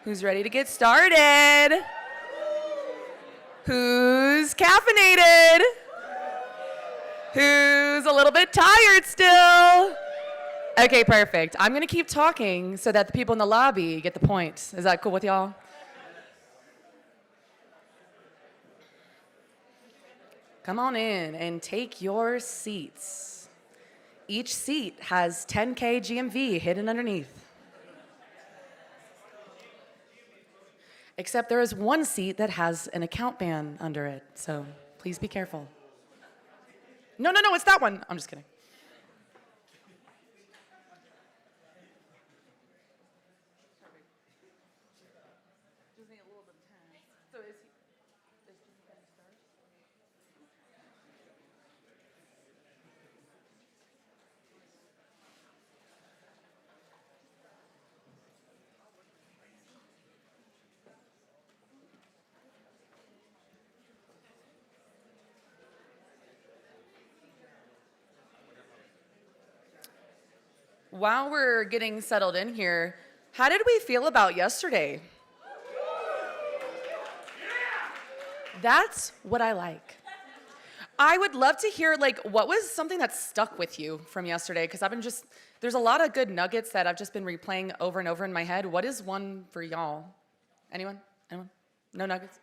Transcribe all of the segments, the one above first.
Who's ready to get started? Who's caffeinated? Who's a little bit tired still? Okay, perfect. I'm gonna keep talking so that the people in the lobby get the point. Is that cool with y'all? Come on in and take your seats. Each seat has 10K GMV hidden underneath. Except there is one seat that has an account ban under it, so please be careful. No, it's that one. I'm just kidding. While we're getting settled in here, how did we feel about yesterday? That's what I like. I would love to hear, what was something that stuck with you from yesterday? Because there's a lot of good nuggets that I've just been replaying over and over in my head. What is one for y'all? Anyone? No nuggets?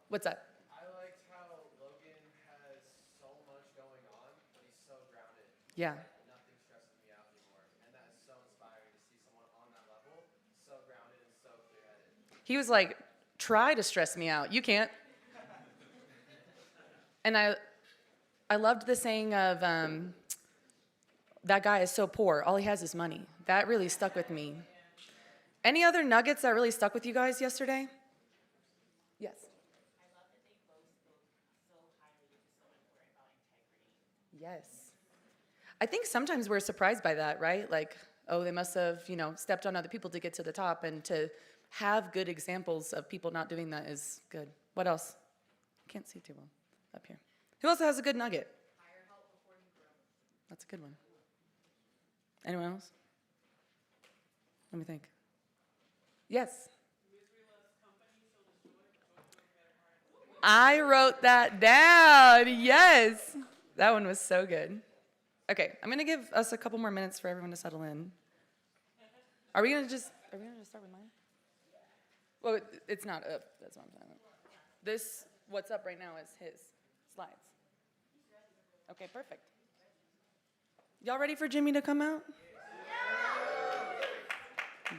What's that? I liked how Logan has so much going on, but he's so grounded. Yeah. Nothing stresses me out anymore. And that is so inspiring to see someone on that level, so grounded and so clear-headed. He was like, try to stress me out. You can't. And I loved the saying of, that guy is so poor, all he has is money. That really stuck with me. Any other nuggets that really stuck with you guys yesterday? Yes. I love that they both spoke so highly of so important about integrity. Yes. I think sometimes we're surprised by that, right? They must have, stepped on other people to get to the top, and to have good examples of people not doing that is good. What else? Can't see too well up here. Who else has a good nugget? Hire help before you grow. That's a good one. Anyone else? Let me think. Yes. I wrote that down. Yes. That one was so good. Okay, I'm going to give us a couple more minutes for everyone to settle in. Are we going to just start with mine? Well, it's not up. That's what I'm talking about. What's up right now is his slides. Okay, perfect. Y'all ready for Jimmy to come out?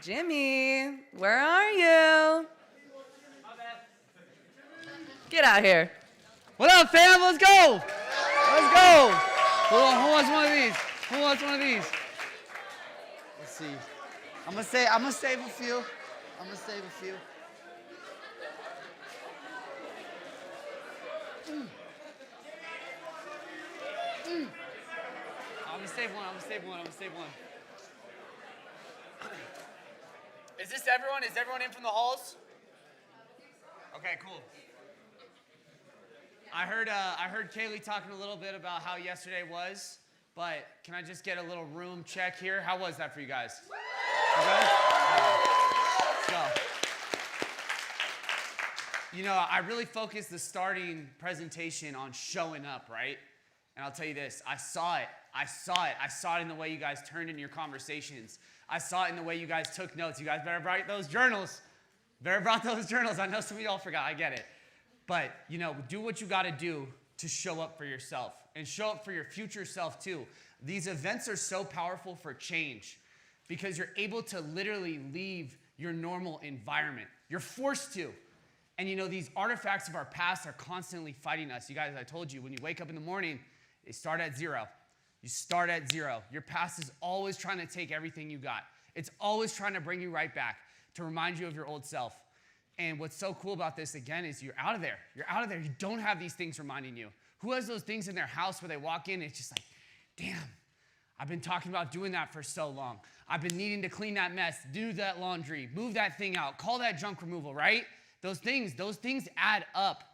Jimmy, where are you? Get out here. What up, fam? Let's go. Let's go. Who wants one of these? Who wants one of these? Let's see. I'm gonna save a few. I'm gonna save one. Is this everyone? Is everyone in from the halls? Okay, cool. I heard Kaylee talking a little bit about how yesterday was, but can I just get a little room check here? How was that for you guys? Okay? Let's go. I really focused the starting presentation on showing up, right? And I'll tell you this, I saw it. I saw it in the way you guys turned in your conversations. I saw it in the way you guys took notes. You guys better write those journals. I know some of y'all forgot. I get it. But, do what you got to do to show up for yourself and show up for your future self too. These events are so powerful for change because you're able to literally leave your normal environment. You're forced to. And these artifacts of our past are constantly fighting us. You guys, I told you, when you wake up in the morning, they start at zero. You start at zero. Your past is always trying to take everything you got. It's always trying to bring you right back to remind you of your old self. And what's so cool about this, again, is you're out of there. You're out of there. You don't have these things reminding you. Who has those things in their house where they walk in and it's just like, damn, I've been talking about doing that for so long. I've been needing to clean that mess, do that laundry, move that thing out, call that junk removal, right? Those things add up.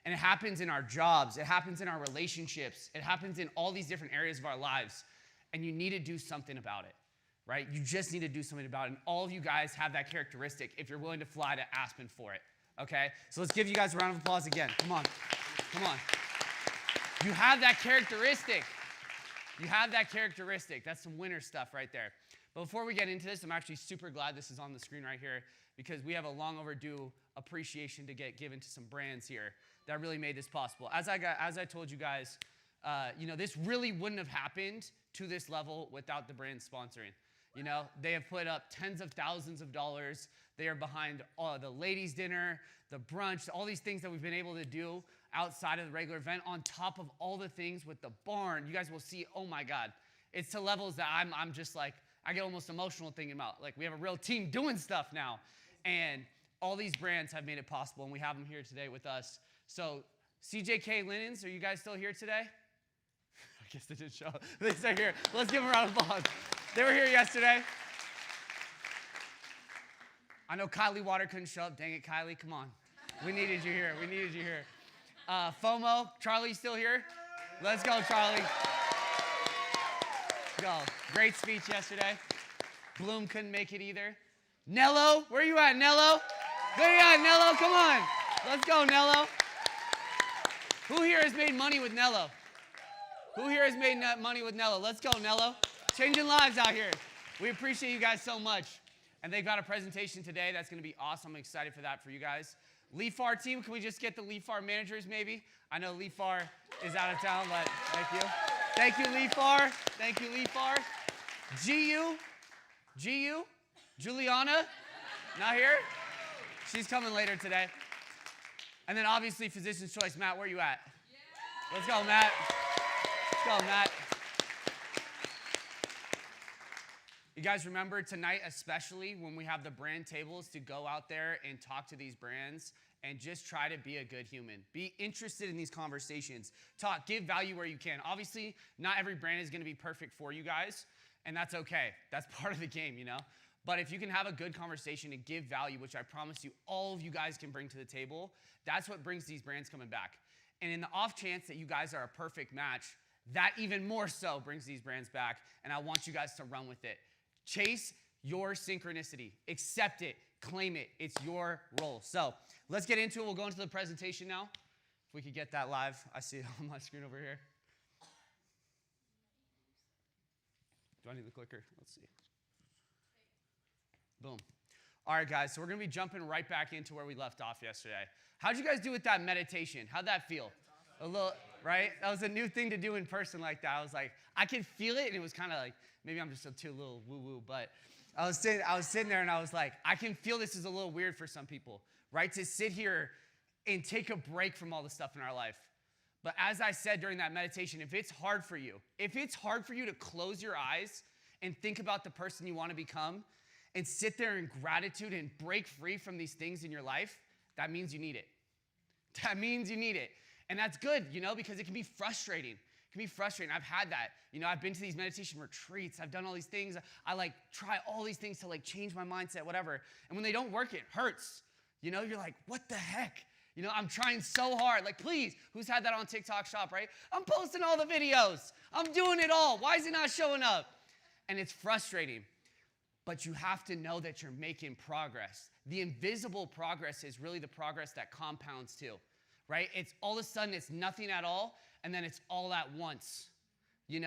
And it happens in our jobs. It happens in our relationships. It happens in all these different areas of our lives. And you need to do something about it, right? You just need to do something about it. And all of you guys have that characteristic if you're willing to fly to Aspen for it, okay? So let's give you guys a round of applause again. Come on. Come on. You have that characteristic. You have that characteristic. That's some winner stuff right there. But before we get into this, I'm actually super glad this is on the screen right here because we have a long overdue appreciation to get given to some brands here that really made this possible. As I told you guys, this really wouldn't have happened to this level without the brand sponsoring. They have put up tens of thousands of dollars. They are behind the ladies' dinner, the brunch, all these things that we've been able to do outside of the regular event, on top of all the things with the barn. You guys will see, oh my God. It's to levels that I'm just like, I get almost emotional thinking about. Like, we have a real team doing stuff now. And all these brands have made it possible, and we have them here today with us. So, CJK Linens, are you guys still here today? I guess they didn't show up. They're still here. Let's give them a round of applause. They were here yesterday. I know Kylie Water couldn't show up. Dang it, Kylie, come on. We needed you here. We needed you here. FOMO, Charlie still here? Let's go, Charlie. Let's go. Great speech yesterday. Bloom couldn't make it either. Nello, where you at, Nello? There you at, Nello, come on. Let's go, Nello. Who here has made money with Nello? Who here has made money with Nello? Let's go, Nello. Changing lives out here. We appreciate you guys so much. And they've got a presentation today that's going to be awesome. I'm excited for that for you guys. Leafar team, can we just get the Leafar managers maybe? I know Leafar is out of town, but thank you. Thank you, Leafar. Thank you, Leafar. GU, Juliana, not here? She's coming later today. And then obviously Physician's Choice. Matt, where you at? Let's go, Matt. Let's go, Matt. You guys remember tonight, especially when we have the brand tables, to go out there and talk to these brands and just try to be a good human. Be interested in these conversations. Talk, give value where you can. Obviously, not every brand is going to be perfect for you guys, and that's okay. That's part of the game, But if you can have a good conversation and give value, which I promise you all of you guys can bring to the table, that's what brings these brands coming back. And in the off chance that you guys are a perfect match, that even more so brings these brands back, and I want you guys to run with it. Chase your synchronicity. Accept it. Claim it. It's your role. So let's get into it. We'll go into the presentation now. If we could get that live. I see it on my screen over here. Do I need the clicker? Let's see. Boom. All right, guys. So we're going to be jumping right back into where we left off yesterday. How'd you guys do with that meditation? How'd that feel? A little, right? That was a new thing to do in person like that. I was like, I could feel it, and it was kind of like, maybe I'm just too little woo-woo, but I was sitting there, and I was like, I can feel this is a little weird for some people, right? To sit here and take a break from all the stuff in our life. But as I said during that meditation, if it's hard for you to close your eyes and think about the person you want to become and sit there in gratitude and break free from these things in your life, that means you need it. That means you need it. And that's good, because it can be frustrating. It can be frustrating. I've had that. I've been to these meditation retreats. I've done all these things. I try all these things to change my mindset, whatever. And when they don't work, it hurts. You're like, what the heck? I'm trying so hard. Please, who's had that on TikTok Shop, right? I'm posting all the videos. I'm doing it all. Why is it not showing up? And it's frustrating. But you have to know that you're making progress. The invisible progress is really the progress that compounds too, right? It's all of a sudden, it's nothing at all, and then it's all at once, And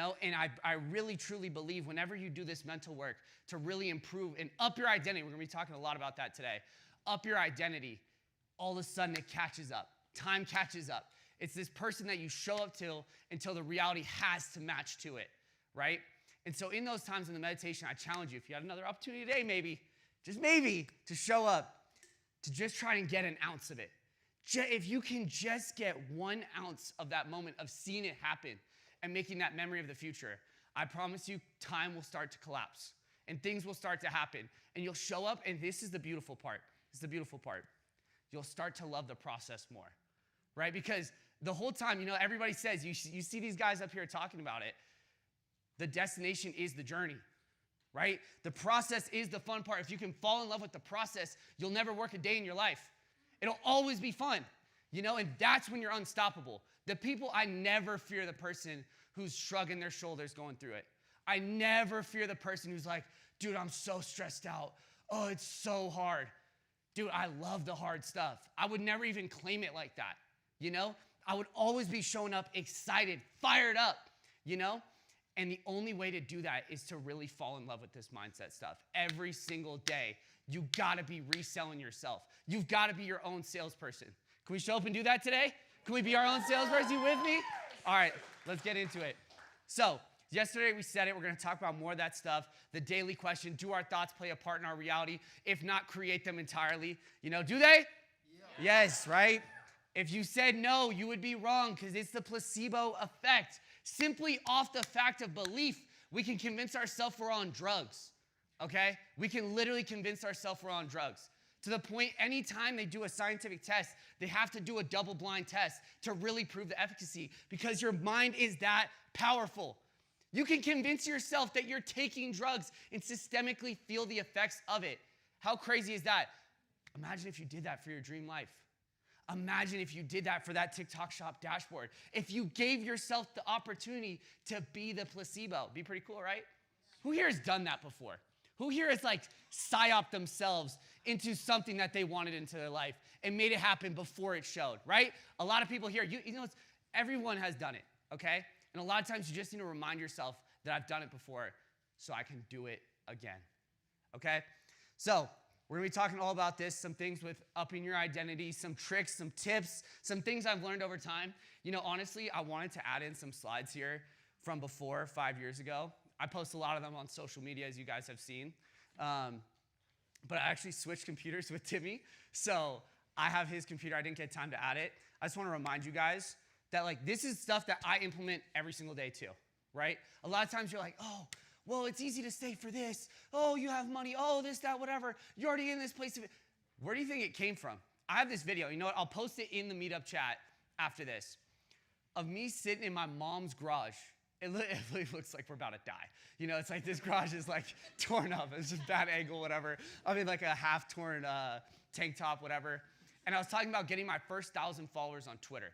I really, truly believe whenever you do this mental work to really improve and up your identity, we're going to be talking a lot about that today, up your identity, all of a sudden it catches up. Time catches up. It's this person that you show up to until the reality has to match to it, right? And so in those times in the meditation, I challenge you, if you had another opportunity today, maybe, just maybe, to show up, to just try and get an ounce of it. If you can just get 1 ounce of that moment of seeing it happen and making that memory of the future, I promise you time will start to collapse and things will start to happen. And you'll show up, and this is the beautiful part. This is the beautiful part. You'll start to love the process more, right? Because the whole time, everybody says, you see these guys up here talking about it, the destination is the journey, right? The process is the fun part. If you can fall in love with the process, you'll never work a day in your life. It'll always be fun, and that's when you're unstoppable. I never fear the person who's shrugging their shoulders going through it. I never fear the person who's like, dude, I'm so stressed out. Oh, it's so hard. Dude, I love the hard stuff. I would never even claim it like that, you know? I would always be showing up excited, fired up, you know? And the only way to do that is to really fall in love with this mindset stuff. Every single day, you gotta be reselling yourself. You've gotta be your own salesperson. Can we show up and do that today? Can we be our own salesperson? You with me? All right, let's get into it. So, yesterday we said it. We're gonna talk about more of that stuff. The daily question, do our thoughts play a part in our reality? If not, create them entirely. You know, do they? Yeah. Yes, right? If you said no, you would be wrong because it's the placebo effect. Simply off the fact of belief, we can convince ourselves we're on drugs, okay? We can literally convince ourselves we're on drugs. To the point, anytime they do a scientific test, they have to do a double-blind test to really prove the efficacy because your mind is that powerful. You can convince yourself that you're taking drugs and systemically feel the effects of it. How crazy is that? Imagine if you did that for your dream life. Imagine if you did that for that TikTok shop dashboard. If you gave yourself the opportunity to be the placebo. Be pretty cool, right? Who here has done that before? Who here has like psyoped themselves into something that they wanted into their life and made it happen before it showed, right? A lot of people here, you know, everyone has done it, okay? And a lot of times you just need to remind yourself that I've done it before so I can do it again, okay? So, we're gonna be talking all about this, some things with upping your identity, some tricks, some tips, some things I've learned over time. You know, honestly, I wanted to add in some slides here from before, 5 years ago. I post a lot of them on social media, as you guys have seen. But I actually switched computers with Timmy, so I have his computer. I didn't get time to add it. I just wanna remind you guys that like this is stuff that I implement every single day too, right? A lot of times you're like, oh, well, it's easy to save for this. Oh, you have money. Oh, this, that, whatever. You're already in this place. Where do you think it came from? I have this video. You know what? I'll post it in the meetup chat after this of me sitting in my mom's garage. It really looks like we're about to die. You know, it's like this garage is like torn up. It's just bad angle, whatever. I mean, like a half-torn tank top, whatever. And I was talking about getting my first 1,000 followers on Twitter,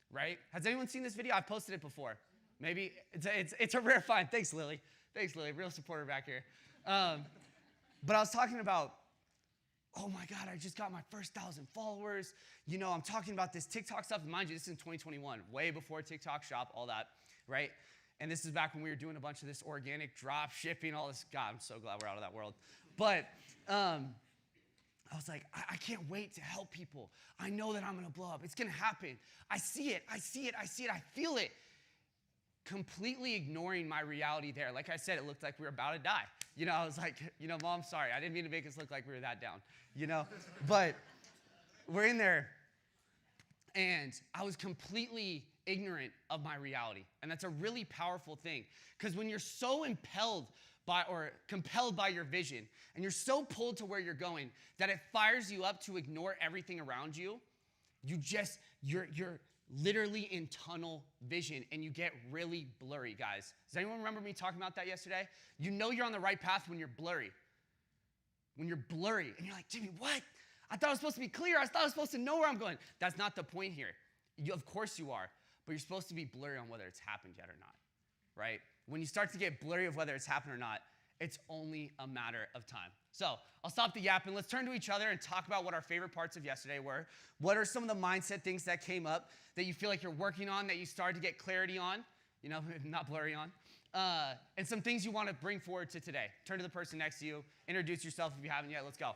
right? Has anyone seen this video? I've posted it before. Maybe it's a rare find. Thanks, Lily. Thanks, Lily. Real supporter back here. But I was talking about, oh my God, I just got my first 1,000 followers. You know, I'm talking about this TikTok stuff. Mind you, this is in 2021, way before TikTok Shop, all that, right? And this is back when we were doing a bunch of this organic drop shipping, all this. God, I'm so glad we're out of that world. But I was like, I can't wait to help people. I know that I'm going to blow up. It's going to happen. I see it. I feel it. Completely ignoring my reality there. Like I said, it looked like we were about to die. You know, I was like, you know, Mom, sorry. I didn't mean to make us look like we were that down, you know? But we're in there, and I was completely ignorant of my reality. And that's a really powerful thing. Because when you're so impelled by or compelled by your vision, and you're so pulled to where you're going, that it fires you up to ignore everything around you, you're literally in tunnel vision, and you get really blurry, guys. Does anyone remember me talking about that yesterday? You know you're on the right path when you're blurry. When you're blurry, and you're like, Jimmy, what? I thought I was supposed to be clear. I thought I was supposed to know where I'm going. That's not the point here. Of course you are, but you're supposed to be blurry on whether it's happened yet or not, right? When you start to get blurry of whether it's happened or not, it's only a matter of time. So I'll stop the yapping. Let's turn to each other and talk about what our favorite parts of yesterday were. What are some of the mindset things that came up that you feel like you're working on, that you started to get clarity on, you know, not blurry on, and some things you want to bring forward to today. Turn to the person next to you. Introduce yourself if you haven't yet. Let's go.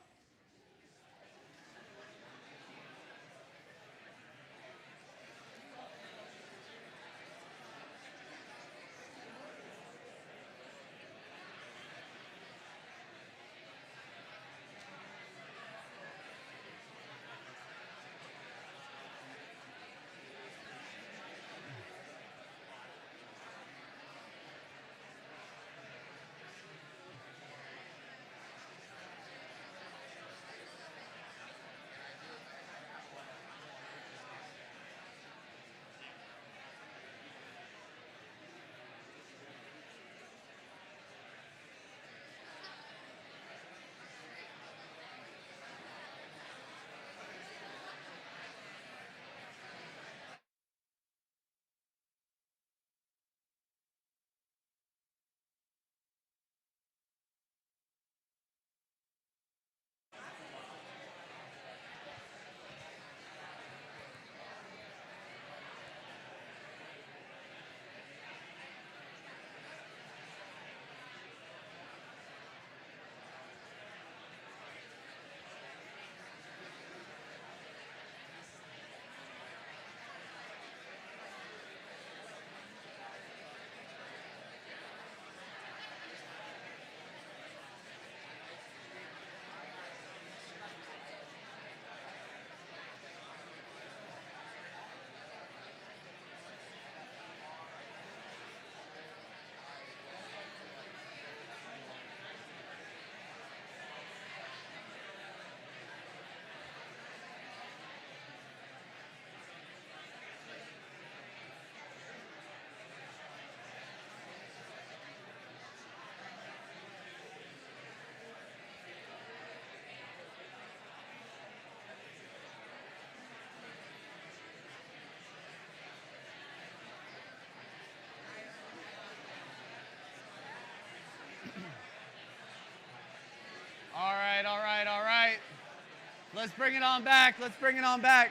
Let's bring it on back. Let's bring it on back.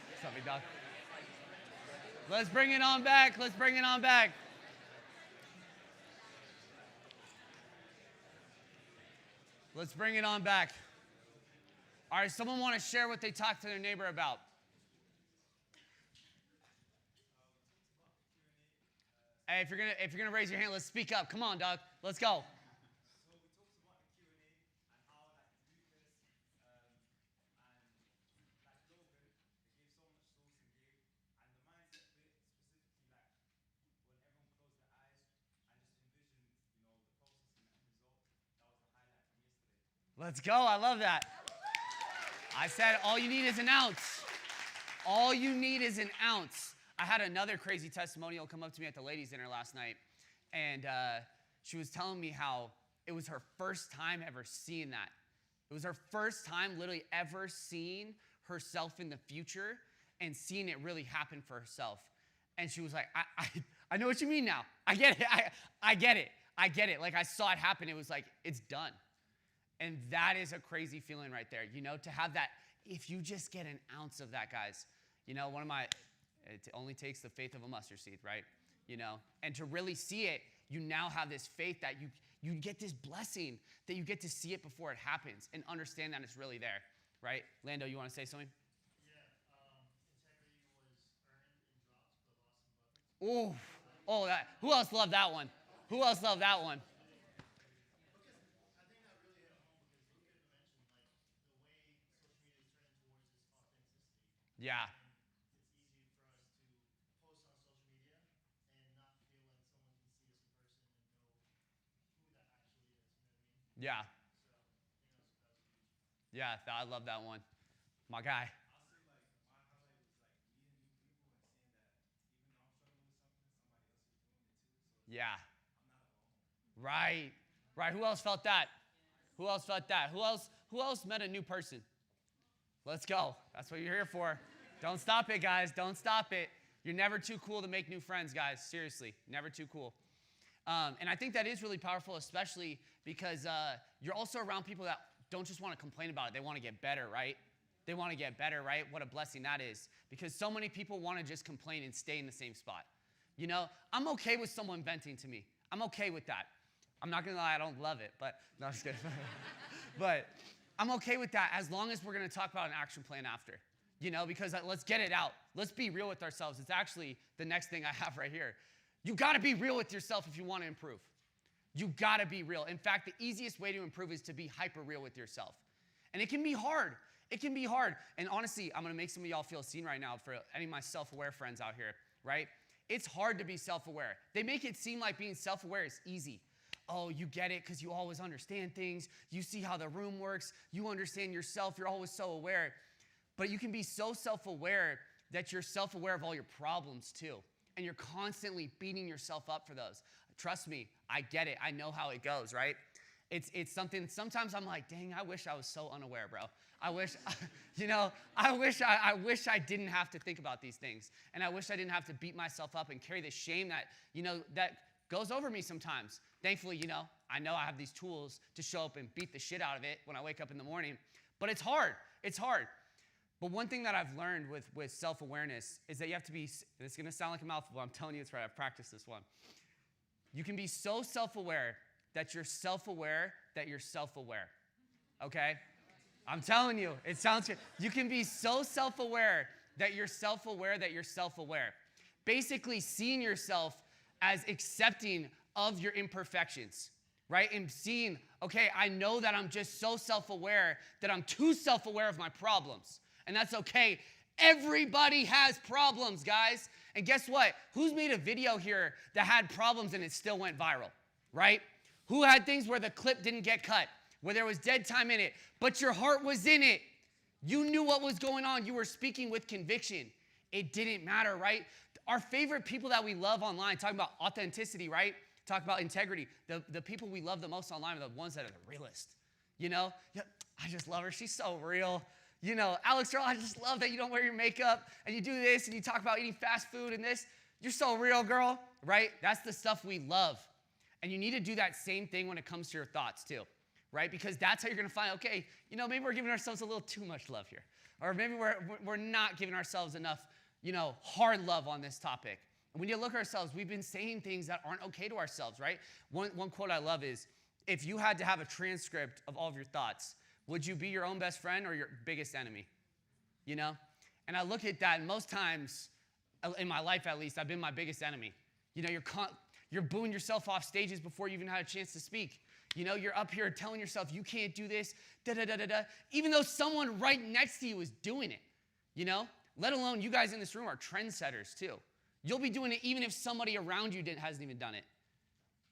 What's up, big dog? Let's bring it on back. Let's bring it on back. Let's bring it on back. All right, someone want to share what they talked to their neighbor about? Hey, if you're gonna raise your hand, let's speak up. Come on, dog. Let's go. So we talked about the Q&A and how like Lucas and like Logan, they gave so much thought and gave, and the mindset bit specifically like when everyone closed their eyes and just envisioned, the process and the end result. That was the highlight from yesterday. Let's go. I love that. I said all you need is an ounce. All you need is an ounce. I had another crazy testimonial come up to me at the ladies' dinner last night, and she was telling me how it was her first time ever seeing that. It was her first time literally ever seeing herself in the future and seeing it really happen for herself. And she was like, I know what you mean now. I get it. I get it. I get it. Like I saw it happen. It was like, it's done. And that is a crazy feeling right there, to have that. If you just get an ounce of that, guys, it only takes the faith of a mustard seed, right? And to really see it, you now have this faith that you get this blessing, that you get to see it before it happens and understand that it's really there, right? Lando, you want to say something? Yeah, integrity was earned in drops, but lost in buckets. Ooh, who else loved that one? Who else loved that one? Because I think that really hit home because Lucas mentioned like the way social media is trending towards this authenticity. Yeah. Yeah. Yeah, I love that one. My guy. I'll say like my highlight was like meeting new people and seeing that even though I'm struggling with something, somebody else is doing it too. So Yeah. I'm not alone. Right. Who else felt that? Who else felt that? Who else met a new person? Let's go. That's what you're here for. Don't stop it, guys. Don't stop it. You're never too cool to make new friends, guys. Seriously, never too cool. And I think that is really powerful, especially because you're also around people that don't just want to complain about it. They want to get better, right? They want to get better, right? What a blessing that is. Because so many people want to just complain and stay in the same spot. I'm okay with someone venting to me. I'm okay with that. I'm not going to lie, I don't love it, but no, I'm just kidding. But I'm okay with that as long as we're going to talk about an action plan after. Because let's get it out. Let's be real with ourselves. It's actually the next thing I have right here. You got to be real with yourself if you want to improve. You got to be real. In fact, the easiest way to improve is to be hyper real with yourself. And it can be hard. It can be hard. And honestly, I'm going to make some of y'all feel seen right now for any of my self-aware friends out here, right? It's hard to be self-aware. They make it seem like being self-aware is easy. Oh, you get it because you always understand things. You see how the room works. You understand yourself. You're always so aware. But you can be so self-aware that you're self-aware of all your problems too. And you're constantly beating yourself up for those. Trust me, I get it. I know how it goes, right? It's something, sometimes I'm like, dang, I wish I was so unaware, bro. I wish, I wish I didn't have to think about these things. And I wish I didn't have to beat myself up and carry this shame that, that goes over me sometimes. Thankfully, I know I have these tools to show up and beat the shit out of it when I wake up in the morning. But it's hard. It's hard. But one thing that I've learned with self-awareness is that you have to be, and it's going to sound like a mouthful, but I'm telling you it's right. I've practiced this one. You can be so self-aware that you're self-aware that you're self-aware. Okay? I'm telling you, it sounds good. You can be so self-aware that you're self-aware that you're self-aware. Basically, seeing yourself as accepting of your imperfections, right? And seeing, okay, I know that I'm just so self-aware that I'm too self-aware of my problems. And that's okay. Everybody has problems, guys. And guess what? Who's made a video here that had problems and it still went viral, right? Who had things where the clip didn't get cut, where there was dead time in it, but your heart was in it? You knew what was going on. You were speaking with conviction. It didn't matter, right? Our favorite people that we love online, talking about authenticity, right? Talk about integrity. The people we love the most online are the ones that are the realest. Yeah, I just love her. She's so real. Alex Earl, I just love that you don't wear your makeup and you do this and you talk about eating fast food and this. You're so real, girl, right? That's the stuff we love. And you need to do that same thing when it comes to your thoughts too, right? Because that's how you're going to find, okay, maybe we're giving ourselves a little too much love here. Or maybe we're not giving ourselves enough, hard love on this topic. And when you look at ourselves, we've been saying things that aren't okay to ourselves, right? One quote I love is, if you had to have a transcript of all of your thoughts, would you be your own best friend or your biggest enemy? And I look at that, and most times, in my life at least, I've been my biggest enemy. You're booing yourself off stages before you even had a chance to speak. You're up here telling yourself you can't do this, da-da-da-da-da, even though someone right next to you is doing it, Let alone you guys in this room are trendsetters too. You'll be doing it even if somebody around you hasn't even done it.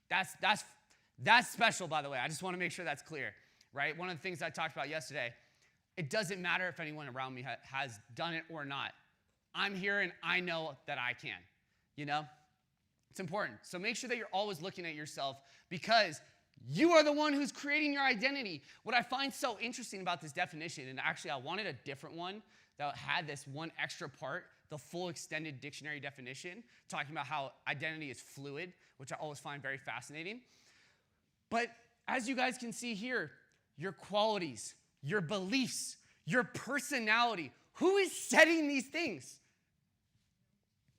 That's special, by the way. I just want to make sure that's clear, right? One of the things I talked about yesterday, it doesn't matter if anyone around me has done it or not. I'm here and I know that I can, It's important. So make sure that you're always looking at yourself because you are the one who's creating your identity. What I find so interesting about this definition, and actually I wanted a different one that had this one extra part, the full extended dictionary definition, talking about how identity is fluid, which I always find very fascinating. But as you guys can see here, your qualities, your beliefs, your personality, who is setting these things?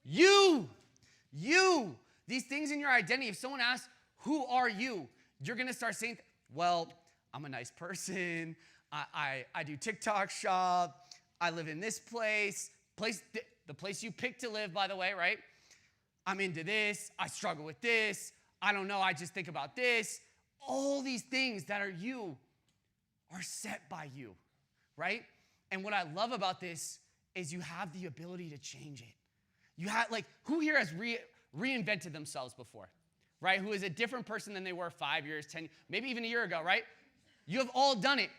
You. These things in your identity, if someone asks, who are you? You're going to start saying, well, I'm a nice person. I do TikTok shop. I live in this place, the place you picked to live, by the way, right? I'm into this. I struggle with this. I don't know. I just think about this. All these things that are you are set by you, right? And what I love about this is you have the ability to change it. You have, who here has reinvented themselves before, right? Who is a different person than they were 5 years, 10, maybe even a year ago, right? You have all done it.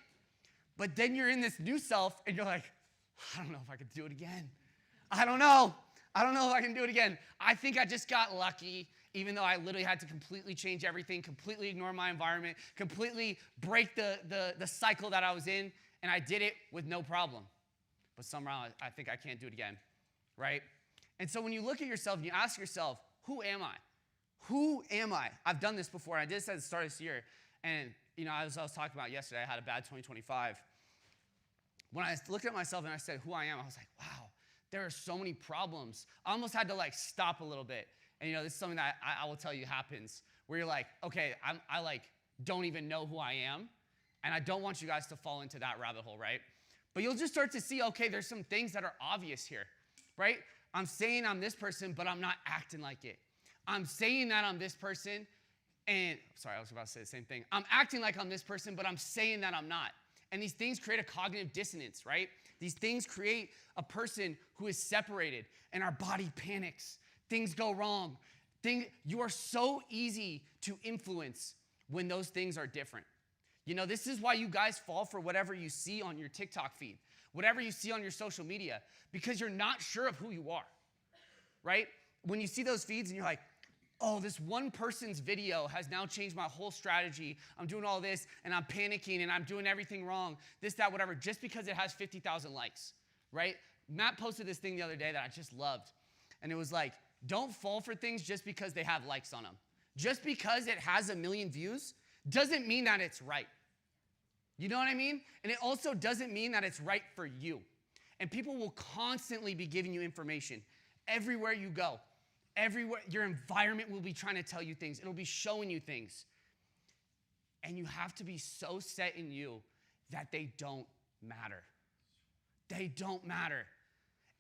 But then you're in this new self and you're like, I don't know if I could do it again. I don't know if I can do it again. I think I just got lucky, even though I literally had to completely change everything, completely ignore my environment, completely break the cycle that I was in, and I did it with no problem. But somehow I think I can't do it again, right? And so when you look at yourself and you ask yourself, who am I? Who am I? I've done this before. I did this at the start of this year. And, as I was talking about yesterday, I had a bad 2025. When I looked at myself and I said who I am, I was like, wow, there are so many problems. I almost had to stop a little bit. And this is something that I will tell you happens, where you're like, okay, I don't even know who I am. And I don't want you guys to fall into that rabbit hole, right? But you'll just start to see, okay, there's some things that are obvious here, right? I'm saying I'm this person, but I'm not acting like it. I'm saying that I'm this person, and, sorry, I was about to say the same thing. I'm acting like I'm this person, but I'm saying that I'm not. And these things create a cognitive dissonance, right? These things create a person who is separated, and our body panics. Things go wrong. You are so easy to influence when those things are different. This is why you guys fall for whatever you see on your TikTok feed, whatever you see on your social media, because you're not sure of who you are, right? When you see those feeds and you're like, oh, this one person's video has now changed my whole strategy. I'm doing all this, and I'm panicking, and I'm doing everything wrong, this, that, whatever, just because it has 50,000 likes, right? Matt posted this thing the other day that I just loved, and it was like, don't fall for things just because they have likes on them. Just because it has 1 million views doesn't mean that it's right. You know what I mean? And it also doesn't mean that it's right for you. And people will constantly be giving you information everywhere you go. Everywhere, your environment will be trying to tell you things. It'll be showing you things. And you have to be so set in you that they don't matter. They don't matter.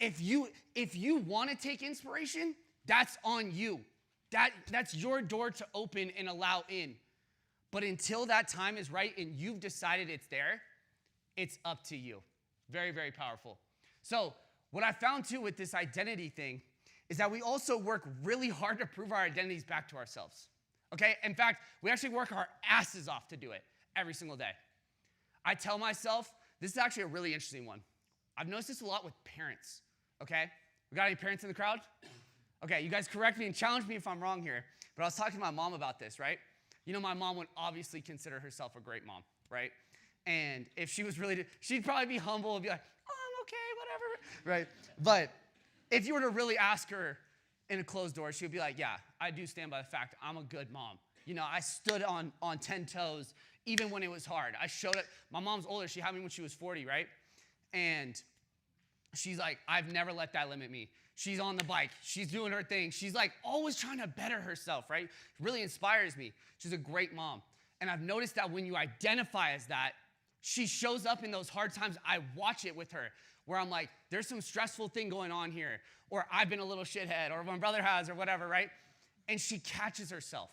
If you want to take inspiration, that's on you. That's your door to open and allow in. But until that time is right and you've decided it's there, it's up to you. Very, very powerful. So what I found too with this identity thing is that we also work really hard to prove our identities back to ourselves. Okay? In fact, we actually work our asses off to do it every single day. I tell myself, this is actually a really interesting one. I've noticed this a lot with parents. Okay? We got any parents in the crowd? Okay, you guys correct me and challenge me if I'm wrong here. But I was talking to my mom about this, right? My mom would obviously consider herself a great mom, right? And if she was really, she'd probably be humble and be like, oh, I'm okay, whatever, right? But if you were to really ask her in a closed door, she would be like, yeah, I do stand by the fact I'm a good mom. I stood on 10 toes even when it was hard. I showed up. My mom's older. She had me when she was 40, right? And she's like, I've never let that limit me. She's on the bike. She's doing her thing. She's like always trying to better herself, right? Really inspires me. She's a great mom. And I've noticed that when you identify as that, she shows up in those hard times. I watch it with her where I'm like, there's some stressful thing going on here, or I've been a little shithead, or my brother has, or whatever, right? And she catches herself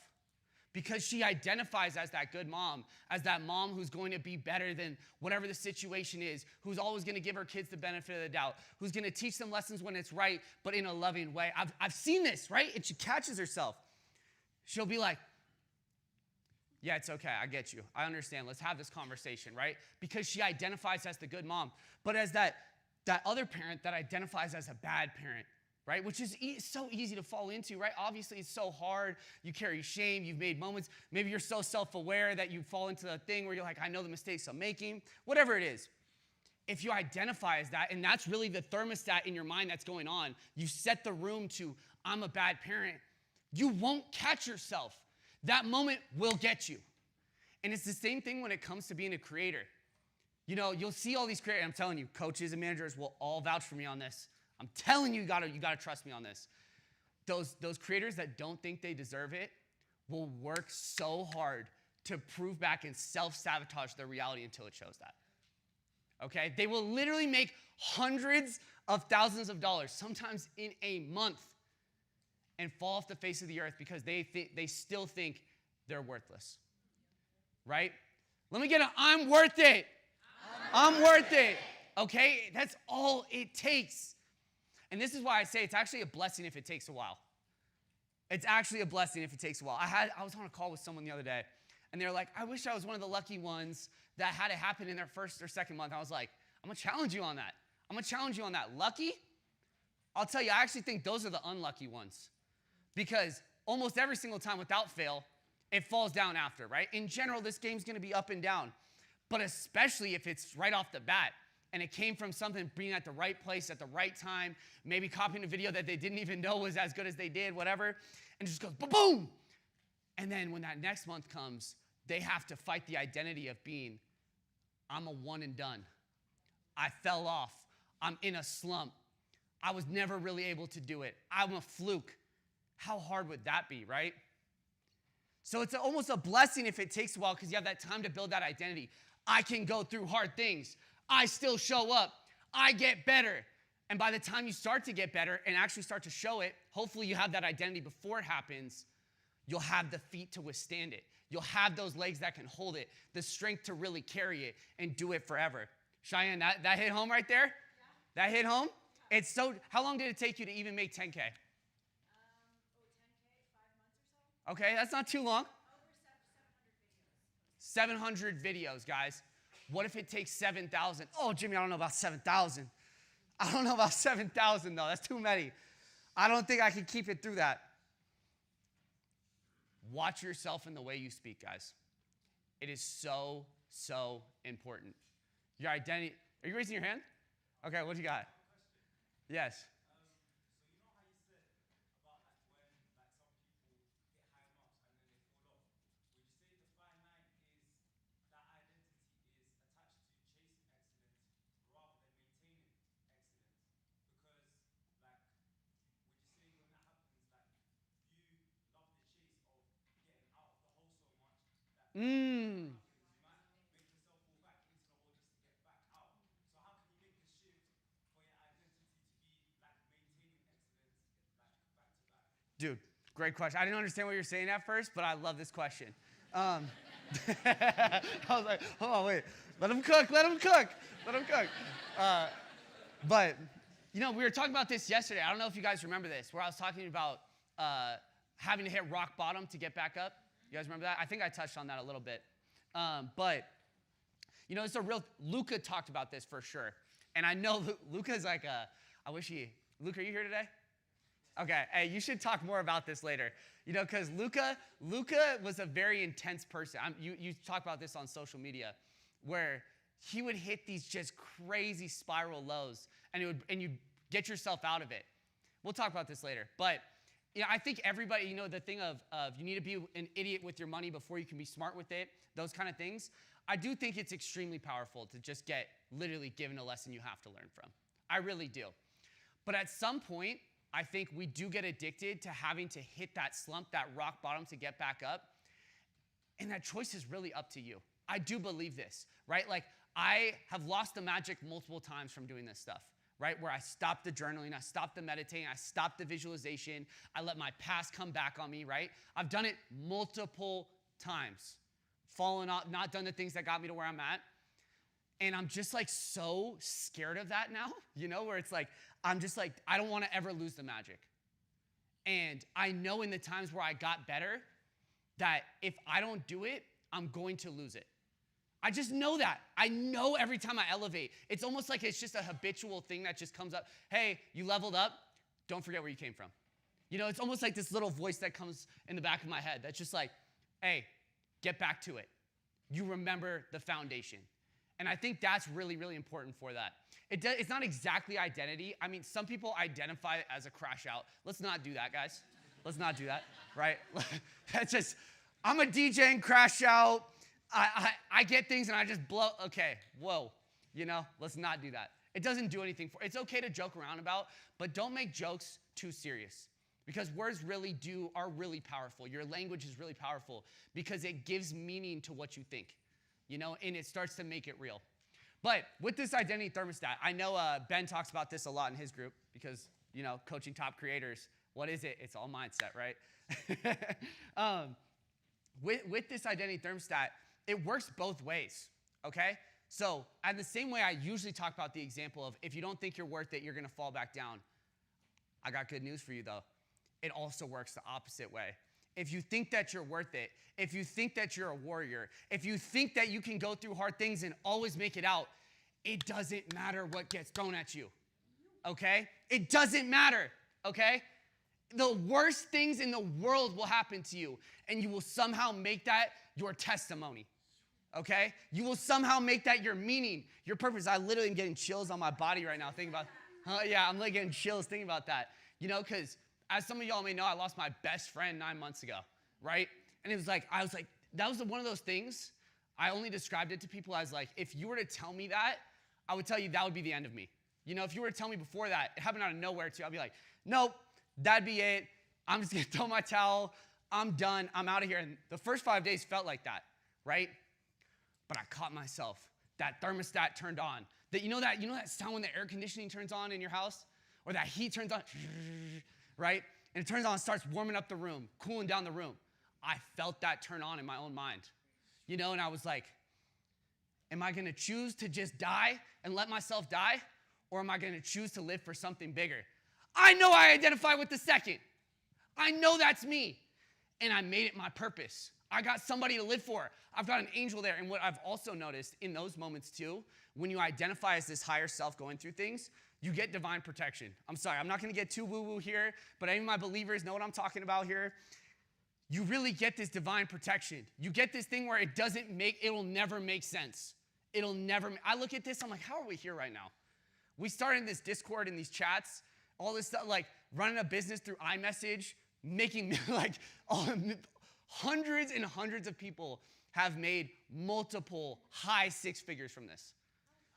because she identifies as that good mom, as that mom who's going to be better than whatever the situation is, who's always going to give her kids the benefit of the doubt, who's going to teach them lessons when it's right, but in a loving way. I've seen this, right? And she catches herself. She'll be like, yeah, it's okay. I get you. I understand. Let's have this conversation, right? Because she identifies as the good mom. But as that other parent that identifies as a bad parent, right? Which is so easy to fall into, right? Obviously, it's so hard. You carry shame. You've made moments. Maybe you're so self-aware that you fall into the thing where you're like, I know the mistakes I'm making. Whatever it is. If you identify as that, and that's really the thermostat in your mind that's going on, you set the room to, I'm a bad parent, you won't catch yourself. That moment will get you. And it's the same thing when it comes to being a creator. You know, you'll see all these creators. I'm telling you, coaches and managers will all vouch for me on this. I'm telling you, you gotta trust me on this. Those creators that don't think they deserve it will work so hard to prove back and self-sabotage their reality until it shows that. Okay? They will literally make hundreds of thousands of dollars, sometimes in a month, and fall off the face of the earth because they still think they're worthless. Right? Let me get a, I'm worth it. I'm worth it. Okay? That's all it takes. And this is why I say it's actually a blessing if it takes a while. It's actually a blessing if it takes a while. I was on a call with someone the other day, and they were like, I wish I was one of the lucky ones that had it happen in their first or second month. I was like, I'm going to challenge you on that. I'm going to challenge you on that. Lucky? I'll tell you, I actually think those are the unlucky ones. Because almost every single time without fail, it falls down after, right? In general, this game's going to be up and down. But especially if it's right off the bat, and it came from something being at the right place at the right time, maybe copying a video that they didn't even know was as good as they did, whatever, and it just goes boom. And then when that next month comes, they have to fight the identity of being, I'm a one and done. I fell off. I'm in a slump. I was never really able to do it. I'm a fluke. How hard would that be, right? So it's almost a blessing if it takes a while because you have that time to build that identity. I can go through hard things. I still show up. I get better. And by the time you start to get better and actually start to show it, hopefully you have that identity before it happens, you'll have the feet to withstand it. You'll have those legs that can hold it, the strength to really carry it and do it forever. Cheyenne, that hit home right there? Yeah. That hit home? Yeah. It's so, how long did it take you to even make 10K? 10K, 5 months or so. Okay, that's not too long. Over 700 videos. 700 videos, guys. What if it takes 7,000? Oh, Jimmy, I don't know about 7,000. I don't know about 7,000, though. That's too many. I don't think I can keep it through that. Watch yourself in the way you speak, guys. It is so, so important. Your identity. Are you raising your hand? Okay, what you got? Yes. So you know how you said about like when like some people hit high marks and then they fall off. Would you say the fine line is that identity is attached to chasing excellence rather than maintaining excellence? Because like, would you say when that happens, like you love the chase of getting out of the hole so much that you might make yourself fall back into the hole just to get back out. So how can you make the shift for your identity to be like maintaining excellence like back to back? Dude, great question. I didn't understand what you were saying at first, but I love this question. I was like, hold on, wait. Let him cook. But, you know, we were talking about this yesterday. I don't know if you guys remember this, where I was talking about having to hit rock bottom to get back up. You guys remember that? I think I touched on that a little bit. But, you know, it's a real, Luca talked about this for sure. And I know Luca's like Luca, are you here today? Okay, hey, you should talk more about this later. You know, because Luca was a very intense person. You talk about this on social media, where he would hit these just crazy spiral lows, and you'd get yourself out of it. We'll talk about this later. But Yeah, I think everybody, the thing of you need to be an idiot with your money before you can be smart with it, those kind of things. I do think it's extremely powerful to just get literally given a lesson you have to learn from. I really do. But at some point, I think we do get addicted to having to hit that slump, that rock bottom to get back up. And that choice is really up to you. I do believe this, right? Like, I have lost the magic multiple times from doing this stuff, right? Where I stopped the journaling, I stopped the meditating, I stopped the visualization, I let my past come back on me, right? I've done it multiple times. Fallen off, not done the things that got me to where I'm at. And I'm just like so scared of that now, where it's like, I'm just like, I don't want to ever lose the magic. And I know in the times where I got better that if I don't do it, I'm going to lose it. I just know that. I know every time I elevate. It's almost like it's just a habitual thing that just comes up. Hey, you leveled up. Don't forget where you came from. It's almost like this little voice that comes in the back of my head that's just like, hey, get back to it. You remember the foundation. And I think that's really, really important for that. It's not exactly identity. I mean, some people identify it as a crash out. Let's not do that, guys. Let's not do that, right? That's just, I'm a DJ and crash out. I get things and I just blow. Okay, whoa. Let's not do that. It doesn't do anything for. It's okay to joke around about, but don't make jokes too serious. Because words are really powerful. Your language is really powerful because it gives meaning to what you think, and it starts to make it real. But with this identity thermostat, I know Ben talks about this a lot in his group because, coaching top creators, what is it? It's all mindset, right? With this identity thermostat, it works both ways, okay? So, in the same way I usually talk about the example of if you don't think you're worth it, you're going to fall back down. I got good news for you, though. It also works the opposite way. If you think that you're worth it, if you think that you're a warrior, if you think that you can go through hard things and always make it out, it doesn't matter what gets thrown at you, okay? It doesn't matter, okay? The worst things in the world will happen to you, and you will somehow make that your testimony, okay? You will somehow make that your meaning, your purpose. I literally am getting chills on my body right now thinking about, I'm like getting chills thinking about that, because as some of y'all may know, I lost my best friend 9 months ago, right? And that was one of those things, I only described it to people as like, if you were to tell me that, I would tell you that would be the end of me. If you were to tell me before that, it happened out of nowhere too, I'd be like, nope, that'd be it. I'm just gonna throw my towel. I'm done. I'm out of here. And the first 5 days felt like that, right? But I caught myself. That thermostat turned on. That sound when the air conditioning turns on in your house? Or that heat turns on, right? And it turns on and starts warming up the room, cooling down the room. I felt that turn on in my own mind. And I was like, am I gonna choose to just die and let myself die? Or am I gonna choose to live for something bigger? I know I identify with the second. I know that's me. And I made it my purpose. I got somebody to live for. I've got an angel there. And what I've also noticed in those moments too, when you identify as this higher self going through things, you get divine protection. I'm sorry, I'm not gonna get too woo-woo here, but any of my believers know what I'm talking about here. You really get this divine protection. You get this thing where it'll never make sense. I look at this, I'm like, how are we here right now? We started this Discord and these chats, all this stuff, like running a business through iMessage, making hundreds and hundreds of people have made multiple high six figures from this.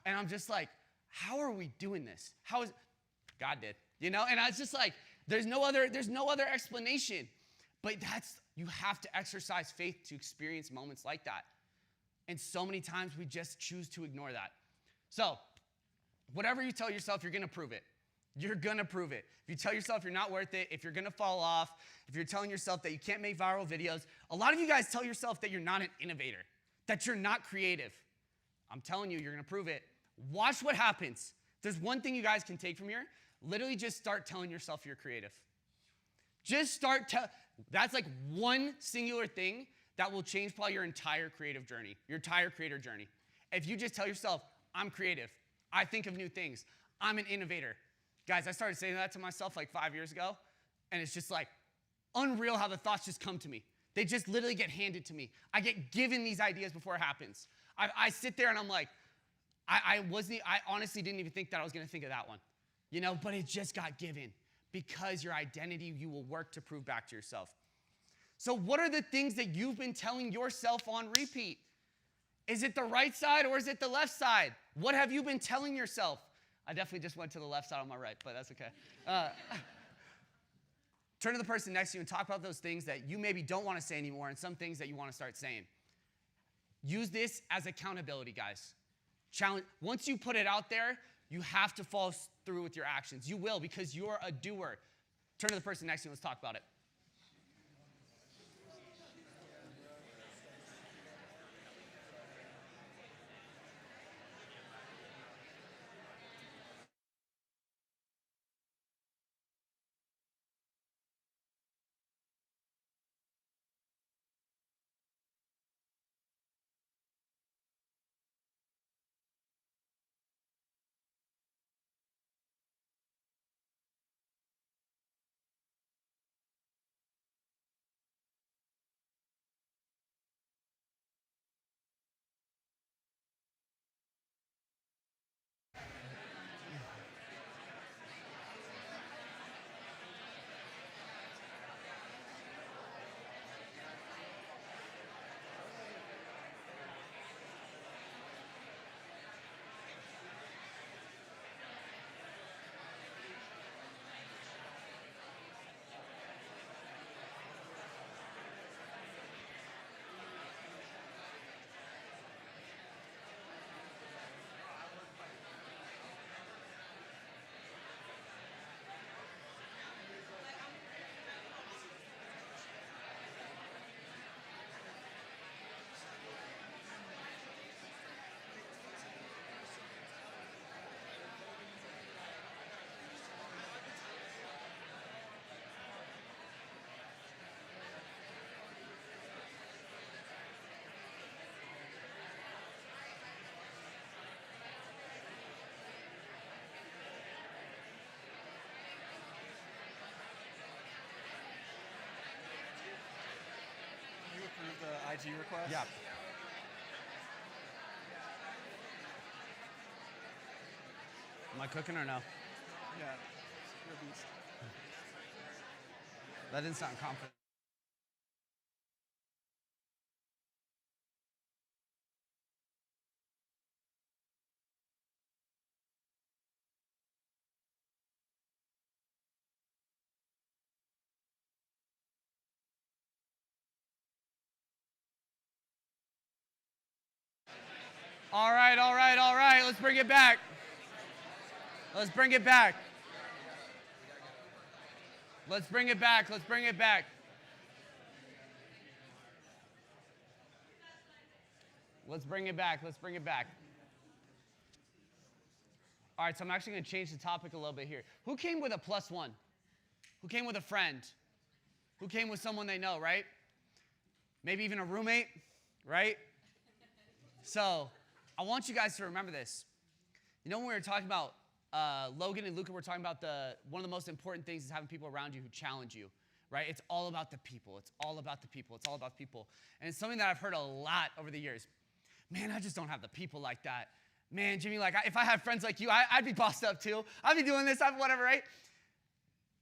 And I'm just like, how are we doing this? God did, And I was just like, there's no other explanation. But you have to exercise faith to experience moments like that. And so many times we just choose to ignore that. So, whatever you tell yourself, you're gonna prove it. You're gonna prove it. If you tell yourself you're not worth it, if you're gonna fall off, if you're telling yourself that you can't make viral videos, a lot of you guys tell yourself that you're not an innovator, that you're not creative. I'm telling you, you're gonna prove it. Watch what happens. There's one thing you guys can take from here. Literally just start telling yourself you're creative. That's like one singular thing that will change probably your entire creative journey, your entire creator journey. If you just tell yourself, I'm creative, I think of new things, I'm an innovator. Guys, I started saying that to myself like 5 years ago, and it's just like unreal how the thoughts just come to me. They just literally get handed to me. I get given these ideas before it happens. I sit there and I'm like, I honestly didn't even think that I was gonna think of that one, but it just got given because your identity, you will work to prove back to yourself. So what are the things that you've been telling yourself on repeat? Is it the right side or is it the left side? What have you been telling yourself? I definitely just went to the left side on my right, but that's okay. Turn to the person next to you and talk about those things that you maybe don't want to say anymore and some things that you want to start saying. Use this as accountability, guys. Challenge. Once you put it out there, you have to follow through with your actions. You will, because you're a doer. Turn to the person next to you and let's talk about it. Can you approve the IG request? Yeah. Am I cooking or no? Yeah. You're a beast. That didn't sound confident. All right, all right, all right. Let's bring it back. Let's bring it back. Let's bring it back. Let's bring it back. Let's bring it back. Let's bring it back. All right, so I'm actually going to change the topic a little bit here. Who came with a +1? Who came with a friend? Who came with someone they know, right? Maybe even a roommate, right? So I want you guys to remember this. You know when we were talking about Logan and Luca, we're talking about one of the most important things is having people around you who challenge you, right? It's all about the people. It's all about the people. It's all about people. And it's something that I've heard a lot over the years. Man, I just don't have the people like that. Man, Jimmy, like if I had friends like you, I'd be bossed up too. I'd be doing this, whatever, right?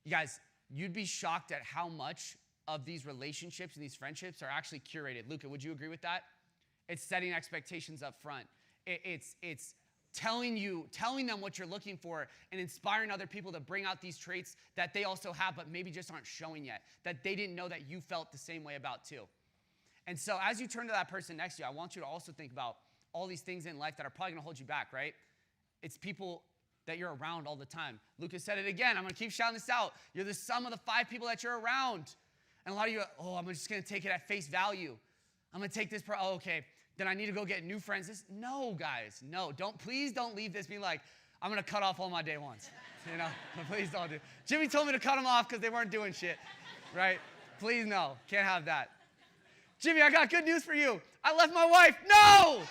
You guys, you'd be shocked at how much of these relationships and these friendships are actually curated. Luca, would you agree with that? It's setting expectations up front. It's telling them what you're looking for and inspiring other people to bring out these traits that they also have but maybe just aren't showing yet, that they didn't know that you felt the same way about too. And so as you turn to that person next to you, I want you to also think about all these things in life that are probably going to hold you back, right? It's people that you're around all the time. Lucas said it again. I'm going to keep shouting this out. You're the sum of the 5 people that you're around. And a lot of you are, I'm just going to take it at face value. I'm going to take this, okay, then I need to go get new friends. No, guys, no. Please don't leave this being like, I'm going to cut off all my day ones. You know, please don't do it. Jimmy told me to cut them off because they weren't doing shit, right? Please, no, can't have that. Jimmy, I got good news for you. I left my wife. No.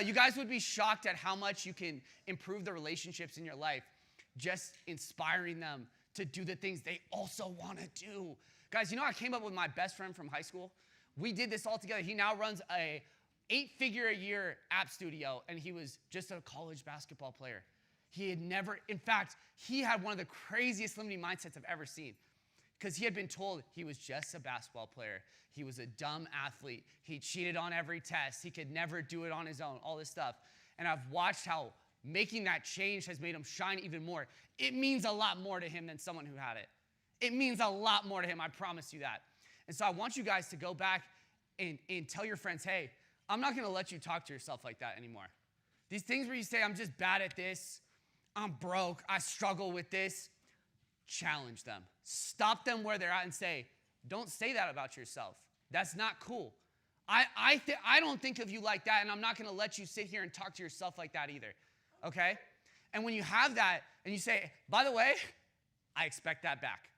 You guys would be shocked at how much you can improve the relationships in your life just inspiring them to do the things they also want to do. Guys, you know I came up with my best friend from high school? We did this all together. He now runs a 8-figure a year app studio, and he was just a college basketball player. He had never, in fact, he had one of the craziest limiting mindsets I've ever seen. Because he had been told he was just a basketball player. He was a dumb athlete. He cheated on every test. He could never do it on his own, all this stuff. And I've watched how making that change has made him shine even more. It means a lot more to him than someone who had it. It means a lot more to him, I promise you that. And so I want you guys to go back and tell your friends, hey, I'm not going to let you talk to yourself like that anymore. These things where you say, I'm just bad at this, I'm broke, I struggle with this, challenge them. Stop them where they're at and say, don't say that about yourself. That's not cool. I don't think of you like that, and I'm not going to let you sit here and talk to yourself like that either, okay? And when you have that and you say, by the way, I expect that back.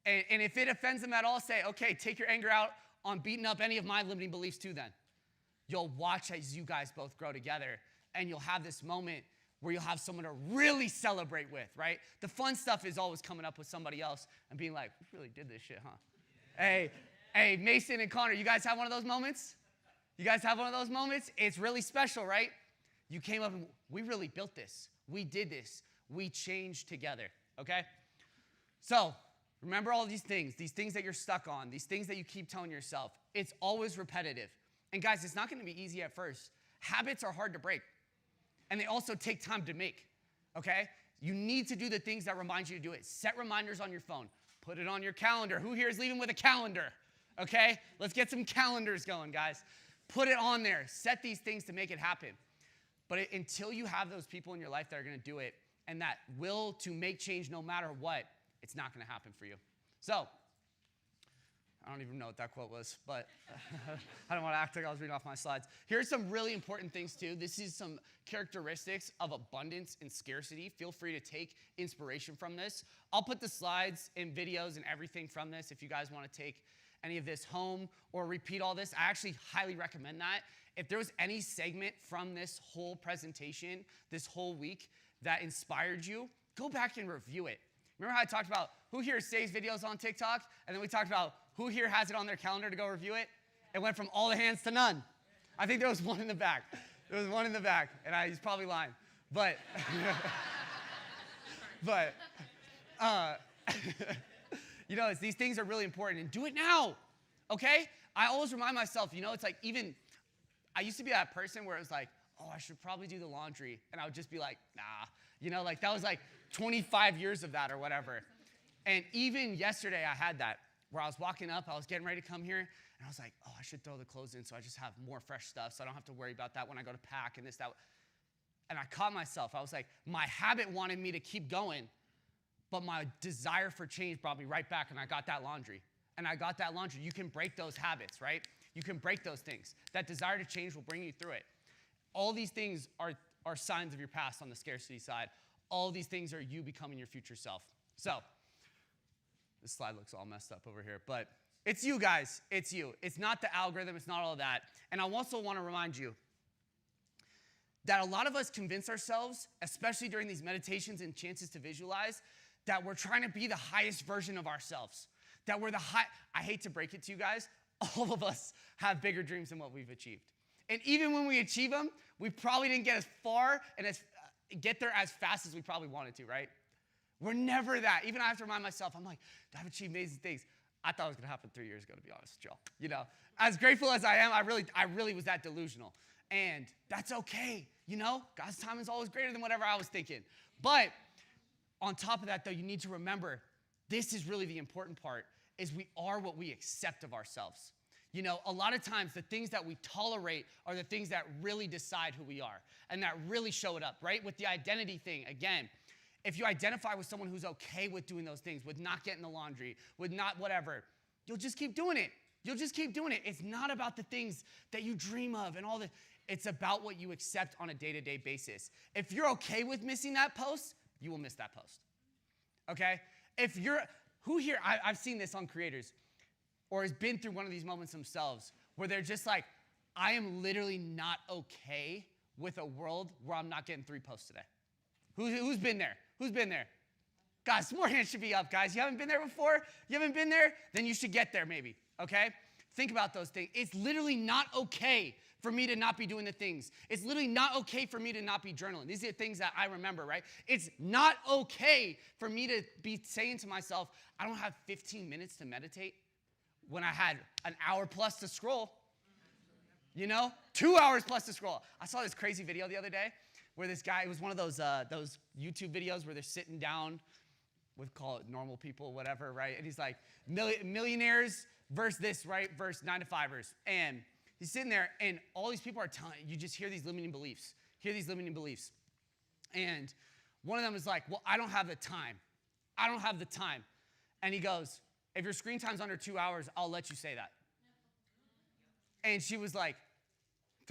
And if it offends them at all, say, okay, take your anger out on beating up any of my limiting beliefs too then. You'll watch as you guys both grow together, and you'll have this moment where you'll have someone to really celebrate with, right? The fun stuff is always coming up with somebody else and being like, we really did this shit, huh? Hey, Mason and Connor, you guys have one of those moments? You guys have one of those moments? It's really special, right? You came up and we really built this. We did this. We changed together, okay? So remember all these things that you're stuck on, these things that you keep telling yourself. It's always repetitive. And guys, it's not going to be easy at first. Habits are hard to break. And they also take time to make, okay? You need to do the things that remind you to do it. Set reminders on your phone. Put it on your calendar. Who here is leaving with a calendar? Okay? Let's get some calendars going, guys. Put it on there. Set these things to make it happen. But until you have those people in your life that are going to do it and that will to make change no matter what, it's not going to happen for you. So, I don't even know what that quote was, but I don't want to act like I was reading off my slides. Here's some really important things too. This is some characteristics of abundance and scarcity. Feel free to take inspiration from this. I'll put the slides and videos and everything from this if you guys want to take any of this home or repeat all this. I actually highly recommend that. If there was any segment from this whole presentation, this whole week that inspired you, go back and review it. Remember how I talked about who here saves videos on TikTok? And then we talked about who here has it on their calendar to go review it? It went from all the hands to none. I think there was one in the back. There was one in the back, and he's probably lying. But, you know, these things are really important, and do it now, okay? I always remind myself, you know, it's like even, I used to be that person where it was like, oh, I should probably do the laundry, and I would just be like, nah. You know, like that was like 25 years of that or whatever. And even yesterday I had that where I was walking up, I was getting ready to come here, and I was like, oh, I should throw the clothes in so I just have more fresh stuff so I don't have to worry about that when I go to pack and this, that. And I caught myself. I was like, my habit wanted me to keep going, but my desire for change brought me right back, and I got that laundry. And I got that laundry. You can break those habits, right? You can break those things. That desire to change will bring you through it. All these things are signs of your past on the scarcity side. All these things are you becoming your future self. So, this slide looks all messed up over here, but it's you guys. It's you. It's not the algorithm. It's not all that. And I also want to remind you that a lot of us convince ourselves, especially during these meditations and chances to visualize, that we're trying to be the highest version of ourselves. That we're I hate to break it to you guys, all of us have bigger dreams than what we've achieved. And even when we achieve them, we probably didn't get as far and get there as fast as we probably wanted to, right? We're never that. Even I have to remind myself, I'm like, I've achieved amazing things. I thought it was going to happen 3 years ago, to be honest with y'all. You know, as grateful as I am, I really was that delusional. And that's okay. You know, God's time is always greater than whatever I was thinking. But on top of that, though, you need to remember, this is really the important part, is we are what we accept of ourselves. You know, a lot of times the things that we tolerate are the things that really decide who we are and that really show it up, right? With the identity thing, again, if you identify with someone who's okay with doing those things, with not getting the laundry, with not whatever, you'll just keep doing it. You'll just keep doing it. It's not about the things that you dream of and all the, it's about what you accept on a day-to-day basis. If you're okay with missing that post, you will miss that post, okay? If you're, who here, I've seen this on creators, or has been through one of these moments themselves, where they're just like, I am literally not okay with a world where I'm not getting 3 posts today. Who's been there? Who's been there? Guys, some more hands should be up, guys. You haven't been there before? You haven't been there? Then you should get there maybe, okay? Think about those things. It's literally not okay for me to not be doing the things. It's literally not okay for me to not be journaling. These are the things that I remember, right? It's not okay for me to be saying to myself, I don't have 15 minutes to meditate when I had an hour plus to scroll. 2 hours plus to scroll. I saw this crazy video the other day where this guy, it was one of those YouTube videos where they're sitting down with, call it normal people, whatever, right? And he's like, millionaires versus this, right? Versus 9-to-5ers. And he's sitting there, and all these people are telling you, just hear these limiting beliefs. And one of them is like, well, I don't have the time. And he goes, if your screen time's under 2 hours, I'll let you say that. And she was like,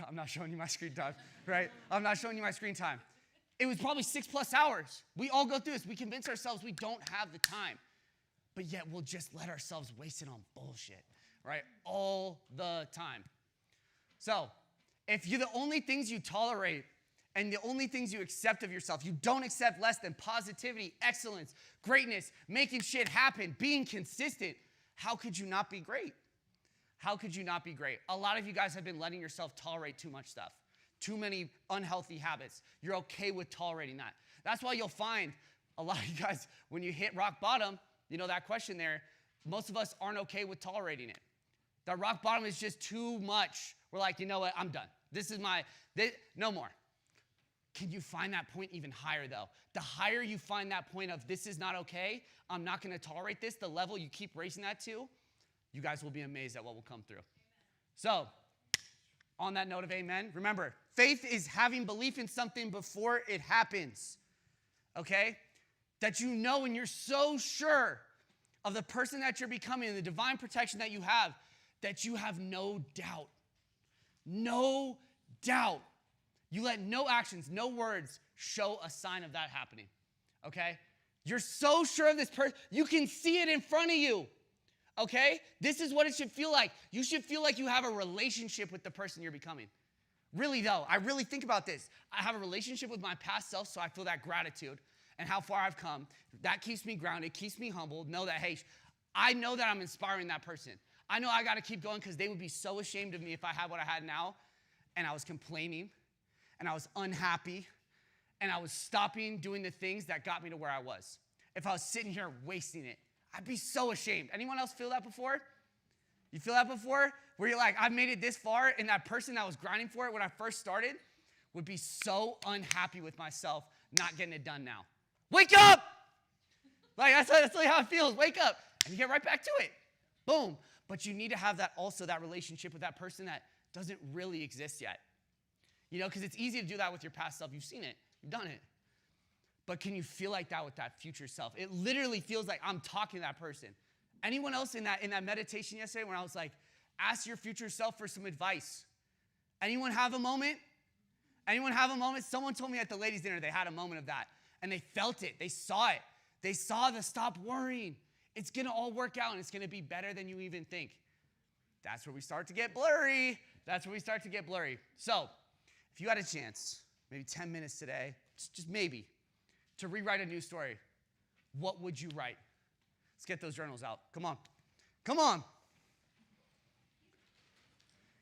I'm not showing you my screen time, right? I'm not showing you my screen time. It was probably 6+ hours. We all go through this. We convince ourselves we don't have the time. But yet we'll just let ourselves waste it on bullshit, right? All the time. So if you're the only things you tolerate and the only things you accept of yourself, you don't accept less than positivity, excellence, greatness, making shit happen, being consistent, how could you not be great? How could you not be great? A lot of you guys have been letting yourself tolerate too much stuff, too many unhealthy habits. You're okay with tolerating that. That's why you'll find a lot of you guys, when you hit rock bottom, that question there, most of us aren't okay with tolerating it. That rock bottom is just too much. We're like, you know what, I'm done. No more. Can you find that point even higher, though? The higher you find that point of this is not okay, I'm not going to tolerate this, the level you keep raising that to, you guys will be amazed at what will come through. Amen. So, on that note of amen, remember, faith is having belief in something before it happens, okay? That you know and you're so sure of the person that you're becoming and the divine protection that you have no doubt. No doubt. You let no actions, no words show a sign of that happening, okay? You're so sure of this person. You can see it in front of you. Okay? This is what it should feel like. You should feel like you have a relationship with the person you're becoming. Really, though, I really think about this. I have a relationship with my past self, so I feel that gratitude and how far I've come. That keeps me grounded, keeps me humble. Know that, hey, I know that I'm inspiring that person. I know I got to keep going because they would be so ashamed of me if I had what I had now, and I was complaining, and I was unhappy, and I was stopping doing the things that got me to where I was. If I was sitting here wasting it, I'd be so ashamed. Anyone else feel that before? You feel that before? Where you're like, I've made it this far, and that person that was grinding for it when I first started would be so unhappy with myself not getting it done now. Wake up! Like, that's really how it feels. Wake up. And you get right back to it. Boom. But you need to have that relationship with that person that doesn't really exist yet. Because it's easy to do that with your past self. You've seen it. You've done it. But can you feel like that with that future self? It literally feels like I'm talking to that person. Anyone else in that meditation yesterday when I was like, ask your future self for some advice? Anyone have a moment? Someone told me at the ladies' dinner they had a moment of that. And they felt it. They saw it. They saw the stop worrying. It's going to all work out, and it's going to be better than you even think. That's where we start to get blurry. So, if you had a chance, maybe 10 minutes today, just maybe, to rewrite a new story, what would you write? Let's get those journals out. Come on.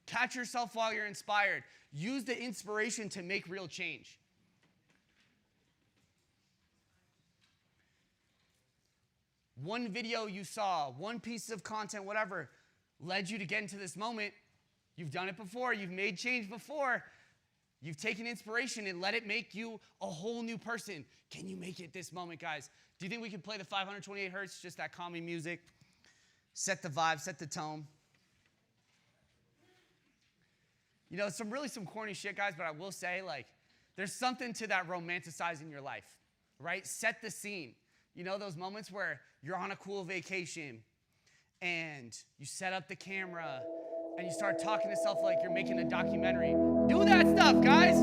Catch yourself while you're inspired. Use the inspiration to make real change. One video you saw, one piece of content, whatever, led you to get into this moment. You've done it before. You've made change before. You've taken inspiration and let it make you a whole new person. Can you make it this moment, guys? Do you think we can play the 528 hertz, just that calming music? Set the vibe, set the tone. Some corny shit, guys, but I will say, there's something to that romanticizing your life, right? Set the scene. Those moments where you're on a cool vacation and you set up the camera and you start talking to yourself like you're making a documentary. Do that stuff, guys.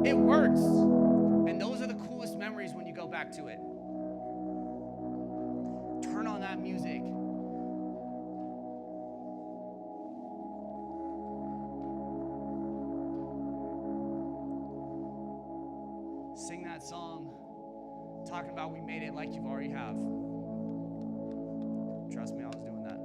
It works. And those are the coolest memories when you go back to it. Turn on that music. Sing that song, talking about we made it like you already have. Trust me, I was doing that.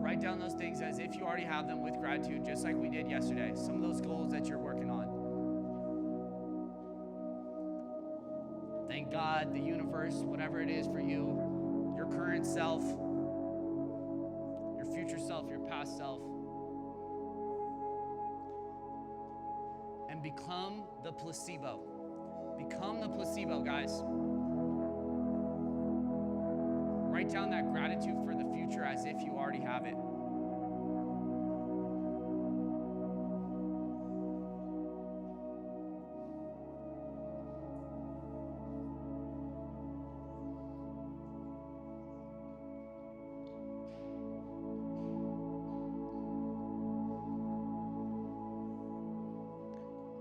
Write down those things as if you already have them with gratitude, just like we did yesterday. Some of those goals that you're working on. Thank God, the universe, whatever it is for you, your current self, your future self, your past self. And become the placebo. Become the placebo, guys. Write down that gratitude for the future as if you already have it.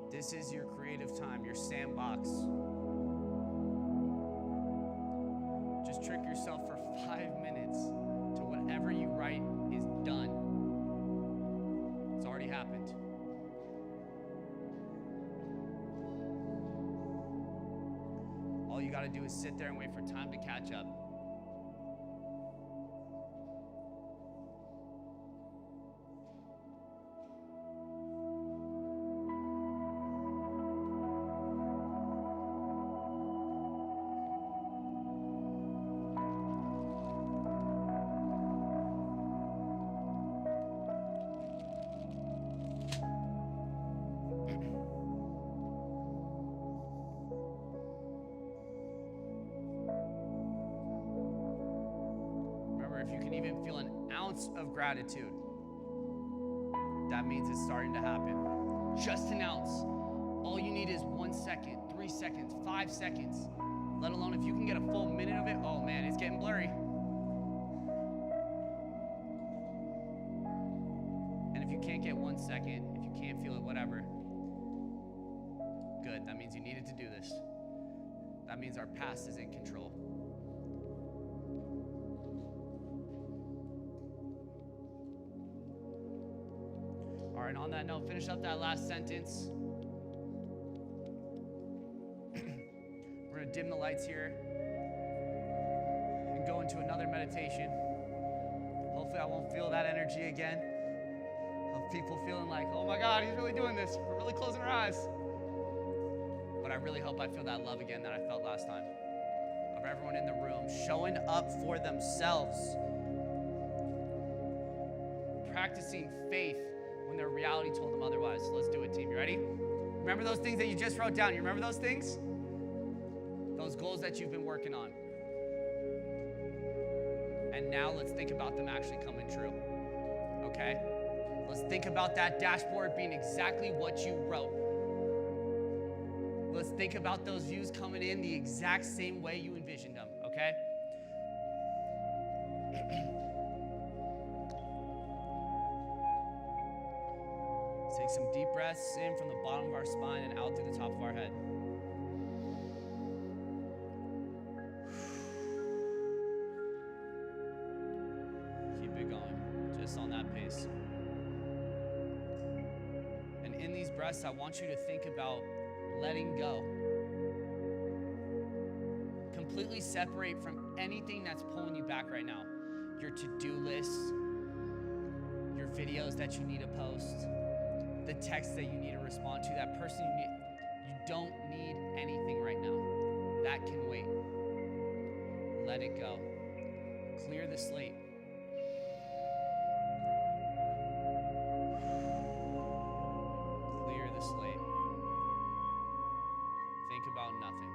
This is your creative time, your sandbox. Just trick yourself for 5 minutes to whatever you write is done. It's already happened. All you got to do is sit there and wait for time to catch up. If you can even feel an ounce of gratitude, that means it's starting to happen. Just an ounce. All you need is 1 second, 3 seconds, 5 seconds. Let alone if you can get a full minute of it, oh man, it's getting blurry. And if you can't get 1 second, if you can't feel it, whatever, good. That means you needed to do this. That means our past is in control. All right, on that note, finish up that last sentence. We're going to dim the lights here and go into another meditation. Hopefully I won't feel that energy again of people feeling like, oh my God, he's really doing this. We're really closing our eyes. But I really hope I feel that love again that I felt last time. Of everyone in the room showing up for themselves. Practicing faith when their reality told them otherwise. So let's do it, team. You ready? Remember those things that you just wrote down? You remember those things? Those goals that you've been working on. And now let's think about them actually coming true. Okay? Let's think about that dashboard being exactly what you wrote. Let's think about those views coming in the exact same way you envisioned them, okay? Take some deep breaths in from the bottom of our spine and out through the top of our head. Keep it going, just on that pace. And in these breaths, I want you to think about letting go. Completely separate from anything that's pulling you back right now. Your to-do lists, your videos that you need to post, the text that you need to respond to, that person you need. You don't need anything right now. That can wait. Let it go. Clear the slate. Clear the slate. Think about nothing.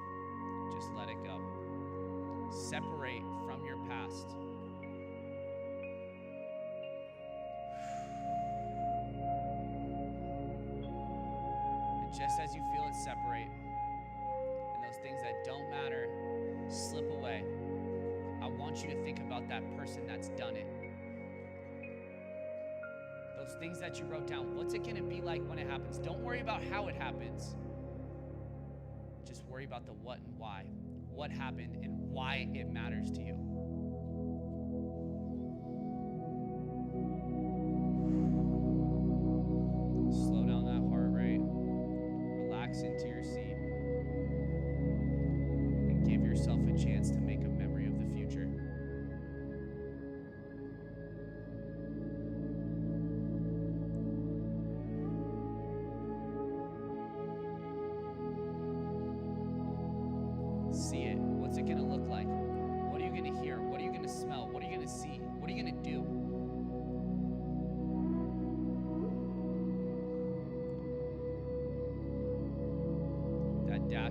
Just let it go. Separate from your past. Just as you feel it separate, and those things that don't matter slip away, I want you to think about that person that's done it. Those things that you wrote down, what's it gonna be like when it happens? Don't worry about how it happens. Just worry about the what and why. What happened and why it matters to you. Slow down that heart rate. Relax into your seat and give yourself a chance to make a memory of the future.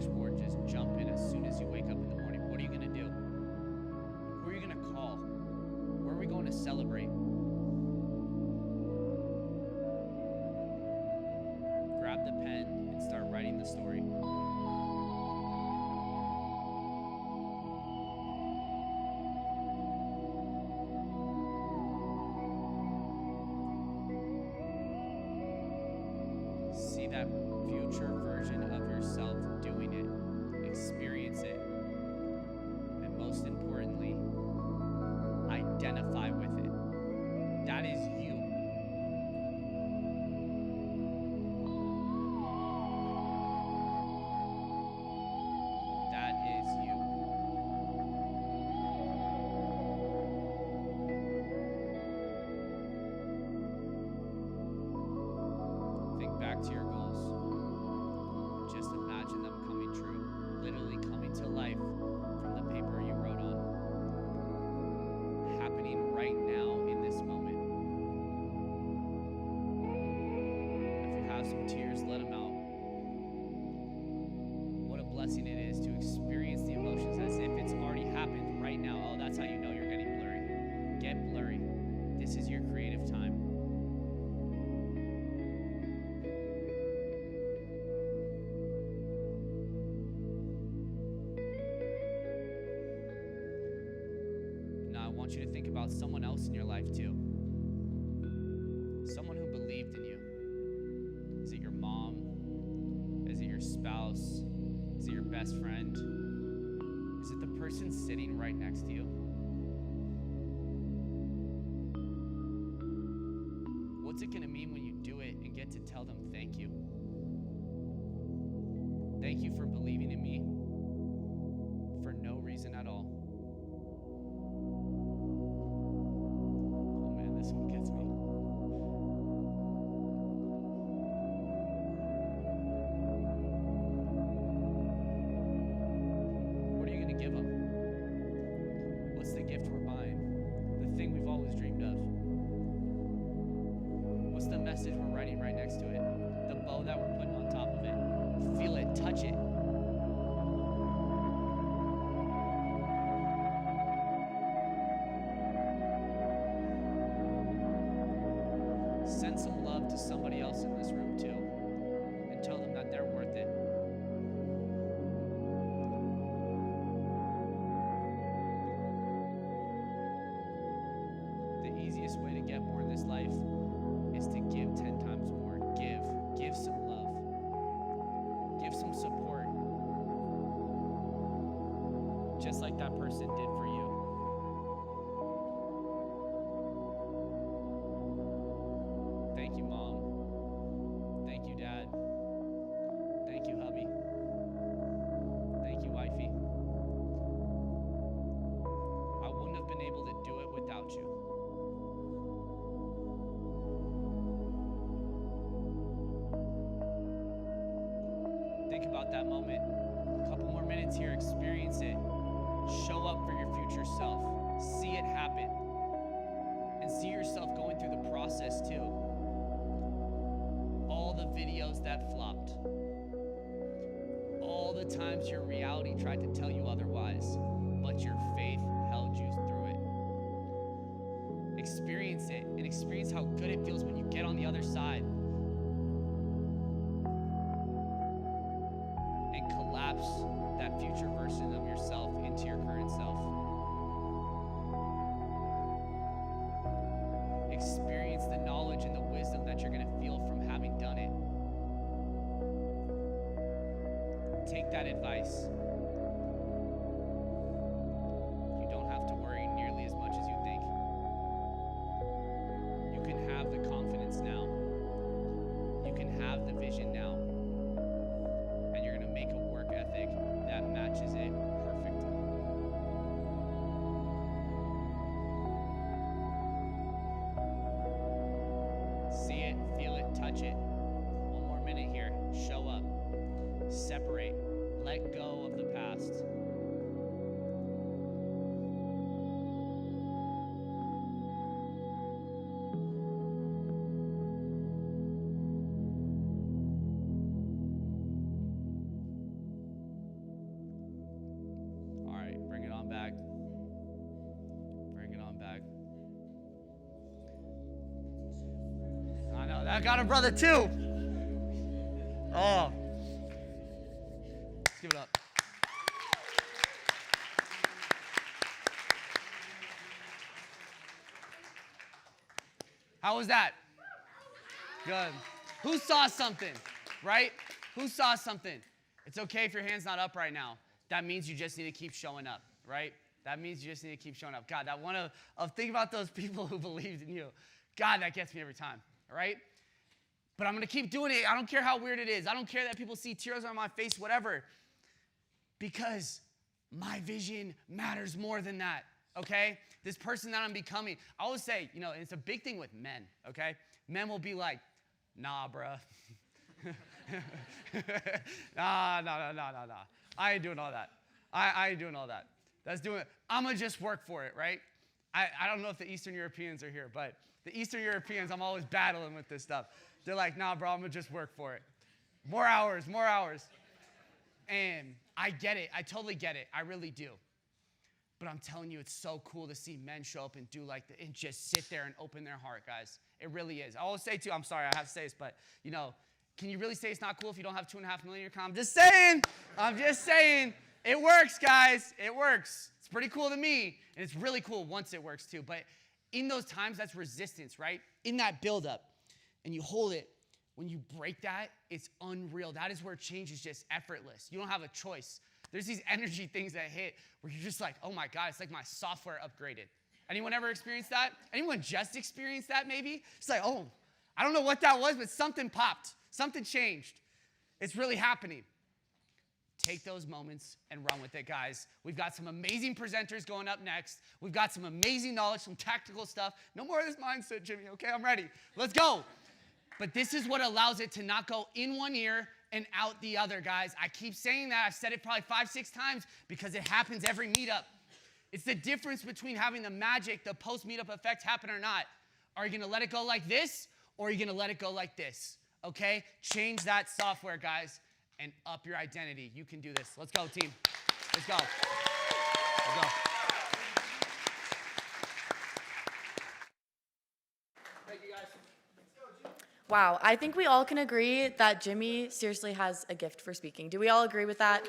much more just jump in as soon as you wake up in the morning. What are you going to do? Who are you going to call? Where are we going to celebrate? Grab the pen and start writing the story. See that future version of yourself doing it. Experience it. And most importantly, identify with it. That is you. That is you. Think back to your goals. Just imagine them coming true, literally coming to life from the paper you wrote on, happening right now in this moment. If you have some tears, let them out. What a blessing it is to experience the emotions as if it's already happened right now. Oh, that's how you know you're getting blurry. Get blurry. This is your creative time. Now I want you to think about someone else in your life too. Someone who believed in you. Is it your mom? Is it your spouse? Is it your best friend? Is it the person sitting right next to you? What's it going to mean when you do it and get to tell them thank you? Thank you for believing in me for no reason at all. Oh man, this one gets me. What are you going to give them? What's the gift we're buying? The thing we've always dreamed of. What's the message we're writing right next to it? The bow that we're putting on top of it. Feel it, touch it. Send some love to somebody else in this room too, and tell them that they're worth it. The easiest way to get more in this life is to give 10 times more. Give some love. Give some support. Just like that person did for you. Thank you, Mom. Thank you, Dad. Thank you, hubby. Thank you, wifey. I wouldn't have been able to do it without you. Think about that moment. A couple more minutes here, experience it. Show up for your future self. See it happen. And see yourself going through the process too. All the videos that flopped. All the times your reality tried to tell you otherwise, but your faith held you through it. Experience it and experience how good it feels when you get on the other side. And collapse that future version of yourself into your current self. Experience the knowledge and the wisdom that you're going to feel from having done it. Take that advice. You don't have to worry nearly as much as you think. You can have the confidence now. You can have the vision now. And you're going to make a work ethic that matches it perfectly. See it, feel it, touch it. One more minute here. Show up. Separate. Let go of the I got a brother too. Oh. Let's give it up. How was that? Good. Who saw something, right? Who saw something? It's okay if your hand's not up right now. That means you just need to keep showing up, right? That means you just need to keep showing up. God, that one of think about those people who believed in you. God, that gets me every time, all right? But I'm going to keep doing it. I don't care how weird it is. I don't care that people see tears on my face, whatever. Because my vision matters more than that, okay? This person that I'm becoming. I always say, it's a big thing with men, okay? Men will be like, nah, bruh. Nah. I ain't doing all that. I ain't doing all that. I'm going to just work for it, right? I don't know if the Eastern Europeans are here, but the Eastern Europeans, I'm always battling with this stuff. They're like, nah, bro, I'm going to just work for it. More hours. And I get it. I totally get it. I really do. But I'm telling you, it's so cool to see men show up and do and just sit there and open their heart, guys. It really is. I always say, too, I'm sorry, I have to say this, but, can you really say it's not cool if you don't have 2.5 million in your account? I'm just saying. It works, guys. It works. It's pretty cool to me, and it's really cool once it works, too. But in those times, that's resistance, right? In that buildup, and you hold it. When you break that, it's unreal. That is where change is just effortless. You don't have a choice. There's these energy things that hit where you're just like, oh my God, it's like my software upgraded. Anyone ever experienced that? Anyone just experienced that maybe? It's like, oh, I don't know what that was, but something popped. Something changed. It's really happening. Take those moments and run with it, guys. We've got some amazing presenters going up next. We've got some amazing knowledge, some tactical stuff. No more of this mindset, Jimmy, okay? I'm ready. Let's go. But this is what allows it to not go in one ear and out the other, guys. I keep saying that. I've said it probably 5-6 times because it happens every meetup. It's the difference between having the magic, the post-meetup effect happen or not. Are you going to let it go like this, or are you going to let it go like this? Okay? Change that software, guys, and up your identity. You can do this. Let's go, team. Let's go. Let's go. Thank you, guys. Wow, I think we all can agree that Jimmy seriously has a gift for speaking. Do we all agree with that?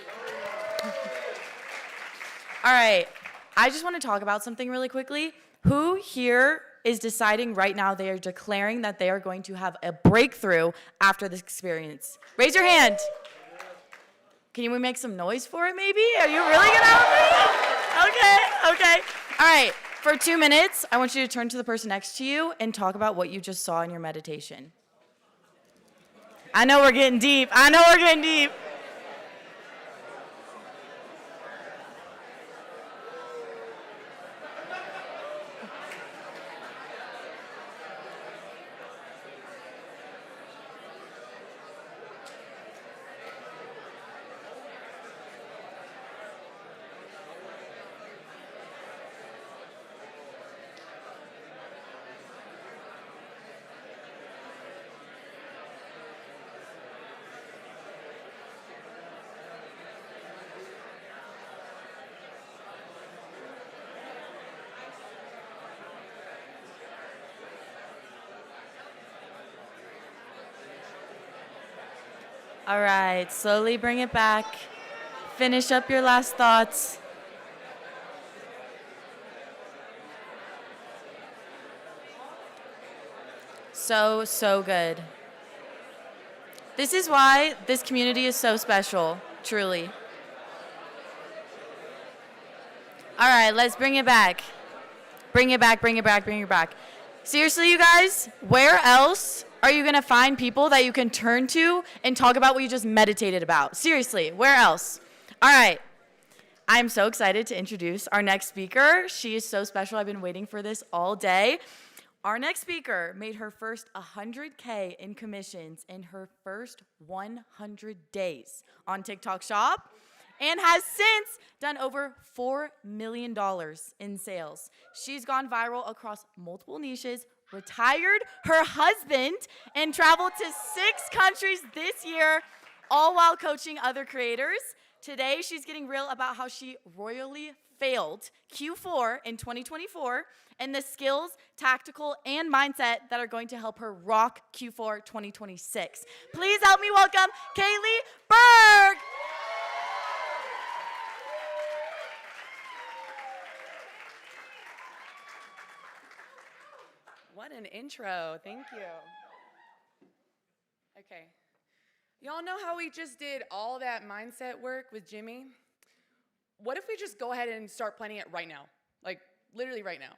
All right, I just want to talk about something really quickly. Who here is deciding right now, they are declaring that they are going to have a breakthrough after this experience? Raise your hand. Can we make some noise for it maybe? Are you really gonna help me? Okay. All right, for 2 minutes, I want you to turn to the person next to you and talk about what you just saw in your meditation. I know we're getting deep. All right, slowly bring it back. Finish up your last thoughts. So good. This is why this community is so special, truly. All right, let's bring it back. Bring it back. Seriously, you guys, where else are you going to find people that you can turn to and talk about what you just meditated about? Seriously, where else? All right. I'm so excited to introduce our next speaker. She is so special. I've been waiting for this all day. Our next speaker made her first 100K in commissions in her first 100 days on TikTok Shop and has since done over $4 million in sales. She's gone viral across multiple niches, retired her husband, and traveled to 6 countries this year, all while coaching other creators. Today, she's getting real about how she royally failed Q4 in 2024 and the skills, tactical, and mindset that are going to help her rock Q4 2026. Please help me welcome Kaylee Berg. What an intro. Thank you. Okay. Y'all know how we just did all that mindset work with Jimmy? What if we just go ahead and start planning it right now? Like, literally right now.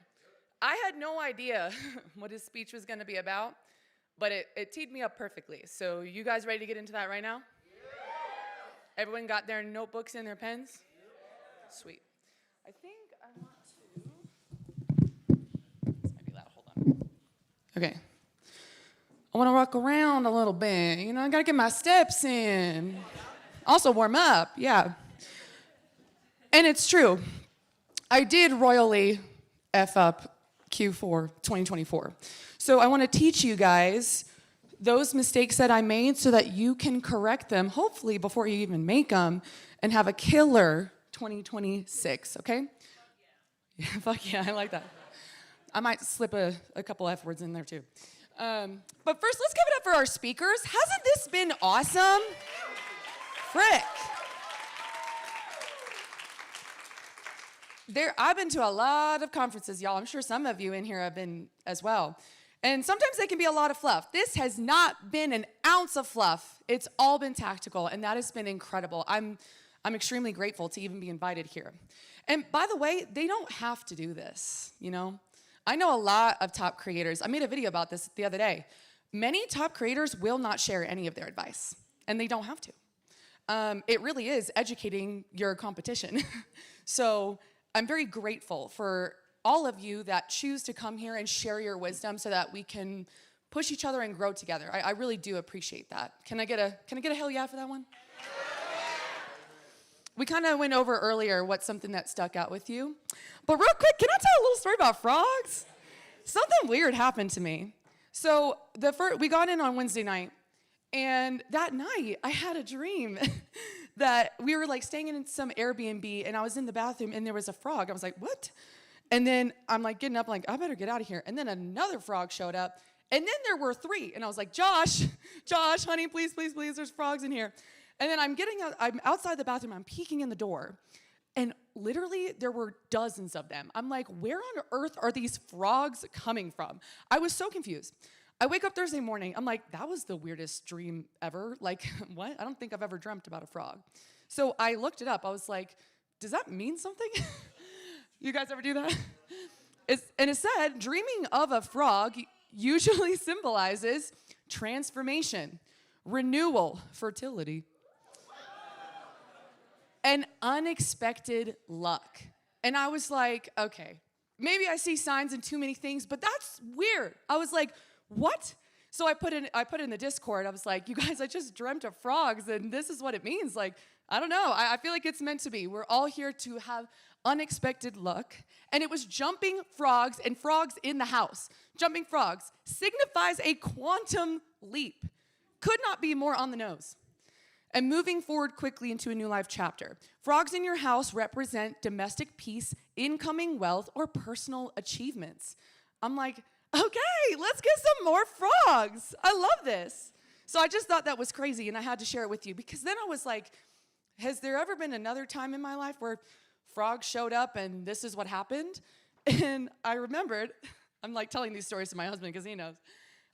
I had no idea what his speech was going to be about, but it teed me up perfectly. So you guys ready to get into that right now? Everyone got their notebooks and their pens? Sweet. I think I want to... This might be loud. Hold on. Okay. I want to walk around a little bit. You know, I got to get my steps in. Also warm up, yeah. And it's true. I did royally F up Q4 2024. So I want to teach you guys those mistakes that I made so that you can correct them, hopefully before you even make them, and have a killer 2026, okay? Yeah, fuck yeah, I like that. I might slip a couple F words in there too. But first, let's give it up for our speakers. Hasn't this been awesome? Frick. I've been to a lot of conferences, y'all. I'm sure some of you in here have been as well. And sometimes they can be a lot of fluff. This has not been an ounce of fluff. It's all been tactical, and that has been incredible. I'm extremely grateful to even be invited here. And by the way, they don't have to do this, you know? I know a lot of top creators. I made a video about this the other day. Many top creators will not share any of their advice, and they don't have to. It really is educating your competition. So I'm very grateful for all of you that choose to come here and share your wisdom so that we can push each other and grow together. I really do appreciate that. Can I get a hell yeah for that one? We kind of went over earlier what's something that stuck out with you. But real quick, can I tell a little story about frogs? Something weird happened to me. So we got in on Wednesday night, and that night I had a dream that we were like staying in some Airbnb, and I was in the bathroom, and there was a frog. I was like, what? And then I'm like getting up, like, I better get out of here. And then another frog showed up, and then there were three. And I was like, Josh, honey, please, please, please, there's frogs in here. And then I'm outside the bathroom, I'm peeking in the door, and literally there were dozens of them. I'm like, where on earth are these frogs coming from? I was so confused. I wake up Thursday morning, I'm like, that was the weirdest dream ever. Like, what? I don't think I've ever dreamt about a frog. So I looked it up. I was like, does that mean something? You guys ever do that? And it said, dreaming of a frog usually symbolizes transformation, renewal, fertility, and unexpected luck. And I was like, okay, maybe I see signs in too many things, but that's weird. I was like, what? So I put in the Discord, I was like, you guys, I just dreamt of frogs, and this is what it means. Like, I don't know. I feel like it's meant to be. We're all here to have unexpected luck. And it was jumping frogs and frogs in the house. Jumping frogs signifies a quantum leap. Could not be more on the nose. And moving forward quickly into a new life chapter. Frogs in your house represent domestic peace, incoming wealth, or personal achievements. I'm like, okay, let's get some more frogs. I love this. So I just thought that was crazy, and I had to share it with you, because then I was like, has there ever been another time in my life where frogs showed up and this is what happened? And I remembered, I'm like telling these stories to my husband because he knows.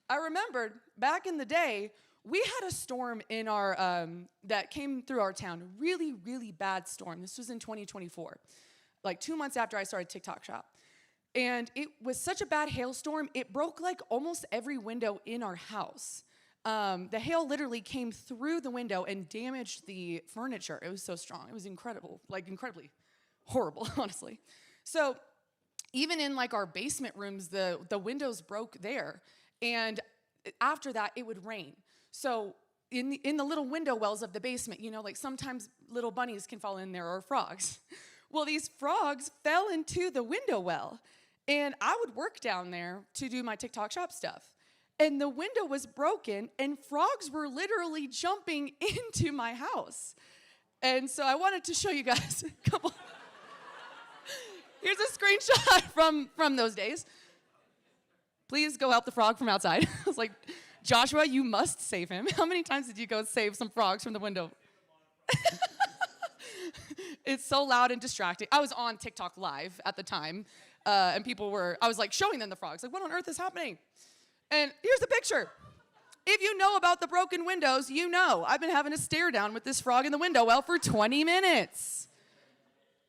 I remembered back in the day, we had a storm in our, that came through our town, really, really bad storm. This was in 2024, like 2 months after I started TikTok Shop. And it was such a bad hailstorm, it broke like almost every window in our house. The hail literally came through the window and damaged the furniture. It was so strong. It was incredible, like incredibly horrible, honestly. So even in like our basement rooms, the windows broke there. And after that, it would rain. So in the little window wells of the basement, you know, like sometimes little bunnies can fall in there or frogs. Well, these frogs fell into the window well. And I would work down there to do my TikTok Shop stuff. And the window was broken, and frogs were literally jumping into my house. And so I wanted to show you guys a couple. Here's a screenshot from those days. Please go help the frog from outside. I was like, Joshua, you must save him. How many times did you go save some frogs from the window? It's so loud and distracting. I was on TikTok live at the time, and I was like showing them the frogs. Like, what on earth is happening? And here's the picture. If you know about the broken windows, you know I've been having a stare down with this frog in the window well for 20 minutes.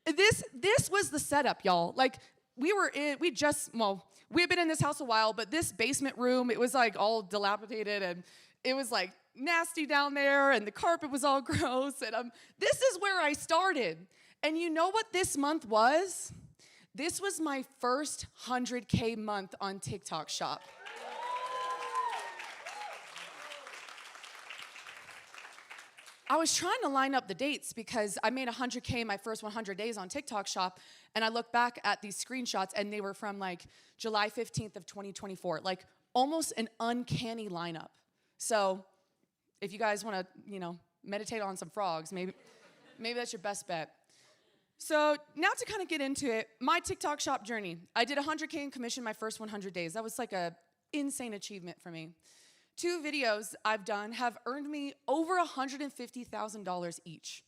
This was the setup, y'all. Like, we had been in this house a while, but this basement room, it was like all dilapidated, and it was like nasty down there, and the carpet was all gross, and this is where I started. And you know what this month was? This was my first 100K month on TikTok Shop. I was trying to line up the dates because I made 100K my first 100 days on TikTok Shop, and I look back at these screenshots, and they were from like July 15th of 2024, like almost an uncanny lineup. So if you guys want to, meditate on some frogs, maybe that's your best bet. So now to kind of get into it, my TikTok Shop journey. I did 100K in commission my first 100 days. That was like a insane achievement for me. 2 videos I've done have earned me over $150,000 each.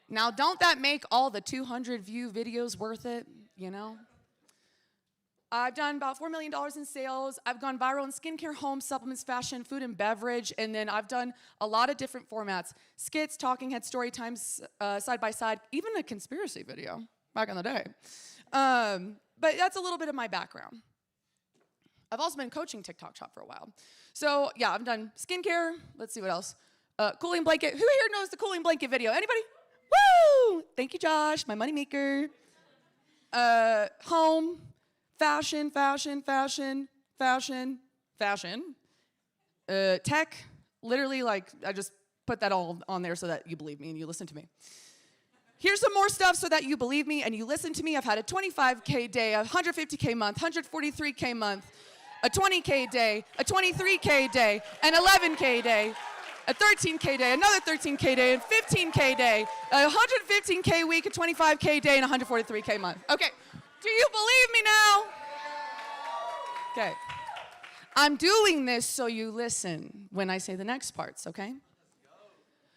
Now, don't that make all the 200 view videos worth it, I've done about $4 million in sales. I've gone viral in skincare, home, supplements, fashion, food, and beverage. And then I've done a lot of different formats. Skits, talking head, story times, side by side, even a conspiracy video back in the day. But that's a little bit of my background. I've also been coaching TikTok Shop for a while. So yeah, I've done skincare. Let's see what else. Cooling blanket. Who here knows the cooling blanket video? Anybody? Woo! Thank you, Josh, my moneymaker. Home, fashion. Tech, literally, like, I just put that all on there so that you believe me and you listen to me. Here's some more stuff so that you believe me and you listen to me. I've had a 25K day, a 150K month, 143K month, a 20K day, a 23K day, an 11K day, a 13K day, another 13K day, a 15K day, a 115K week, a 25K day, and a 143K month. Okay, do you believe me now? Okay. I'm doing this so you listen when I say the next parts, okay?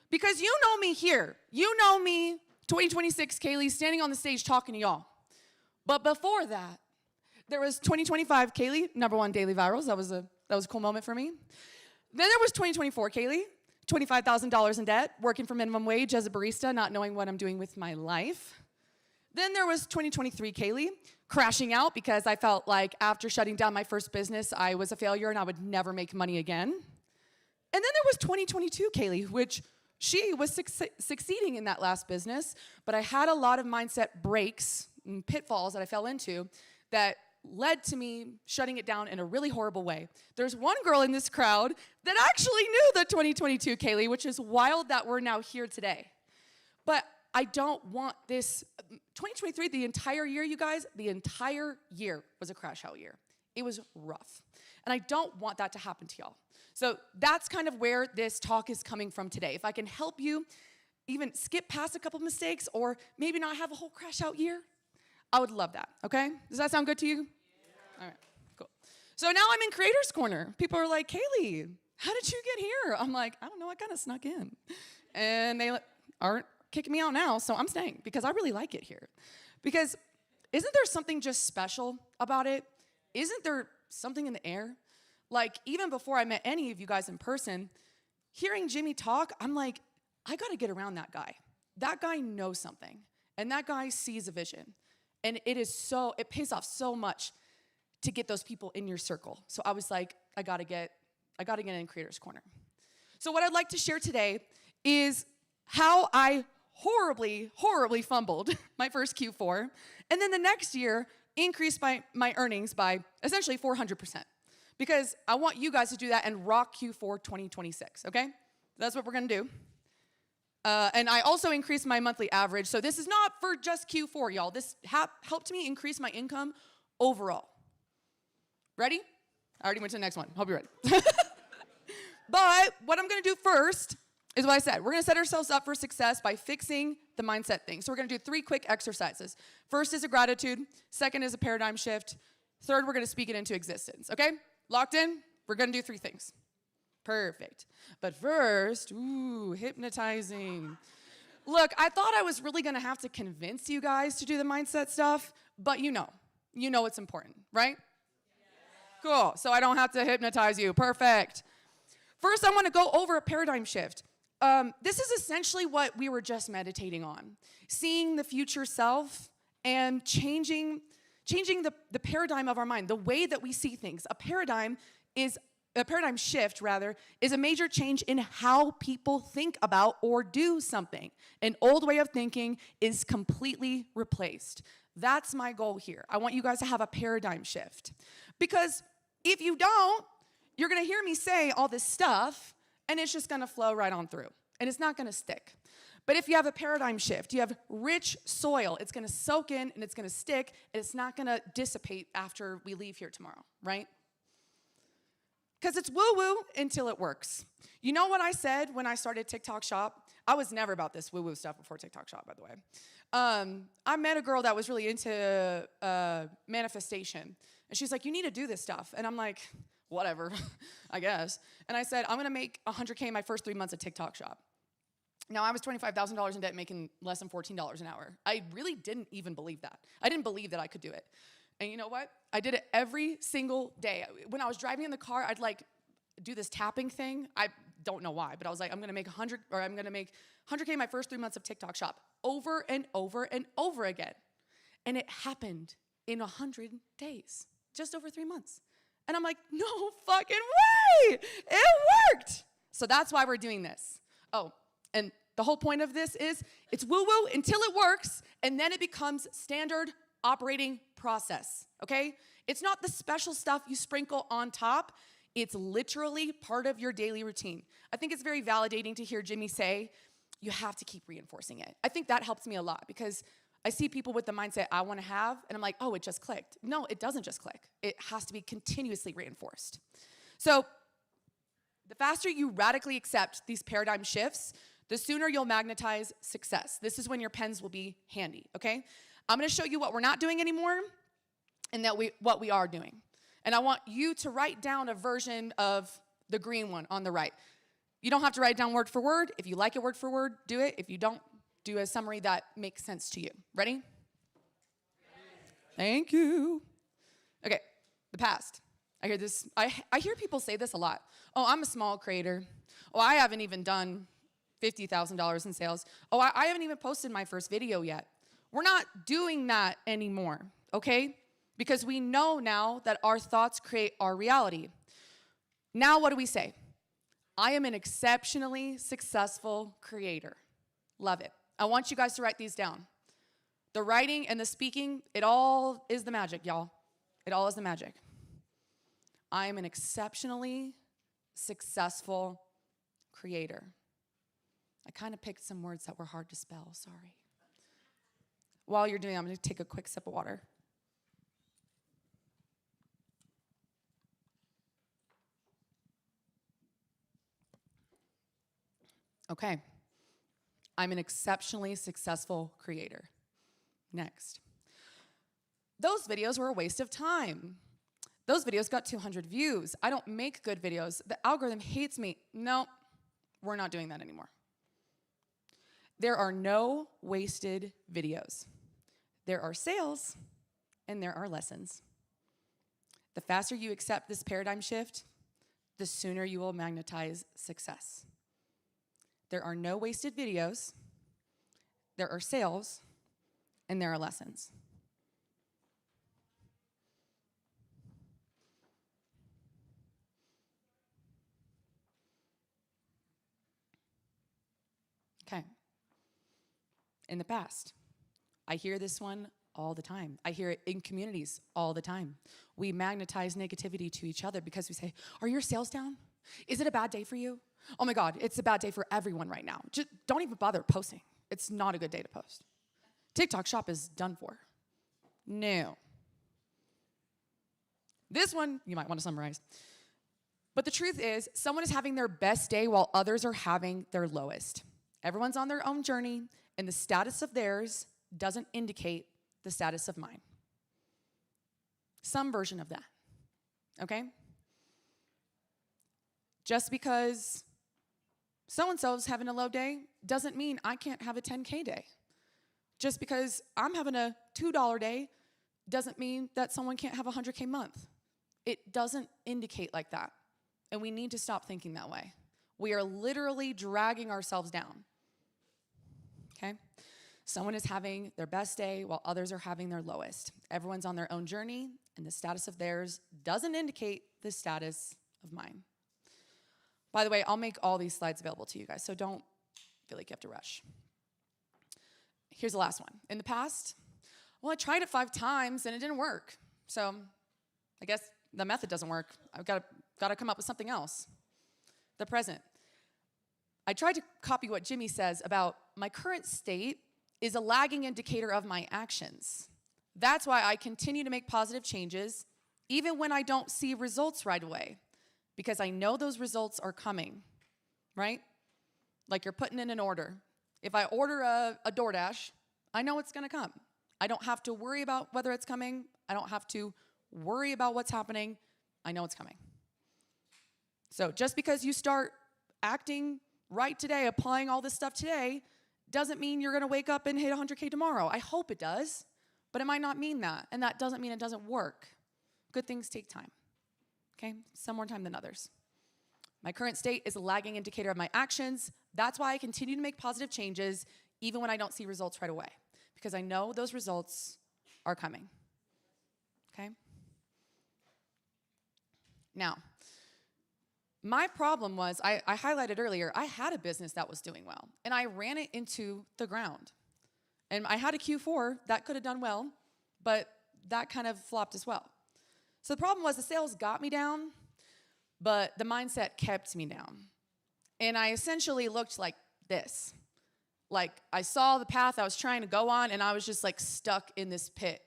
Because you know me here. You know me, 2026 Kaylee, standing on the stage talking to y'all. But before that, there was 2025 Kaylee, #1 daily virals. That was a cool moment for me. Then there was 2024 Kaylee, $25,000 in debt, working for minimum wage as a barista, not knowing what I'm doing with my life. Then there was 2023 Kaylee, crashing out because I felt like after shutting down my first business, I was a failure and I would never make money again. And then there was 2022 Kaylee, which she was succeeding in that last business, but I had a lot of mindset breaks and pitfalls that I fell into that led to me shutting it down in a really horrible way. There's one girl in this crowd that actually knew the 2022 Kaylee, which is wild that we're now here today. But I don't want this. 2023, the entire year, you guys, the entire year was a crash out year. It was rough. And I don't want that to happen to y'all. So that's kind of where this talk is coming from today. If I can help you even skip past a couple of mistakes or maybe not have a whole crash out year, I would love that, okay? Does that sound good to you? Yeah. All right, cool. So now I'm in Creators Corner. People are like, Kaylee, how did you get here? I'm like, I don't know, I kind of snuck in. And they aren't kicking me out now, so I'm staying because I really like it here. Because isn't there something just special about it? Isn't there something in the air? Like, even before I met any of you guys in person, hearing Jimmy talk, I'm like, I gotta get around that guy. That guy knows something, and that guy sees a vision. And it pays off so much to get those people in your circle. So I was like, I gotta get in Creators Corner. So what I'd like to share today is how I horribly fumbled my first Q4, and then the next year increased my earnings by essentially 400%. Because I want you guys to do that and rock Q4 2026, okay? That's what we're gonna do. And I also increased my monthly average. So this is not for just Q4, y'all. This helped me increase my income overall. Ready? I already went to the next one. Hope you're ready. But what I'm gonna do first is what I said. We're going to set ourselves up for success by fixing the mindset thing. So we're going to do 3 quick exercises. First is a gratitude. Second is a paradigm shift. Third, we're going to speak it into existence. Okay? Locked in? We're going to do 3 things. Perfect. But first, hypnotizing. Look, I thought I was really going to have to convince you guys to do the mindset stuff, but you know it's important, right? Cool. So I don't have to hypnotize you. Perfect. First, I want to go over a paradigm shift. This is essentially what we were just meditating on. Seeing the future self and changing the paradigm of our mind, the way that we see things. A paradigm shift, is a major change in how people think about or do something. An old way of thinking is completely replaced. That's my goal here. I want you guys to have a paradigm shift. Because if you don't, you're going to hear me say all this stuff, and it's just going to flow right on through, and it's not going to stick. But if you have a paradigm shift, you have rich soil, it's going to soak in, and it's going to stick, and it's not going to dissipate after we leave here tomorrow, right? Because it's woo-woo until it works. You know what I said when I started TikTok Shop? I was never about this woo-woo stuff before TikTok Shop, by the way. I met a girl that was really into manifestation. And she's like, you need to do this stuff. And I'm like, whatever, I guess. And I said, I'm going to make $100K my first 3 months of TikTok Shop. Now, I was $25,000 in debt, making less than $14 an hour. I really didn't even believe that. I didn't believe that I could do it. And you know what? I did it every single day. When I was driving in the car, I'd like do this tapping thing. I don't know why, but I was like, I'm going to make 100K my first 3 months of TikTok Shop over and over and over again. And it happened in 100 days, just over 3 months. And I'm like, no fucking way! It worked! So that's why we're doing this. Oh, and the whole point of this is it's woo-woo until it works, and then it becomes standard operating process, okay? It's not the special stuff you sprinkle on top. It's literally part of your daily routine. I think it's very validating to hear Jimmy say, you have to keep reinforcing it. I think that helps me a lot because I see people with the mindset I want to have, and I'm like, oh, it just clicked. No, it doesn't just click. It has to be continuously reinforced. So the faster you radically accept these paradigm shifts, the sooner you'll magnetize success. This is when your pens will be handy, okay? I'm going to show you what we're not doing anymore and what we are doing. And I want you to write down a version of the green one on the right. You don't have to write it down word for word. If you like it word for word, do it. If you don't, do a summary that makes sense to you. Ready? Thank you. Okay, the past. I hear this. I hear people say this a lot. Oh, I'm a small creator. Oh, I haven't even done $50,000 in sales. Oh, I haven't even posted my first video yet. We're not doing that anymore, okay? Because we know now that our thoughts create our reality. Now what do we say? I am an exceptionally successful creator. Love it. I want you guys to write these down. The writing and the speaking, it all is the magic, y'all. It all is the magic. I am an exceptionally successful creator. I kind of picked some words that were hard to spell, sorry. While you're doing that, I'm going to take a quick sip of water. Okay. I'm an exceptionally successful creator. Next. Those videos were a waste of time. Those videos got 200 views. I don't make good videos. The algorithm hates me. No, we're not doing that anymore. There are no wasted videos. There are sales and there are lessons. The faster you accept this paradigm shift, the sooner you will magnetize success. There are no wasted videos, there are sales, and there are lessons. Okay. In the past, I hear this one all the time. I hear it in communities all the time. We magnetize negativity to each other because we say, are your sales down? Is it a bad day for you? Oh my God, it's a bad day for everyone right now. Just don't even bother posting. It's not a good day to post. TikTok Shop is done for. No. This one, you might want to summarize. But the truth is, someone is having their best day while others are having their lowest. Everyone's on their own journey, and the status of theirs doesn't indicate the status of mine. Some version of that, okay? Just because so-and-so's having a low day doesn't mean I can't have a 10K day. Just because I'm having a $2 day doesn't mean that someone can't have a 100K month. It doesn't indicate like that. And we need to stop thinking that way. We are literally dragging ourselves down. Okay? Someone is having their best day while others are having their lowest. Everyone's on their own journey, and the status of theirs doesn't indicate the status of mine. By the way, I'll make all these slides available to you guys, so don't feel like you have to rush. Here's the last one. In the past, well, I tried it 5 times and it didn't work. So I guess the method doesn't work. I've got to come up with something else. The present. I tried to copy what Jimmy says about my current state is a lagging indicator of my actions. That's why I continue to make positive changes even when I don't see results right away, because I know those results are coming, right? Like you're putting in an order. If I order a DoorDash, I know it's gonna come. I don't have to worry about whether it's coming. I don't have to worry about what's happening. I know it's coming. So just because you start acting right today, applying all this stuff today, doesn't mean you're gonna wake up and hit 100K tomorrow. I hope it does, but it might not mean that, and that doesn't mean it doesn't work. Good things take time, okay? Some more time than others. My current state is a lagging indicator of my actions. That's why I continue to make positive changes even when I don't see results right away, because I know those results are coming, okay? Now, my problem was, I highlighted earlier, I had a business that was doing well, and I ran it into the ground. And I had a Q4 that could have done well, but that kind of flopped as well. So the problem was the sales got me down, but the mindset kept me down. And I essentially looked like this. Like I saw the path I was trying to go on, and I was just like stuck in this pit.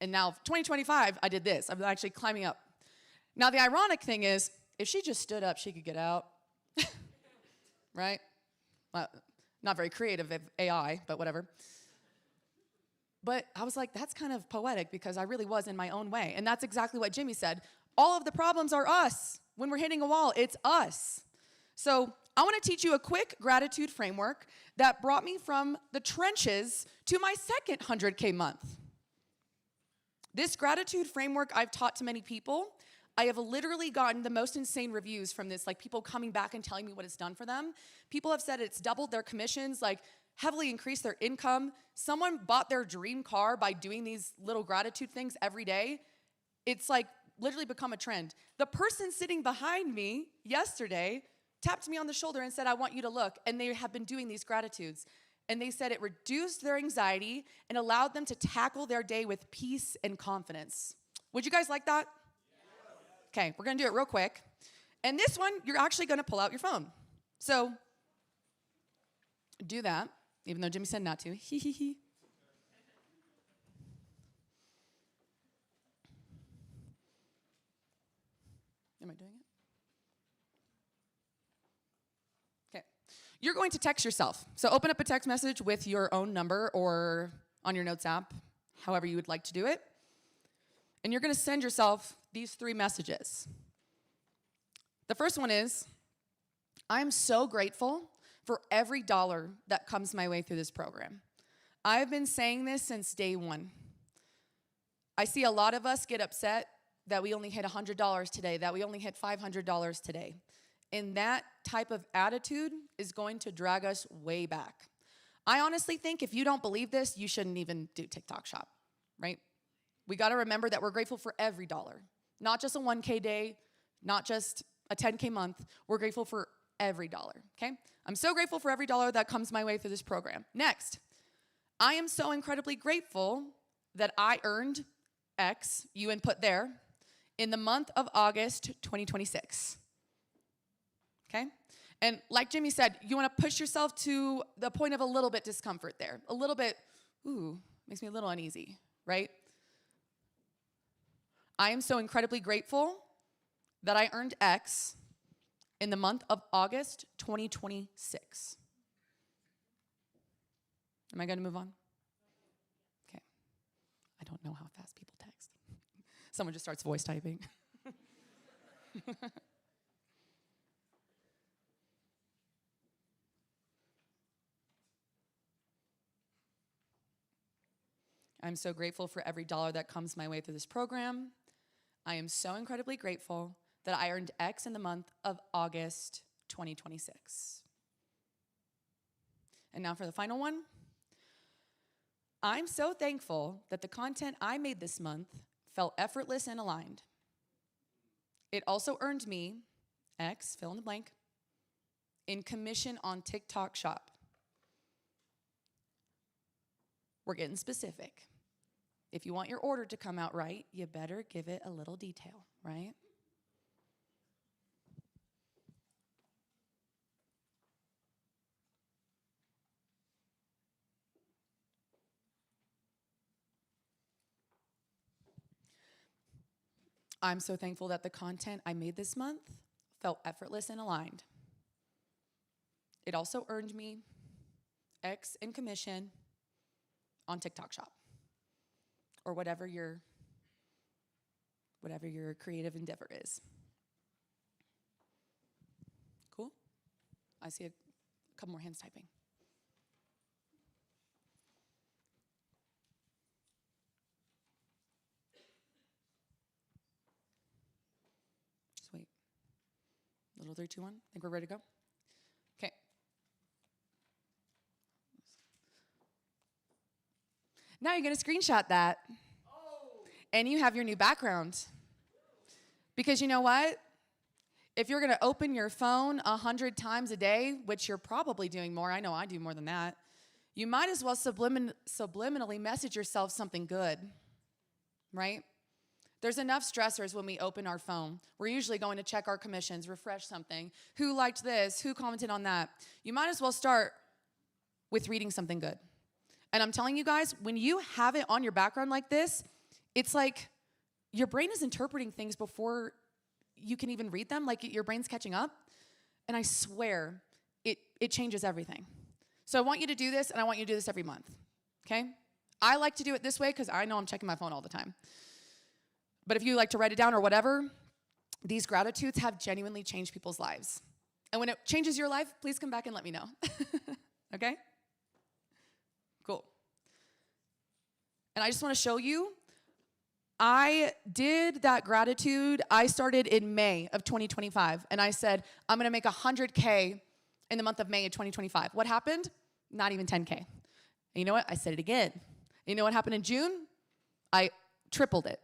And now 2025, I did this. I'm actually climbing up. Now the ironic thing is, if she just stood up, she could get out, right? Well, not very creative of AI, but whatever. But I was like, that's kind of poetic because I really was in my own way. And that's exactly what Jimmy said. All of the problems are us. When we're hitting a wall, it's us. So I want to teach you a quick gratitude framework that brought me from the trenches to my second 100K month. This gratitude framework I've taught to many people. I have literally gotten the most insane reviews from this, like people coming back and telling me what it's done for them. People have said it's doubled their commissions, like heavily increased their income. Someone bought their dream car by doing these little gratitude things every day. It's like literally become a trend. The person sitting behind me yesterday tapped me on the shoulder and said, I want you to look. And they have been doing these gratitudes. And they said it reduced their anxiety and allowed them to tackle their day with peace and confidence. Would you guys like that? Okay, we're gonna do it real quick. And this one, you're actually gonna pull out your phone. So, do that, even though Jimmy said not to. Hee hee hee. Am I doing it? Okay. You're going to text yourself. So open up a text message with your own number or on your notes app, however you would like to do it. And you're gonna send yourself these 3 messages. The first one is, I'm so grateful for every dollar that comes my way through this program. I've been saying this since day 1. I see a lot of us get upset that we only hit $100 today, that we only hit $500 today. And that type of attitude is going to drag us way back. I honestly think if you don't believe this, you shouldn't even do TikTok Shop, right? We gotta remember that we're grateful for every dollar. Not just a 1K day, not just a 10K month. We're grateful for every dollar, okay? I'm so grateful for every dollar that comes my way through this program. Next, I am so incredibly grateful that I earned X, you input there, in the month of August 2026, okay? And like Jimmy said, you wanna push yourself to the point of a little bit discomfort there. A little bit, ooh, makes me a little uneasy, right? I am so incredibly grateful that I earned X in the month of August 2026. Am I going to move on? Okay. I don't know how fast people text. Someone just starts voice typing. I'm so grateful for every dollar that comes my way through this program. I am so incredibly grateful that I earned X in the month of August 2026. And now for the final one. I'm so thankful that the content I made this month felt effortless and aligned. It also earned me X, fill in the blank, in commission on TikTok Shop. We're getting specific. If you want your order to come out right, you better give it a little detail, right? I'm so thankful that the content I made this month felt effortless and aligned. It also earned me X in commission on TikTok Shop or whatever your creative endeavor is. Cool? I see a couple more hands typing. Just wait. Little 3, 2, 1. Think we're ready to go? Okay. Now you're going to screenshot that. And you have your new background. Because you know what? If you're going to open your phone 100 times a day, which you're probably doing more, I know I do more than that, you might as well subliminally message yourself something good, right? There's enough stressors when we open our phone. We're usually going to check our commissions, refresh something. Who liked this? Who commented on that? You might as well start with reading something good. And I'm telling you guys, when you have it on your background like this, it's like your brain is interpreting things before you can even read them, like your brain's catching up. And I swear, it changes everything. So I want you to do this, and I want you to do this every month, okay? I like to do it this way because I know I'm checking my phone all the time. But if you like to write it down or whatever, these gratitudes have genuinely changed people's lives. And when it changes your life, please come back and let me know, okay? Cool. And I just want to show you, I did that gratitude. I started in May of 2025, and I said, I'm going to make 100K in the month of May of 2025. What happened? Not even 10K. And you know what? I said it again. And you know what happened in June? I tripled it.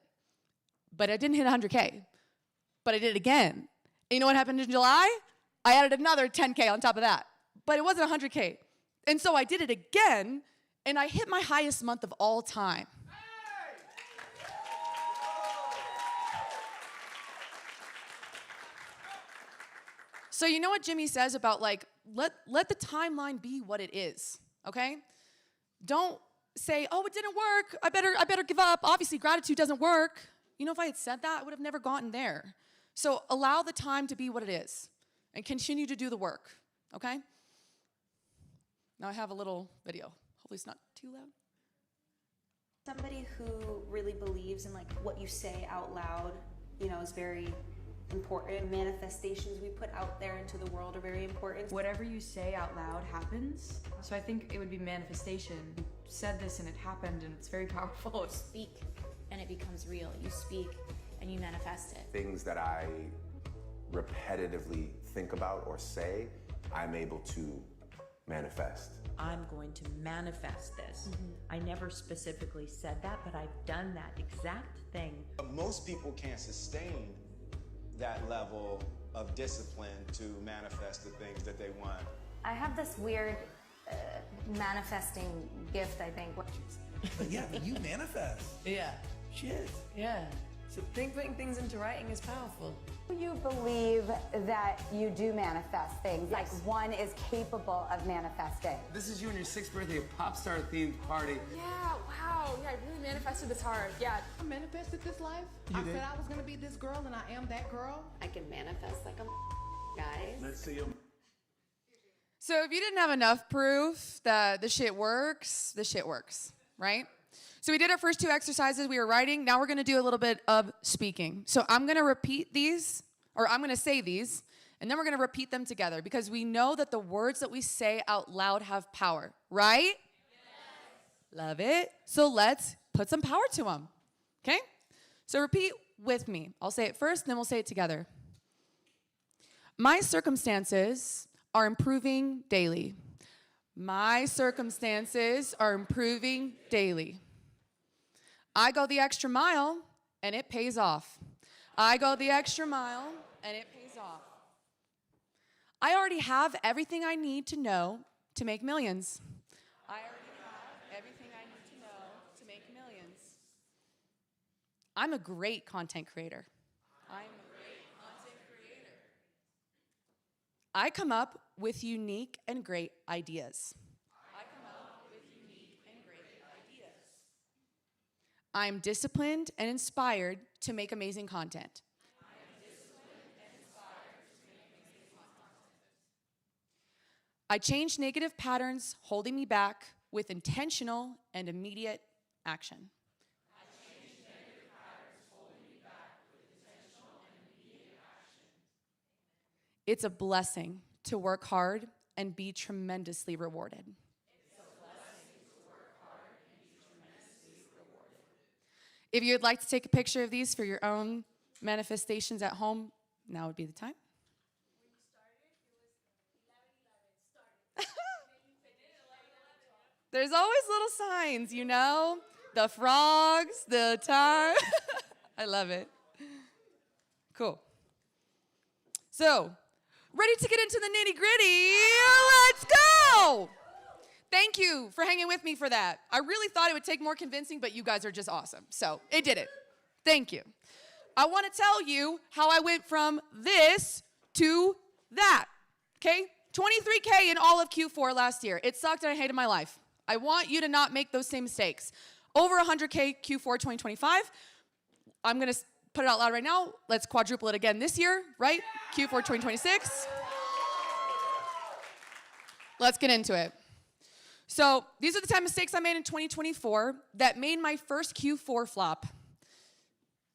But I didn't hit 100K. But I did it again. And you know what happened in July? I added another 10K on top of that. But it wasn't 100K. And so I did it again, and I hit my highest month of all time. So you know what Jimmy says about like, let the timeline be what it is, okay? Don't say, oh, it didn't work. I better give up. Obviously, gratitude doesn't work. You know, if I had said that, I would have never gotten there. So allow the time to be what it is and continue to do the work, okay? Now I have a little video. Hopefully it's not too loud. Somebody who really believes in like what you say out loud, you know, is very important. Manifestations we put out there into the world are very important. Whatever you say out loud happens. So I think it would be manifestation. You said this and it happened, and it's very powerful. Speak and it becomes real. You speak and you manifest it. Things that I repetitively think about or say, I'm able to manifest. I'm going to manifest this. I never specifically said that, but I've done that exact thing. Most people can't sustain that level of discipline to manifest the things that they want. I have this weird manifesting gift, I think. But yeah, but you manifest. Yeah. Shit. Yeah. So putting things into writing is powerful. You believe that you do manifest things, Yes. like one is capable of manifesting. This is you and your 6th birthday pop star themed party. Yeah, wow. Yeah, I really manifested this hard. Yeah. I manifested this life. You I did? said I was gonna be this girl and I am that girl. I can manifest like a guys. Let's see him. So if you didn't have enough proof that the shit works, right? So we did our first 2 exercises. We were writing. Now we're going to do a little bit of speaking. So I'm going to repeat these, or I'm going to say these, and then we're going to repeat them together because we know that the words that we say out loud have power, right? Yes. Love it. So let's put some power to them, okay? So repeat with me. I'll say it first, then we'll say it together. My circumstances are improving daily. My circumstances are improving daily. I go the extra mile, and it pays off. I go the extra mile, and it pays off. I already have everything I need to know to make millions. I already have everything I need to know to make millions. I'm a great content creator. I come up with unique and great ideas. I'm disciplined and inspired to make amazing content. I change negative patterns holding me back with intentional and immediate action. It's a blessing to work hard and be tremendously rewarded. If you'd like to take a picture of these for your own manifestations at home, now would be the time. There's always little signs, you know? The frogs, the time. I love it. Cool. So, ready to get into the nitty-gritty? Let's go! Thank you for hanging with me for that. I really thought it would take more convincing, but you guys are just awesome. So, it did it. Thank you. I want to tell you how I went from this to that, okay? 23K in all of Q4 last year. It sucked and I hated my life. I want you to not make those same mistakes. Over 100K Q4 2025. I'm going to put it out loud right now. Let's quadruple it again this year, right? Q4 2026. Let's get into it. So these are the 10 mistakes I made in 2024 that made my first Q4 flop,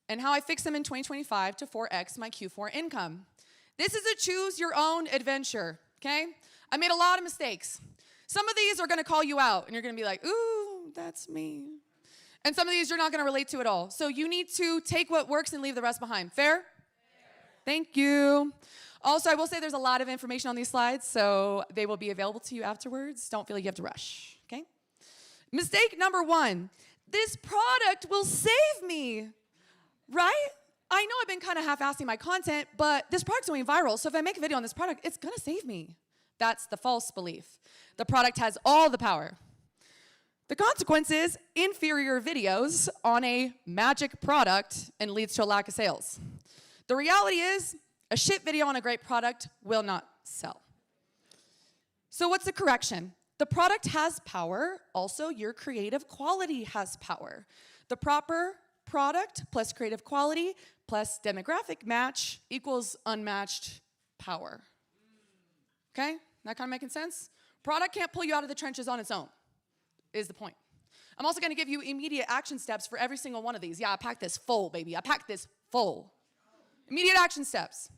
and how I fixed them in 2025 to 4x my Q4 income. This is a choose your own adventure, okay? I made a lot of mistakes. Some of these are gonna call you out, and you're gonna be like, ooh, that's me. And some of these you're not gonna relate to at all. So you need to take what works and leave the rest behind. Fair? Thank you. Also, I will say there's a lot of information on these slides, so they will be available to you afterwards. Don't feel like you have to rush, okay? Mistake number 1, this product will save me, right? I know I've been kind of half-assing my content, but this product's going viral, so if I make a video on this product, it's gonna save me. That's the false belief. The product has all the power. The consequence is inferior videos on a magic product and leads to a lack of sales. The reality is, a shit video on a great product will not sell. So what's the correction? The product has power, also your creative quality has power. The proper product plus creative quality plus demographic match equals unmatched power. Okay? That kind of making sense? Product can't pull you out of the trenches on its own, is the point. I'm also gonna give you immediate action steps for every single one of these. Yeah, I packed this full, baby. I packed this full. Immediate action steps.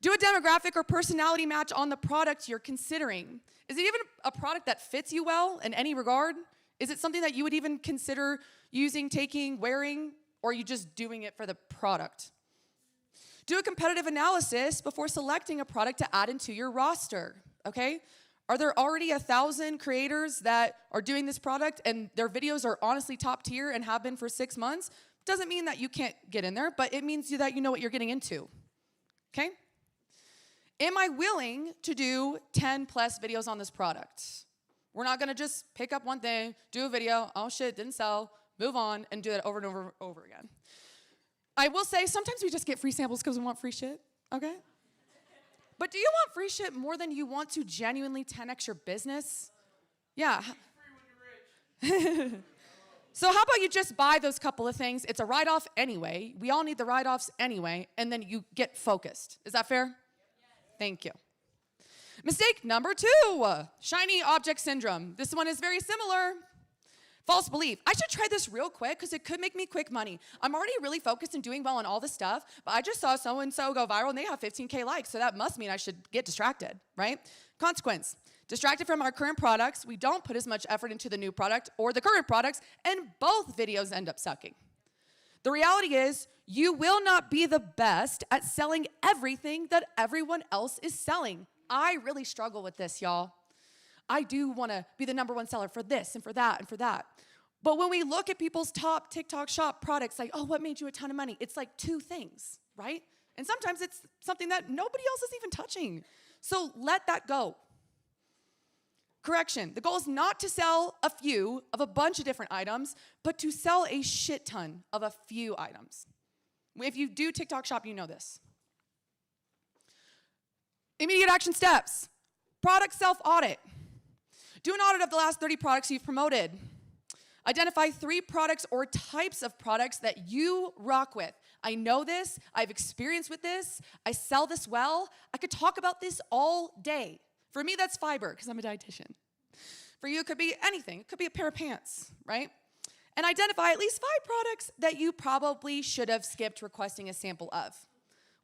Do a demographic or personality match on the product you're considering. Is it even a product that fits you well in any regard? Is it something that you would even consider using, taking, wearing, or are you just doing it for the product? Do a competitive analysis before selecting a product to add into your roster, okay? Are there already 1,000 creators that are doing this product and their videos are honestly top tier and have been for 6 months? Doesn't mean that you can't get in there, but it means that you know what you're getting into, okay? Am I willing to do 10 plus videos on this product? We're not gonna just pick up one thing, do a video, oh shit, didn't sell, move on, and do that over and over again. I will say sometimes we just get free samples because we want free shit, okay? But do you want free shit more than you want to genuinely 10x your business? Yeah. So how about you just buy those couple of things? It's a write-off anyway. We all need the write-offs anyway, and then you get focused. Is that fair? Yes. Thank you. Mistake number 2, shiny object syndrome. This one is very similar. False belief. I should try this real quick because it could make me quick money. I'm already really focused and doing well on all this stuff, but I just saw so-and-so go viral and they have 15K likes, so that must mean I should get distracted, right? Consequence. Distracted from our current products, we don't put as much effort into the new product or the current products, and both videos end up sucking. The reality is, you will not be the best at selling everything that everyone else is selling. I really struggle with this, y'all. I do want to be the #1 seller for this and for that and for that. But when we look at people's top TikTok shop products, like, oh, what made you a ton of money? It's like 2 things, right? And sometimes it's something that nobody else is even touching. So let that go. Correction, the goal is not to sell a few of a bunch of different items, but to sell a shit ton of a few items. If you do TikTok shop, you know this. Immediate action steps. Product self-audit. Do an audit of the last 30 products you've promoted. Identify 3 products or types of products that you rock with. I know this, I have experience with this, I sell this well, I could talk about this all day. For me, that's fiber, because I'm a dietitian. For you, it could be anything. It could be a pair of pants, right? And identify at least 5 products that you probably should have skipped requesting a sample of.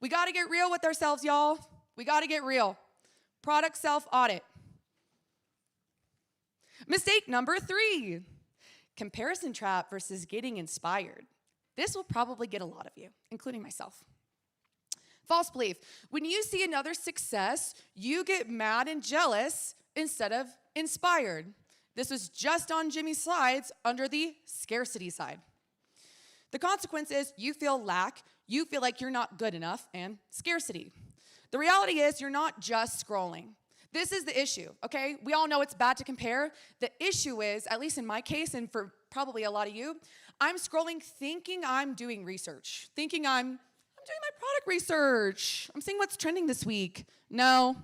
We gotta get real with ourselves, y'all. We gotta get real. Product self-audit. Mistake number 3, comparison trap versus getting inspired. This will probably get a lot of you, including myself. False belief. When you see another success, you get mad and jealous instead of inspired. This was just on Jimmy's slides under the scarcity side. The consequence is you feel lack, you feel like you're not good enough, and scarcity. The reality is you're not just scrolling. This is the issue, okay? We all know it's bad to compare. The issue is, at least in my case and for probably a lot of you, I'm scrolling thinking I'm doing research, thinking I'm doing my product research. I'm seeing what's trending this week. No.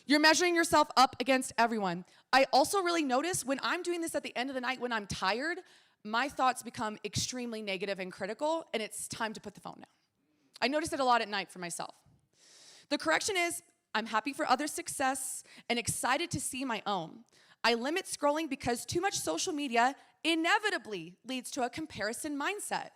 You're measuring yourself up against everyone. I also really notice when I'm doing this at the end of the night when I'm tired, my thoughts become extremely negative and critical, and it's time to put the phone down. I notice it a lot at night for myself. The correction is, I'm happy for others' success and excited to see my own. I limit scrolling because too much social media inevitably leads to a comparison mindset.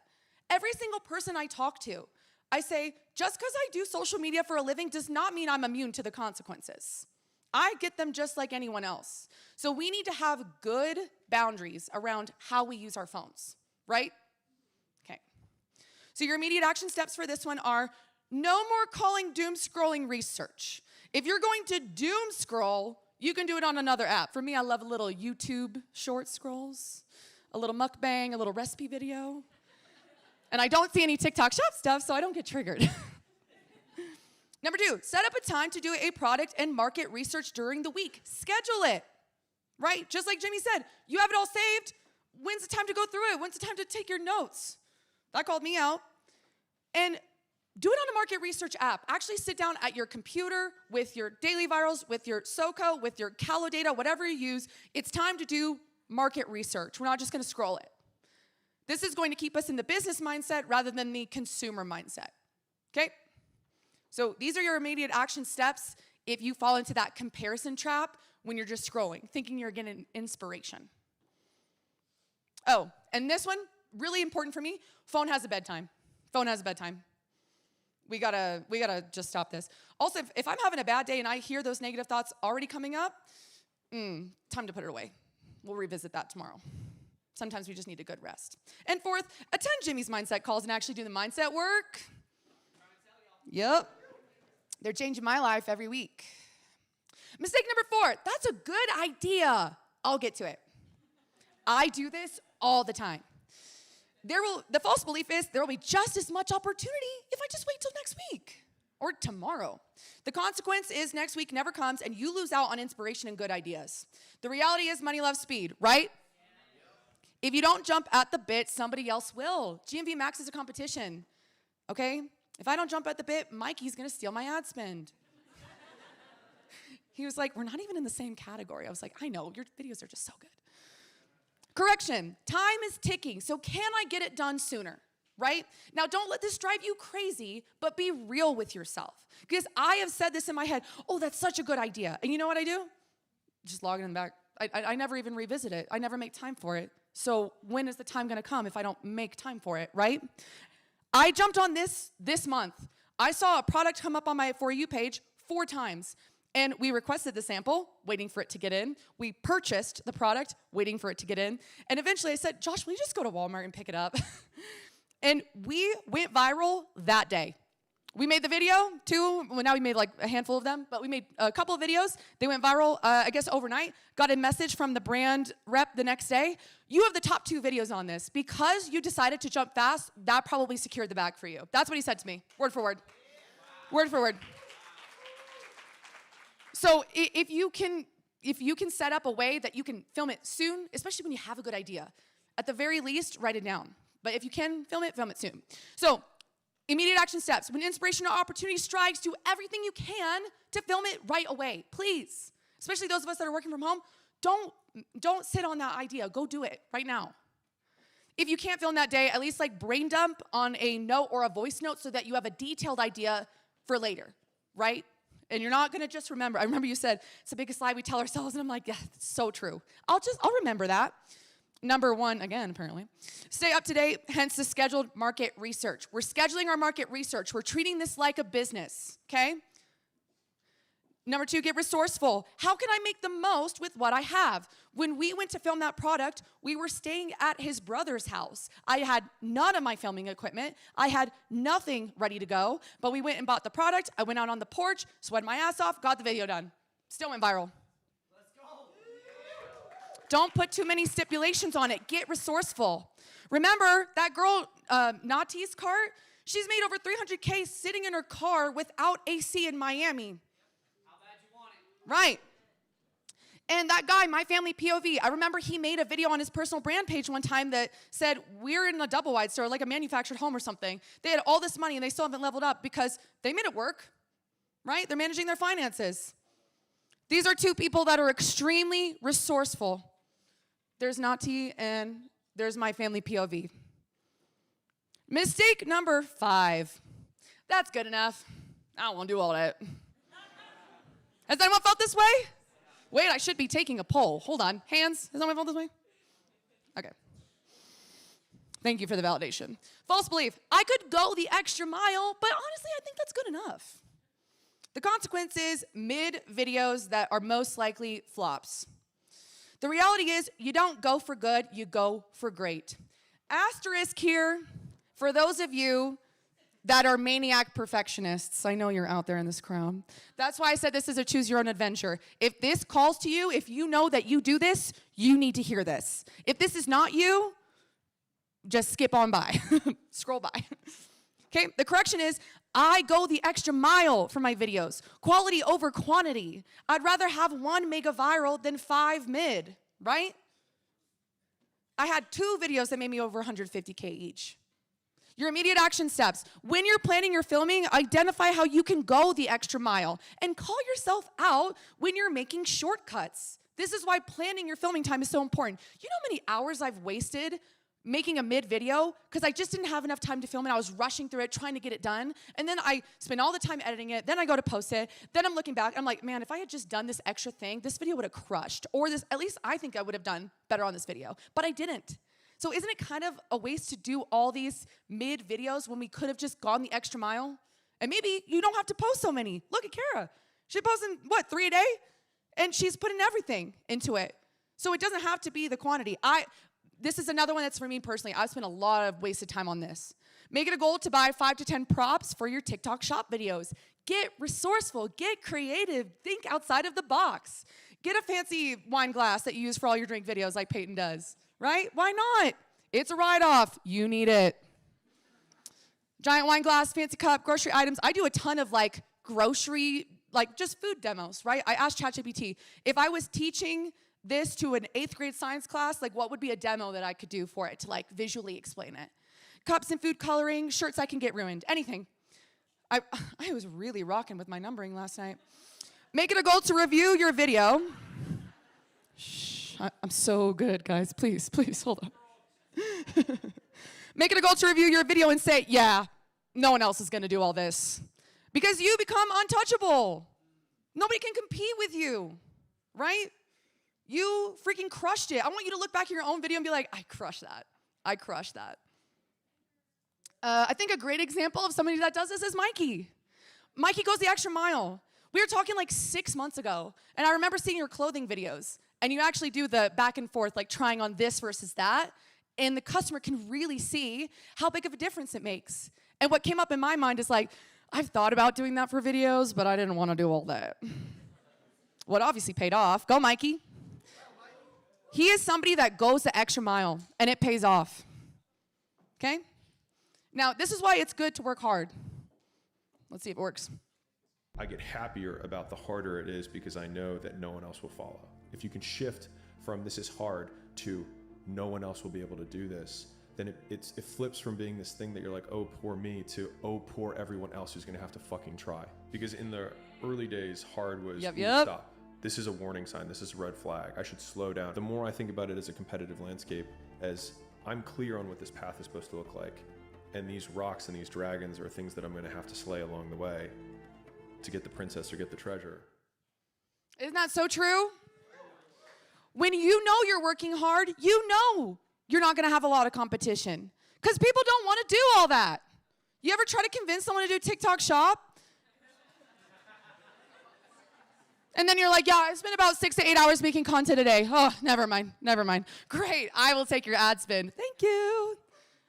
Every single person I talk to, I say, just because I do social media for a living does not mean I'm immune to the consequences. I get them just like anyone else. So we need to have good boundaries around how we use our phones, right? Okay. So your immediate action steps for this one are no more calling doom scrolling research. If you're going to doom scroll, you can do it on another app. For me, I love a little YouTube short scrolls, a little mukbang, a little recipe video. And I don't see any TikTok shop stuff, so I don't get triggered. Number 2, set up a time to do a product and market research during the week. Schedule it, right? Just like Jimmy said, you have it all saved. When's the time to go through it? When's the time to take your notes? That called me out. And do it on a market research app. Actually sit down at your computer with your daily virals, with your SoCo, with your Calo data, whatever you use. It's time to do market research. We're not just gonna scroll it. This is going to keep us in the business mindset rather than the consumer mindset, okay? So these are your immediate action steps if you fall into that comparison trap when you're just scrolling, thinking you're getting inspiration. Oh, and this one, really important for me, phone has a bedtime. Phone has a bedtime. We gotta just stop this. Also, if I'm having a bad day and I hear those negative thoughts already coming up, time to put it away. We'll revisit that tomorrow. Sometimes we just need a good rest. And 4th, attend Jimmy's mindset calls and actually do the mindset work. Yep. They're changing my life every week. Mistake number 4, that's a good idea. I'll get to it. I do this all the time. The false belief is there will be just as much opportunity if I just wait till next week or tomorrow. The consequence is next week never comes and you lose out on inspiration and good ideas. The reality is money loves speed, right? If you don't jump at the bit, somebody else will. GMV Max is a competition. okay? If I don't jump at the bit, Mikey's gonna steal my ad spend. He was like, we're not even in the same category. I was like, I know, your videos are just so good. Correction, time is ticking, so can I get it done sooner, right? Now, don't let this drive you crazy, but be real with yourself. Because I have said this in my head, oh, that's such a good idea. And you know what I do? Just log it in the back. I never even revisit it. I never make time for it. So when is the time gonna come if I don't make time for it, right? I jumped on this month. I saw a product come up on my For You page 4 times. And we requested the sample, waiting for it to get in. We purchased the product, waiting for it to get in. And eventually I said, Josh, will you just go to Walmart and pick it up? And we went viral that day. We made the video, 2, well now we made like a handful of them, but we made a couple of videos. They went viral, I guess overnight. Got a message from the brand rep the next day. You have the top 2 videos on this. Because you decided to jump fast, that probably secured the bag for you. That's what he said to me, word for word. Word for word. So if you can set up a way that you can film it soon, especially when you have a good idea, at the very least, write it down. But if you can film it soon. So immediate action steps. When inspiration or opportunity strikes, do everything you can to film it right away, please. Especially those of us that are working from home, don't sit on that idea. Go do it right now. If you can't film that day, at least like brain dump on a note or a voice note so that you have a detailed idea for later, right? And you're not gonna just remember. I remember you said, it's the biggest lie we tell ourselves, and I'm like, yeah, it's so true. I'll remember that. Number 1, again, apparently. Stay up to date, hence the scheduled market research. We're scheduling our market research. We're treating this like a business, okay? Number 2, get resourceful. How can I make the most with what I have? When we went to film that product, we were staying at his brother's house. I had none of my filming equipment. I had nothing ready to go, but we went and bought the product. I went out on the porch, sweated my ass off, got the video done. Still went viral. Let's go. Don't put too many stipulations on it. Get resourceful. Remember that girl, Nati's cart? She's made over $300K sitting in her car without AC in Miami. Right. And that guy, My Family POV, I remember he made a video on his personal brand page one time that said, we're in a double wide store, like a manufactured home or something. They had all this money and they still haven't leveled up because they made it work, right? They're managing their finances. These are 2 people that are extremely resourceful. There's Nati and there's My Family POV. Mistake number 5. That's good enough. I don't want to do all that. Has anyone felt this way? Wait, I should be taking a poll. Hold on. Hands. Has anyone felt this way? Okay. Thank you for the validation. False belief. I could go the extra mile, but honestly, I think that's good enough. The consequence is mid-videos that are most likely flops. The reality is you don't go for good, you go for great. Asterisk here for those of you that are maniac perfectionists. I know you're out there in this crowd. That's why I said this is a choose your own adventure. If this calls to you, if you know that you do this, you need to hear this. If this is not you, just skip on by, scroll by. Okay, the correction is, I go the extra mile for my videos. Quality over quantity. I'd rather have 1 mega viral than 5 mid, right? I had 2 videos that made me over 150K each. Your immediate action steps. When you're planning your filming, identify how you can go the extra mile and call yourself out when you're making shortcuts. This is why planning your filming time is so important. You know how many hours I've wasted making a mid video because I just didn't have enough time to film it. I was rushing through it, trying to get it done. And then I spend all the time editing it. Then I go to post it. Then I'm looking back. I'm like, man, if I had just done this extra thing, this video would have crushed. Or this, at least I think I would have done better on this video. But I didn't. So isn't it kind of a waste to do all these mid videos when we could have just gone the extra mile? And maybe you don't have to post so many. Look at Kara. She's posting, 3 a day? And she's putting everything into it. So it doesn't have to be the quantity. This is another one that's for me personally. I've spent a lot of wasted time on this. Make it a goal to buy 5 to 10 props for your TikTok shop videos. Get resourceful, get creative, think outside of the box. Get a fancy wine glass that you use for all your drink videos like Peyton does, right? Why not? It's a write-off. You need it. Giant wine glass, fancy cup, grocery items. I do a ton of grocery, just food demos, right? I asked ChatGPT, if I was teaching this to an 8th grade science class, what would be a demo that I could do for it to visually explain it? cups and food coloring, shirts I can get ruined, anything. I was really rocking with my numbering last night. Make it a goal to review your video. Shh, I'm so good, guys. Please, hold on. Make it a goal to review your video and say, yeah, no one else is gonna do all this. Because you become untouchable. Nobody can compete with you, right? You freaking crushed it. I want you to look back at your own video and be like, I crushed that. I crushed that. I think a great example of somebody that does this is Mikey. Mikey goes the extra mile. We were talking like 6 months ago, and I remember seeing your clothing videos, and you actually do the back and forth, like trying on this versus that, and the customer can really see how big of a difference it makes. And what came up in my mind is like, I've thought about doing that for videos, but I didn't want to do all that. What obviously paid off. Go, Mikey. He is somebody that goes the extra mile, and it pays off. Okay? Now, this is why it's good to work hard. Let's see if it works. I get happier about the harder it is because I know that no one else will follow. If you can shift from this is hard to no one else will be able to do this, then it flips from being this thing that you're like, oh, poor me, to oh, poor everyone else who's gonna have to fucking try. Because in the early days, hard was, stop. This is a warning sign, this is a red flag, I should slow down. The more I think about it as a competitive landscape, as I'm clear on what this path is supposed to look like, and these rocks and these dragons are things that I'm gonna have to slay along the way to get the princess or get the treasure. Isn't that so true? When you know you're working hard, you know you're not gonna have a lot of competition. Because people don't wanna do all that. You ever try to convince someone to do TikTok shop? And then you're like, yeah, I spent about 6 to 8 hours making content a day. Oh, never mind. Great, I will take your ad spend. Thank you.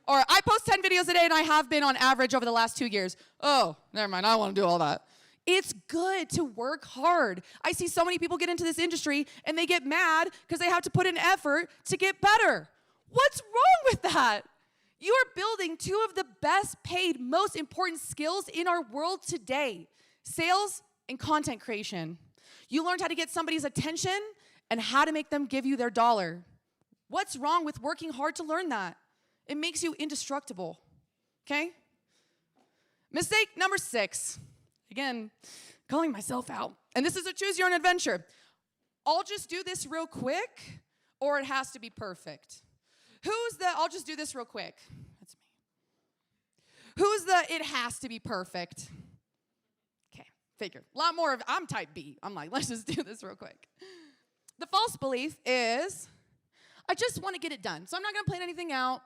Or I post 10 videos a day and I have been on average over the last 2 years. Oh, never mind, I don't wanna do all that. It's good to work hard. I see so many people get into this industry and they get mad because they have to put in effort to get better. What's wrong with that? You are building two of the best paid, most important skills in our world today: sales and content creation. You learned how to get somebody's attention and how to make them give you their dollar. What's wrong with working hard to learn that? It makes you indestructible, okay? Mistake number 6. Again, calling myself out. And this is a choose your own adventure. I'll just do this real quick, or it has to be perfect. Who's the I'll just do this real quick? That's me. Who's the it has to be perfect? Okay, figure. A lot more of I'm type B. I'm like, let's just do this real quick. The false belief is I just want to get it done. So I'm not going to plan anything out.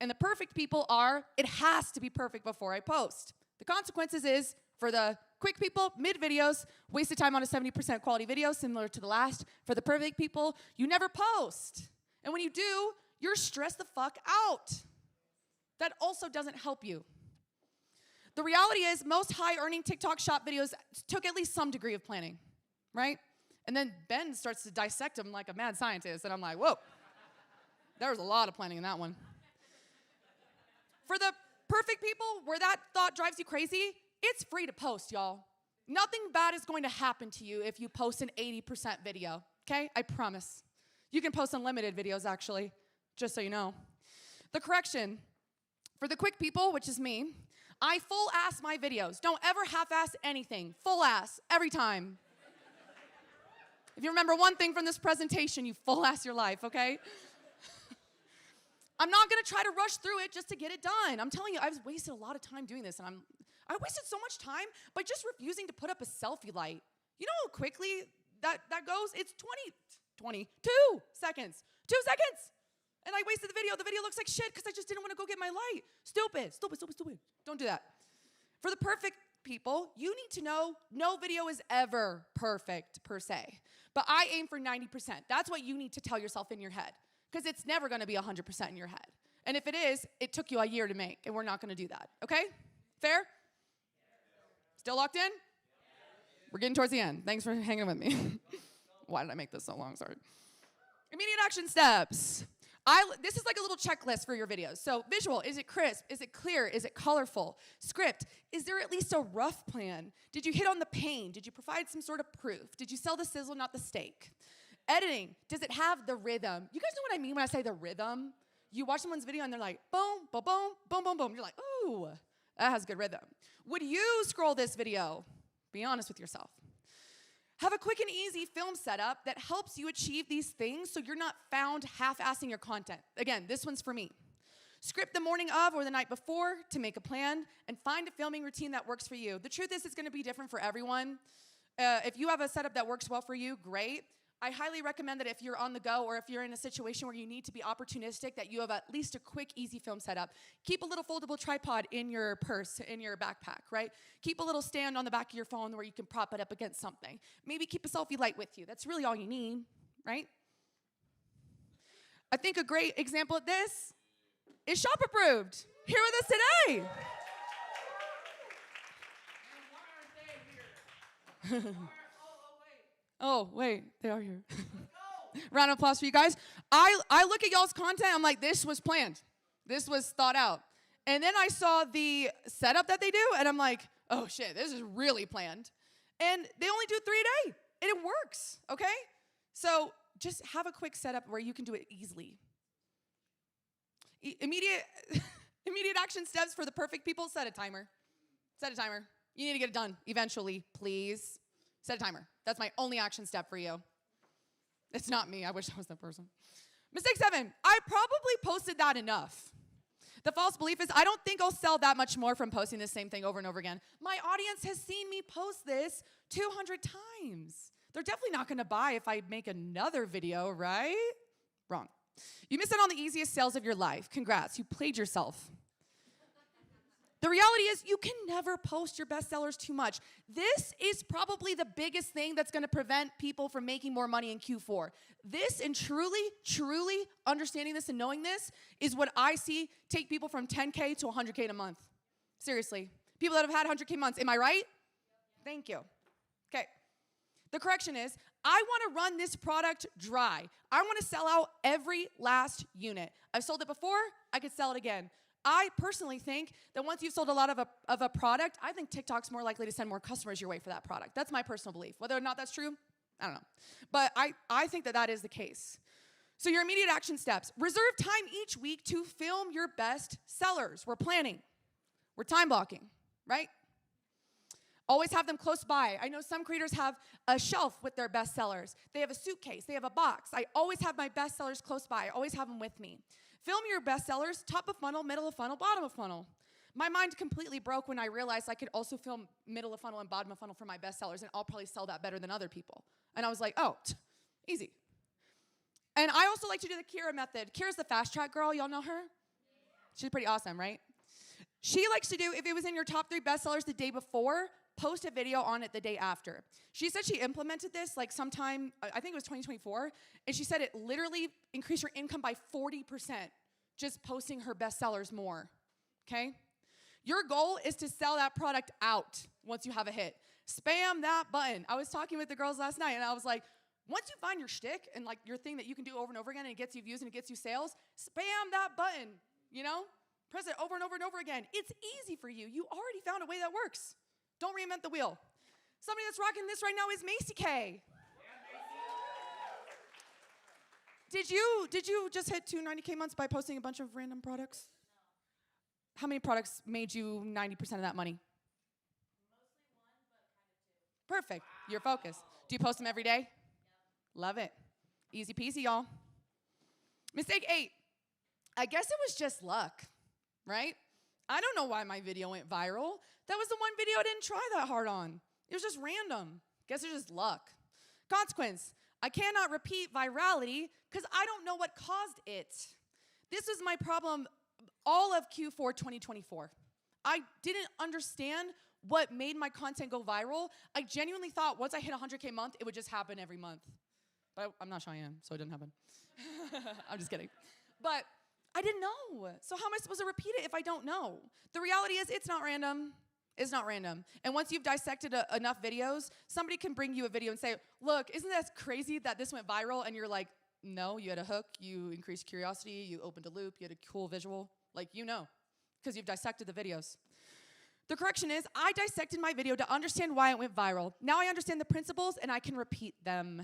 And the perfect people are it has to be perfect before I post. The consequences is for the quick people, mid videos, wasted time on a 70% quality video, similar to the last. For the perfect people, you never post. And when you do, you're stressed the fuck out. That also doesn't help you. The reality is most high-earning TikTok shop videos took at least some degree of planning, right? And then Ben starts to dissect them like a mad scientist, and I'm like, whoa, there was a lot of planning in that one. For the perfect people, where that thought drives you crazy, it's free to post, y'all. Nothing bad is going to happen to you if you post an 80% video, okay? I promise. You can post unlimited videos, actually, just so you know. The correction, for the quick people, which is me, I full-ass my videos. Don't ever half-ass anything. Full-ass, every time. If you remember one thing from this presentation, you full-ass your life, okay? I'm not gonna try to rush through it just to get it done. I'm telling you, I've wasted a lot of time doing this, and I wasted so much time by just refusing to put up a selfie light. You know how quickly that goes? It's 22 seconds. 2 seconds! And I wasted the video. The video looks like shit because I just didn't want to go get my light. Stupid. Don't do that. For the perfect people, you need to know no video is ever perfect, per se. But I aim for 90%. That's what you need to tell yourself in your head, because it's never going to be 100% in your head. And if it is, it took you a year to make, and we're not going to do that, okay? Fair? Still locked in? We're getting towards the end. Thanks for hanging with me. Why did I make this so long? Sorry. Immediate action steps. This is like a little checklist for your videos. So visual, is it crisp? Is it clear? Is it colorful? Script, is there at least a rough plan? Did you hit on the pain? Did you provide some sort of proof? Did you sell the sizzle, not the steak? Editing, does it have the rhythm? You guys know what I mean when I say the rhythm? You watch someone's video and they're like, boom, boom, boom, boom, boom, boom. You're like, ooh, that has good rhythm. Would you scroll this video? Be honest with yourself. Have a quick and easy film setup that helps you achieve these things so you're not found half-assing your content. Again, this one's for me. Script the morning of or the night before to make a plan and find a filming routine that works for you. The truth is it's gonna be different for everyone. If you have a setup that works well for you, great. I highly recommend that if you're on the go or if you're in a situation where you need to be opportunistic, that you have at least a quick, easy film setup. Keep a little foldable tripod in your purse, in your backpack, right? Keep a little stand on the back of your phone where you can prop it up against something. Maybe keep a selfie light with you. That's really all you need, right? I think a great example of this is Shop Approved, here with us today. Oh, wait, they are here. Round of applause for you guys. I look at y'all's content, I'm like, this was planned. This was thought out. And then I saw the setup that they do, and I'm like, oh shit, this is really planned. And they only do 3 a day, and it works, okay? So just have a quick setup where you can do it easily. Immediate action steps for the perfect people, set a timer. Set a timer. You need to get it done eventually, please. Set a timer. That's my only action step for you. It's not me. I wish I was that person. Mistake 7. I probably posted that enough. The false belief is I don't think I'll sell that much more from posting the same thing over and over again. My audience has seen me post this 200 times. They're definitely not going to buy if I make another video, right? Wrong. You missed out on the easiest sales of your life. Congrats. You played yourself. The reality is you can never post your best sellers too much. This is probably the biggest thing that's going to prevent people from making more money in Q4. This and truly understanding this and knowing this is what I see take people from 10K to 100K in a month. Seriously. People that have had 100K months. Am I right? Thank you. Okay. The correction is, I want to run this product dry. I want to sell out every last unit. I've sold it before, I could sell it again. I personally think that once you've sold a lot of a product, I think TikTok's more likely to send more customers your way for that product. That's my personal belief. Whether or not that's true, I don't know. But I think that is the case. So your immediate action steps. Reserve time each week to film your best sellers. We're planning. We're time blocking, right? Always have them close by. I know some creators have a shelf with their best sellers. They have a suitcase. They have a box. I always have my best sellers close by. I always have them with me. Film your best sellers, top of funnel, middle of funnel, bottom of funnel. My mind completely broke when I realized I could also film middle of funnel and bottom of funnel for my best sellers, and I'll probably sell that better than other people. And I was like, oh, easy. And I also like to do the Kira method. Kira's the fast track girl. Y'all know her? She's pretty awesome, right? She likes to do, if it was in your top 3 bestsellers the day before, post a video on it the day after. She said she implemented this like sometime, I think it was 2024, and she said it literally increased her income by 40% just posting her bestsellers more, okay? Your goal is to sell that product out once you have a hit. Spam that button. I was talking with the girls last night, and I was like, once you find your shtick and like your thing that you can do over and over again and it gets you views and it gets you sales, spam that button, you know? Press it over and over and over again. It's easy for you. You already found a way that works. Don't reinvent the wheel. Somebody that's rocking this right now is Macy K. Did you just hit 290K months by posting a bunch of random products? No. How many products made you 90% of that money? Mostly 1, but kind of 2. Perfect. Wow. You're focused. Do you post them every day? Yep. Love it. Easy peasy, y'all. Mistake 8. I guess it was just luck, right? I don't know why my video went viral. That was the one video I didn't try that hard on. It was just random. Guess it's just luck. Consequence. I cannot repeat virality because I don't know what caused it. This is my problem all of Q4 2024. I didn't understand what made my content go viral. I genuinely thought once I hit 100K a month, it would just happen every month. But I'm not Cheyenne, so it didn't happen. I'm just kidding. But I didn't know. So how am I supposed to repeat it if I don't know? The reality is it's not random. It's not random. And once you've dissected enough videos, somebody can bring you a video and say, look, isn't that crazy that this went viral? And you're like, no, you had a hook, you increased curiosity, you opened a loop, you had a cool visual. Like, you know, because you've dissected the videos. The correction is, I dissected my video to understand why it went viral. Now I understand the principles and I can repeat them.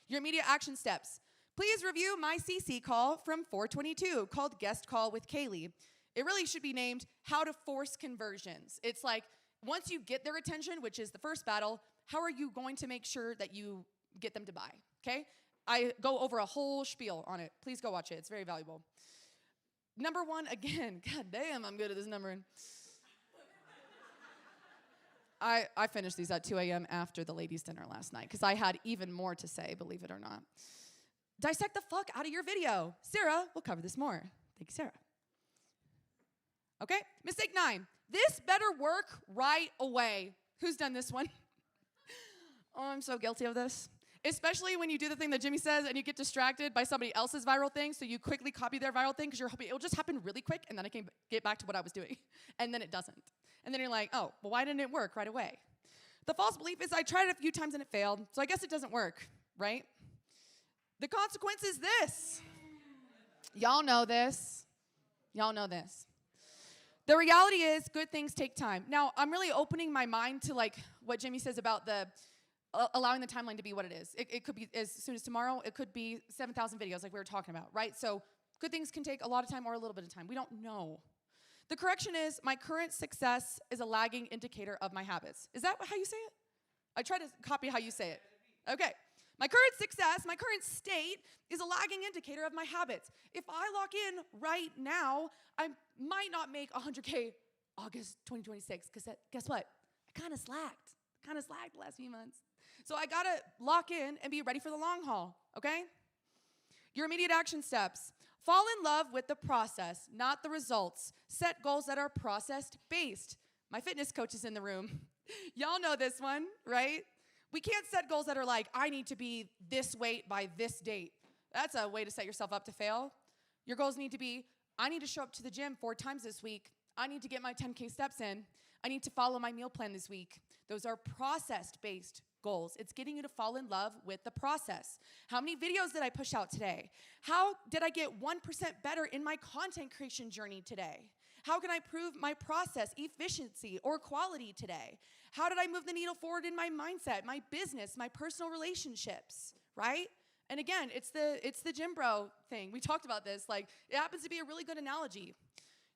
Your immediate action steps. Please review my CC call from 422 called Guest Call with Kaylee. It really should be named How to Force Conversions. It's like, once you get their attention, which is the first battle, how are you going to make sure that you get them to buy, okay? I go over a whole spiel on it. Please go watch it. It's very valuable. Number one, again, god damn, I'm good at this numbering. I finished these at 2 a.m. after the ladies' dinner last night because I had even more to say, believe it or not. Dissect the fuck out of your video. Sarah will cover this more. Thank you, Sarah. Okay, mistake 9. This better work right away. Who's done this one? Oh, I'm so guilty of this. Especially when you do the thing that Jimmy says and you get distracted by somebody else's viral thing, so you quickly copy their viral thing because you're hoping it'll just happen really quick and then I can get back to what I was doing. And then it doesn't. And then you're like, oh, well, why didn't it work right away? The false belief is I tried it a few times and it failed, so I guess it doesn't work, right? The consequence is this. Y'all know this. Y'all know this. The reality is good things take time. Now, I'm really opening my mind to like what Jimmy says about the allowing the timeline to be what it is. It could be as soon as tomorrow. It could be 7,000 videos like we were talking about, right? So good things can take a lot of time or a little bit of time. We don't know. The correction is my current success is a lagging indicator of my habits. Is that how you say it? I try to copy how you say it. Okay. My current success, my current state is a lagging indicator of my habits. If I lock in right now, I might not make 100K August 2026 because guess what? I kind of slacked the last few months. So I gotta lock in and be ready for the long haul, okay? Your immediate action steps. Fall in love with the process, not the results. Set goals that are process-based. My fitness coach is in the room. Y'all know this one, right? We can't set goals that are like, I need to be this weight by this date. That's a way to set yourself up to fail. Your goals need to be, I need to show up to the gym 4 times this week. I need to get my 10K steps in. I need to follow my meal plan this week. Those are process-based goals. It's getting you to fall in love with the process. How many videos did I push out today? How did I get 1% better in my content creation journey today? How can I improve my process efficiency or quality today? How did I move the needle forward in my mindset, my business, my personal relationships, right? And again, it's the gym bro thing. We talked about this. Like, it happens to be a really good analogy.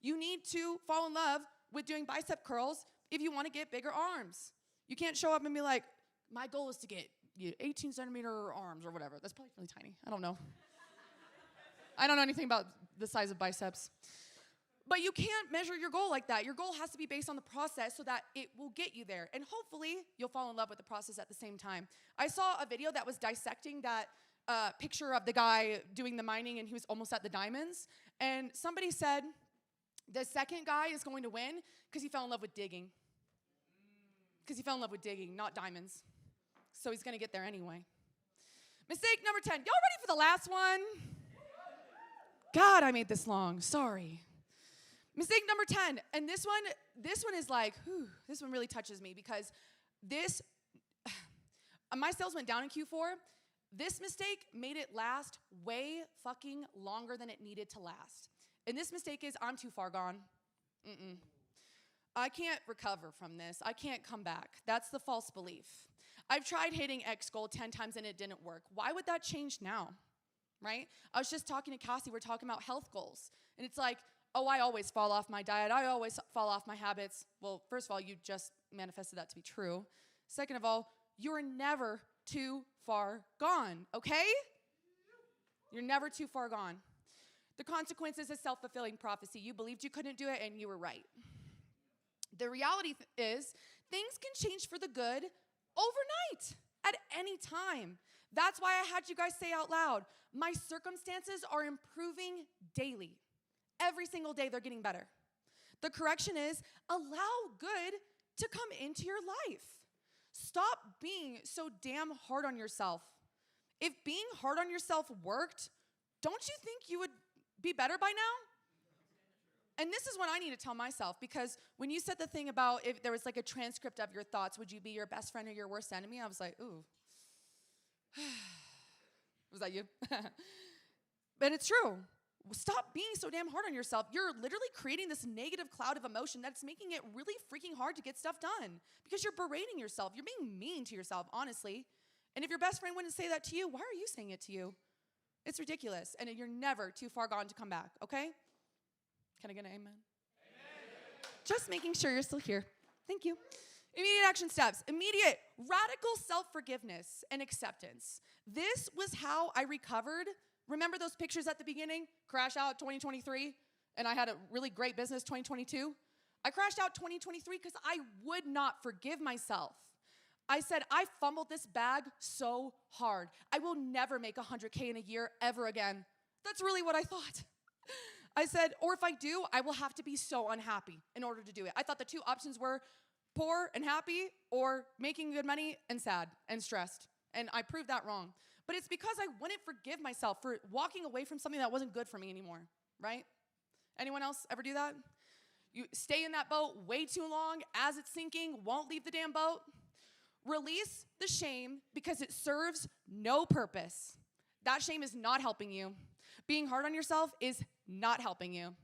You need to fall in love with doing bicep curls if you want to get bigger arms. You can't show up and be like, my goal is to get 18 centimeter arms or whatever. That's probably really tiny. I don't know. I don't know anything about the size of biceps. But you can't measure your goal like that. Your goal has to be based on the process so that it will get you there. And hopefully, you'll fall in love with the process at the same time. I saw a video that was dissecting that picture of the guy doing the mining and he was almost at the diamonds. And somebody said, the second guy is going to win because he fell in love with digging. Because he fell in love with digging, not diamonds. So he's going to get there anyway. Mistake number 10. Y'all ready for the last one? God, I made this long. Sorry. Mistake number 10. And this one is like, whew, this one really touches me because my sales went down in Q4. This mistake made it last way fucking longer than it needed to last. And this mistake is I'm too far gone. I can't recover from this. I can't come back. That's the false belief. I've tried hitting X goal 10 times and it didn't work. Why would that change now, right? I was just talking to Cassie. We're talking about health goals. And it's like, oh, I always fall off my diet. I always fall off my habits. Well, first of all, you just manifested that to be true. Second of all, you're never too far gone, okay? You're never too far gone. The consequence is a self-fulfilling prophecy. You believed you couldn't do it and you were right. The reality is things can change for the good overnight at any time. That's why I had you guys say out loud, my circumstances are improving daily. Every single day they're getting better. The correction is allow good to come into your life. Stop being so damn hard on yourself. If being hard on yourself worked, don't you think you would be better by now? And this is what I need to tell myself, because when you said the thing about if there was like a transcript of your thoughts, would you be your best friend or your worst enemy? I was like, ooh. Was that you? But it's true. Stop being so damn hard on yourself. You're literally creating this negative cloud of emotion that's making it really freaking hard to get stuff done because you're berating yourself. You're being mean to yourself, honestly. And if your best friend wouldn't say that to you, why are you saying it to you? It's ridiculous. And you're never too far gone to come back, okay? Can I get an amen? Just making sure you're still here. Thank you. Immediate action steps. Immediate radical self-forgiveness and acceptance. This was how I recovered. Remember those pictures at the beginning? Crash out 2023, and I had a really great business 2022. I crashed out 2023 because I would not forgive myself. I said, I fumbled this bag so hard. I will never make 100K in a year ever again. That's really what I thought. I said, or if I do, I will have to be so unhappy in order to do it. I thought the two options were poor and happy, or making good money and sad and stressed. And I proved that wrong. But it's because I wouldn't forgive myself for walking away from something that wasn't good for me anymore, right? Anyone else ever do that? You stay in that boat way too long as it's sinking, won't leave the damn boat. Release the shame because it serves no purpose. That shame is not helping you. Being hard on yourself is not helping you.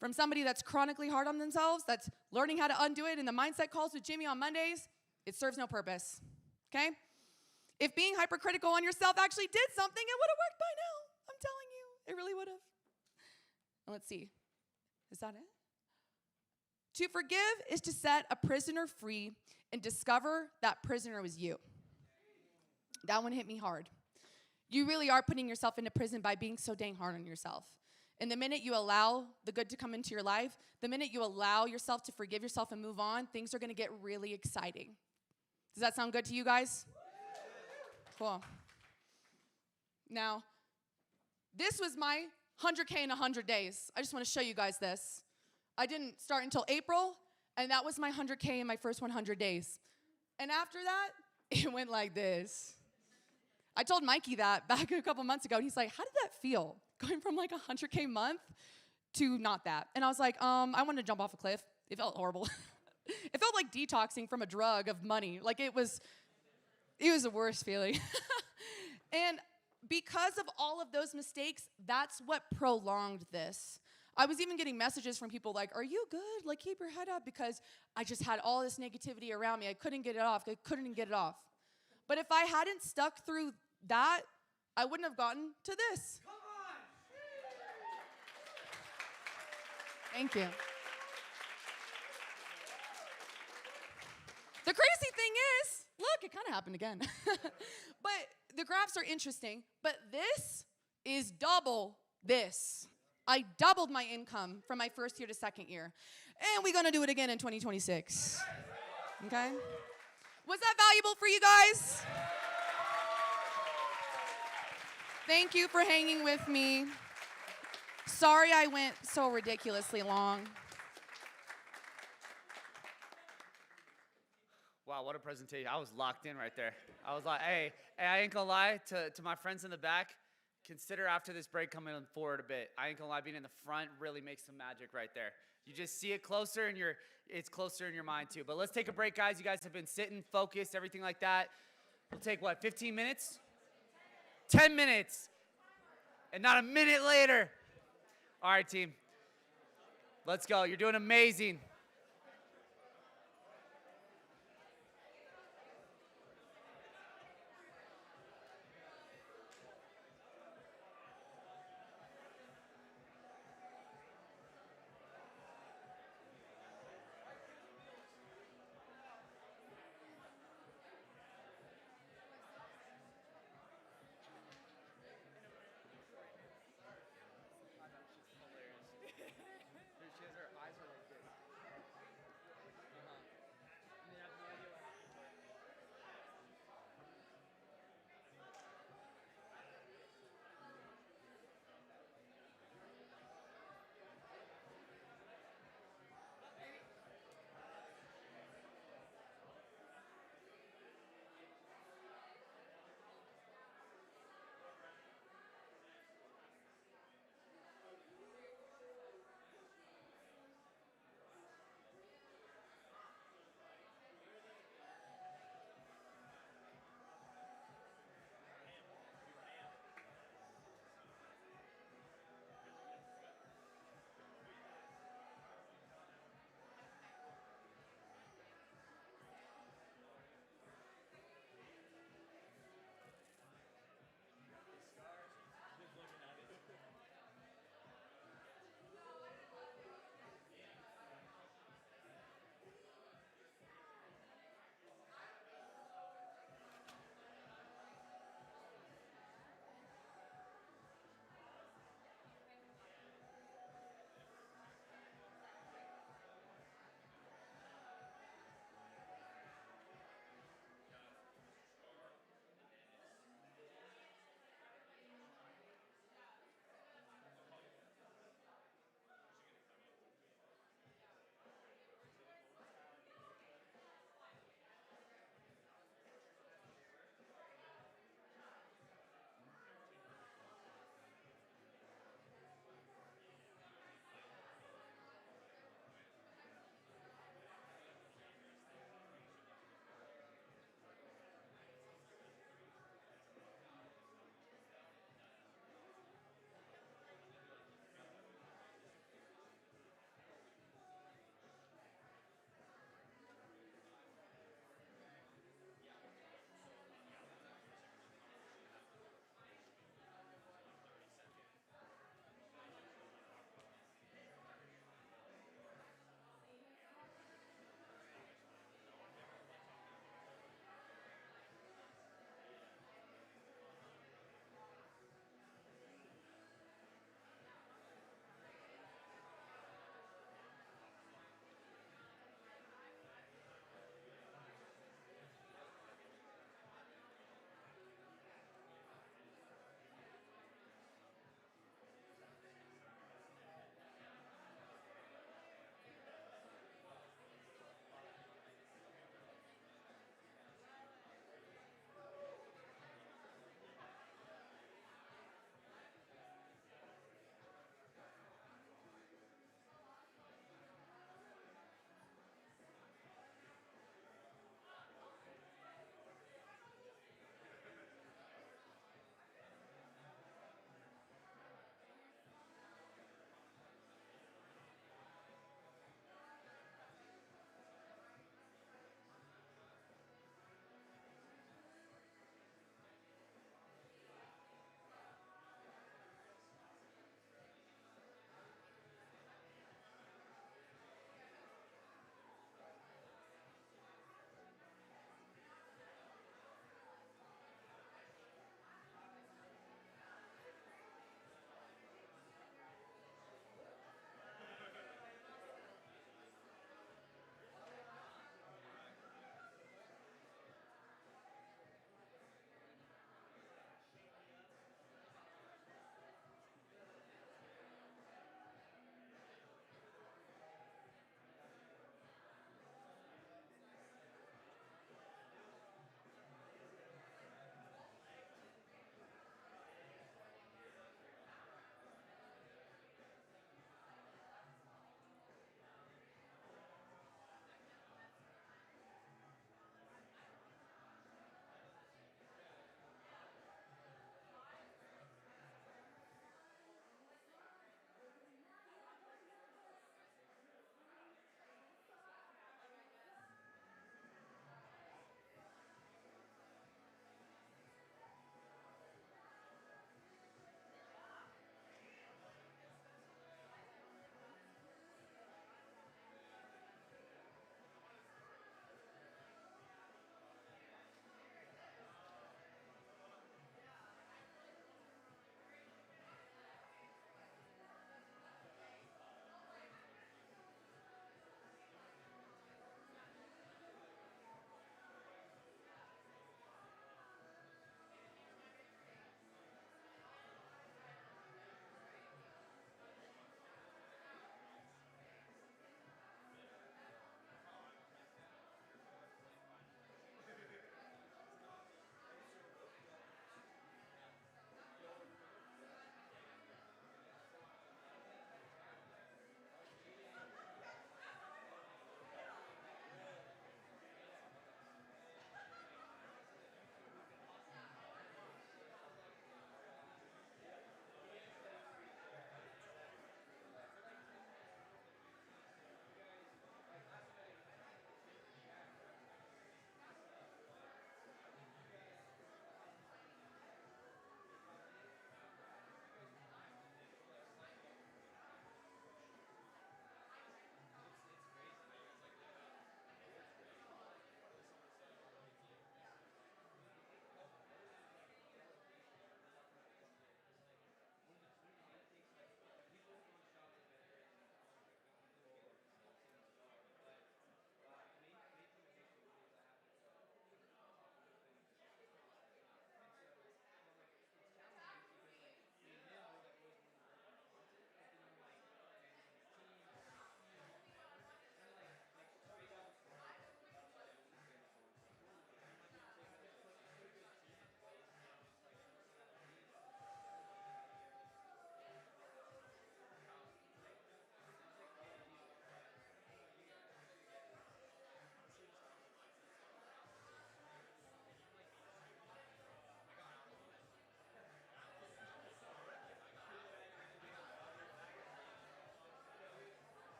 From somebody that's chronically hard on themselves, that's learning how to undo it in the mindset calls with Jimmy on Mondays, it serves no purpose, okay? If being hypercritical on yourself actually did something, it would have worked by now. I'm telling you, it really would have. Let's see, is that it? To forgive is to set a prisoner free and discover that prisoner was you. That one hit me hard. You really are putting yourself into prison by being so dang hard on yourself. And the minute you allow the good to come into your life, the minute you allow yourself to forgive yourself and move on, things are gonna get really exciting. Does that sound good to you guys? Cool. Now, this was my 100K in 100 days. I just wanna show you guys this. I didn't start until April, and that was my 100K in my first 100 days. And after that, it went like this. I told Mikey that back a couple months ago, and he's like, how did that feel? Going from like 100K month to not that. And I was like, I wanted to jump off a cliff. It felt horrible. It felt like detoxing from a drug of money. Like it was the worst feeling. And because of all of those mistakes, that's what prolonged this. I was even getting messages from people like, are you good? Like, keep your head up, because I just had all this negativity around me. I couldn't get it off. But if I hadn't stuck through that, I wouldn't have gotten to this. Come on. Thank you. The crazy thing is, look, it kind of happened again. But the graphs are interesting. But this is double this. I doubled my income from my first year to second year. And we're gonna do it again in 2026. Okay? Was that valuable for you guys? Thank you for hanging with me. Sorry I went so ridiculously long. Wow, what a presentation. I was locked in right there. I was like, hey, I ain't gonna lie to my friends in the back, consider after this break coming forward a bit. I ain't gonna lie, being in the front really makes some magic right there. You just see it closer and it's closer in your mind too. But let's take a break, guys. You guys have been sitting, focused, everything like that. We'll take what, 15 minutes? 10 minutes. And not a minute later. All right, team. Let's go. You're doing amazing. She has her eyes are like this.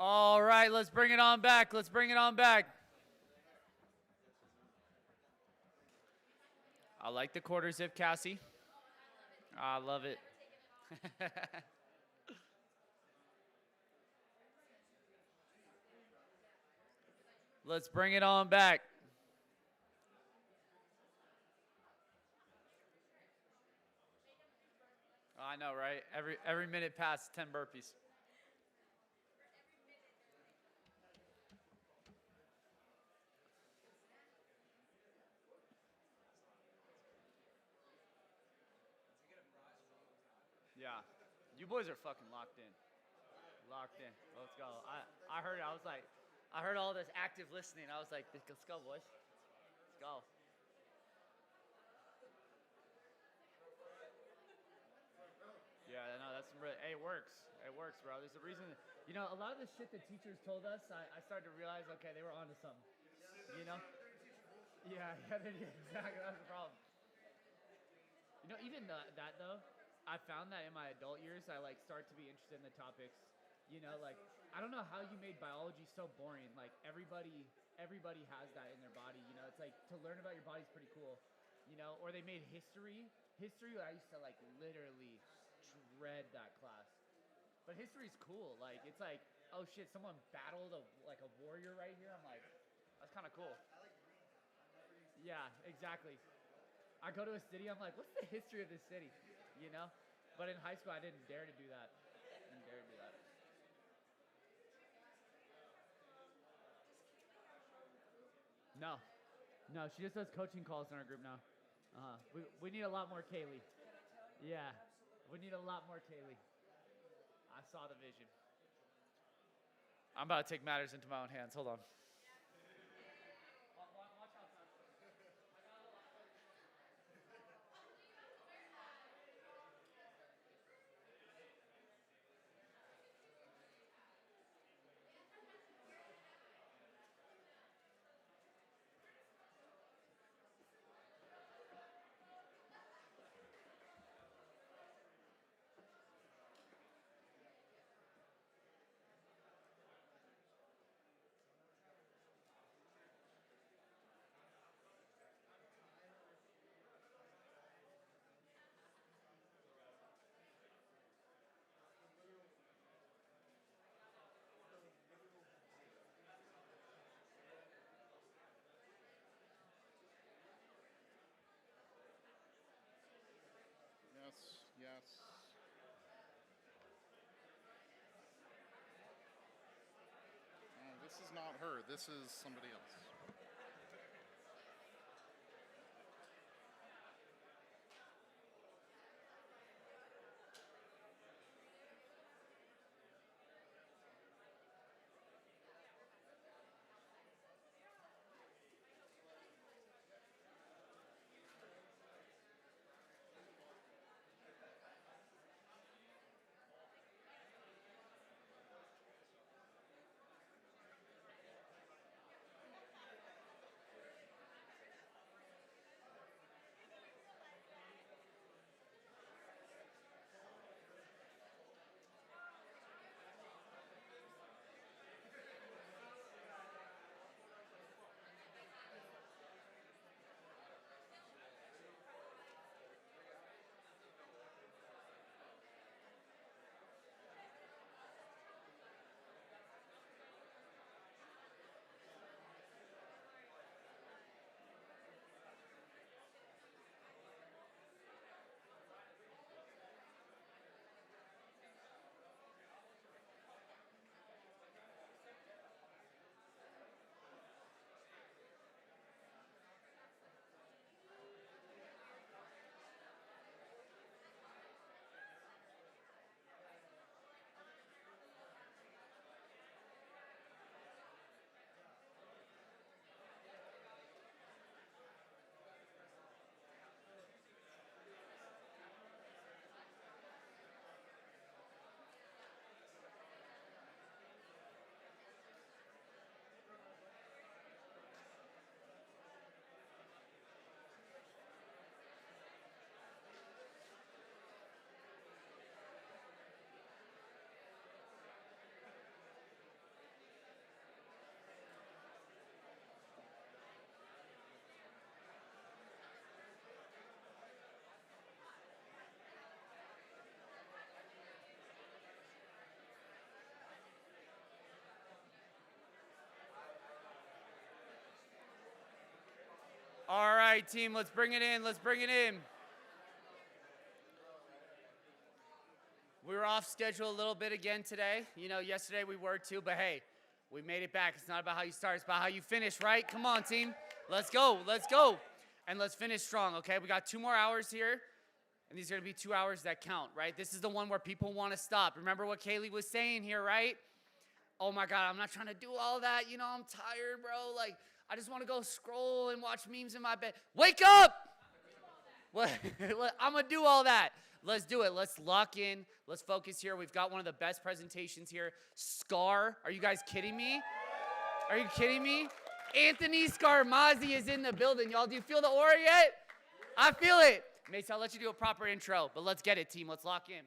All right, let's bring it on back. Let's bring it on back. I like the quarter zip, Cassie. I love it. Let's bring it on back. Oh, I know, right? Every minute past 10 burpees. Yeah. You boys are fucking locked in. Locked in. Let's go. I heard it. I was like, I heard all this active listening. I was like, let's go, boys. Let's go. Yeah, no, that's really, hey, it works. It works, bro. There's a reason. You know, a lot of the shit that teachers told us, I started to realize, okay, they were onto something. You know? Yeah, exactly. That's the problem. You know, even that though, I found that in my adult years, I like start to be interested in the topics. You know, like I don't know how you made biology so boring. Like everybody has that in their body. You know, it's like to learn about your body is pretty cool. You know, or they made history. History, I used to like literally dread that class. But history's cool. Like it's like, oh shit, someone battled a warrior right here. I'm like, that's kind of cool. Yeah, exactly. I go to a city, I'm like, what's the history of this city? You know? But in high school, I didn't dare to do that. Didn't dare to do that. No. No, she just does coaching calls in our group now. We need a lot more Kaylee. Yeah. We need a lot more Kaylee. I saw the vision. I'm about to take matters into my own hands. Hold on. Yes, yes. This is not her. This is somebody else. All right, team, let's bring it in. Let's bring it in. We were off schedule a little bit again today. You know, yesterday we were too, but hey, we made it back. It's not about how you start, it's about how you finish, right? Come on, team. Let's go. Let's go. And let's finish strong, okay? We got 2 more hours here, and these are going to be 2 hours that count, right? This is the one where people want to stop. Remember what Kaylee was saying here, right? Oh my God, I'm not trying to do all that. You know, I'm tired, bro. Like, I just want to go scroll and watch memes in my bed. Wake up! What? I'm going to do all that. Let's do it. Let's lock in. Let's focus here. We've got one of the best presentations here. Scar. Are you guys kidding me? Are you kidding me? Anthony Scarmazzi is in the building, y'all. Do you feel the aura yet? I feel it. Mace, I'll let you do a proper intro, but let's get it, team. Let's lock in.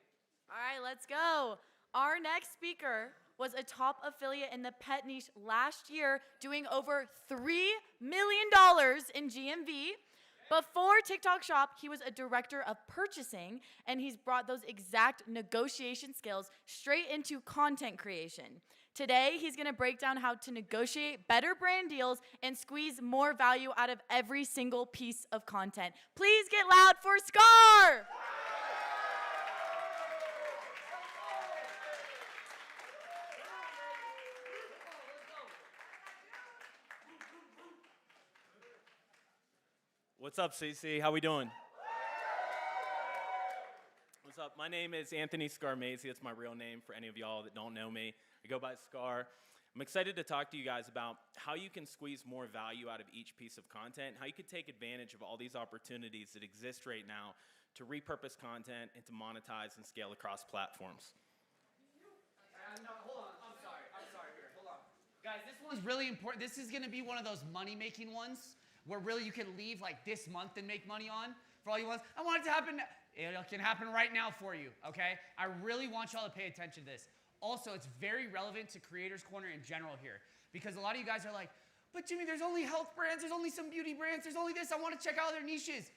All right, let's go. Our next speaker was a top affiliate in the pet niche last year, doing over $3 million in GMV. Before TikTok Shop, he was a director of purchasing, and he's brought those exact negotiation skills straight into content creation. Today, he's gonna break down how to negotiate better brand deals and squeeze more value out of every single piece of content. Please get loud for Scar! What's up, CC? How we doing? What's up? My name is Anthony Scarmazzi. It's my real name for any of y'all that don't know me. I go by Scar. I'm excited to talk to you guys about how you can squeeze more value out of each piece of content, how you can take advantage of all these opportunities that exist right now to repurpose content and to monetize and scale across platforms. No, hold on. I'm sorry. Here, hold on. Guys, this one's really important. This is going to be one of those money-making ones where really you can leave like this month and make money on for all you want. I want it to happen. It can happen right now for you, okay? I really want y'all to pay attention to this. Also, it's very relevant to Creators Corner in general here because a lot of you guys are like, but Jimmy, there's only health brands, there's only some beauty brands, there's only this. I want to check out their niches.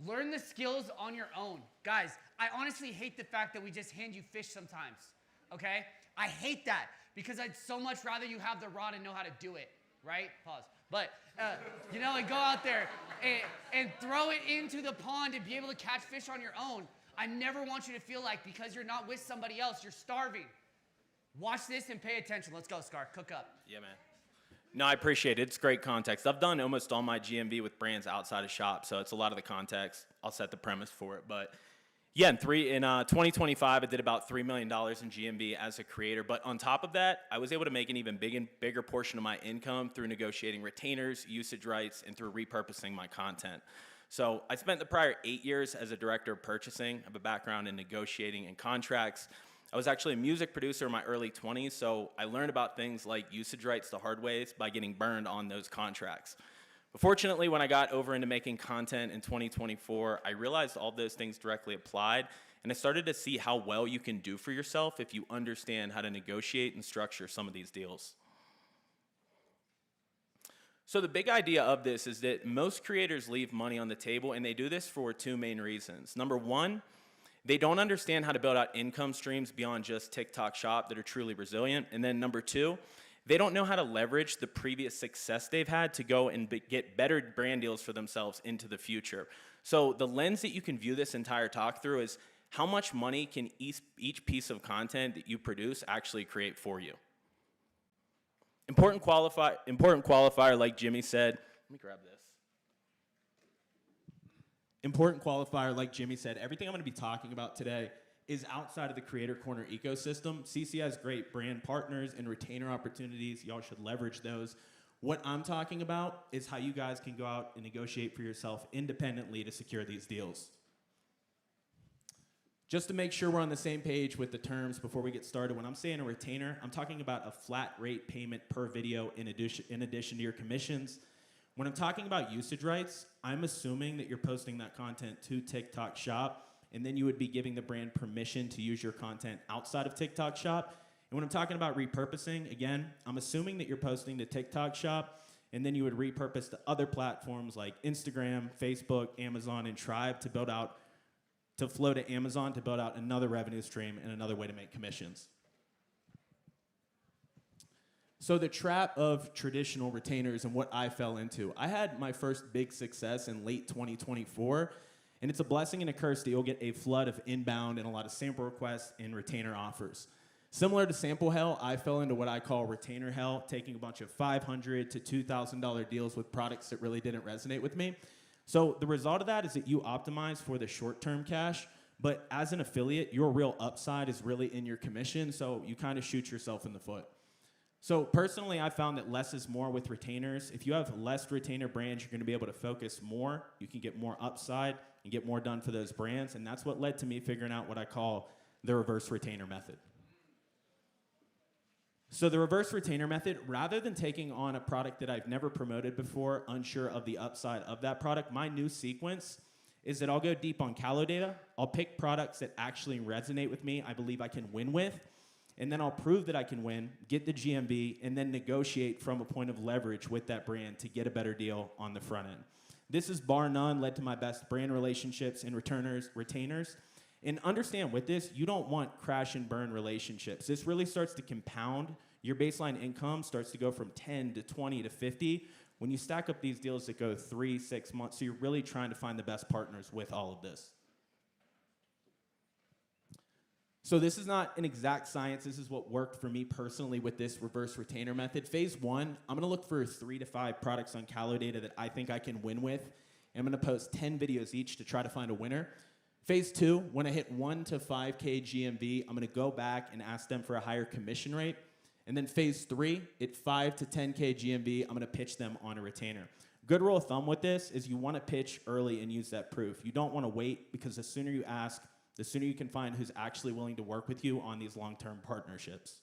Learn the skills on your own. Guys, I honestly hate the fact that we just hand you fish sometimes, okay? I hate that because I'd so much rather you have the rod and know how to do it, right? Pause. But, you know, and go out there and throw it into the pond and be able to catch fish on your own. I never want you to feel like because you're not with somebody else, you're starving. Watch this and pay attention. Let's go, Scar. Cook up. Yeah, man. No, I appreciate it. It's great context. I've done almost all my GMV with brands outside of shop, so it's a lot of the context. I'll set the premise for it. But yeah, in 2025, I did about $3 million in GMV as a creator. But on top of that, I was able to make an even bigger portion of my income through negotiating retainers, usage rights, and through repurposing my content. So I spent the prior 8 years as a director of purchasing. I have a background in negotiating and contracts. I was actually a music producer in my early 20s, so I learned about things like usage rights the hard ways by getting burned on those contracts. But fortunately, when I got over into making content in 2024, I realized all those things directly applied, and I started to see how well you can do for yourself if you understand how to negotiate and structure some of these deals. So the big idea of this is that most creators leave money on the table, and they do this for 2 main reasons. Number one, they don't understand how to build out income streams beyond just TikTok Shop that are truly resilient. And then number two, they don't know how to leverage the previous success they've had to go and get better brand deals for themselves into the future. So the lens that you can view this entire talk through is how much money can each piece of content that you produce actually create for you. Important qualifier, like Jimmy said. Let me grab this. Important qualifier, like Jimmy said, everything I'm going to be talking about today is outside of the Creator Corner ecosystem. CC has great brand partners and retainer opportunities. Y'all should leverage those. What I'm talking about is how you guys can go out and negotiate for yourself independently to secure these deals. Just to make sure we're on the same page with the terms before we get started, when I'm saying a retainer, I'm talking about a flat rate payment per video in addition to your commissions. When I'm talking about usage rights, I'm assuming that you're posting that content to TikTok Shop, and then you would be giving the brand permission to use your content outside of TikTok Shop. And when I'm talking about repurposing, again, I'm assuming that you're posting to TikTok Shop, and then you would repurpose to other platforms like Instagram, Facebook, Amazon, and Tribe to flow to Amazon to build out another revenue stream and another way to make commissions. So the trap of traditional retainers and what I fell into. I had my first big success in late 2024, and it's a blessing and a curse that you'll get a flood of inbound and a lot of sample requests and retainer offers. Similar to sample hell, I fell into what I call retainer hell, taking a bunch of $500 to $2,000 deals with products that really didn't resonate with me. So the result of that is that you optimize for the short-term cash, but as an affiliate, your real upside is really in your commission, so you kind of shoot yourself in the foot. So personally, I found that less is more with retainers. If you have less retainer brands, you're going to be able to focus more. You can get more upside and get more done for those brands, and that's what led to me figuring out what I call the reverse retainer method. So the reverse retainer method, rather than taking on a product that I've never promoted before, unsure of the upside of that product, my new sequence is that I'll go deep on calo data. I'll pick products that actually resonate with me, I believe I can win with, and then I'll prove that I can win, get the GMV, and then negotiate from a point of leverage with that brand to get a better deal on the front end. This is bar none led to my best brand relationships and retainers. And understand with this, you don't want crash and burn relationships. This really starts to compound. Your baseline income starts to go from 10 to 20 to 50. When you stack up these deals that go 3, 6 months, so you're really trying to find the best partners with all of this. So this is not an exact science. This is what worked for me personally with this reverse retainer method. Phase 1, I'm going to look for 3 to 5 products on calo data that I think I can win with. I'm going to post 10 videos each to try to find a winner. Phase 2, when I hit 1 to 5K GMV, I'm going to go back and ask them for a higher commission rate. And then phase 3, at 5 to 10K GMV, I'm going to pitch them on a retainer. Good rule of thumb with this is you want to pitch early and use that proof. You don't want to wait, because the sooner you ask, the sooner you can find who's actually willing to work with you on these long-term partnerships.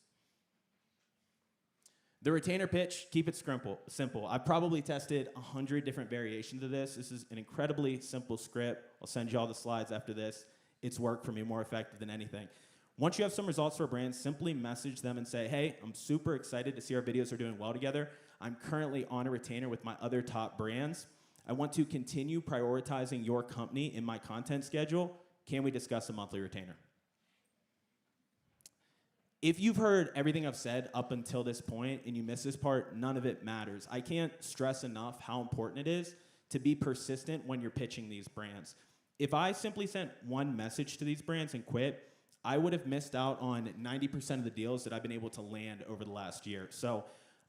The retainer pitch, keep it simple. I've probably tested 100 different variations of this. This is an incredibly simple script. I'll send you all the slides after this. It's worked for me more effective than anything. Once you have some results for a brand, simply message them and say, hey, I'm super excited to see our videos are doing well together. I'm currently on a retainer with my other top brands. I want to continue prioritizing your company in my content schedule. Can we discuss a monthly retainer? If you've heard everything I've said up until this point and you miss this part, none of it matters. I can't stress enough how important it is to be persistent when you're pitching these brands. If I simply sent one message to these brands and quit, I would have missed out on 90% of the deals that I've been able to land over the last year. So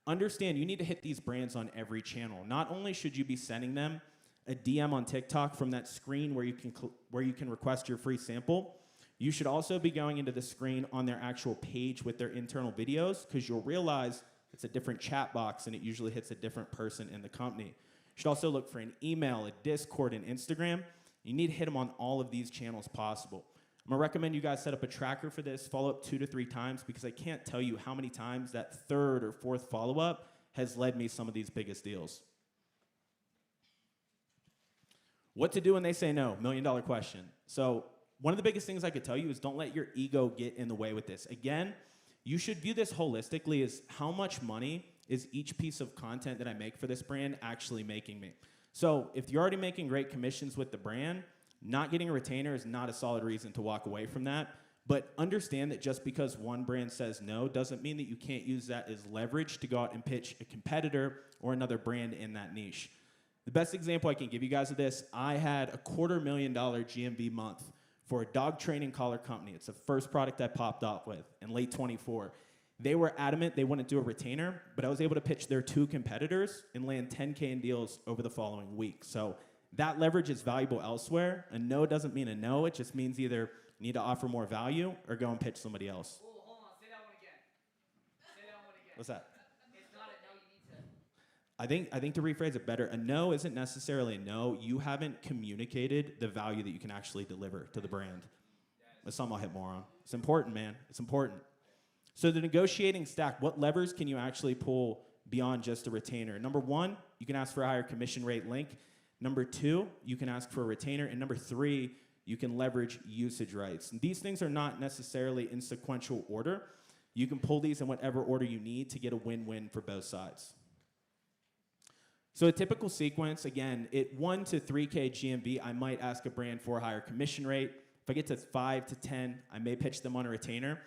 understand, you need to hit these brands on every channel. Not only should you be sending them a DM on TikTok from that screen where you can request your free sample, you should also be going into the screen on their actual page with their internal videos, because you'll realize it's a different chat box and it usually hits a different person in the company. You should also look for an email, a Discord, and Instagram. You need to hit them on all of these channels possible. I'm gonna recommend you guys set up a tracker for this, follow up 2 to 3 times, because I can't tell you how many times that 3rd or 4th follow-up has led me some of these biggest deals. What to do when they say no? $1 million question. So one of the biggest things I could tell you is don't let your ego get in the way with this. Again, you should view this holistically as how much money is each piece of content that I make for this brand actually making me. So if you're already making great commissions with the brand, not getting a retainer is not a solid reason to walk away from that. But understand that just because one brand says no doesn't mean that you can't use that as leverage to go out and pitch a competitor or another brand in that niche. The best example I can give you guys of this, I had a $250,000 GMV month for a dog training collar company. It's the first product I popped off with in late 24. They were adamant they wouldn't do a retainer, but I was able to pitch their 2 competitors and land 10K in deals over the following week. So that leverage is valuable elsewhere. A no doesn't mean a no. It just means either you need to offer more value or go and pitch somebody else. Oh, hold on. Say that one again. Say that one again. What's that? It's not a no, you need to. I think to rephrase it better, a no isn't necessarily a no. You haven't communicated the value that you can actually deliver to the brand. That's something I'll hit more on. It's important, man. It's important. So the negotiating stack, what levers can you actually pull beyond just a retainer? Number 1, you can ask for a higher commission rate link. Number 2, you can ask for a retainer. And number 3, you can leverage usage rights. And these things are not necessarily in sequential order. You can pull these in whatever order you need to get a win-win for both sides. So a typical sequence, again, at 1 to 3K GMV, I might ask a brand for a higher commission rate. If I get to 5 to 10, I may pitch them on a retainer.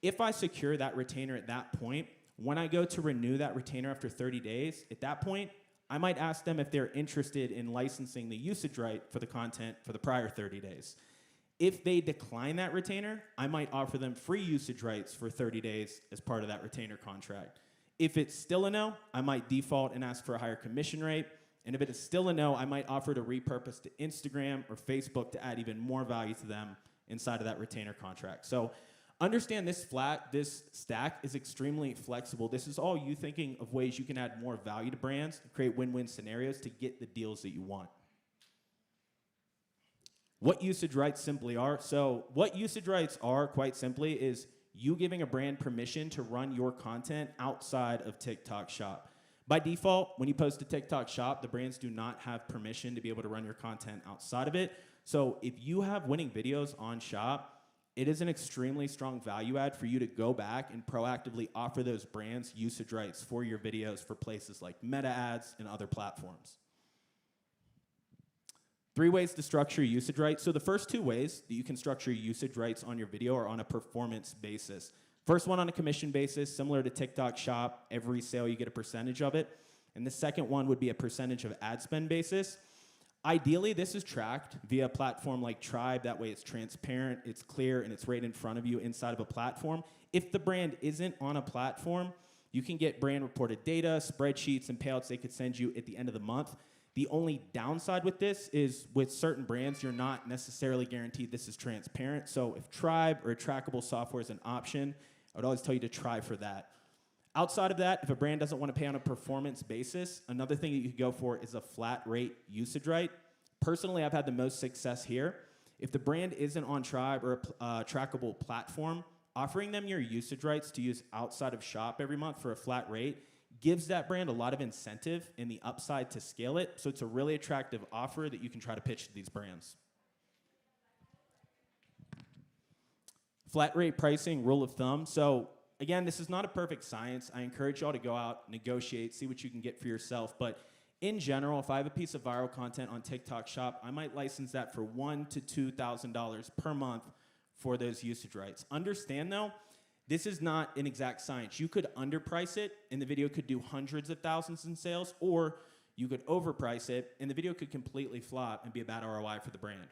If I secure that retainer at that point, When I go to renew that retainer after 30 days, at that point, I might ask them if they're interested in licensing the usage right for the content for the prior 30 days. If they decline that retainer, I might offer them free usage rights for 30 days as part of that retainer contract. If it's still a no, I might default and ask for a higher commission rate. And if it is still a no, I might offer to repurpose to Instagram or Facebook to add even more value to them inside of that retainer contract. So understand this stack is extremely flexible. This is all you thinking of ways you can add more value to brands and create win-win scenarios to get the deals that you want. What usage rights simply are. So what usage rights are, quite simply, is you giving a brand permission to run your content outside of TikTok Shop. By default, when you post to TikTok Shop, the brands do not have permission to be able to run your content outside of it. So if you have winning videos on Shop, it is an extremely strong value add for you to go back and proactively offer those brands usage rights for your videos for places like Meta ads and other platforms. 3 ways to structure usage rights. So the first 2 ways that you can structure usage rights on your video are on a performance basis. First one on a commission basis, similar to TikTok Shop. Every sale you get a percentage of it. And the second one would be a percentage of ad spend basis. Ideally, this is tracked via a platform like Tribe. That way it's transparent, it's clear, and it's right in front of you inside of a platform. If the brand isn't on a platform, you can get brand reported data, spreadsheets, and payouts they could send you at the end of the month. The only downside with this is with certain brands, you're not necessarily guaranteed this is transparent. So if Tribe or a trackable software is an option, I would always tell you to try for that. Outside of that, if a brand doesn't want to pay on a performance basis, another thing that you could go for is a flat rate usage right. Personally, I've had the most success here. If the brand isn't on Tribe or a trackable platform, offering them your usage rights to use outside of Shop every month for a flat rate gives that brand a lot of incentive and the upside to scale it. So it's a really attractive offer that you can try to pitch to these brands. Flat rate pricing, rule of thumb. So again, this is not a perfect science. I encourage y'all to go out, negotiate, see what you can get for yourself. But in general, if I have a piece of viral content on TikTok Shop, I might license that for $1,000 to $2,000 per month for those usage rights. Understand though, this is not an exact science. You could underprice it and the video could do hundreds of thousands in sales, or you could overprice it and the video could completely flop and be a bad ROI for the brand.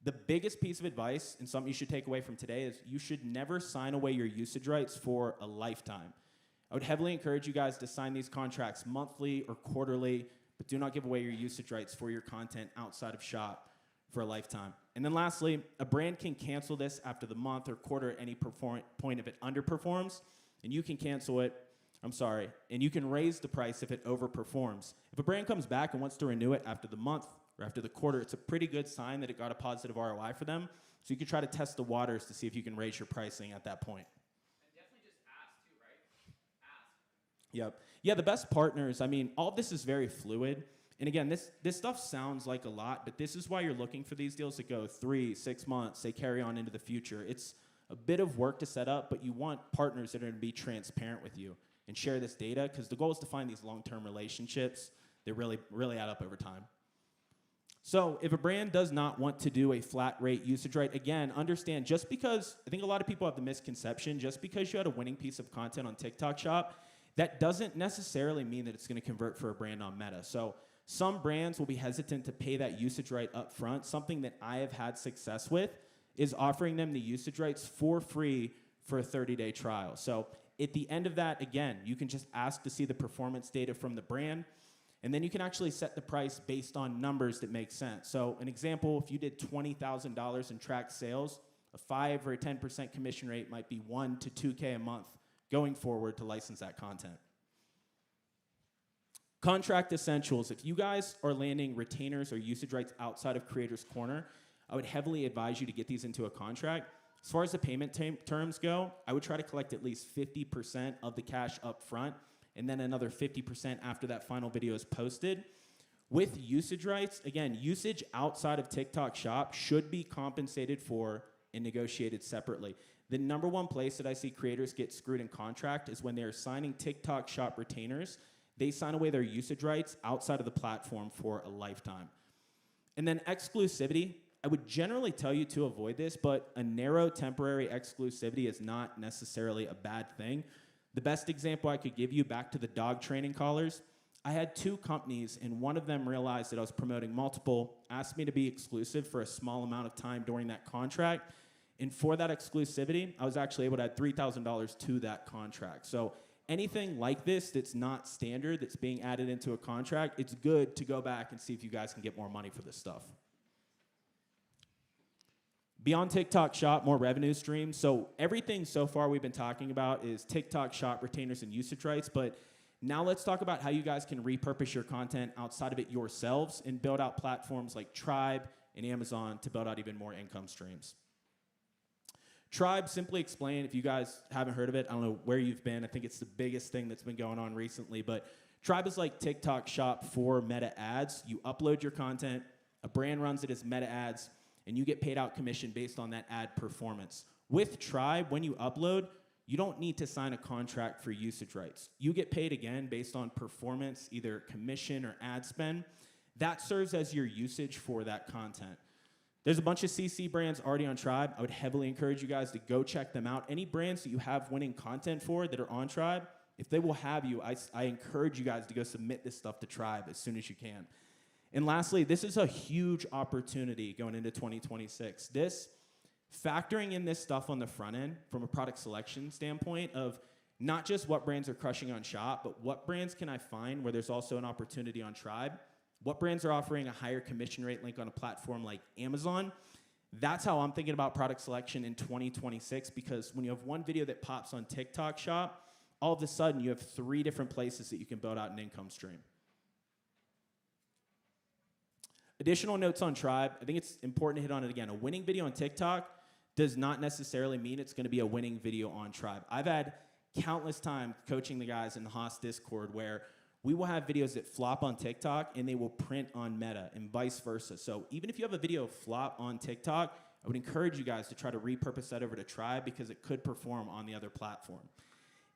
The biggest piece of advice, and something you should take away from today, is you should never sign away your usage rights for a lifetime. I would heavily encourage you guys to sign these contracts monthly or quarterly, but do not give away your usage rights for your content outside of Shop for a lifetime. And then lastly, a brand can cancel this after the month or quarter at any point if it underperforms, and you can cancel it, and you can raise the price if it overperforms. If a brand comes back and wants to renew it after the month or after the quarter, it's a pretty good sign that it got a positive ROI for them. So you can try to test the waters to see if you can raise your pricing at that point. And definitely just ask too, right? Ask. Yep. Yeah, the best partners, I mean, all of this is very fluid. And again, this stuff sounds like a lot, but this is why you're looking for these deals that go 3, 6 months, they carry on into the future. It's a bit of work to set up, but you want partners that are going to be transparent with you and share this data, because the goal is to find these long-term relationships that really add up over time. So if a brand does not want to do a flat rate usage right, again, understand just because, I think a lot of people have the misconception, just because you had a winning piece of content on TikTok Shop, that doesn't necessarily mean that it's going to convert for a brand on Meta. So some brands will be hesitant to pay that usage right up front. Something that I have had success with is offering them the usage rights for free for a 30-day trial. So at the end of that, again, you can just ask to see the performance data from the brand, and then you can actually set the price based on numbers that make sense. So an example, if you did $20,000 in tracked sales, a 5 or a 10% commission rate might be $1 to $2K a month going forward to license that content. Contract essentials. If you guys are landing retainers or usage rights outside of Creators Corner, I would heavily advise you to get these into a contract. As far as the payment terms go, I would try to collect at least 50% of the cash up front, and then another 50% after that final video is posted. With usage rights, again, usage outside of TikTok Shop should be compensated for and negotiated separately. The number one place that I see creators get screwed in contract is when they are signing TikTok Shop retainers. They sign away their usage rights outside of the platform for a lifetime. And then exclusivity, I would generally tell you to avoid this, but a narrow temporary exclusivity is not necessarily a bad thing. The best example I could give you, back to the dog training collars, I had 2 companies, and one of them realized that I was promoting multiple, asked me to be exclusive for a small amount of time during that contract. And for that exclusivity, I was actually able to add $3,000 to that contract. So anything like this that's not standard, that's being added into a contract, it's good to go back and see if you guys can get more money for this stuff. Beyond TikTok Shop, more revenue streams. So everything so far we've been talking about is TikTok Shop, retainers, and usage rights. But now let's talk about how you guys can repurpose your content outside of it yourselves and build out platforms like Tribe and Amazon to build out even more income streams. Tribe, simply explained, if you guys haven't heard of it, I don't know where you've been. I think it's the biggest thing that's been going on recently. But Tribe is like TikTok Shop for meta ads. You upload your content, a brand runs it as meta ads, and you get paid out commission based on that ad performance. With Tribe, when you upload, you don't need to sign a contract for usage rights. You get paid again based on performance, either commission or ad spend. That serves as your usage for that content. There's a bunch of CC brands already on Tribe. I would heavily encourage you guys to go check them out. Any brands that you have winning content for that are on Tribe, if they will have you, I encourage you guys to go submit this stuff to Tribe as soon as you can. And lastly, this is a huge opportunity going into 2026. Factoring in this stuff on the front end from a product selection standpoint of not just what brands are crushing on Shop, but what brands can I find where there's also an opportunity on Tribe? What brands are offering a higher commission rate link on a platform like Amazon? That's how I'm thinking about product selection in 2026, because when you have one video that pops on TikTok Shop, all of a sudden you have 3 different places that you can build out an income stream. Additional notes on Tribe, I think it's important to hit on it again. A winning video on TikTok does not necessarily mean it's going to be a winning video on Tribe. I've had countless times coaching the guys in the Haas Discord where we will have videos that flop on TikTok and they will print on Meta and vice versa. So even if you have a video flop on TikTok, I would encourage you guys to try to repurpose that over to Tribe because it could perform on the other platform.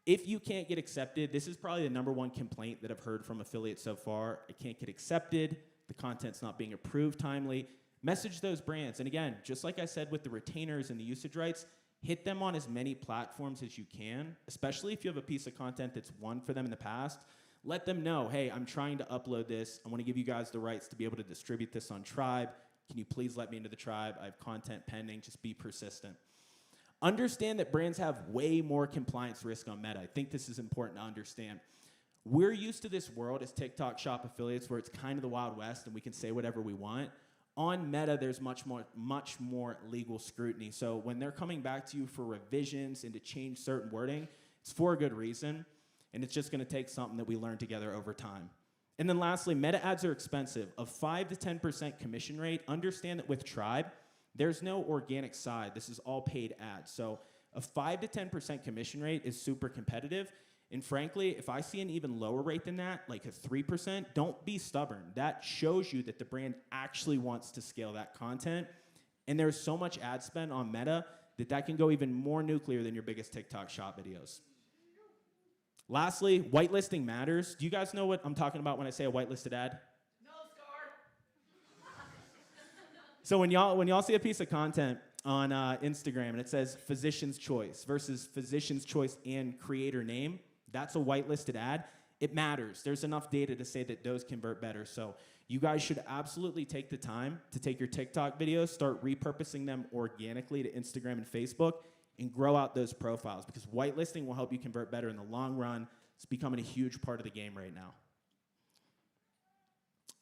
If you can't get accepted, this is probably the #1 complaint that I've heard from affiliates so far. I can't get accepted. The content's not being approved timely. Message those brands. And again, just like I said with the retainers and the usage rights, hit them on as many platforms as you can, especially if you have a piece of content that's won for them in the past. Let them know, hey, I'm trying to upload this. I want to give you guys the rights to be able to distribute this on Tribe. Can you please let me into the Tribe? I have content pending. Just be persistent. Understand that brands have way more compliance risk on Meta. I think this is important to understand. We're used to this world as TikTok Shop affiliates where it's kind of the Wild West and we can say whatever we want. On Meta, there's much more legal scrutiny. So when they're coming back to you for revisions and to change certain wording, it's for a good reason. And it's just going to take something that we learn together over time. And then lastly, meta ads are expensive. A 5 to 10% commission rate, understand that with Tribe, there's no organic side. This is all paid ads. So a 5 to 10% commission rate is super competitive. And frankly, if I see an even lower rate than that, like a 3%, don't be stubborn. That shows you that the brand actually wants to scale that content. And there's so much ad spend on Meta that can go even more nuclear than your biggest TikTok Shop videos. Lastly, whitelisting matters. Do you guys know what I'm talking about when I say a whitelisted ad? No, Scar. So when y'all see a piece of content on Instagram and it says physician's choice versus physician's choice and creator name, that's a whitelisted ad. It matters. There's enough data to say that those convert better. So you guys should absolutely take the time to take your TikTok videos, start repurposing them organically to Instagram and Facebook, and grow out those profiles, because whitelisting will help you convert better in the long run. It's becoming a huge part of the game right now.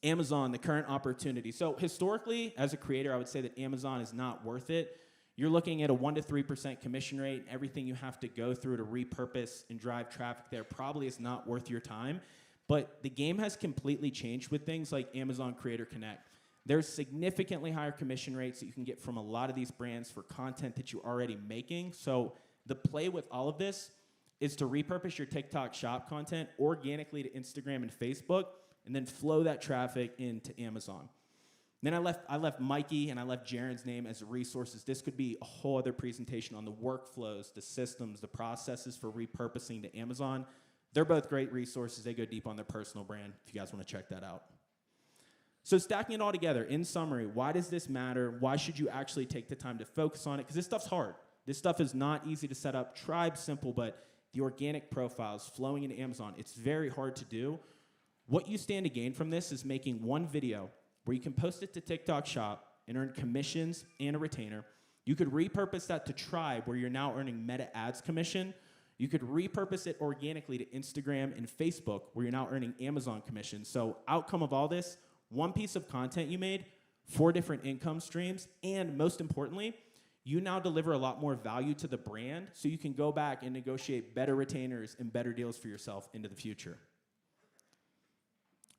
Amazon, the current opportunity. So historically, as a creator, I would say that Amazon is not worth it. You're looking at a 1 to 3% commission rate. Everything you have to go through to repurpose and drive traffic there probably is not worth your time. But the game has completely changed with things like Amazon Creator Connect. There's significantly higher commission rates that you can get from a lot of these brands for content that you're already making. So the play with all of this is to repurpose your TikTok Shop content organically to Instagram and Facebook, and then flow that traffic into Amazon. Then I left Mikey and I left Jaren's name as resources. This could be a whole other presentation on the workflows, the systems, the processes for repurposing to Amazon. They're both great resources. They go deep on their personal brand if you guys want to check that out. So stacking it all together, in summary, why does this matter? Why should you actually take the time to focus on it? Because this stuff's hard. This stuff is not easy to set up. Tribe's simple, but the organic profiles flowing into Amazon. It's very hard to do. What you stand to gain from this is making one video where you can post it to TikTok Shop and earn commissions and a retainer. You could repurpose that to Tribe, where you're now earning Meta Ads commission. You could repurpose it organically to Instagram and Facebook, where you're now earning Amazon commission. So outcome of all this, one piece of content you made, 4 different income streams, and most importantly, you now deliver a lot more value to the brand, so you can go back and negotiate better retainers and better deals for yourself into the future.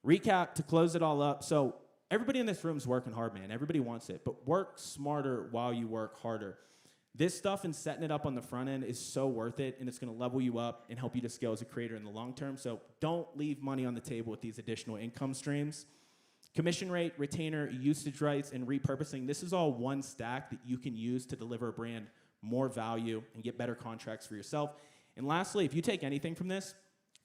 Recap to close it all up. So everybody in this room is working hard, man. Everybody wants it, but work smarter while you work harder. This stuff and setting it up on the front end is so worth it, and it's going to level you up and help you to scale as a creator in the long term. So don't leave money on the table with these additional income streams. Commission rate, retainer, usage rights, and repurposing. This is all one stack that you can use to deliver a brand more value and get better contracts for yourself. And lastly, if you take anything from this,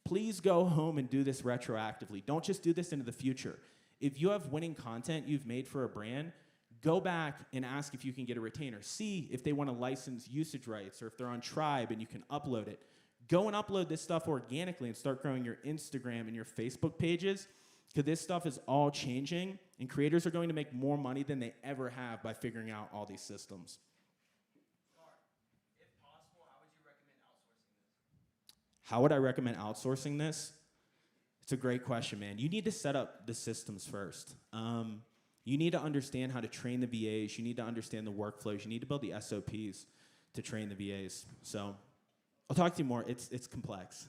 please go home and do this retroactively. Don't just do this into the future. If you have winning content you've made for a brand, go back and ask if you can get a retainer. See if they want to license usage rights, or if they're on Tribe and you can upload it. Go and upload this stuff organically and start growing your Instagram and your Facebook pages, because this stuff is all changing, and creators are going to make more money than they ever have by figuring out all these systems. How would I recommend outsourcing this? It's a great question, man. You need to set up the systems first. You need to understand how to train the VAs. You need to understand the workflows. You need to build the SOPs to train the VAs. So I'll talk to you more. It's complex.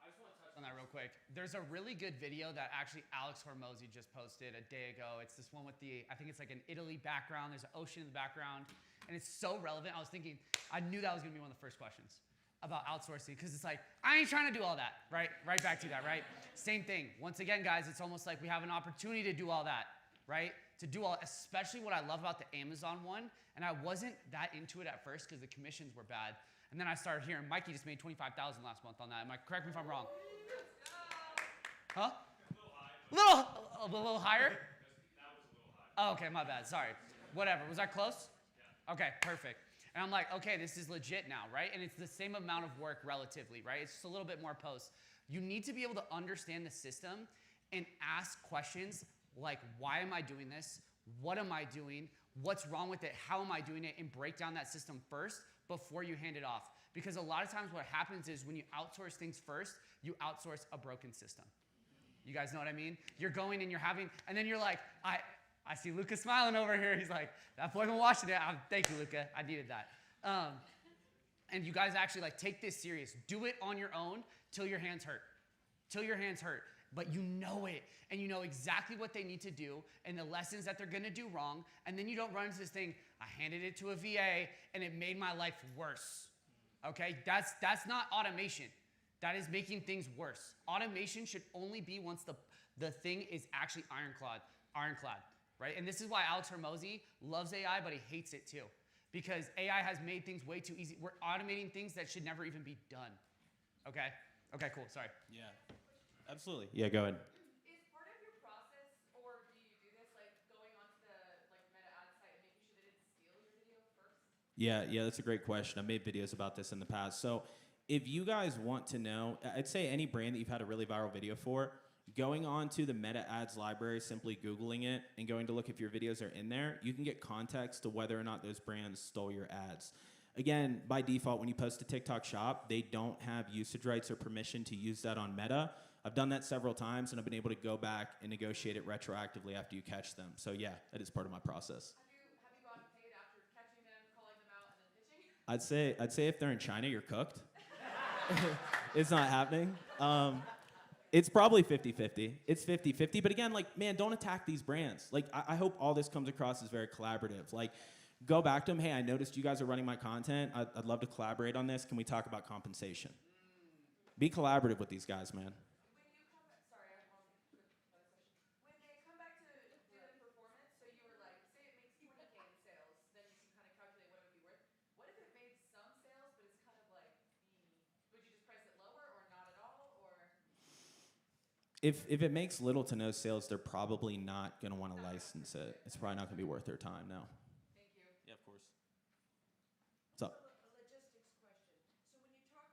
I just want to touch on that real quick. There's a really good video that actually Alex Hormozy just posted a day ago. It's this one with I think it's like an Italy background. There's an ocean in the background. And it's so relevant. I knew that was going to be one of the first questions about outsourcing, because it's like, I ain't trying to do all that, right? Right back to that, right? Same thing. Once again, guys, it's almost like we have an opportunity to do all that, right? To do all, especially what I love about the Amazon one, and I wasn't that into it at first because the commissions were bad. And then I started hearing, Mikey just made $25,000 last month on that. Correct me if I'm wrong. Huh? A little higher? That was a little high. Oh, okay, my bad, sorry. Whatever, was I close? Yeah. Okay, perfect. And I'm like, okay, this is legit now, right? And it's the same amount of work relatively, right? It's just a little bit more posts. You need to be able to understand the system and ask questions like, why am I doing this? What am I doing? What's wrong with it? How am I doing it? And break down that system first before you hand it off. Because a lot of times what happens is when you outsource things first, you outsource a broken system. You guys know what I mean? You're going and you're having, and then you're like, I see Luca smiling over here. He's like, that boy been watching it. Thank you, Luca. I needed that. And you guys actually take this serious. Do it on your own till your hands hurt. Till your hands hurt. But you know it, and you know exactly what they need to do and the lessons that they're going to do wrong. And then you don't run into this thing, I handed it to a VA and it made my life worse. Okay? That's not automation. That is making things worse. Automation should only be once the thing is actually ironclad. Right? And this is why Alex Hormozy loves AI, but he hates it too. Because AI has made things way too easy. We're automating things that should never even be done. Okay? Okay, cool. Sorry. Yeah. Absolutely. Yeah, go ahead. Is part of your process, or do you do this going onto the Meta Ads site and making sure they didn't steal your video first? Yeah, that's a great question. I've made videos about this in the past. So if you guys want to know, I'd say any brand that you've had a really viral video for, going on to the Meta Ads library, simply Googling it, and going to look if your videos are in there, you can get context to whether or not those brands stole your ads. Again, by default, when you post to TikTok Shop, they don't have usage rights or permission to use that on Meta. I've done that several times, and I've been able to go back and negotiate it retroactively after you catch them. So yeah, that is part of my process. Have you gotten paid after catching them, calling them out, and then pitching? I'd say if they're in China, you're cooked. It's not happening. It's probably 50-50. It's 50-50. But again, man, don't attack these brands. I hope all this comes across as very collaborative. Go back to them. Hey, I noticed you guys are running my content. I'd love to collaborate on this. Can we talk about compensation? Be collaborative with these guys, man. When they come back to do the performance, so you were like, say it makes 20K in sales, then you can kind of calculate what it would be worth. What if it made some sales, but it's kind of would you just price it lower or not at all, or? If it makes little to no sales, they're probably not going to want to license it. It's probably not going to be worth their time, no. Thank you. Yeah, of course. What's up? A logistics question. So when you talk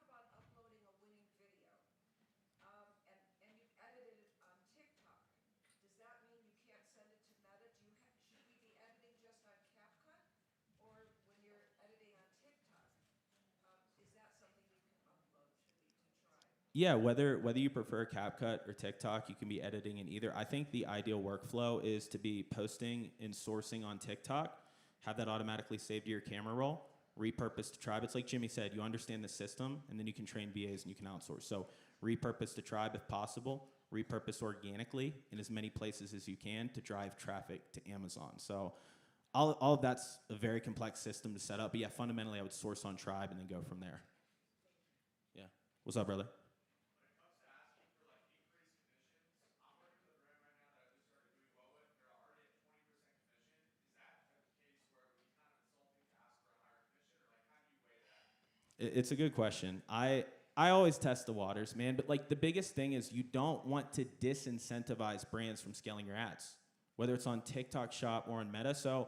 Yeah, whether you prefer CapCut or TikTok, you can be editing in either. I think the ideal workflow is to be posting and sourcing on TikTok, have that automatically saved to your camera roll, repurpose to Tribe. It's like Jimmy said, you understand the system, and then you can train VAs and you can outsource. So repurpose to Tribe if possible, repurpose organically in as many places as you can to drive traffic to Amazon. So all of that's a very complex system to set up. But yeah, fundamentally, I would source on Tribe and then go from there. Yeah. What's up, brother? It's a good question. I always test the waters, man. But like the biggest thing is you don't want to disincentivize brands from scaling your ads, whether it's on TikTok Shop or on Meta. So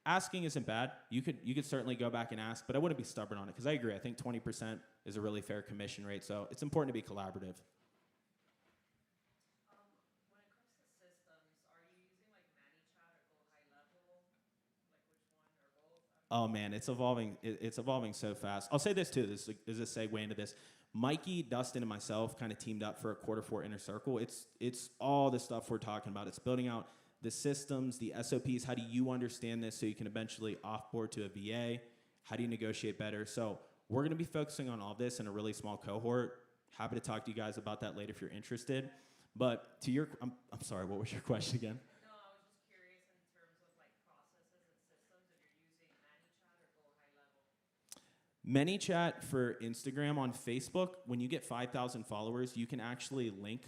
asking isn't bad. You could certainly go back and ask, but I wouldn't be stubborn on it because I agree. I think 20% is a really fair commission rate. So it's important to be collaborative. Oh man, it's evolving. It's evolving so fast. I'll say this too. This is a segue into this. Mikey, Dustin, and myself kind of teamed up for a Q4 Inner Circle. It's all the stuff we're talking about. It's building out the systems, the SOPs. How do you understand this so you can eventually offboard to a VA? How do you negotiate better? So we're going to be focusing on all this in a really small cohort. Happy to talk to you guys about that later if you're interested. But to your, I'm sorry. What was your question again? ManyChat for Instagram. On Facebook, when you get 5,000 followers, you can actually link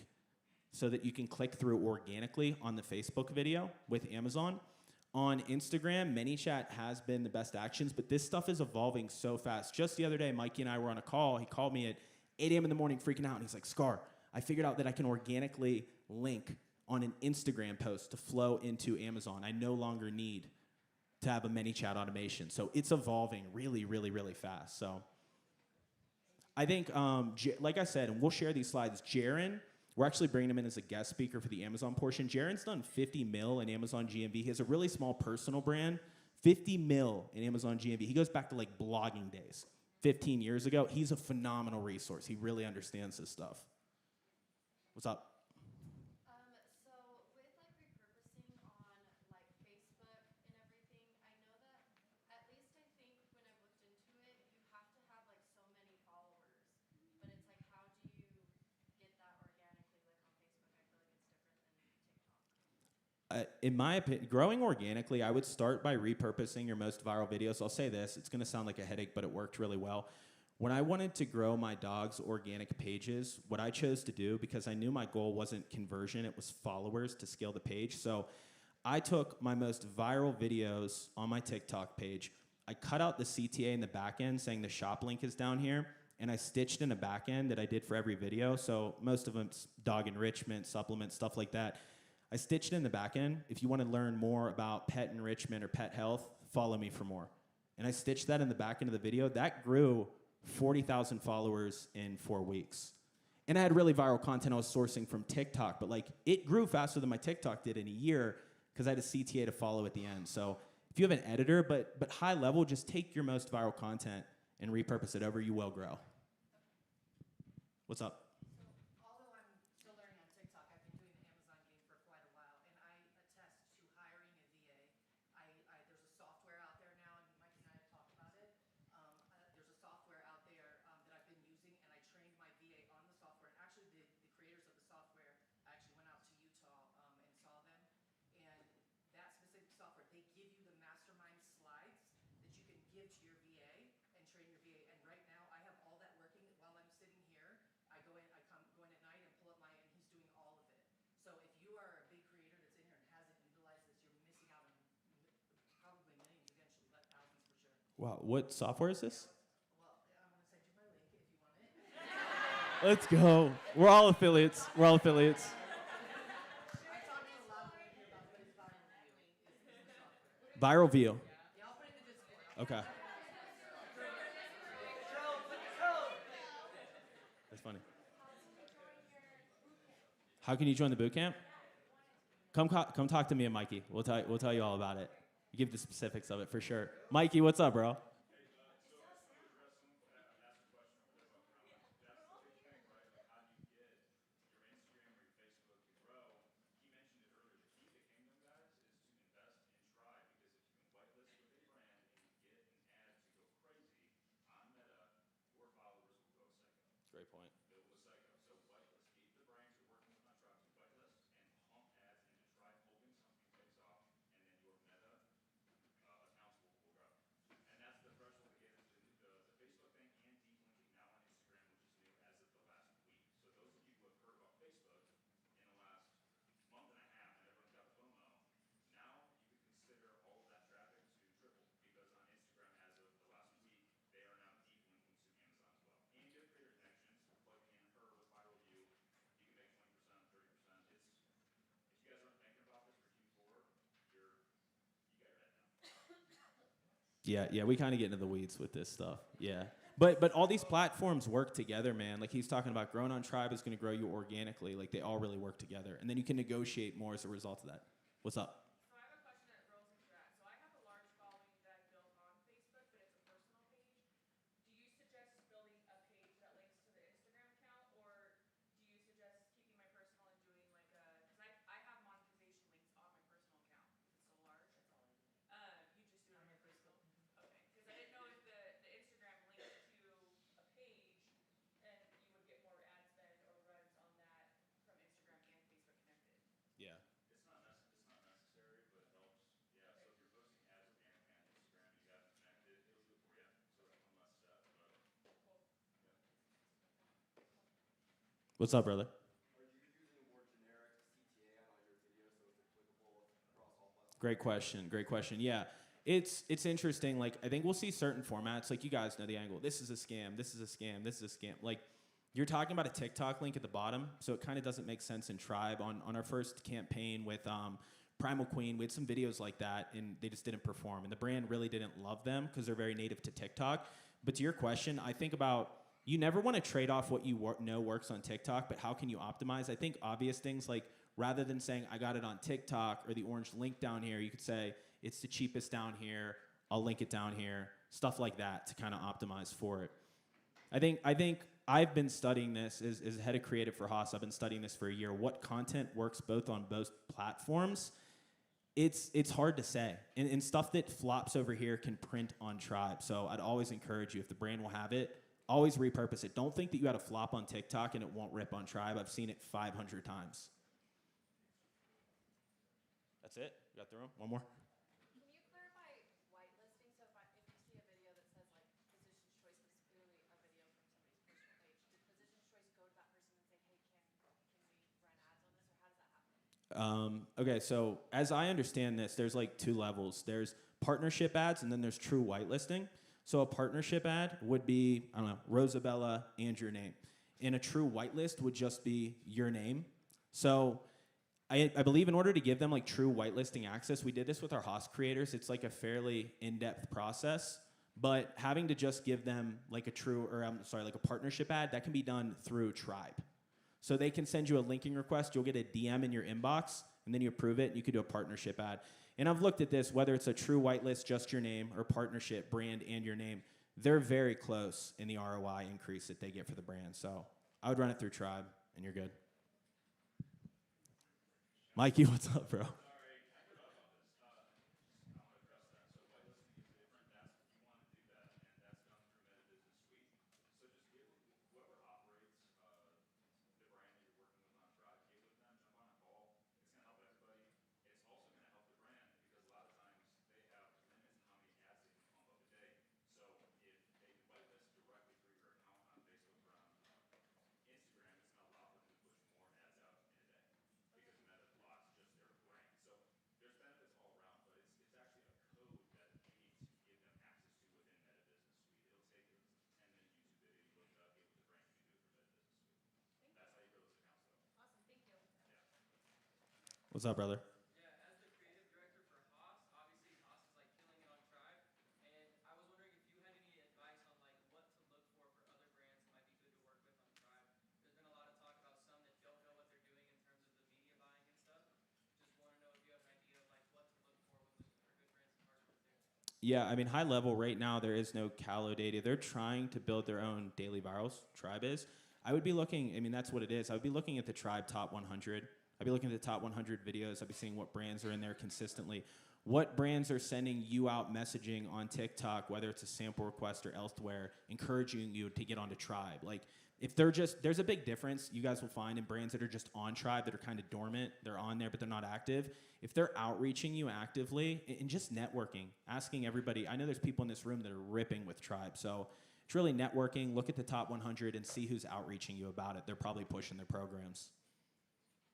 so that you can click through organically on the Facebook video with Amazon. On Instagram, ManyChat has been the best actions, but this stuff is evolving so fast. Just the other day, Mikey and I were on a call. He called me at 8 a.m. in the morning freaking out, and he's like, Scar, I figured out that I can organically link on an Instagram post to flow into Amazon. I no longer need to have a ManyChat automation. So it's evolving really, really, really fast. So I think, like I said, and we'll share these slides, Jaron, we're actually bringing him in as a guest speaker for the Amazon portion. Jaron's done 50 mil in Amazon GMV. He has a really small personal brand, 50 mil in Amazon GMV. He goes back to like blogging days, 15 years ago. He's a phenomenal resource. He really understands this stuff. What's up? In my opinion, growing organically, I would start by repurposing your most viral videos. I'll say this, it's gonna sound like a headache, but it worked really well. When I wanted to grow my dog's organic pages, what I chose to do, because I knew my goal wasn't conversion, it was followers to scale the page. So I took my most viral videos on my TikTok page, I cut out the CTA in the back end saying the shop link is down here, and I stitched in a back end that I did for every video. So most of them's dog enrichment, supplements, stuff like that. I stitched in the back end. If you want to learn more about pet enrichment or pet health, follow me for more. And I stitched that in the back end of the video. That grew 40,000 followers in 4 weeks. And I had really viral content I was sourcing from TikTok, but like it grew faster than my TikTok did in a year because I had a CTA to follow at the end. So if you have an editor, but high level, just take your most viral content and repurpose it over, you will grow. What's up? Wow, what software is this? Let's go. We're all affiliates. We're all affiliates. Viral View. Okay. That's funny. How can you join the boot camp? Come talk to me and Mikey. We'll tell you all about it. Give the specifics of it for sure. Mikey, what's up, bro? great point. Build with Psycho. So whitelist. Keep the brands you're working with on Tribe to whitelist and pump ads into Tribe, hoping something takes off, and then your meta accounts will grow. And that's the threshold to get into the Facebook thing and deep linking now on Instagram, which is new as of the last week. So those of you who have heard about Facebook in the last month and a half and everyone's got the FOMO, now you could consider all of that traffic to triple because on Instagram as of the last week, they are now deep linking to Amazon as well. And you get creator connections, plugging in her with viral view, you can make 20%, 30%. If you guys aren't thinking about this for Q4, you got your head down. Yeah, we kind of get into the weeds with this stuff. Yeah. But all these platforms work together, man. Like he's talking about growing on Tribe is going to grow you organically. Like they all really work together. And then you can negotiate more as a result of that. What's up? So I have a question that rolls into that. So I have a large following that I built on Facebook, but it's a personal page. Do you suggest building a page that links to the Instagram account, or do you suggest keeping my personal and doing like a, because I have monetization links on my personal account. If it's so large. That's all I do. You just do it on your personal? Okay. Because I didn't know if the Instagram linked to a page and you would get more ad spend or runs on that from Instagram and Facebook connected. Yeah. It's not necessary, but it helps. Yeah. So if you're posting ads organically on Instagram and you have them connected, it'll do it for you. So it's one less step. But yeah. What's up, brother? Are you using a more generic CTA on all your videos so it's applicable across all platforms? Great question. Yeah. It's interesting. Like, I think we'll see certain formats. Like, you guys know the angle. This is a scam. This is a scam. This is a scam. Like, you're talking about a TikTok link at the bottom, so it kind of doesn't make sense in Tribe. On our first campaign with Primal Queen, we had some videos like that, and they just didn't perform. And the brand really didn't love them because they're very native to TikTok. But to your question, I think about you never want to trade off what you know works on TikTok, but how can you optimize? I think obvious things like rather than saying I got it on TikTok or the orange link down here, you could say it's the cheapest down here, I'll link it down here, stuff like that to kind of optimize for it. I think I've been studying this as head of creative for Haas. I've been studying this for a year. What content works both on both platforms? It's hard to say. And stuff that flops over here can print on Tribe. So I'd always encourage you, if the brand will have it, always repurpose it. Don't think that you got a flop on TikTok and it won't rip on Tribe. I've seen it 500 times. That's it? You got the room? One more? Can you clarify whitelisting? So if you see a video that says like Physician's Choice, but it's clearly a video from somebody's personal page, does Physician's Choice go to that person and say, hey, can we run ads on this, or how does that happen? Okay, so as I understand this, there's like two levels. There's partnership ads and then there's true whitelisting. So a partnership ad would be, I don't know, Rosabella and your name. And a true whitelist would just be your name. So I believe in order to give them like true whitelisting access, we did this with our Haas creators. It's like a fairly in-depth process, but having to just give them like like a partnership ad, that can be done through Tribe. So they can send you a linking request, you'll get a DM in your inbox, and then you approve it, and you can do a partnership ad. And I've looked at this, whether it's a true whitelist, just your name, or partnership, brand and your name, they're very close in the ROI increase that they get for the brand. So I would run it through Tribe, and you're good. Mikey, what's up, bro? What's up, brother? Yeah, as the creative director for Haas, obviously Haas is like killing it on Tribe, and I was wondering if you had any advice on like what to look for other brands that might be good to work with on Tribe. There's been a lot of talk about some that don't know what they're doing in terms of the media buying and stuff. Just want to know if you have an idea of like what to look for when looking for good brands to partner with there. Yeah, I mean, high level right now, there is no Callow data. They're trying to build their own daily virals, Tribe is. I would be looking, I mean, that's what it is. I would be looking at the Tribe Top 100. I'd be looking at the top 100 videos. I'd be seeing what brands are in there consistently. What brands are sending you out messaging on TikTok, whether it's a sample request or elsewhere, encouraging you to get onto Tribe. Like, If they're just, there's a big difference you guys will find in brands that are just on Tribe that are kind of dormant. They're on there, but they're not active. If they're outreaching you actively and just networking, asking everybody, I know there's people in this room that are ripping with Tribe. So it's really networking. Look at the top 100 and see who's outreaching you about it. They're probably pushing their programs.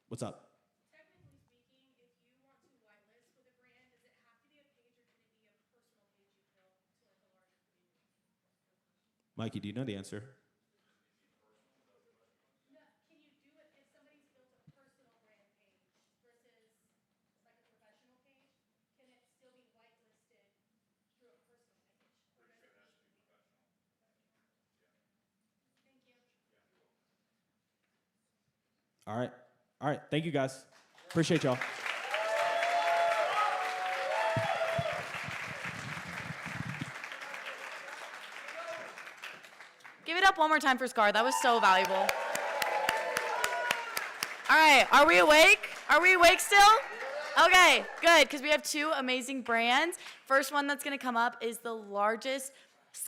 What's up? Technically speaking, if you want to whitelist with a brand, does it have to be a page or can it be a personal page you built to like a larger community? Mikey, do you know the answer? No, can you do it if somebody's built a personal brand page versus like a professional page? Can it still be whitelisted through a personal page? Or does it need to be professional? Thank you. All right. All right. Thank you, guys. Appreciate y'all. Give it up one more time for Scar. That was so valuable. All right, are we awake? Are we awake still? Okay, good, because we have two amazing brands. First one that's gonna come up is the largest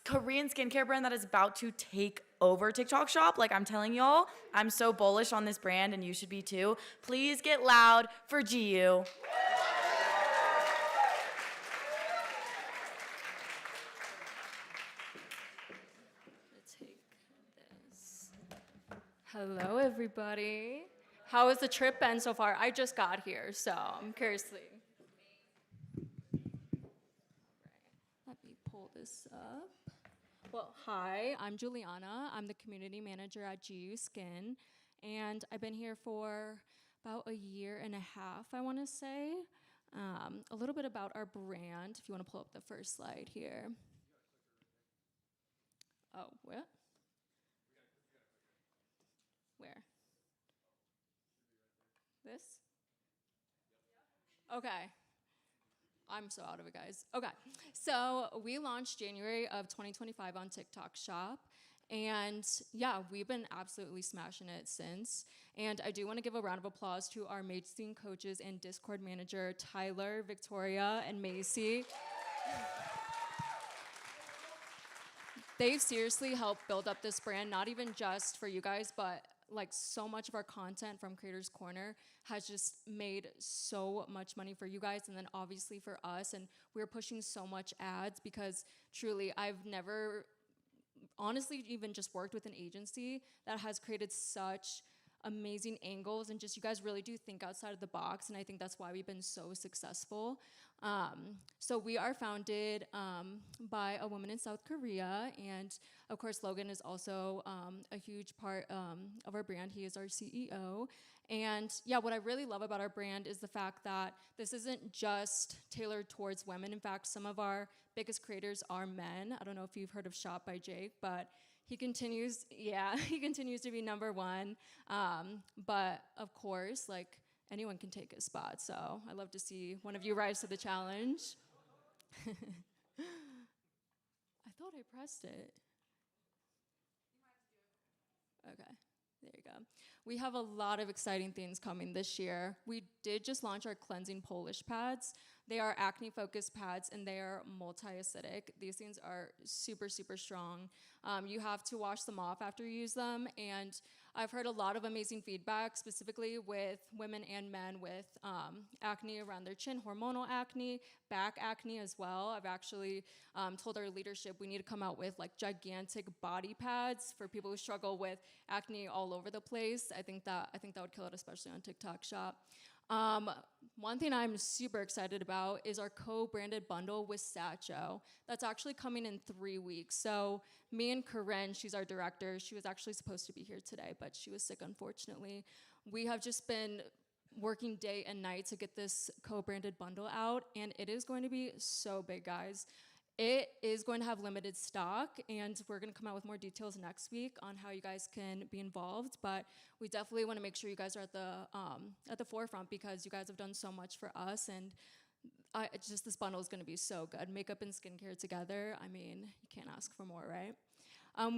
Korean skincare brand that is about to take over TikTok Shop. Like I'm telling y'all, I'm so bullish on this brand and you should be too. Please get loud for GU. Hello, everybody. How has the trip been so far? I just got here, so I'm curiously. Let me pull this up. Well, hi, I'm Juliana. I'm the community manager at GU Skin, and I've been here for about a year and a half, I want to say. A little bit about our brand, if you want to pull up the first slide here. Oh, what? Where? This? Okay. I'm so out of it, guys. Okay. So we launched January of 2025 on TikTok Shop. And yeah, we've been absolutely smashing it since. And I do want to give a round of applause to our amazing coaches and Discord manager, Tyler, Victoria, and Macy. They've seriously helped build up this brand, not even just for you guys, but like so much of our content from Creators Corner has just made so much money for you guys and then obviously for us. And we're pushing so much ads because truly I've never honestly even just worked with an agency that has created such amazing angles and just you guys really do think outside of the box, and I think that's why we've been so successful. So we are founded by a woman in South Korea, and of course Logan is also a huge part of our brand. He is our CEO. And yeah, what I really love about our brand is the fact that this isn't just tailored towards women. In fact, some of our biggest creators are men. I don't know if you've heard of Shop by Jake, but he continues to be number one. But of course, like anyone can take his spot. So I love to see one of you rise to the challenge. I thought I pressed it. Okay. There you go. We have a lot of exciting things coming this year. We did just launch our cleansing Polish pads. They are acne-focused pads, and they are multi-acidic. These things are super, super strong. You have to wash them off after you use them, and I've heard a lot of amazing feedback, specifically with women and men with acne around their chin, hormonal acne, back acne as well. I've actually told our leadership we need to come out with like gigantic body pads for people who struggle with acne all over the place. I think that would kill it, especially on TikTok Shop. One thing I'm super excited about is our co-branded bundle with Satcho. That's actually coming in 3 weeks. So me and Karen, she's our director, she was actually supposed to be here today, but she was sick, unfortunately. We have just been working day and night to get this co-branded bundle out, and it is going to be so big, guys. It is going to have limited stock, and we're going to come out with more details next week on how you guys can be involved. But we definitely want to make sure you guys are at the forefront because you guys have done so much for us, and it's just this bundle is going to be so good. Makeup and skincare together. I mean, you can't ask for more, right?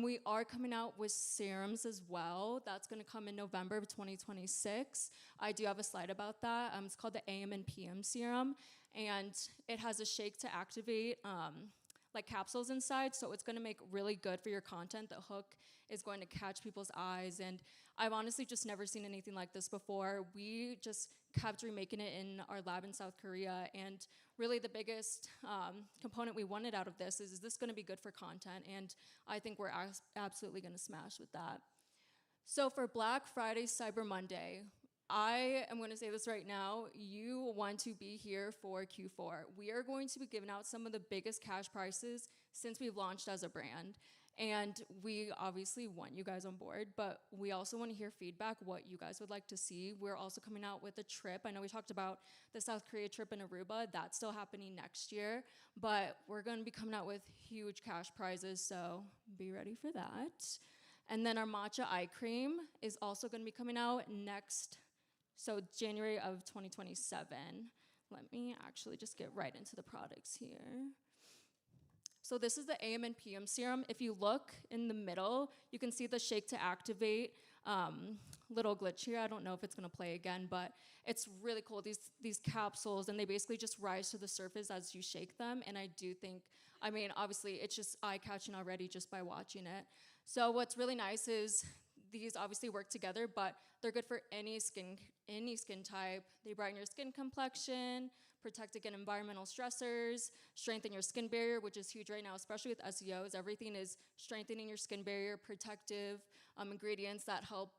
We are coming out with serums as well. That's going to come in November of 2026. I do have a slide about that. It's called the AM and PM serum, and it has a shake to activate like capsules inside, so it's gonna make really good for your content. The hook is going to catch people's eyes, and I've honestly just never seen anything like this before. We just kept remaking it in our lab in South Korea, and really the biggest component we wanted out of this is this gonna be good for content, and I think we're absolutely gonna smash with that. So for Black Friday, Cyber Monday, I am going to say this right now, you want to be here for Q4. We are going to be giving out some of the biggest cash prices since we've launched as a brand. And we obviously want you guys on board, but we also want to hear feedback, what you guys would like to see. We're also coming out with a trip. I know we talked about the South Korea trip in Aruba. That's still happening next year, but we're going to be coming out with huge cash prizes, so be ready for that. And then our matcha eye cream is also going to be coming out next, so January of 2027. Let me actually just get right into the products here. So this is the AM and PM serum. If you look in the middle, you can see the shake to activate little glitch here. I don't know if it's gonna play again, but it's really cool. These capsules, and they basically just rise to the surface as you shake them. And I do think, I mean, obviously it's just eye-catching already just by watching it. So what's really nice is these obviously work together, but they're good for any skin type. They brighten your skin complexion, protect against environmental stressors, strengthen your skin barrier, which is huge right now, especially with SEOs. Everything is strengthening your skin barrier, protective ingredients that help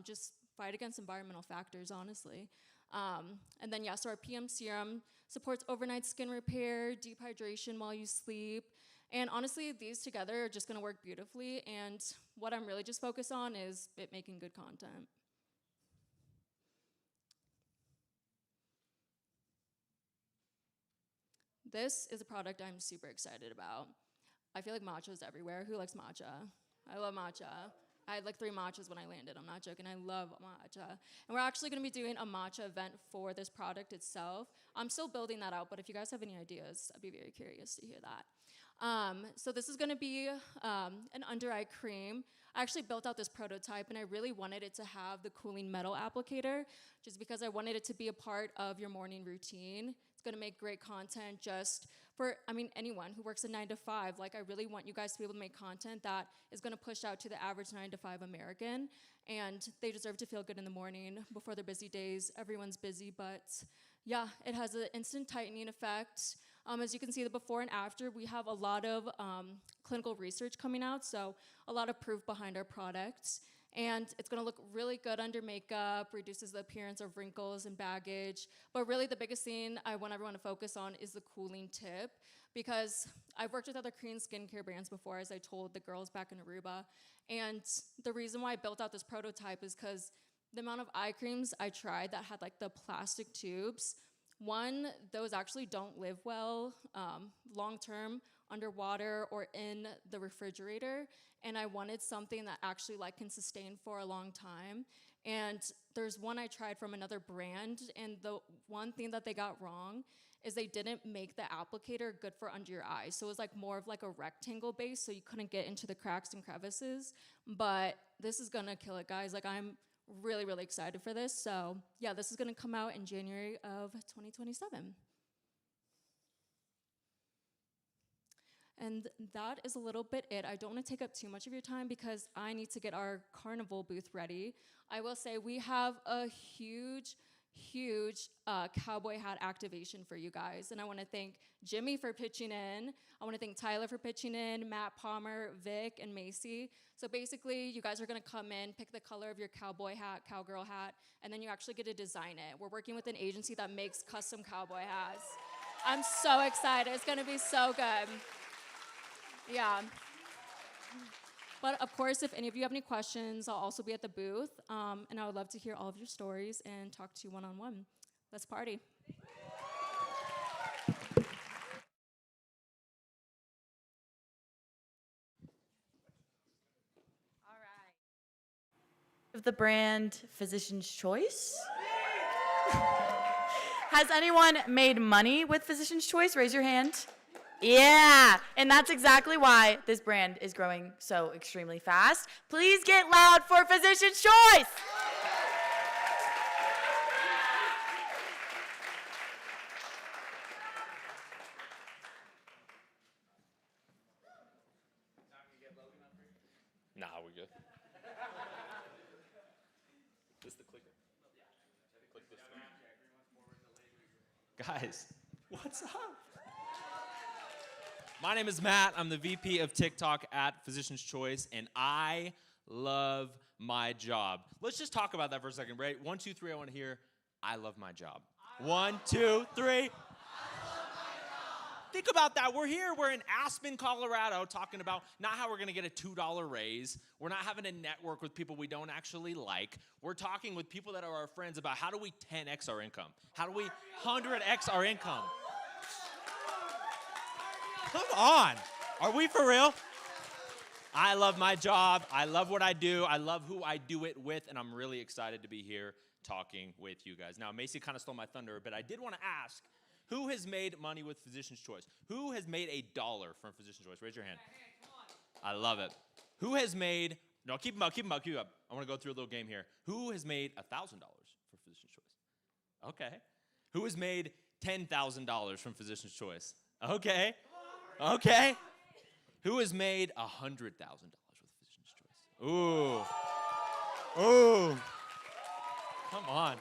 just fight against environmental factors, honestly. And then, yeah, so our PM serum supports overnight skin repair, deep hydration while you sleep. And honestly, these together are just gonna work beautifully. And what I'm really just focused on is it making good content. This is a product I'm super excited about. I feel like matcha is everywhere. Who likes matcha? I love matcha. I had like 3 matchas when I landed. I'm not joking. I love matcha. And we're actually going to be doing a matcha event for this product itself. I'm still building that out, but if you guys have any ideas, I'd be very curious to hear that. So this is going to be an under eye cream. I actually built out this prototype, and I really wanted it to have the cooling metal applicator just because I wanted it to be a part of your morning routine. It's going to make great content just for, I mean, anyone who works a 9 to 5. Like, I really want you guys to be able to make content that is going to push out to the average 9 to 5 American, and they deserve to feel good in the morning before their busy days. Everyone's busy, but yeah, it has an instant tightening effect. As you can see, the before and after, we have a lot of clinical research coming out, so a lot of proof behind our products. And it's gonna look really good under makeup, reduces the appearance of wrinkles and baggage. But really the biggest thing I want everyone to focus on is the cooling tip, because I've worked with other Korean skincare brands before, as I told the girls back in Aruba. And the reason why I built out this prototype is because the amount of eye creams I tried that had like the plastic tubes, one, those actually don't live well long-term underwater or in the refrigerator, and I wanted something that actually like can sustain for a long time. And there's one I tried from another brand, and the one thing that they got wrong is they didn't make the applicator good for under your eyes. So it was like more of like a rectangle base, so you couldn't get into the cracks and crevices. But this is gonna kill it, guys. Like, I'm really, really excited for this. So yeah, this is gonna come out in January of 2027. And that is a little bit it. I don't wanna take up too much of your time because I need to get our carnival booth ready. I will say we have a huge cowboy hat activation for you guys. And I wanna thank Jimmy for pitching in. I wanna thank Tyler for pitching in, Matt Palmer, Vic, and Macy. So basically, you guys are gonna come in, pick the color of your cowboy hat, cowgirl hat, and then you actually get to design it. We're working with an agency that makes custom cowboy hats. I'm so excited, it's gonna be so good. Yeah. But of course, if any of you have any questions, I'll also be at the booth, and I would love to hear all of your stories and talk to you one-on-one. Let's party. Of the brand Physician's Choice. Has anyone made money with Physician's Choice? Raise your hand. Yeah, and that's exactly why this brand is growing so extremely fast. Please get loud for Physician's Choice. good. This is the clicker. Click this thing. Guys, what's up? My name is Matt. I'm the VP of TikTok at Physician's Choice, and I love my job. Let's just talk about that for a second, right? 1, 2, 3, I want to hear, I love my job. 1, 2, 3. Think about that. We're here. We're in Aspen, Colorado, talking about not how we're going to get a $2 raise. We're not having a network with people we don't actually like. We're talking with people that are our friends about how do we 10x our income? How do we 100x our income? Come on. Are we for real? I love my job. I love what I do. I love who I do it with, and I'm really excited to be here talking with you guys. Now, Macy kind of stole my thunder, but I did want to ask, who has made money with Physician's Choice? Who has made $1 from Physician's Choice? Raise your hand. I love it. Who has made, no, keep them up. I want to go through a little game here. Who has made $1,000 for Physician's Choice? Okay. Who has made $10,000 from Physician's Choice? Okay. Okay. Who has made $100,000 with Physician's Choice? Ooh. Ooh. Come on.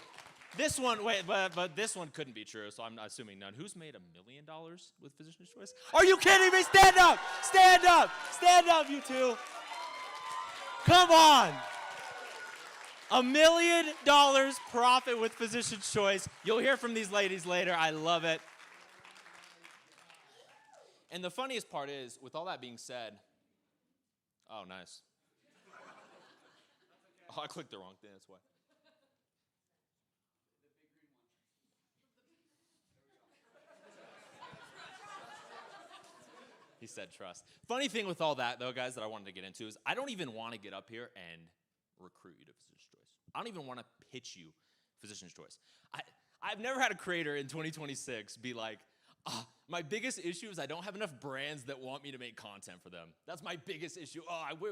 This one, wait, but this one couldn't be true, so I'm assuming none. Who's made $1 million with Physician's Choice? Are you kidding me? Stand up! Stand up! Stand up, you two. Come on. $1 million profit with Physician's Choice. You'll hear from these ladies later. I love it. And the funniest part is, with all that being said, oh, nice. Oh, I clicked the wrong thing, that's why. He said trust. Funny thing with all that, though, guys, that I wanted to get into is I don't even want to get up here and recruit you to Physician's Choice. I don't even want to pitch you Physician's Choice. I've never had a creator in 2026 be like, my biggest issue is I don't have enough brands that want me to make content for them. That's my biggest issue.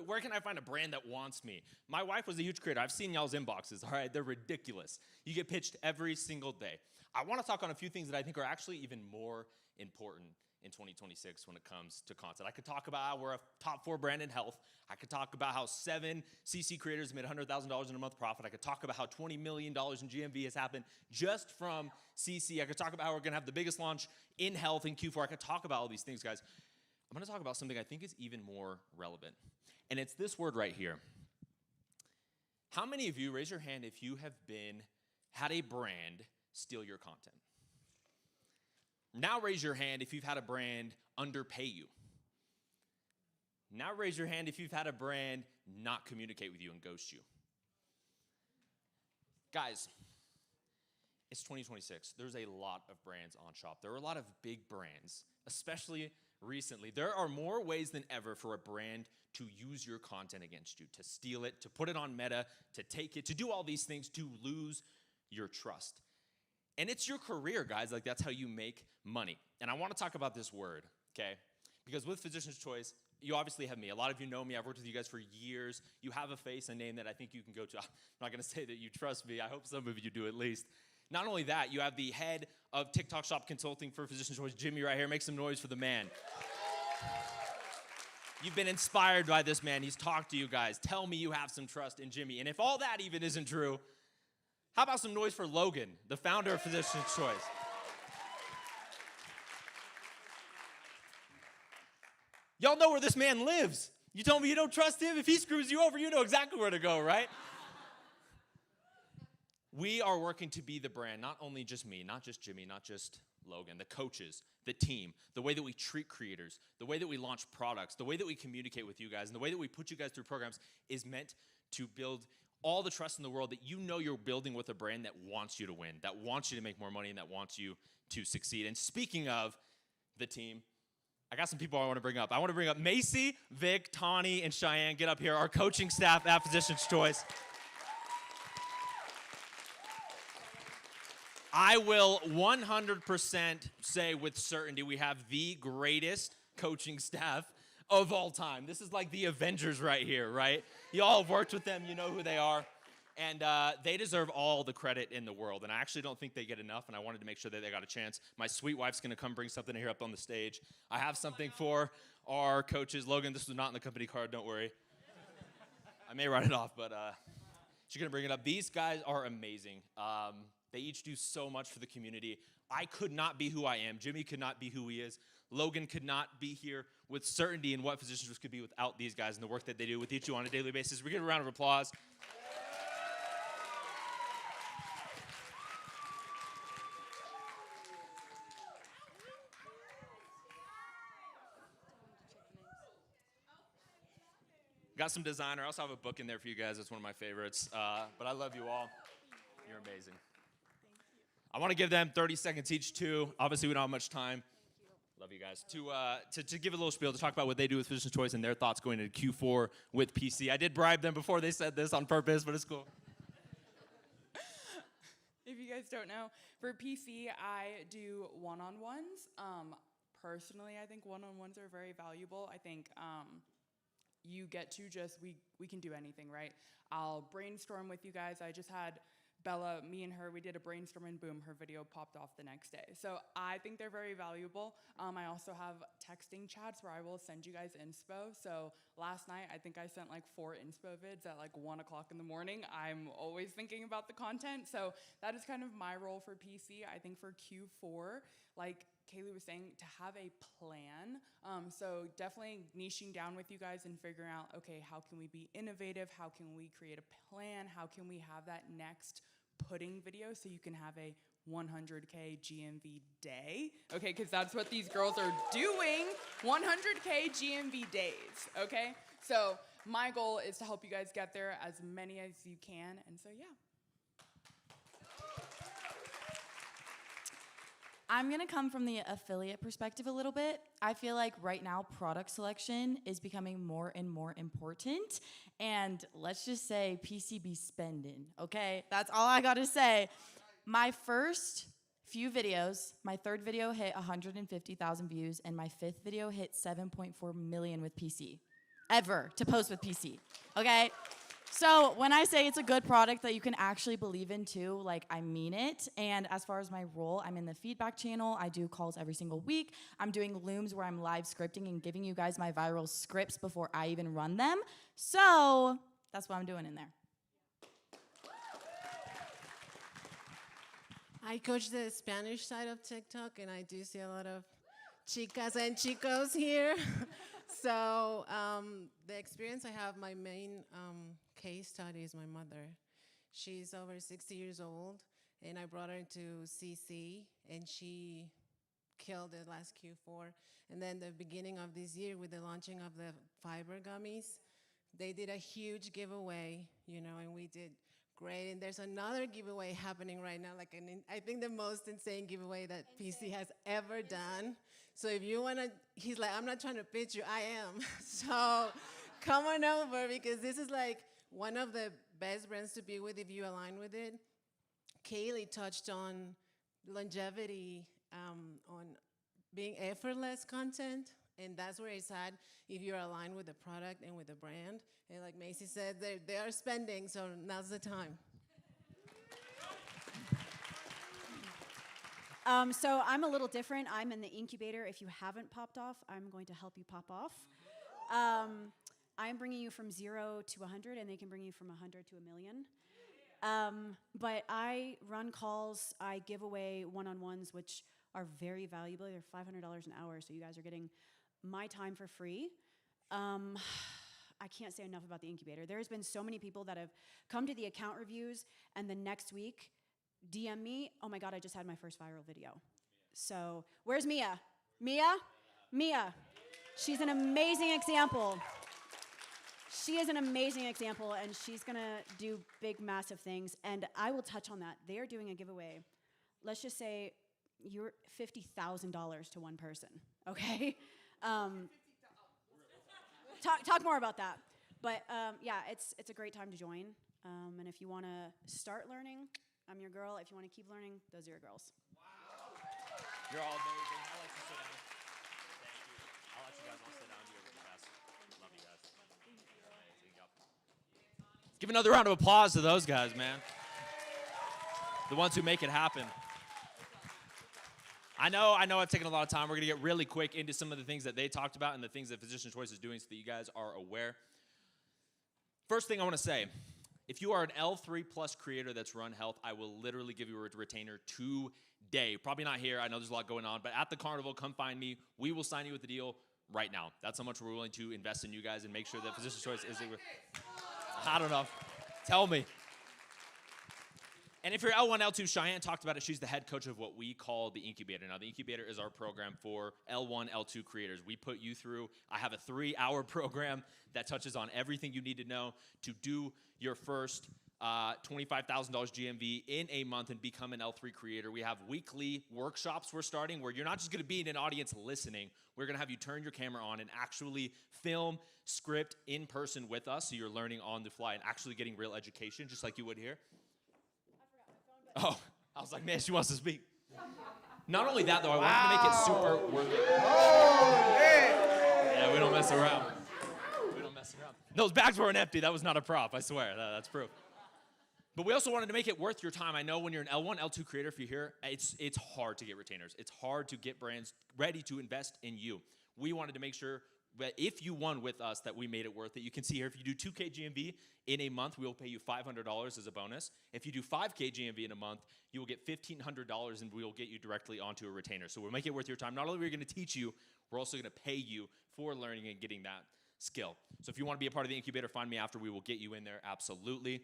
Where can I find a brand that wants me? My wife was a huge creator. I've seen y'all's inboxes, all right? They're ridiculous. You get pitched every single day. I want to talk on a few things that I think are actually even more important in 2026 when it comes to content. I could talk about how we're a top 4 brand in health. I could talk about how 7 CC creators made $100,000 in a month profit. I could talk about how $20 million in GMV has happened just from CC. I could talk about how we're gonna have the biggest launch in health in Q4. I could talk about all these things, guys. I'm gonna talk about something I think is even more relevant. And it's this word right here. How many of you, raise your hand if you have had a brand steal your content? Now raise your hand if you've had a brand underpay you. Now raise your hand if you've had a brand not communicate with you and ghost you. Guys, it's 2026. There's a lot of brands on Shop. There are a lot of big brands, especially recently. There are more ways than ever for a brand to use your content against you, to steal it, to put it on Meta, to take it, to do all these things, to lose your trust. And it's your career, guys. Like, that's how you make money. And I want to talk about this word, okay? Because with Physician's Choice, you obviously have me. A lot of you know me. I've worked with you guys for years. You have a face, a name that I think you can go to. I'm not going to say that you trust me. I hope some of you do at least. Not only that, you have the head of TikTok Shop Consulting for Physician's Choice, Jimmy, right here. Make some noise for the man. You've been inspired by this man. He's talked to you guys. Tell me you have some trust in Jimmy. And if all that even isn't true, how about some noise for Logan, the founder of Physician's Choice? Y'all know where this man lives. You told me you don't trust him? If he screws you over, you know exactly where to go, right? We are working to be the brand, not only just me, not just Jimmy, not just Logan, the coaches, the team, the way that we treat creators, the way that we launch products, the way that we communicate with you guys, and the way that we put you guys through programs is meant to build all the trust in the world that you know you're building with a brand that wants you to win, that wants you to make more money, and that wants you to succeed. And speaking of the team, I got some people I want to bring up. I want to bring up Macy, Vic, Tawny, and Cheyenne. Get up here, our coaching staff at Physician's Choice. I will 100% say with certainty we have the greatest coaching staff of all time. This is like the Avengers right here, right? You all have worked with them. You know who they are. And they deserve all the credit in the world. And I actually don't think they get enough, and I wanted to make sure that they got a chance. My sweet wife's going to come bring something here up on the stage. I have something for our coaches. Logan, this was not in the company card, don't worry. I may write it off, but she's going to bring it up. These guys are amazing. They each do so much for the community. I could not be who I am. Jimmy could not be who he is. Logan could not be here with certainty in what Physician Choice could be without these guys and the work that they do with each of you on a daily basis. We give a round of applause. Got some designer. I also have a book in there for you guys. That's one of my favorites. But I love you all. You're amazing. I want to give them 30 seconds each, too. Obviously, we don't have much time. Love you guys. To give a little spiel, to talk about what they do with Physician Choice and their thoughts going into Q4 with PC. I did bribe them before they said this on purpose, but it's cool. If you guys don't know, for PC, I do one-on-ones. Personally, I think one-on-ones are very valuable. I think you get to just, we can do anything, right? I'll brainstorm with you guys. I just had Bella, me and her, we did a brainstorm and boom, her video popped off the next day. So I think they're very valuable. I also have texting chats where I will send you guys inspo. So last night, I think I sent like 4 inspo vids at like 1 o'clock in the morning. I'm always thinking about the content. So that is kind of my role for PC. I think for Q4, like Kaylee was saying, to have a plan. So definitely niching down with you guys and figuring out, okay, how can we be innovative? How can we create a plan? How can we have that next pudding video so you can have a 100K GMV day? Okay, because that's what these girls are doing, 100K GMV days, okay? So my goal is to help you guys get there, as many as you can, and so yeah. I'm gonna come from the affiliate perspective a little bit. I feel like right now product selection is becoming more and more important. And let's just say PCB spending, okay? That's all I gotta say. My first few videos, my third video hit 150,000 views, and my 5th video hit 7.4 million with PC. Ever to post with PC, okay? So when I say it's a good product that you can actually believe in too, like I mean it. And as far as my role, I'm in the feedback channel. I do calls every single week. I'm doing Looms where I'm live scripting and giving you guys my viral scripts before I even run them. So that's what I'm doing in there. I coach the Spanish side of TikTok, and I do see a lot of chicas and chicos here. So the experience I have, my main case study is my mother. She's over 60 years old, and I brought her into CC, and she killed it last Q4. And then the beginning of this year with the launching of the fiber gummies, they did a huge giveaway, you know, and we did great. And there's another giveaway happening right now, like I think the most insane giveaway that PC has ever done. So if you want to, he's like, I'm not trying to pitch you, I am. So come on over, because this is like one of the best brands to be with if you align with it. Kaylee touched on longevity, on being effortless content, and that's where it's at if you're aligned with the product and with the brand. And like Macy said, they are spending, so now's the time. So I'm a little different. I'm in the incubator. If you haven't popped off, I'm going to help you pop off. I'm bringing you from 0 to 100, and they can bring you from 100 to 1 million. But I run calls. I give away one-on-ones, which are very valuable. They're $500 an hour, so you guys are getting my time for free. I can't say enough about the incubator. There's been so many people that have come to the account reviews, and the next week DM me, oh my God, I just had my first viral video. So where's Mia? Mia? Mia. She's an amazing example. She is an amazing example, and she's gonna do big, massive things, and I will touch on that. They are doing a giveaway. Let's just say you're $50,000 to one person, okay? Talk more about that. But yeah, it's a great time to join. And if you want to start learning, I'm your girl. If you want to keep learning, those are your girls. Wow. You're all amazing. I'll let you sit down. Thank you. I'll let you guys all sit down. You're the best. Love you guys. You're amazing. Yep. Let's give another round of applause to those guys, man. The ones who make it happen. I know I've taken a lot of time. We're going to get really quick into some of the things that they talked about and the things that Physician Choice is doing so that you guys are aware. first thing I want to say, if you are an L3 plus creator that's run health, I will literally give you a retainer today. Probably not here. I know there's a lot going on, but at the carnival, come find me. We will sign you with the deal right now. That's how much we're willing to invest in you guys and make sure that Physician's Choice is. I don't know. Tell me. And if you're L1, L2, Cheyenne talked about it. She's the head coach of what we call the incubator. Now, the incubator is our program for L1, L2 creators. We put you through, I have a 3-hour program that touches on everything you need to know to do your first $25,000 GMV in a month and become an L3 creator. We have weekly workshops we're starting where you're not just gonna be in an audience listening. We're gonna have you turn your camera on and actually film, script in person with us so you're learning on the fly and actually getting real education just like you would here. Oh, I was like, man, she wants to speak. Not only that, though, I wanted to make it super worth it. Yeah, we don't mess around. We don't mess around. Those bags weren't empty. That was not a prop, I swear. That's proof. But we also wanted to make it worth your time. I know when you're an L1, L2 creator, if you're here, it's hard to get retainers. It's hard to get brands ready to invest in you. We wanted to make sure that if you won with us, that we made it worth it. You can see here, if you do 2K GMV in a month, we will pay you $500 as a bonus. If you do 5K GMV in a month, you will get $1,500 and we will get you directly onto a retainer. So we'll make it worth your time. Not only are we going to teach you, we're also going to pay you for learning and getting that skill. So if you want to be a part of the incubator, find me after. We will get you in there, absolutely.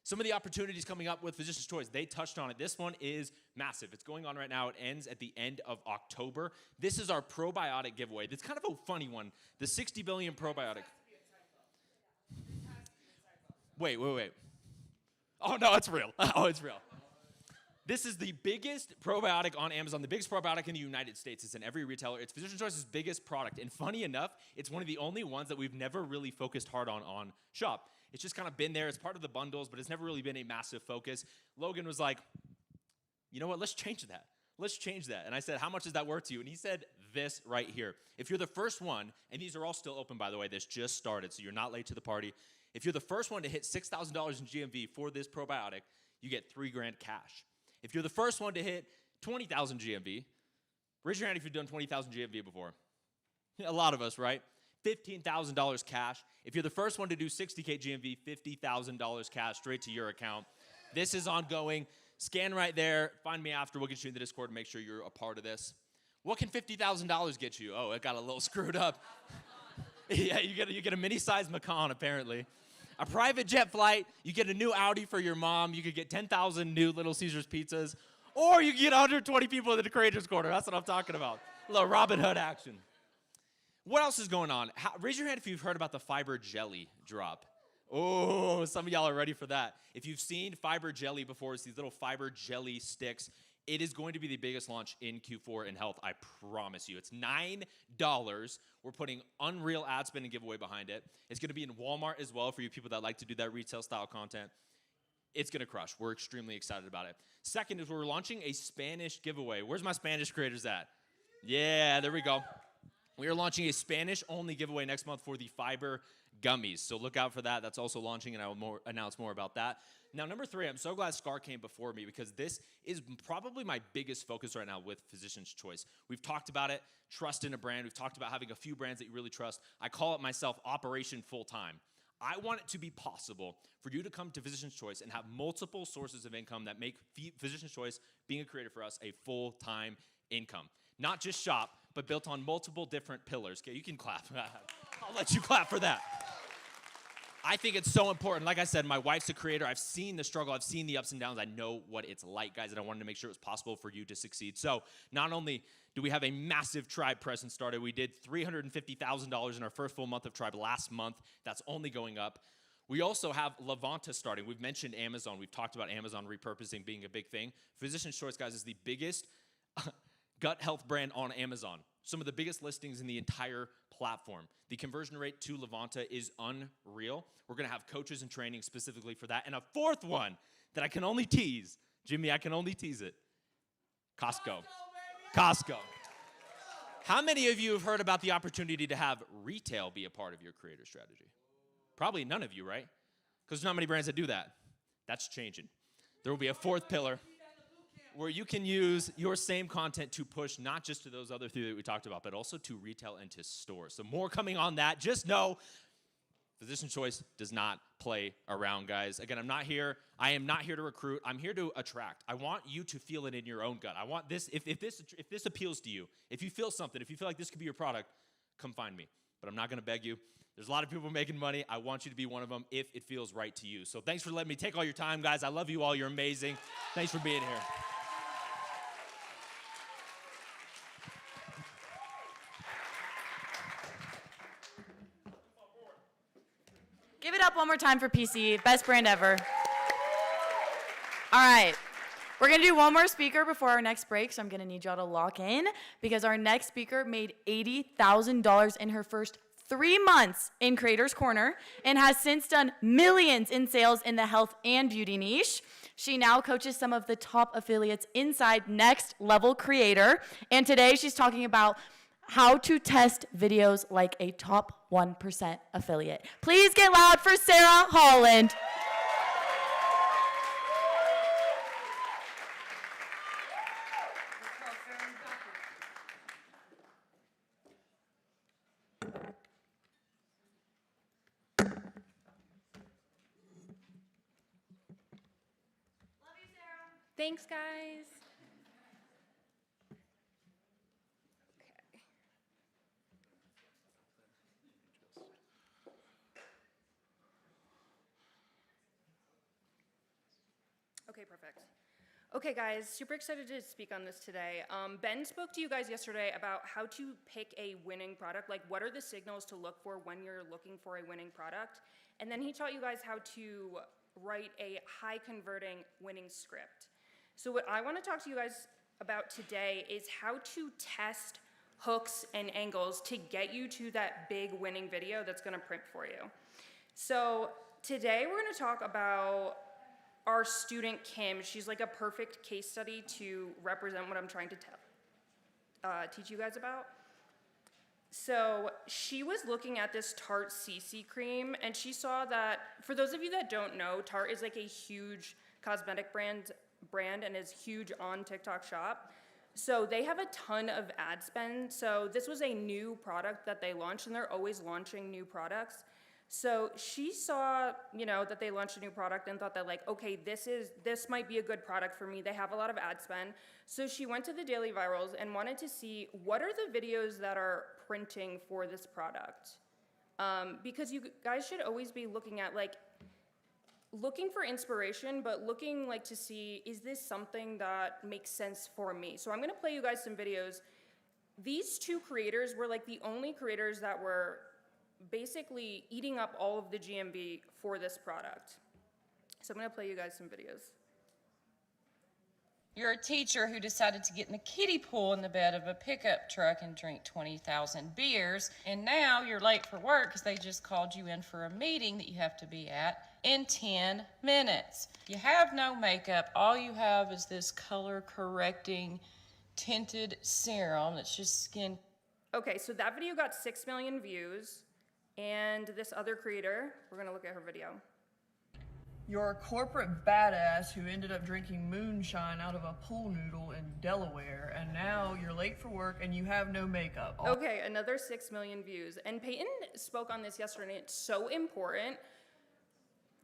Some of the opportunities coming up with Physician's Choice, they touched on it. This one is massive. It's going on right now. It ends at the end of October. This is our probiotic giveaway. It's kind of a funny one. The 60 billion probiotic. Wait. Oh, no, it's real. Oh, it's real. This is the biggest probiotic on Amazon, the biggest probiotic in the United States. It's in every retailer. It's Physician's Choice's biggest product. And funny enough, it's one of the only ones that we've never really focused hard on shop. It's just kind of been there. It's part of the bundles, but it's never really been a massive focus. Logan was like, you know what? Let's change that. Let's change that. And I said, how much is that worth to you? And he said this right here. If you're the first one, and these are all still open, by the way, this just started, so you're not late to the party. If you're the first one to hit $6,000 in GMV for this probiotic, you get $3,000 cash. If you're the first one to hit 20,000 GMV, raise your hand if you've done 20,000 GMV before. A lot of us, right? $15,000 cash. If you're the first one to do 60K GMV, $50,000 cash straight to your account. This is ongoing. Scan right there. Find me after. We'll get you in the Discord and make sure you're a part of this. What can $50,000 get you? Oh, it got a little screwed up. Yeah, you get a mini-sized Macan, apparently. A private jet flight. You get a new Audi for your mom. You could get 10,000 new Little Caesars pizzas. Or you can get 120 people in the Creators Corner. That's what I'm talking about. A little Robin Hood action. What else is going on? Raise your hand if you've heard about the fiber jelly drop. Oh, some of y'all are ready for that. If you've seen fiber jelly before, it's these little fiber jelly sticks. It is going to be the biggest launch in Q4 in health, I promise you. It's $9. We're putting unreal ad spend and giveaway behind it. It's going to be in Walmart as well for you people that like to do that retail style content. It's going to crush. We're extremely excited about it. Second is we're launching a Spanish giveaway. Where's my Spanish creators at? Yeah, there we go. We are launching a Spanish-only giveaway next month for the fiber gummies. So look out for that. That's also launching, and I will announce more about that. Now, number 3, I'm so glad Scar came before me because this is probably my biggest focus right now with Physician's Choice. We've talked about it, trust in a brand. We've talked about having a few brands that you really trust. I call it myself Operation Full-Time. I want it to be possible for you to come to Physician's Choice and have multiple sources of income that make Physician's Choice, being a creator for us, a full-time income. Not just shop, but built on multiple different pillars. Okay, you can clap. I'll let you clap for that. I think it's so important. Like I said, my wife's a creator. I've seen the struggle. I've seen the ups and downs. I know what it's like, guys, and I wanted to make sure it was possible for you to succeed. So not only do we have a massive Tribe presence started, we did $350,000 in our first full month of Tribe last month. That's only going up. We also have Levanta starting. We've mentioned Amazon. We've talked about Amazon repurposing being a big thing. Physician's Choice, guys, is the biggest gut health brand on Amazon. Some of the biggest listings in the entire platform. The conversion rate to Levanta is unreal. We're going to have coaches and training specifically for that. And a fourth one that I can only tease. Jimmy, I can only tease it. Costco. Costco. How many of you have heard about the opportunity to have retail be a part of your creator strategy? Probably none of you, right? Because there's not many brands that do that. That's changing. There will be a fourth pillar where you can use your same content to push not just to those other 3 that we talked about, but also to retail and to stores. So more coming on that. Just know Physician Choice does not play around, guys. Again, I am not here to recruit. I'm here to attract. I want you to feel it in your own gut. I want this, if this appeals to you, if you feel something, if you feel like this could be your product, come find me. But I'm not gonna beg you. There's a lot of people making money. I want you to be one of them if it feels right to you. So thanks for letting me take all your time, guys. I love you all. You're amazing. Thanks for being here. Give it up one more time for PC. Best brand ever. All right. We're going to do one more speaker before our next break, so I'm going to need y'all to lock in because our next speaker made $80,000 in her first 3 months in Creators Corner and has since done millions in sales in the health and beauty niche. She now coaches some of the top affiliates inside Next Level Creator, and today she's talking about how to test videos like a top 1% affiliate. Please get loud for Sarah Holland. Thanks, guys. Okay, perfect. Okay, guys, super excited to speak on this today. Ben spoke to you guys yesterday about how to pick a winning product, like what are the signals to look for when you're looking for a winning product, and then he taught you guys how to write a high-converting winning script. So what I want to talk to you guys about today is how to test hooks and angles to get you to that big winning video that's going to print for you. So today we're going to talk about our student Kim. She's like a perfect case study to represent what I'm trying to teach you guys about. So she was looking at this Tarte CC cream, and she saw that, for those of you that don't know, Tarte is like a huge cosmetic brand and is huge on TikTok Shop. So they have a ton of ad spend. So this was a new product that they launched, and they're always launching new products. So she saw, that they launched a new product and thought that like, okay, this might be a good product for me. They have a lot of ad spend. So she went to the Daily Virals and wanted to see what are the videos that are printing for this product. Because you guys should always be looking at looking for inspiration, but looking to see, is this something that makes sense for me? So I'm gonna play you guys some videos. These two creators were like the only creators that were basically eating up all of the GMV for this product. So I'm gonna play you guys some videos. You're a teacher who decided to get in the kiddie pool in the bed of a pickup truck and drink 20,000 beers, and now you're late for work because they just called you in for a meeting that you have to be at in 10 minutes. You have no makeup. All you have is this color-correcting tinted serum that's just skin. Okay, so that video got 6 million views, and this other creator, we're gonna look at her video. You're a corporate badass who ended up drinking moonshine out of a pool noodle in Delaware, and now you're late for work and you have no makeup. Okay, another 6 million views. And Peyton spoke on this yesterday, and it's so important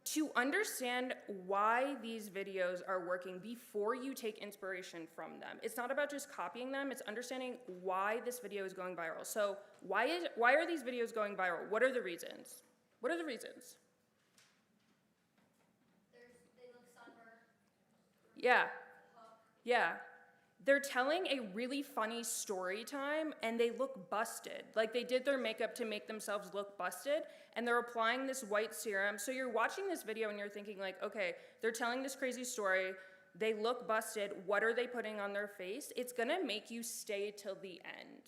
to understand why these videos are working before you take inspiration from them. It's not about just copying them, it's understanding why this video is going viral. So why are these videos going viral? What are the reasons? What are the reasons? They look sunburned. Yeah. They're telling a really funny story time and they look busted. Like they did their makeup to make themselves look busted and they're applying this white serum. So you're watching this video and you're thinking like, okay, they're telling this crazy story. They look busted. What are they putting on their face? It's gonna make you stay till the end.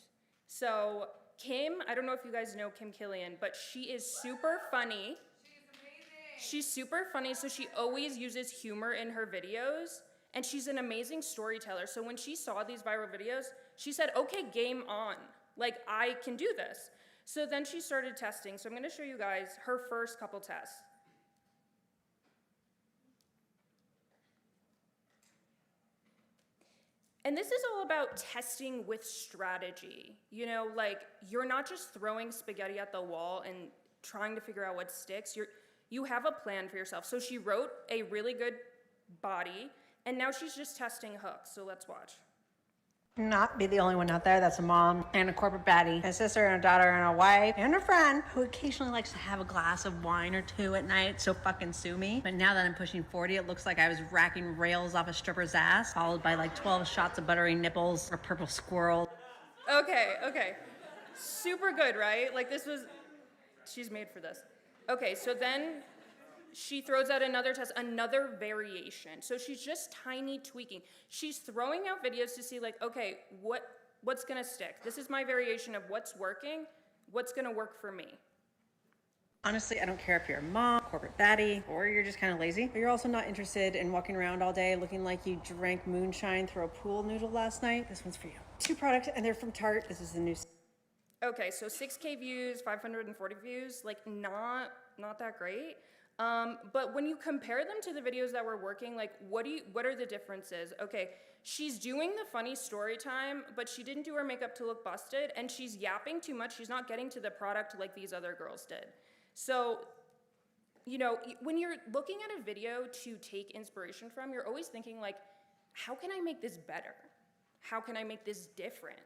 So Kim, I don't know if you guys know Kim Killian, but she is super funny. She's super funny, so she always uses humor in her videos. And she's an amazing storyteller. So when she saw these viral videos, she said, okay, game on. Like, I can do this. So then she started testing. So I'm gonna show you guys her first couple tests. And this is all about testing with strategy. Like, you're not just throwing spaghetti at the wall and trying to figure out what sticks. You have a plan for yourself. So she wrote a really good body, and now she's just testing hooks. So let's watch. Not be the only one out there that's a mom and a corporate baddie, a sister and a daughter and a wife and a friend who occasionally likes to have a glass of wine or two at night, so fucking sue me. But now that I'm pushing 40, it looks like I was racking rails off a stripper's ass, followed by like 12 shots of buttery nipples or purple squirrel. Okay. Super good, right? Like she's made for this. Okay, so then she throws out another test, another variation. So she's just tiny tweaking. She's throwing out videos to see like, okay, what's gonna stick? This is my variation of what's working, what's gonna work for me. Honestly, I don't care if you're a mom, corporate baddie, or you're just kind of lazy, but you're also not interested in walking around all day looking like you drank moonshine through a pool noodle last night. This one's for you. 2 products, and they're from Tarte. This is the new. Okay, so 6K views, 540 views, like not that great. But when you compare them to the videos that were working, like what are the differences? Okay, she's doing the funny story time, but she didn't do her makeup to look busted, and she's yapping too much. She's not getting to the product like these other girls did. So, when you're looking at a video to take inspiration from, you're always thinking like, how can I make this better? How can I make this different?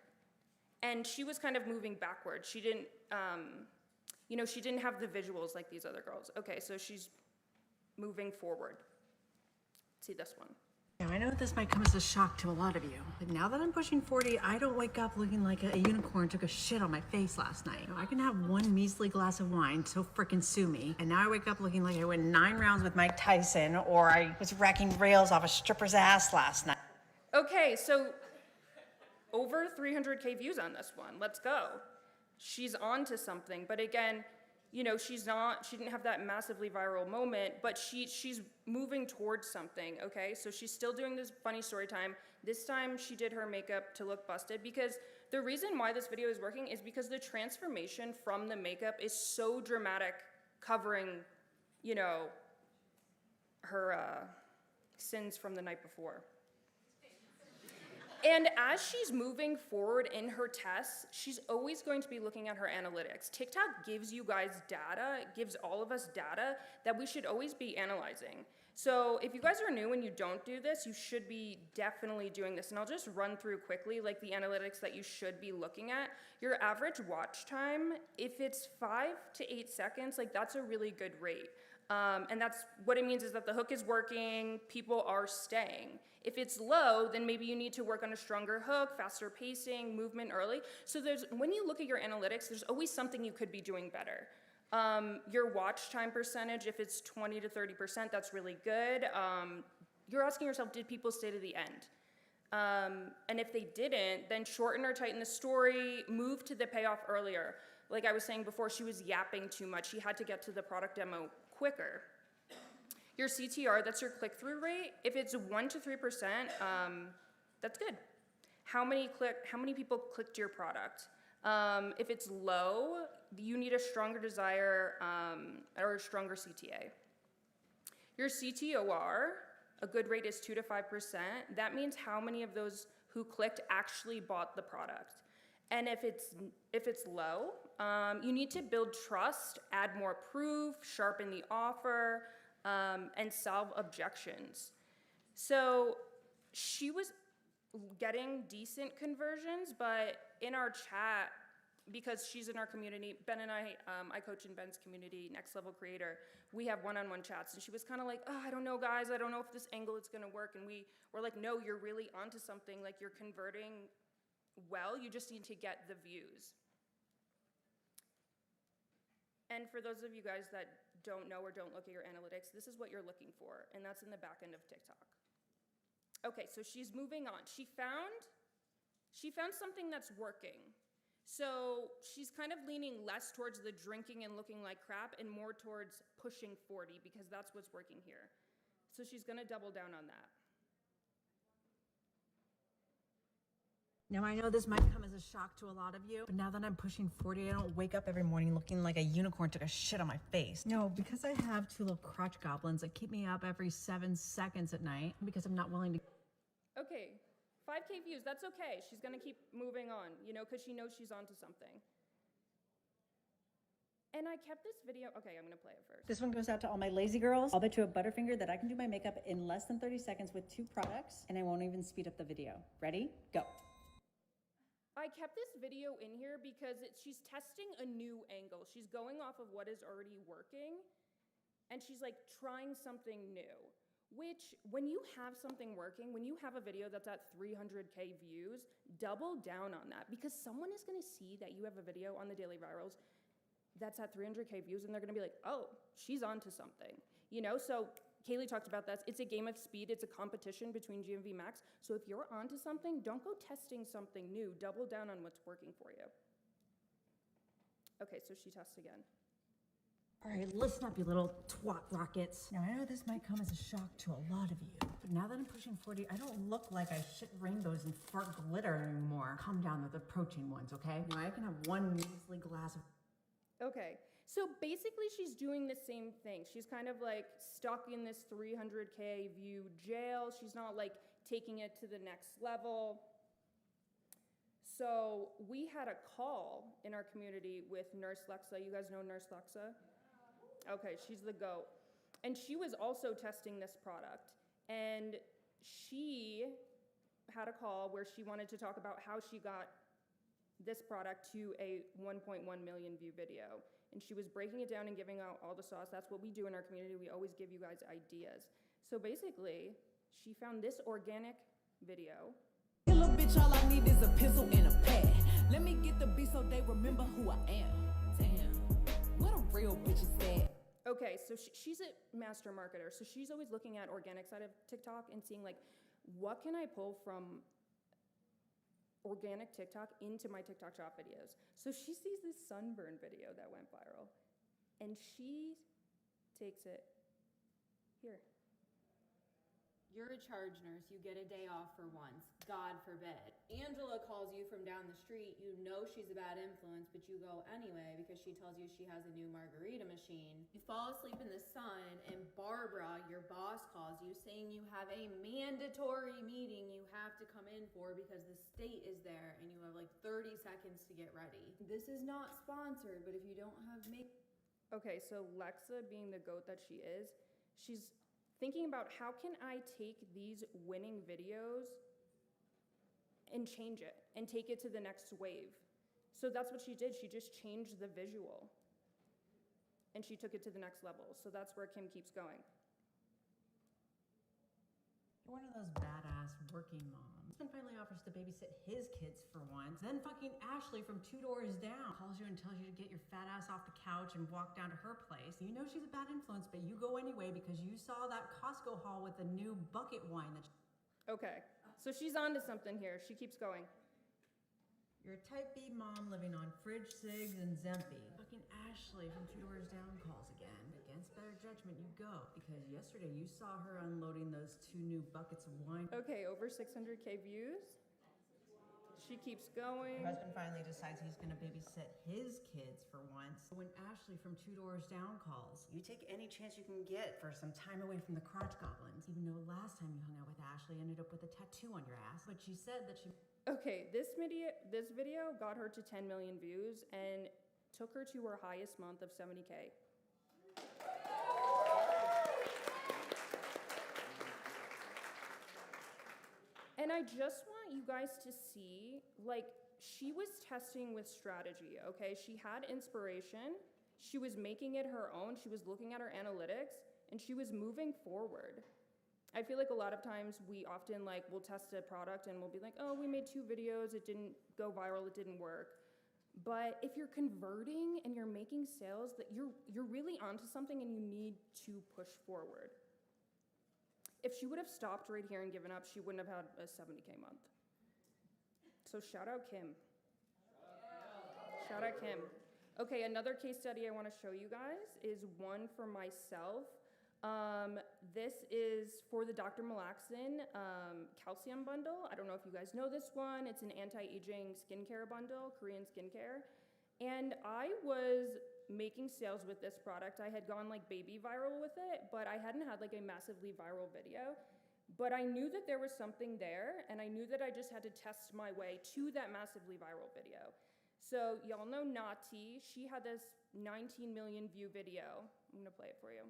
And she was kind of moving backwards. She didn't, she didn't have the visuals like these other girls. Okay, so she's moving forward. Let's see this one. Now, I know this might come as a shock to a lot of you, but now that I'm pushing 40, I don't wake up looking like a unicorn took a shit on my face last night. I can have one measly glass of wine, so frickin' sue me, and now I wake up looking like I went 9 rounds with Mike Tyson, or I was racking rails off a stripper's ass last night. Okay, so over 300K views on this one. Let's go. She's on to something, but again, she didn't have that massively viral moment, but she's moving towards something, okay? So she's still doing this funny story time. This time she did her makeup to look busted, because the reason why this video is working is because the transformation from the makeup is so dramatic, covering, her sins from the night before. And as she's moving forward in her tests, she's always going to be looking at her analytics. TikTok gives you guys data, it gives all of us data that we should always be analyzing. So if you guys are new and you don't do this, you should be definitely doing this. And I'll just run through quickly like the analytics that you should be looking at. Your average watch time, if it's 5 to 8 seconds, like that's a really good rate. And that's what it means is that the hook is working, people are staying. If it's low, then maybe you need to work on a stronger hook, faster pacing, movement early. So when you look at your analytics, there's always something you could be doing better. Your watch time percentage, if it's 20 to 30%, that's really good. You're asking yourself, did people stay to the end? And if they didn't, then shorten or tighten the story, move to the payoff earlier. Like I was saying before, she was yapping too much. She had to get to the product demo quicker. Your CTR, that's your click-through rate. If it's 1 to 3%, that's good. How many people clicked your product? If it's low, you need a stronger desire or a stronger CTA. Your CTOR, a good rate is 2 to 5%. That means how many of those who clicked actually bought the product. And if it's low, you need to build trust, add more proof, sharpen the offer, and solve objections. So she was getting decent conversions, but in our chat, because she's in our community, Ben and I coach in Ben's community, Next Level Creator, we have one-on-one chats, and she was kind of like, oh, I don't know, guys, I don't know if this angle is gonna work, and we were like, no, you're really onto something, like you're converting well, you just need to get the views. And for those of you guys that don't know or don't look at your analytics, this is what you're looking for, and that's in the back end of TikTok. Okay, so she's moving on. She found something that's working. So she's kind of leaning less towards the drinking and looking like crap and more towards pushing 40 because that's what's working here. So she's gonna double down on that. Now, I know this might come as a shock to a lot of you, but now that I'm pushing 40, I don't wake up every morning looking like a unicorn took a shit on my face. No, because I have 2 little crotch goblins that keep me up every 7 seconds at night because I'm not willing to... Okay, 5K views, that's okay. She's gonna keep moving on, because she knows she's onto something. And I kept this video, okay, I'm gonna play it first. This one goes out to all my lazy girls. I'll bet you a Butterfinger that I can do my makeup in less than 30 seconds with 2 products, and I won't even speed up the video. Ready? Go. I kept this video in here because she's testing a new angle. She's going off of what is already working, and she's like trying something new. Which, when you have something working, when you have a video that's at 300K views, double down on that, because someone is gonna see that you have a video on the Daily Virals that's at 300K views, and they're gonna be like, oh, she's onto something, you know? So Kaylee talked about that. It's a game of speed. It's a competition between GMV Max. So if you're onto something, don't go testing something new. Double down on what's working for you. Okay, so she tests again. All right, listen up, you little twat rockets. Now, I know this might come as a shock to a lot of you, but now that I'm pushing 40, I don't look like I shit rainbows and fart glitter anymore. Calm down with the protein ones, okay? Now, I can have one measly glass of... Okay, so basically she's doing the same thing. She's kind of like stuck in this 300K view jail. She's not like taking it to the next level. So we had a call in our community with Nurse Lexa. You guys know Nurse Lexa? Okay, she's the GOAT. And she was also testing this product. And she had a call where she wanted to talk about how she got this product to a 1.1 million view video. And she was breaking it down and giving out all the sauce. That's what we do in our community. We always give you guys ideas. So basically, she found this organic video. Kill a bitch, all I need is a pencil and a pad. Let me get the beat so they remember who I am. Damn, what a real bitch is that? Okay, so she's a master marketer. So she's always looking at organic side of TikTok and seeing like, what can I pull from organic TikTok into my TikTok shop videos? So she sees this sunburn video that went viral, and she takes it here. You're a charge nurse, you get a day off for once, God forbid. Angela calls you from down the street, you know she's a bad influence, but you go anyway because she tells you she has a new margarita machine. You fall asleep in the sun, and Barbara, your boss, calls you saying you have a mandatory meeting you have to come in for because the state is there and you have like 30 seconds to get ready. This is not sponsored, but if you don't have Okay, so Lexa, being the GOAT that she is, she's thinking about how can I take these winning videos and change it and take it to the next wave. So that's what she did. She just changed the visual and she took it to the next level. So that's where Kim keeps going. You're one of those badass working moms. Husband finally offers to babysit his kids for once. Then fucking Ashley from 2 doors down calls you and tells you to get your fat ass off the couch and walk down to her place. You know she's a bad influence, but you go anyway because you saw that Costco haul with the new bucket wine that Okay, so she's onto something here. She keeps going. You're a type B mom living on fridge cigs and Zempi. Fucking Ashley from 2 doors down calls again. Against better judgment, you go. Because yesterday you saw her unloading those 2 new buckets of wine. Okay, over 600K views. She keeps going. Her husband finally decides he's gonna babysit his kids for once. When Ashley from 2 doors down calls, you take any chance you can get for some time away from the crotch goblins. Even though last time you hung out with Ashley ended up with a tattoo on your ass. But she said that she... Okay, this video got her to 10 million views and took her to her highest month of 70K. And I just want you guys to see, like, she was testing with strategy, okay? She had inspiration, she was making it her own, she was looking at her analytics, and she was moving forward. I feel like a lot of times we often like we'll test a product and we'll be like, oh, we made 2 videos, it didn't go viral, it didn't work. But if you're converting and you're making sales, that you're really onto something and you need to push forward. If she would have stopped right here and given up, she wouldn't have had a 70K month. So shout out Kim. Shout out Kim. Okay, another case study I want to show you guys is one for myself. This is for the Dr. Malaxin calcium bundle. I don't know if you guys know this one. It's an anti-aging skincare bundle, Korean skincare. And I was making sales with this product. I had gone like baby viral with it, but I hadn't had like a massively viral video. But I knew that there was something there, and I knew that I just had to test my way to that massively viral video. So y'all know Nati. She had this 19 million view video. I'm gonna play it for you.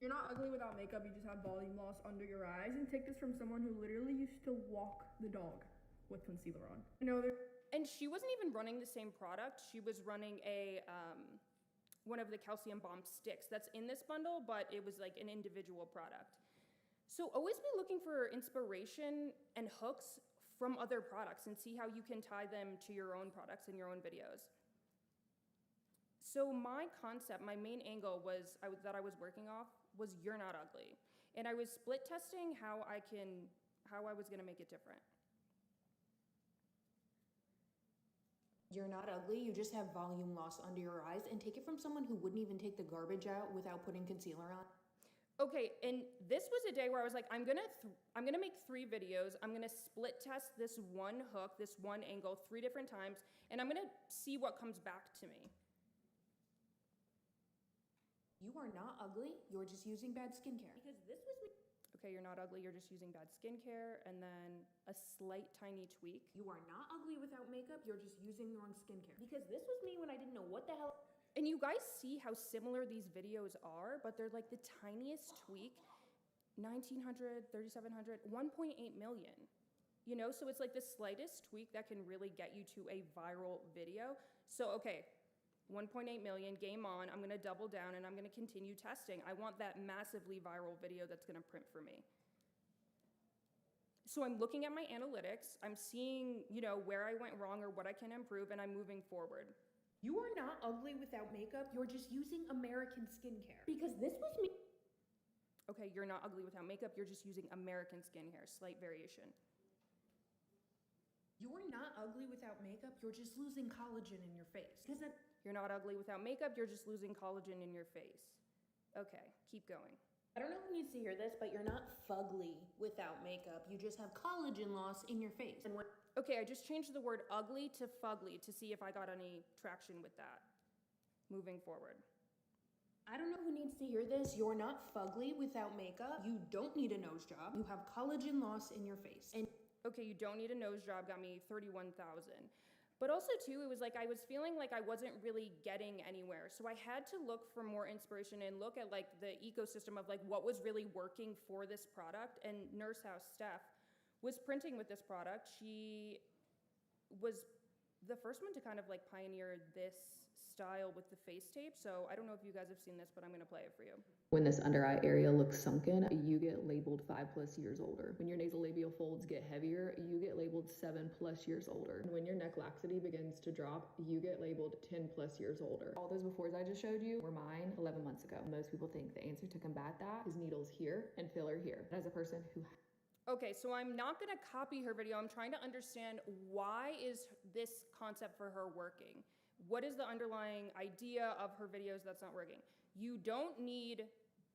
You're not ugly without makeup, you just have volume loss under your eyes. And take this from someone who literally used to walk the dog with concealer on. And she wasn't even running the same product. She was running a one of the calcium bomb sticks that's in this bundle, but it was like an individual product. So always be looking for inspiration and hooks from other products and see how you can tie them to your own products and your own videos. So my concept, my main angle that I was working off was you're not ugly. And I was split testing how I was gonna make it different. You're not ugly, you just have volume loss under your eyes, and take it from someone who wouldn't even take the garbage out without putting concealer on. Okay, and this was a day where I was like, I'm gonna make 3 videos. I'm gonna split test this one hook, this one angle 3 different times, and I'm gonna see what comes back to me. You are not ugly, you're just using bad skincare. Because this was me. Okay, you're not ugly, you're just using bad skincare, and then a slight tiny tweak. You are not ugly without makeup, you're just using the wrong skincare. Because this was me when I didn't know what the hell. And you guys see how similar these videos are, but they're like the tiniest tweak. 1,900, 3,700, 1.8 million. You know, so it's like the slightest tweak that can really get you to a viral video. So, okay, 1.8 million, game on. I'm gonna double down and I'm gonna continue testing. I want that massively viral video that's gonna print for me. So I'm looking at my analytics, I'm seeing, you know, where I went wrong or what I can improve, and I'm moving forward. You are not ugly without makeup, you're just using American skincare. Because this was me. Okay, you're not ugly without makeup, you're just using American skincare, slight variation. You are not ugly without makeup, you're just losing collagen in your face. Because You're not ugly without makeup, you're just losing collagen in your face. Okay, keep going. I don't know who needs to hear this, but you're not fugly without makeup. You just have collagen loss in your face. And Okay, I just changed the word ugly to fugly to see if I got any traction with that. Moving forward. I don't know who needs to hear this. You're not fugly without makeup. You don't need a nose job. You have collagen loss in your face. And okay, you don't need a nose job got me 31,000. But also too, it was like I was feeling like I wasn't really getting anywhere. So I had to look for more inspiration and look at like the ecosystem of like what was really working for this product. And Nurse House Steph was printing with this product. She was the first one to kind of like pioneer this style with the face tape. So I don't know if you guys have seen this, but I'm gonna play it for you. When this under eye area looks sunken, you get labeled 5+ years older. When your nasolabial folds get heavier, you get labeled 7+ years older. And when your neck laxity begins to drop, you get labeled 10+ years older. All those befores I just showed you were mine 11 months ago. Most people think the answer to combat that is needles here and filler here. As a person who Okay, so I'm not gonna copy her video. I'm trying to understand why is this concept for her working? What is the underlying idea of her videos that's not working? You don't need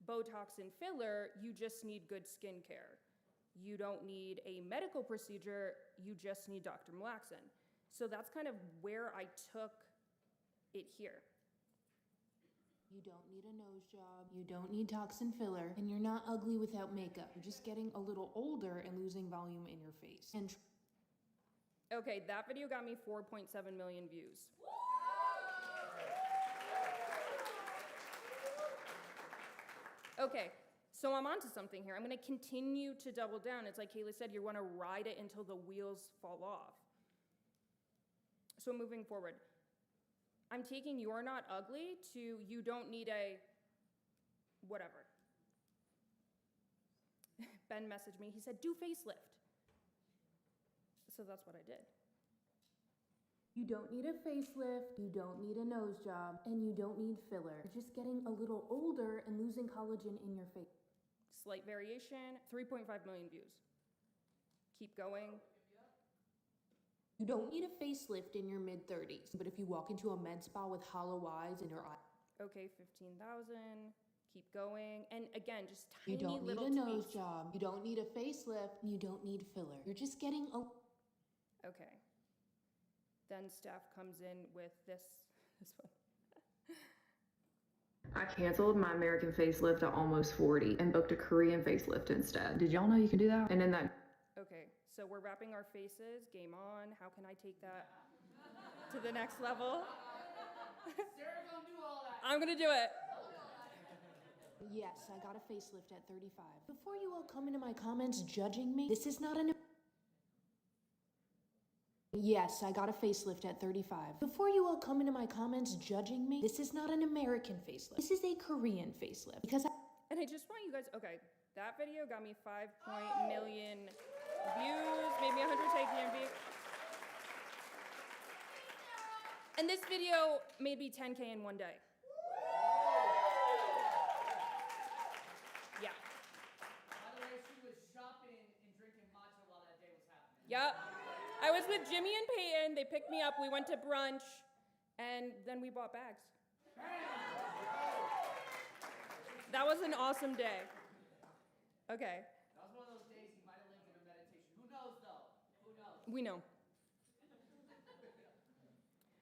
Botox and filler, you just need good skincare. You don't need a medical procedure, you just need Dr. Malaxin. So that's kind of where I took it here. you don't need a nose job. You don't need toxin filler. And you're not ugly without makeup. You're just getting a little older and losing volume in your face. And okay, that video got me 4.7 million views. Okay, so I'm onto something here. I'm gonna continue to double down. It's like Kayla said, you wanna ride it until the wheels fall off. So moving forward, I'm taking you're not ugly to you don't need a whatever. Ben messaged me, he said, do facelift. So that's what I did. you don't need a facelift, you don't need a nose job, and you don't need filler. You're just getting a little older and losing collagen in your face. Slight variation, 3.5 million views. Keep going. You don't need a facelift in your mid-30s, but if you walk into a med spa with hollow eyes and your eye. Okay, 15,000. Keep going. And again, just tiny You don't need little a nose tweaks. job. You don't need a facelift. You don't need filler. You're just getting a. Okay. Then Steph comes in with this one. I canceled my American facelift at almost 40 and booked a Korean facelift instead. Did y'all know you can do that? And then that. Okay, so we're wrapping our faces. Game on. How can I take that to the next level? Sarah's gonna do all that. I'm gonna do it. Yes, I got a facelift at 35. Before you all come into my comments judging me, this is not an. Yes, I got a facelift at 35. Before you all come into my comments judging me, this is not an American facelift. This is a Korean facelift. Because And I just want you guys, okay, that video got me 5 million views, made me 100K GMV. And this video made me 10K in one day. Yeah. By the way, she was shopping and drinking matcha while that day was happening. Yep. I was with Jimmy and Peyton. They picked me up. We went to brunch, and then we bought bags. That was an awesome day. Okay. That was one of those days he might have lived in a meditation. Who knows, though? Who knows? We know.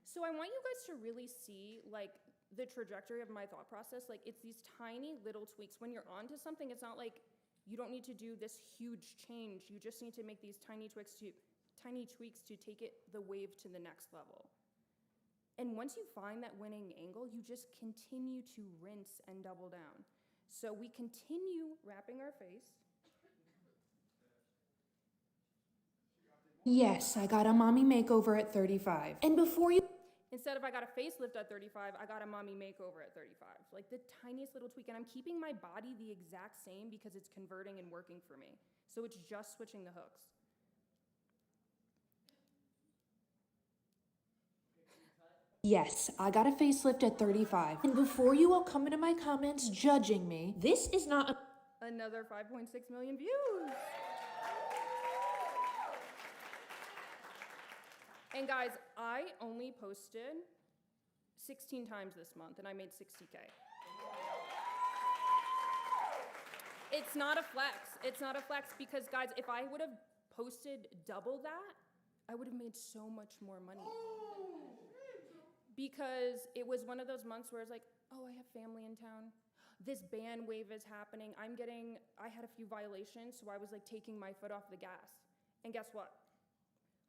So I want you guys to really see, like, the trajectory of my thought process. Like, it's these tiny little tweaks. When you're onto something, it's not like you don't need to do this huge change. You just need to make these tiny tweaks to take it the wave to the next level. And once you find that winning angle, you just continue to rinse and double down. So we continue wrapping our face. yes, I got a mommy makeover at 35. And before you. Instead of I got a facelift at 35, I got a mommy makeover at 35. Like the tiniest little tweak. And I'm keeping my body the exact same because it's converting and working for me. So it's just switching the hooks. Yes, I got a facelift at 35. And before you all come into my comments judging me, this is not a. Another 5.6 million views. And guys, I only posted 16 times this month and I made 60K. It's not a flex. It's not a flex because guys, if I would have posted double that, I would have made so much more money. Because it was one of those months where it's like, oh, I have family in town. This ban wave is happening. I had a few violations, so I was like taking my foot off the gas. And guess what?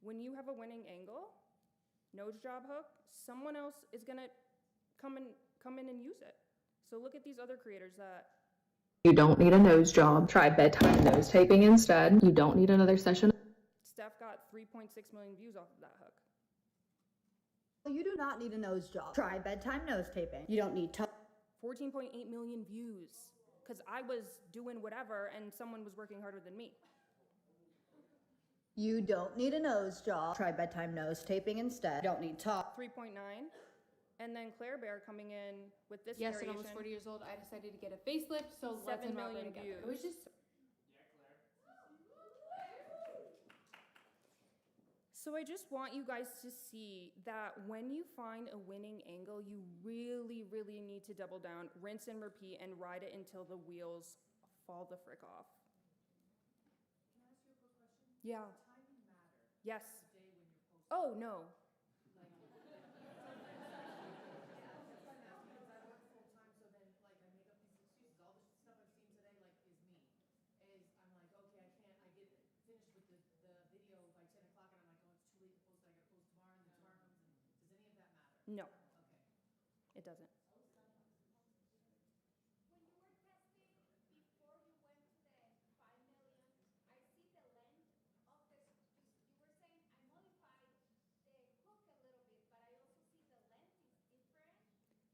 When you have a winning angle, nose job hook, someone else is gonna come in and use it. So look at these other creators that. You don't need a nose job. Try bedtime nose taping instead. You don't need another session. Steph got 3.6 million views off of that hook. You do not need a nose job. Try bedtime nose taping. You don't need 14.8 million views. Because I was doing whatever and someone was working harder than me. You don't need a nose job. Try bedtime nose taping instead. You don't need top. 3.9. And then Claire Bear coming in with this Yes, variation. and almost 40 years old. I decided to get a facelift, so let's 7 million million together. views. It was just. So I just want you guys to see that when you find a winning angle, you really, really need to double down, rinse and repeat, and ride it until the wheels fall the frick off. Can I ask you a quick question? Yeah. Does timing matter? Yes. The day when you're posting? Oh, no. No. Okay. It doesn't. When you were testing before you went to the 5 million, I see the length of this, because you were saying I modified the hook a little bit, but I also see the length is different.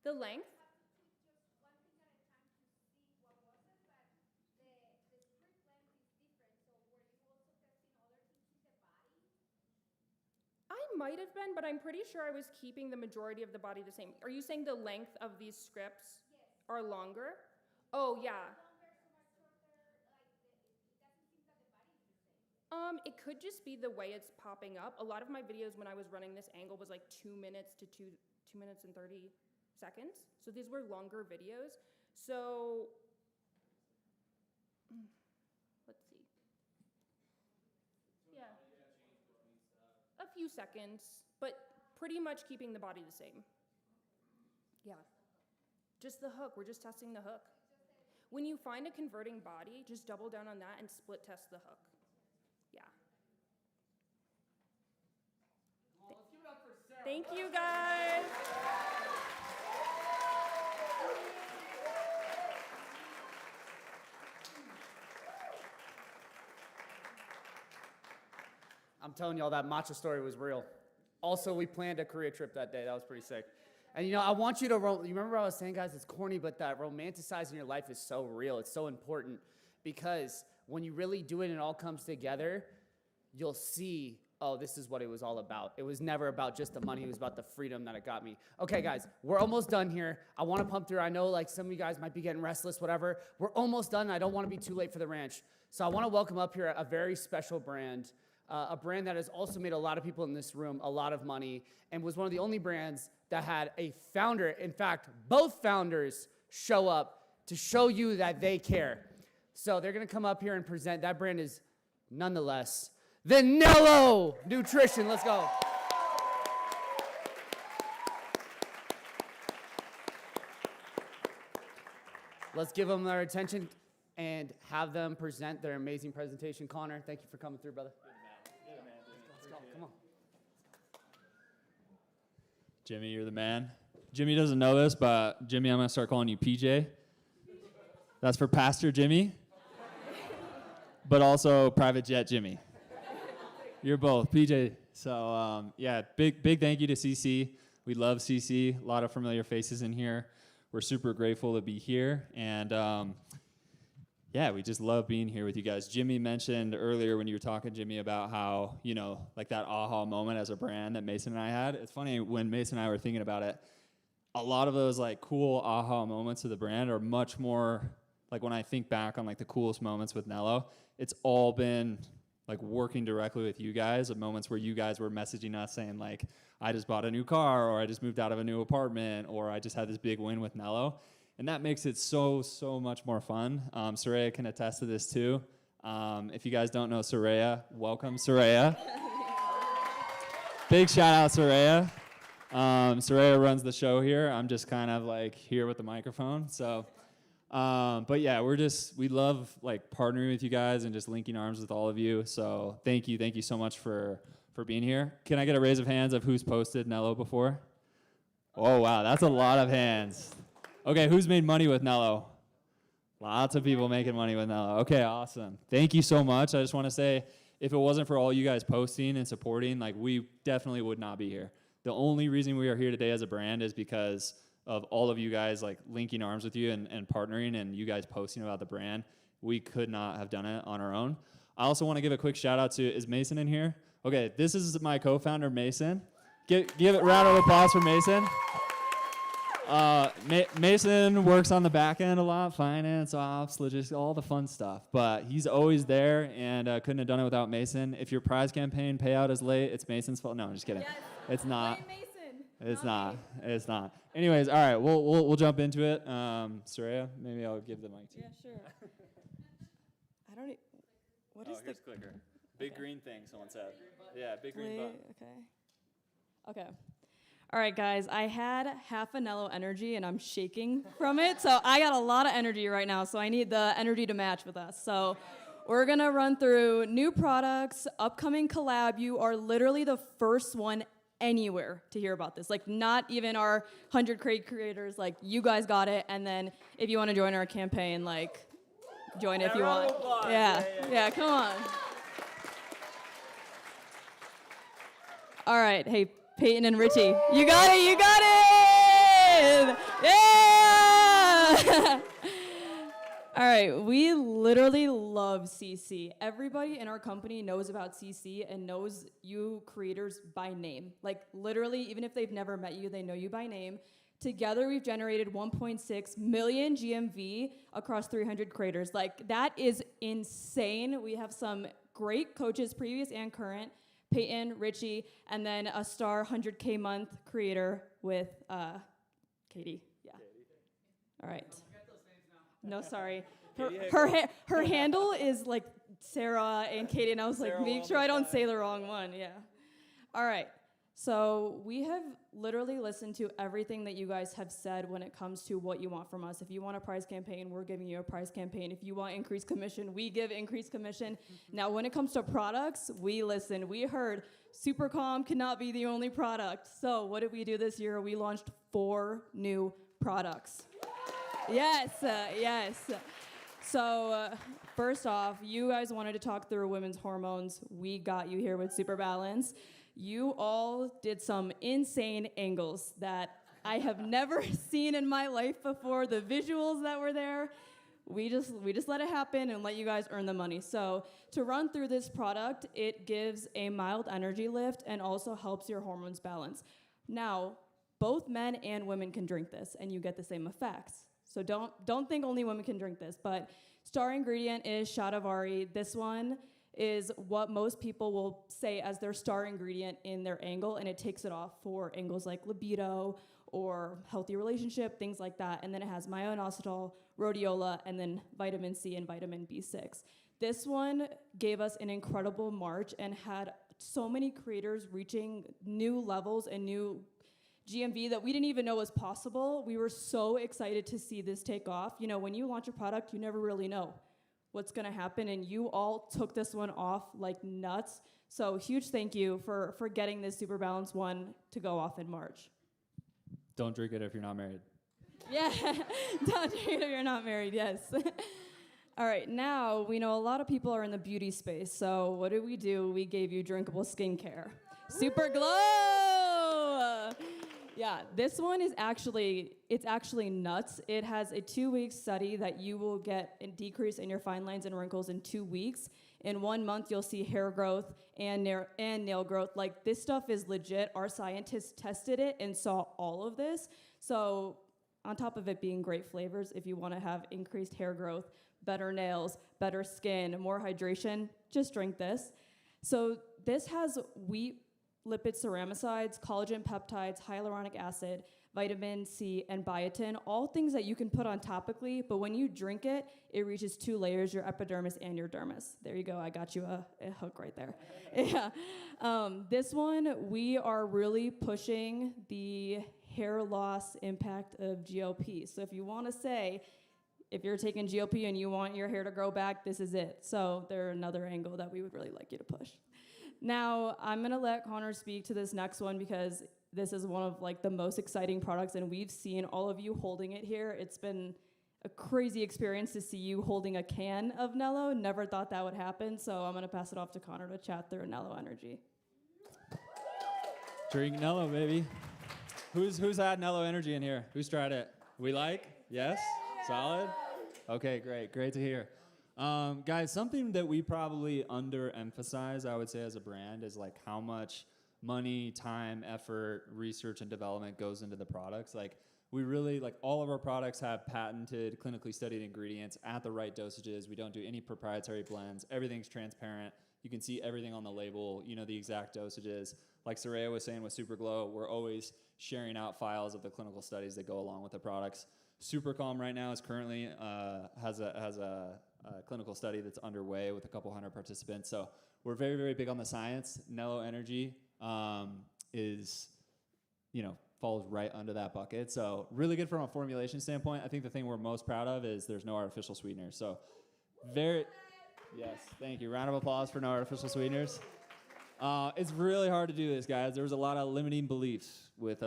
The length? You have to tweak just one thing at a time to see what was it, but the strip length is different. So were you also testing other things with the body? I might have been, but I'm pretty sure I was keeping the majority of the body the same. Are you saying the length of these scripts are longer? Oh, yeah. It could just be the way it's popping up. A lot of my videos when I was running this angle was like 2 minutes to 2 minutes and 30 seconds. So these were longer videos. So let's see. Yeah. A few seconds, but pretty much keeping the body the same. Yeah. Just the hook. We're just testing the hook. When you find a converting body, just double down on that and split test the hook. Yeah. Well, let's give it up for Sarah. Thank you, guys. I'm telling y'all that matcha story was real. Also, we planned a Korea trip that day. That was pretty sick. And you know, I want you to, you remember what I was saying, guys? It's corny, but that romanticizing your life is so real. It's so important because when you really do it and it all comes together, you'll see, oh, this is what it was all about. It was never about just the money. It was about the freedom that it got me. Okay, guys, we're almost done here. I want to pump through. I know like some of you guys might be getting restless, whatever. We're almost done. I don't want to be too late for the ranch. So I want to welcome up here a very special brand, a brand that has also made a lot of people in this room a lot of money and was one of the only brands that had a founder. In fact, both founders show up to show you that they care. So they're going to come up here and present. That brand is nonetheless the Nello Nutrition. Let's go. Let's give them their attention and have them present their amazing presentation. Connor, thank you for coming through, brother. Let's go. Come on. Jimmy, you're the man. Jimmy doesn't know this, but Jimmy, I'm going to start calling you PJ. That's for Pastor Jimmy, but also Private Jet Jimmy. You're both, PJ. So, yeah, big thank you to CC. We love CC. A lot of familiar faces in here. We're super grateful to be here. And, yeah, we just love being here with you guys. Jimmy mentioned earlier when you were talking, Jimmy, about how, you know, like that aha moment as a brand that Mason and I had. It's funny, when Mason and I were thinking about it, a lot of those like cool aha moments of the brand are much more, like when I think back on like the coolest moments with Nello, it's all been like working directly with you guys, of moments where you guys were messaging us saying like, I just bought a new car, or I just moved out of a new apartment, or I just had this big win with Nello. And that makes it so much more fun. Soraya can attest to this too. If you guys don't know Soraya, welcome Soraya. Big shout out Soraya. Soraya runs the show here. I'm just kind of like here with the microphone. So, but yeah, we love like partnering with you guys and just linking arms with all of you. So thank you so much for being here. Can I get a raise of hands of who's posted Nello before? Oh wow, that's a lot of hands. Okay, who's made money with Nello? Lots of people making money with Nello. Okay, awesome. Thank you so much. I just want to say, if it wasn't for all you guys posting and supporting, like we definitely would not be here. The only reason we are here today as a brand is because of all of you guys like linking arms with you and partnering and you guys posting about the brand. We could not have done it on our own. I also want to give a quick shout out to, is Mason in here? Okay, this is my co-founder, Mason. Give it a round of applause for Mason. Mason works on the back end a lot, finance, ops, logistics, all the fun stuff. But he's always there, and couldn't have done it without Mason. If your prize campaign payout is late, it's Mason's fault. No, I'm just kidding. Yes. It's not. It's not. It's not. Anyways, all right, we'll jump into it. Soraya, maybe I'll give the mic to you. Yeah, sure. I don't. What is here's the clicker? Big green thing. Someone said. Yeah, big green button. Okay. All right, guys, I had half a Nello energy, and I'm shaking from it. So I got a lot of energy right now, so I need the energy to match with us. So we're going to run through new products, upcoming collab. You are literally the first one anywhere to hear about this. Like, not even our 100 creators. Like, you guys got it. And then if you want to join our campaign, like, join if you want. Yeah, come on. All right, hey, Peyton and Richie, you got it! Yeah! All right, we literally love CC. Everybody in our company knows about CC and knows you creators by name. Like, literally, even if they've never met you, they know you by name. Together, we've generated 1.6 million GMV across 300 creators. Like, that is insane. We have some great coaches, previous and current, Peyton, Richie, and then a star 100K month creator with Katie. Yeah. All right. No, sorry. Her handle is like Sarah and Katie, and I was like, make sure I don't say the wrong one. Yeah. All right. So we have literally listened to everything that you guys have said when it comes to what you want from us. If you want a prize campaign, we're giving you a prize campaign. If you want increased commission, we give increased commission. Now, when it comes to products, we listen. We heard Super Calm cannot be the only product. So what did we do this year? We launched 4 new products. Yes. So, first off, you guys wanted to talk through women's hormones. We got you here with Super Balance. You all did some insane angles that I have never seen in my life before. The visuals that were there, we just let it happen and let you guys earn the money. So, to run through this product, it gives a mild energy lift and also helps your hormones balance. Now, both men and women can drink this, and you get the same effects. So don't think only women can drink this, but star ingredient is shatavari. This one is what most people will say as their star ingredient in their angle, and it takes it off for angles like libido or healthy relationship, things like that. And then it has myo-inositol, rhodiola, and then vitamin C and vitamin B6. This one gave us an incredible March and had so many creators reaching new levels and new GMV that we didn't even know was possible. We were so excited to see this take off. You know, when you launch a product, you never really know what's gonna happen, and you all took this one off like nuts. So huge thank you for getting this Super Balance one to go off in March. Don't drink it if you're not married. Yeah, don't drink it if you're not married, yes. All right, now we know a lot of people are in the beauty space, so what did we do? We gave you drinkable skincare. Super Glow! Yeah, this one is actually nuts. It has a 2-week study that you will get a decrease in your fine lines and wrinkles in 2 weeks. In 1 month, you'll see hair growth and nail growth. Like, this stuff is legit. Our scientists tested it and saw all of this. So on top of it being great flavors, if you want to have increased hair growth, better nails, better skin, more hydration, just drink this. So this has wheat lipid ceramicides, collagen peptides, hyaluronic acid, vitamin C, and biotin, all things that you can put on topically, but when you drink it, it reaches 2 layers, your epidermis and your dermis. There you go, I got you a hook right there. Yeah. This one, we are really pushing the hair loss impact of GLP. So if you want to say, if you're taking GLP and you want your hair to grow back, this is it. So there's another angle that we would really like you to push. Now, I'm gonna let Connor speak to this next one because this is one of like the most exciting products, and we've seen all of you holding it here. It's been a crazy experience to see you holding a can of Nello. Never thought that would happen, so I'm gonna pass it off to Connor to chat through Nello Energy. Drink Nello, baby. Who's had Nello Energy in here? Who's tried it? We like? Yes? Solid? Okay, great to hear. Guys, something that we probably underemphasize, I would say, as a brand is like how much money, time, effort, research, and development goes into the products. Like, we really, like, all of our products have patented, clinically studied ingredients at the right dosages. We don't do any proprietary blends. Everything's transparent. You can see everything on the label, you know, the exact dosages. Like Soraya was saying with Super Glow, we're always sharing out files of the clinical studies that go along with the products. Super Calm right now is currently has a clinical study that's underway with a couple hundred participants. So we're very, very big on the science. Nello Energy is, you know, falls right under that bucket. So really good from a formulation standpoint. I think the thing we're most proud of is there's no artificial sweeteners. So yes, thank you. Round of applause for no artificial sweeteners. It's really hard to do this, guys. There was a lot of limiting beliefs with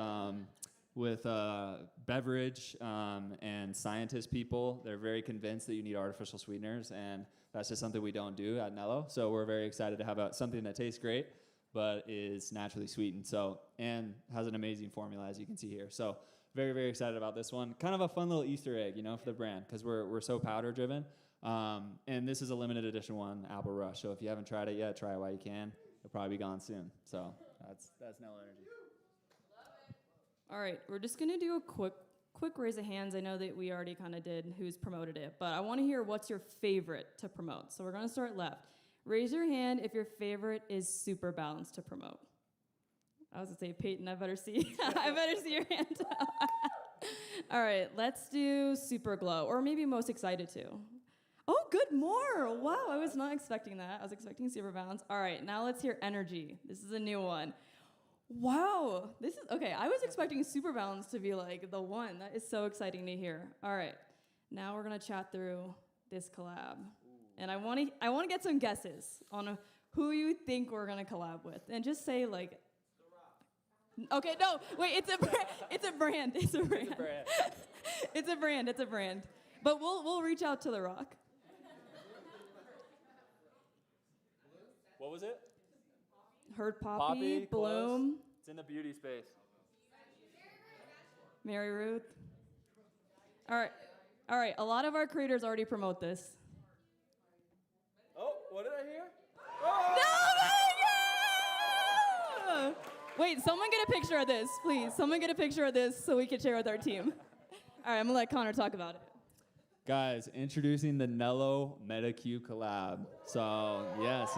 beverage and scientist people. They're very convinced that you need artificial sweeteners, and that's just something we don't do at Nello. So we're very excited to have something that tastes great, but is naturally sweetened. So, and has an amazing formula, as you can see here. So very, very excited about this one. Kind of a fun little Easter egg, you know, for the brand, because we're so powder driven. And this is a limited edition one, Apple Rush. So if you haven't tried it yet, try it while you can. It'll probably be gone soon. So that's Nello Energy. All right, we're just gonna do a quick raise of hands. I know that we already kind of did who's promoted it, but I want to hear what's your favorite to promote. So we're gonna start left. Raise your hand if your favorite is Super Balance to promote. I was gonna say, Peyton, I better see your hand. All right, let's do Super Glow, or maybe most excited to. Oh, good, more. Wow, I was not expecting that. I was expecting Super Balance. All right, now let's hear Energy. This is a new one. Wow, this is, okay, I was expecting Super Balance to be like the one. That is so exciting to hear. All right, now we're gonna chat through this collab. And I wanna get some guesses on who you think we're gonna collab with. And just say like, okay, no, wait, it's a brand. It's a brand. It's a brand. It's a brand. But we'll reach out to The Rock. What was it? Heard Poppy, Bloom, Close. It's in the beauty space. Mary Ruth. All right. A lot of our creators already promote this. Oh, what did I hear? No! Wait, someone get a picture of this, please. Someone get a picture of this so we can share with our team. All right, I'm gonna let Connor talk about it. Guys, introducing the Nello MetaCube collab. So, yes.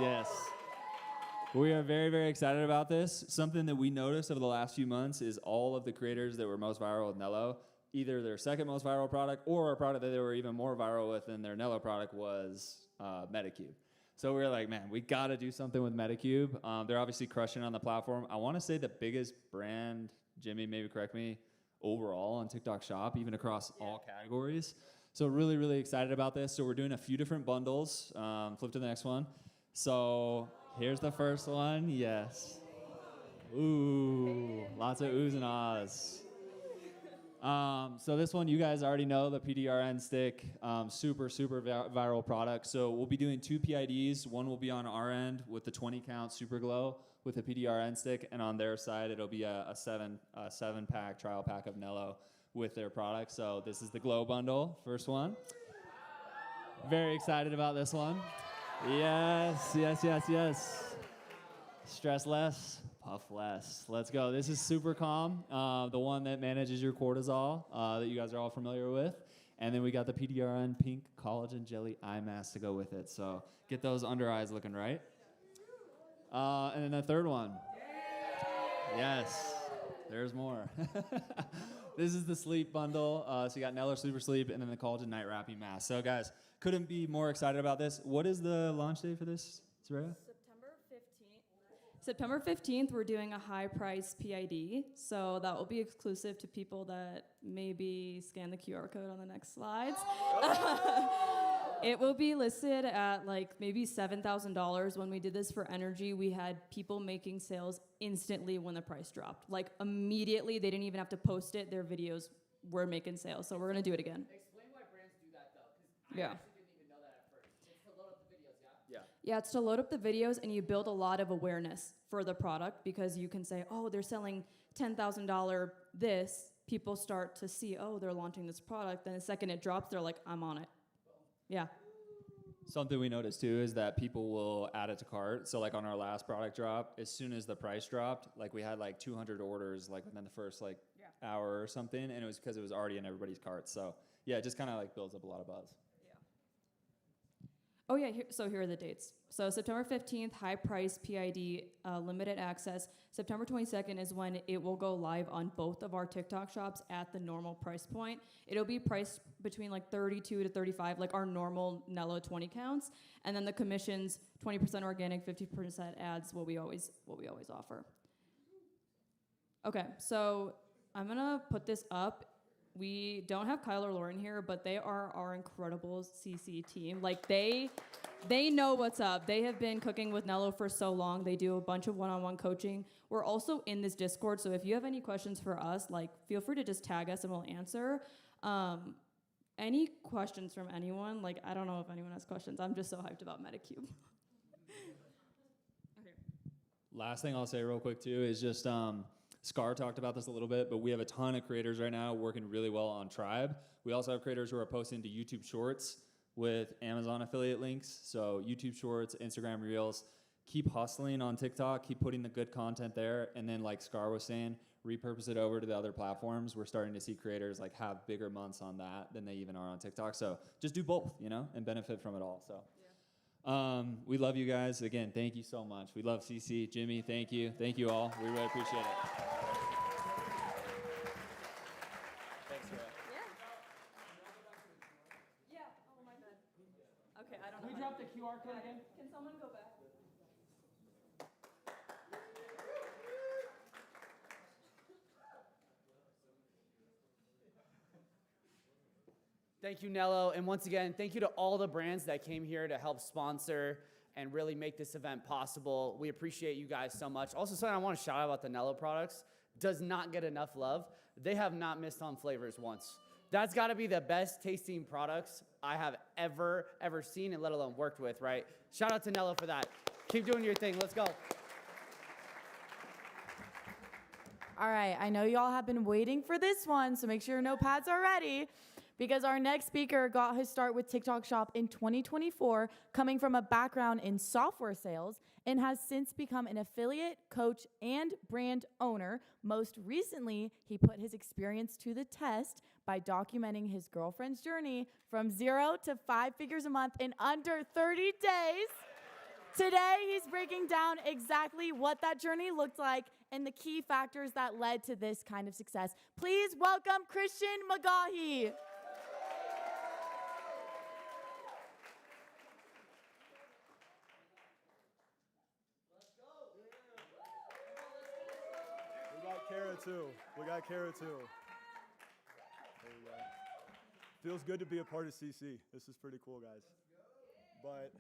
We are very, very excited about this. Something that we noticed over the last few months is all of the creators that were most viral with Nello, either their second most viral product or a product that they were even more viral with than their Nello product was MetaCube. So we were like, man, we got to do something with MetaCube. They're obviously crushing on the platform. I want to say the biggest brand, Jimmy, maybe correct me, overall on TikTok Shop, even across all categories. So really, really excited about this. So we're doing a few different bundles. Flip to the next one. So here's the first one. Yes. Ooh, lots of oohs and ahs. So this one, you guys already know, the PDRN stick, super viral product. So we'll be doing 2 PIDs. One will be on our end with the 20 count super glow with the PDRN stick, and on their side, it'll be a 7-pack trial pack of Nello with their product. So this is the glow bundle, first one. Very excited about this one. Yes. Stress less, puff less. Let's go. This is Super Calm, the one that manages your cortisol that you guys are all familiar with. And then we got the PDRN pink collagen jelly eye mask to go with it. So get those under eyes looking right. And then the third one. Yes, there's more. This is the sleep bundle. So you got Nello Super Sleep and then the collagen night wrapping mask. So guys, couldn't be more excited about this. What is the launch date for this, Soraya? September 15th, we're doing a high price PID. So that will be exclusive to people that maybe scan the QR code on the next slides. It will be listed at like maybe $7,000. When we did this for Energy, we had people making sales instantly when the price dropped. Like immediately, they didn't even have to post it. Their videos were making sales. So we're gonna do it again. Explain why brands do that though, because I actually didn't even know that at first. It's to load up the videos, yeah? Yeah, it's to load up the videos and you build a lot of awareness for the product because you can say, oh, they're selling $10,000 this. People start to see, oh, they're launching this product. Then the second it drops, they're like, I'm on it. Yeah. Something we noticed too is that people will add it to cart. So like on our last product drop, as soon as the price dropped, like we had like 200 orders like within the first hour or something, and it was because it was already in everybody's cart. So yeah, it just kind of like builds up a lot of buzz. Oh yeah, here are the dates. So September 15th, high price PID, limited access. September 22nd is when it will go live on both of our TikTok shops at the normal price point. It'll be priced between like 32 to 35, like our normal Nello 20 counts. And then the commissions, 20% organic, 50% ads, what we always offer. Okay, so I'm gonna put this up. We don't have Kyle or Lauren here, but they are our incredible CC team. Like they know what's up. They have been cooking with Nello for so long. They do a bunch of one-on-one coaching. We're also in this Discord, so if you have any questions for us, like feel free to just tag us and we'll answer. Any questions from anyone? Like I don't know if anyone has questions. I'm just so hyped about MetaCube. Last thing I'll say real quick too is just Scar talked about this a little bit, but we have a ton of creators right now working really well on Tribe. We also have creators who are posting to YouTube Shorts with Amazon affiliate links. So YouTube Shorts, Instagram Reels, keep hustling on TikTok, keep putting the good content there, and then like Scar was saying, repurpose it over to the other platforms. We're starting to see creators like have bigger months on that than they even are on TikTok. So just do both, and benefit from it all. So. We love you guys. Again, thank you so much. We love CC. Jimmy, thank you. Thank you all. We really appreciate it. Thanks, Ray. Yeah. Oh my God. Okay, I don't know. Can we drop the QR code again? Can someone go back? Thank you, Nello. And once again, thank you to all the brands that came here to help sponsor and really make this event possible. We appreciate you guys so much. Also, something I want to shout out about the Nello products does not get enough love. They have not missed on flavors once. That's got to be the best tasting products I have ever seen and let alone worked with, right? Shout out to Nello for that. Keep doing your thing. Let's go. All right, I know y'all have been waiting for this one, so make sure your notepads are ready because our next speaker got his start with TikTok Shop in 2024, coming from a background in software sales, and has since become an affiliate, coach, and brand owner. Most recently, he put his experience to the test by documenting his girlfriend's journey from 0 to 5 figures a month in under 30 days. Today, he's breaking down exactly what that journey looked like and the key factors that led to this kind of success. Please welcome Christian McGahee. We got Kara too. There we go. Feels good to be a part of CC. This is pretty cool, guys. But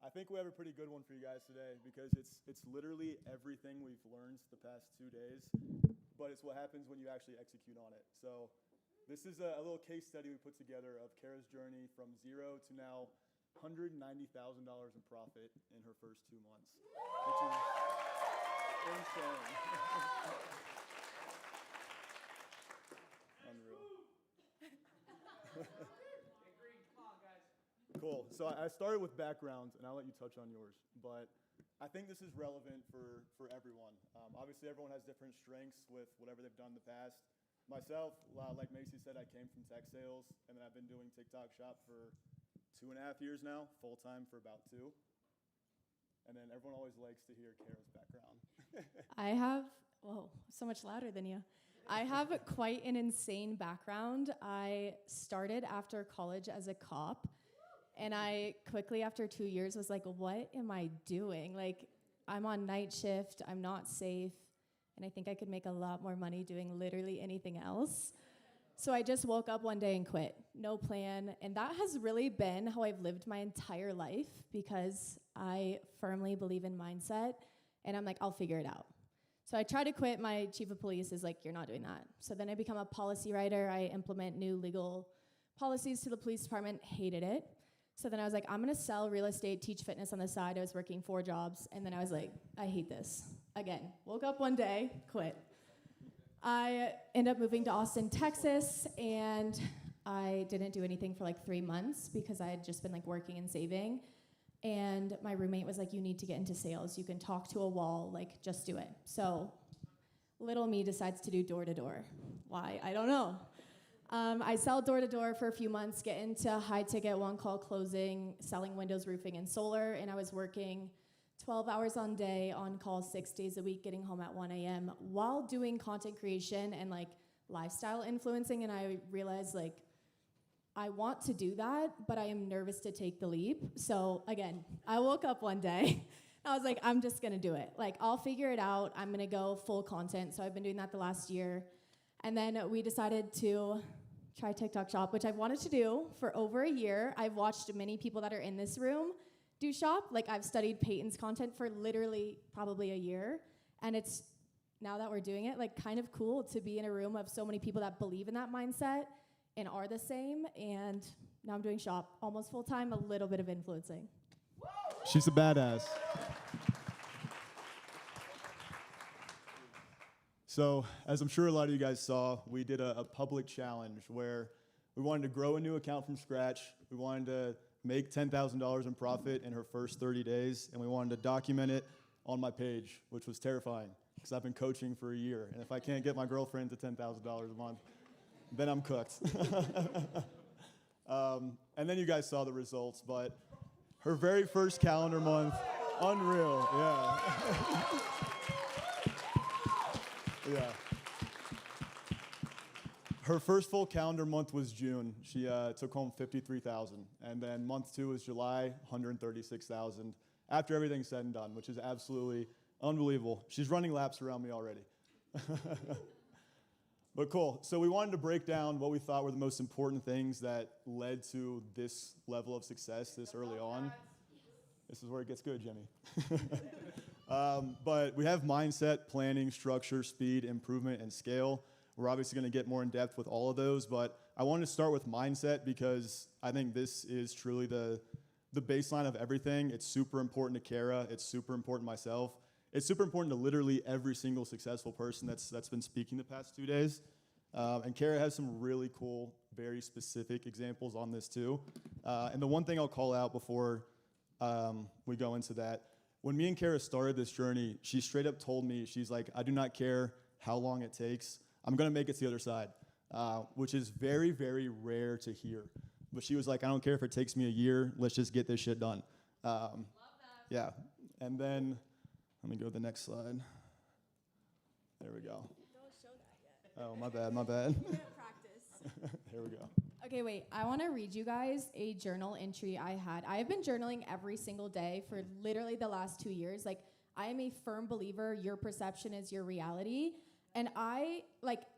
I think we have a pretty good one for you guys today because it's literally everything we've learned the past 2 days, but it's what happens when you actually execute on it. So this is a little case study we put together of Kara's journey from 0 to now $190,000 in profit in her first 2 months, which is insane. Unreal. Cool. So I started with background, and I'll let you touch on yours. But I think this is relevant for everyone. Obviously, everyone has different strengths with whatever they've done in the past. Myself, like Macy said, I came from tech sales, and then I've been doing TikTok Shop for 2.5 years now, full-time for about 2. And then everyone always likes to hear Kara's background. I have, whoa, so much louder than you. I have quite an insane background. I started after college as a cop. And I quickly, after 2 years, was like, what am I doing? Like, I'm on night shift, I'm not safe, and I think I could make a lot more money doing literally anything else. So I just woke up one day and quit. No plan. And that has really been how I've lived my entire life because I firmly believe in mindset, and I'm like, I'll figure it out. So I try to quit. My chief of police is like, you're not doing that. So then I become a policy writer. I implement new legal policies to the police department. Hated it. So then I was like, I'm gonna sell real estate, teach fitness on the side. I was working 4 jobs, and then I was like, I hate this. Again, woke up one day, quit. I ended up moving to Austin, Texas, and I didn't do anything for like 3 months because I had just been like working and saving. And my roommate was like, you need to get into sales. You can talk to a wall, like just do it. So little me decides to do door-to-door. Why? I don't know. I sell door-to-door for a few months, get into high-ticket one-call closing, selling windows, roofing, and solar, and I was working 12 hours on day, on call 6 days a week, getting home at 1 a.m. while doing content creation and like lifestyle influencing, and I realized like I want to do that, but I am nervous to take the leap. So again, I woke up one day, I was like, I'm just gonna do it. Like, I'll figure it out. I'm gonna go full content. So I've been doing that the last year. And then we decided to try TikTok Shop, which I've wanted to do for over a year. I've watched many people that are in this room do shop. Like, I've studied Peyton's content for literally probably a year. And it's, now that we're doing it, like kind of cool to be in a room of so many people that believe in that mindset and are the same. And now I'm doing shop almost full time, a little bit of influencing. She's a badass. So, as I'm sure a lot of you guys saw, we did a public challenge where we wanted to grow a new account from scratch. We wanted to make $10,000 in profit in her first 30 days, and we wanted to document it on my page, which was terrifying because I've been coaching for a year, and if I can't get my girlfriend to $10,000 a month, then I'm cooked. And then you guys saw the results, but her very first calendar month, unreal, yeah. Yeah. Her first full calendar month was June. She took home $53,000, and then month 2 was July, $136,000. After everything's said and done, which is absolutely unbelievable. She's running laps around me already. But cool. So we wanted to break down what we thought were the most important things that led to this level of success this early on. This is where it gets good, Jimmy. But we have mindset, planning, structure, speed, improvement, and scale. We're obviously going to get more in depth with all of those, but I wanted to start with mindset because I think this is truly the the baseline of everything. It's super important to Kara. It's super important to myself. It's super important to literally every single successful person that's been speaking the past 2 days. And Kara has some really cool, very specific examples on this too. And the one thing I'll call out before we go into that, when me and Kara started this journey, she straight up told me, she's like, I do not care how long it takes. I'm gonna make it to the other side, which is very, very rare to hear. But she was like, I don't care if it takes me a year, let's just get this shit done. Love that. Yeah, and then, let me go to the next slide. There we go. Don't show that yet. Oh, my bad. You can't practice. There we go. Okay, wait. I want to read you guys a journal entry I had. I have been journaling every single day for literally the last 2 years. Like, I am a firm believer your perception is your reality. And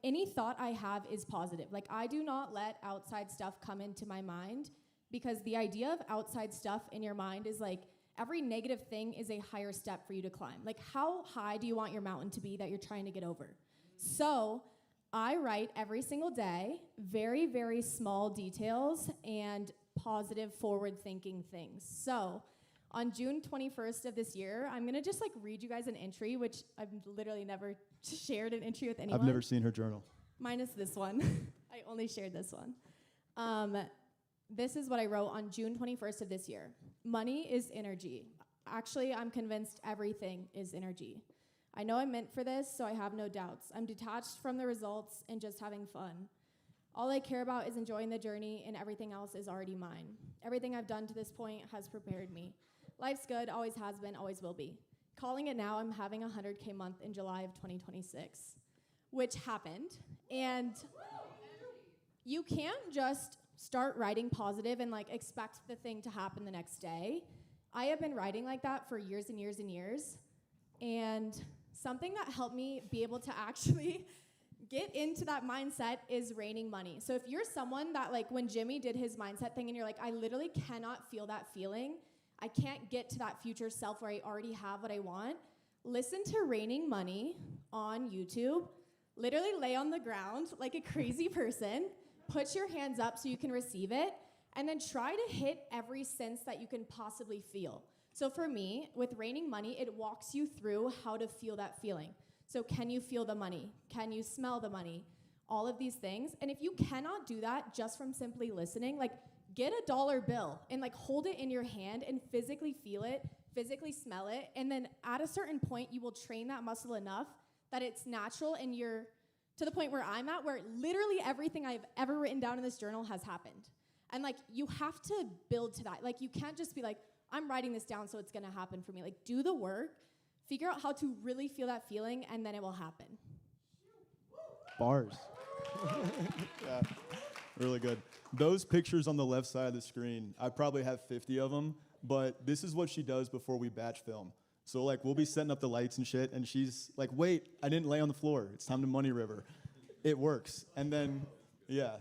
any thought I have is positive. Like, I do not let outside stuff come into my mind, because the idea of outside stuff in your mind is like, every negative thing is a higher step for you to climb. Like, how high do you want your mountain to be that you're trying to get over? So I write every single day, very, very small details and positive forward-thinking things. So on June 21st of this year, I'm gonna just read you guys an entry, which I've literally never shared an entry with anyone. I've never seen her journal. Minus this one. I only shared this one. This is what I wrote on June 21st of this year. Money is energy. Actually, I'm convinced everything is energy. I know I'm meant for this, so I have no doubts. I'm detached from the results and just having fun. All I care about is enjoying the journey, and everything else is already mine. Everything I've done to this point has prepared me. Life's good, always has been, always will be. Calling it now, I'm having a 100K month in July of 2026, which happened. And you can't just start writing positive and expect the thing to happen the next day. I have been writing like that for years and years and years. And something that helped me be able to actually get into that mindset is raining money. So if you're someone that when Jimmy did his mindset thing and you're like, I literally cannot feel that feeling, I can't get to that future self where I already have what I want, listen to Raining Money on YouTube. Literally lay on the ground like a crazy person, put your hands up so you can receive it, and then try to hit every sense that you can possibly feel. So for me, with Raining Money, it walks you through how to feel that feeling. So can you feel the money? Can you smell the money? All of these things. And if you cannot do that just from simply listening, get a dollar bill and hold it in your hand and physically feel it, physically smell it, and then at a certain point, you will train that muscle enough that it's natural and you're to the point where I'm at, where literally everything I've ever written down in this journal has happened. And you have to build to that. You can't just be like, I'm writing this down so it's gonna happen for me. Do the work, figure out how to really feel that feeling, and then it will happen. Bars. Yeah, really good. Those pictures on the left side of the screen, I probably have 50 of them, but this is what she does before we batch film. So we'll be setting up the lights and shit, and she's like, wait, I didn't lay on the floor. It's time to money river. It works. And then,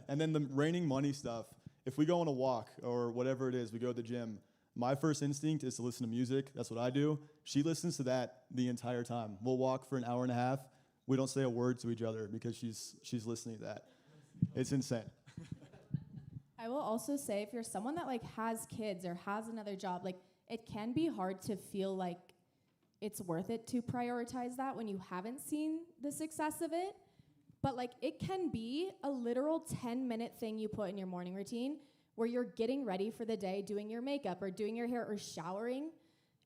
and then the Raining Money stuff, if we go on a walk or whatever it is, we go to the gym, my first instinct is to listen to music. That's what I do. She listens to that the entire time. We'll walk for an hour and a half. We don't say a word to each other because she's listening to that. It's insane. I will also say, if you're someone that has kids or has another job, it can be hard to feel like it's worth it to prioritize that when you haven't seen the success of it. But it can be a literal 10-minute thing you put in your morning routine where you're getting ready for the day, doing your makeup or doing your hair or showering,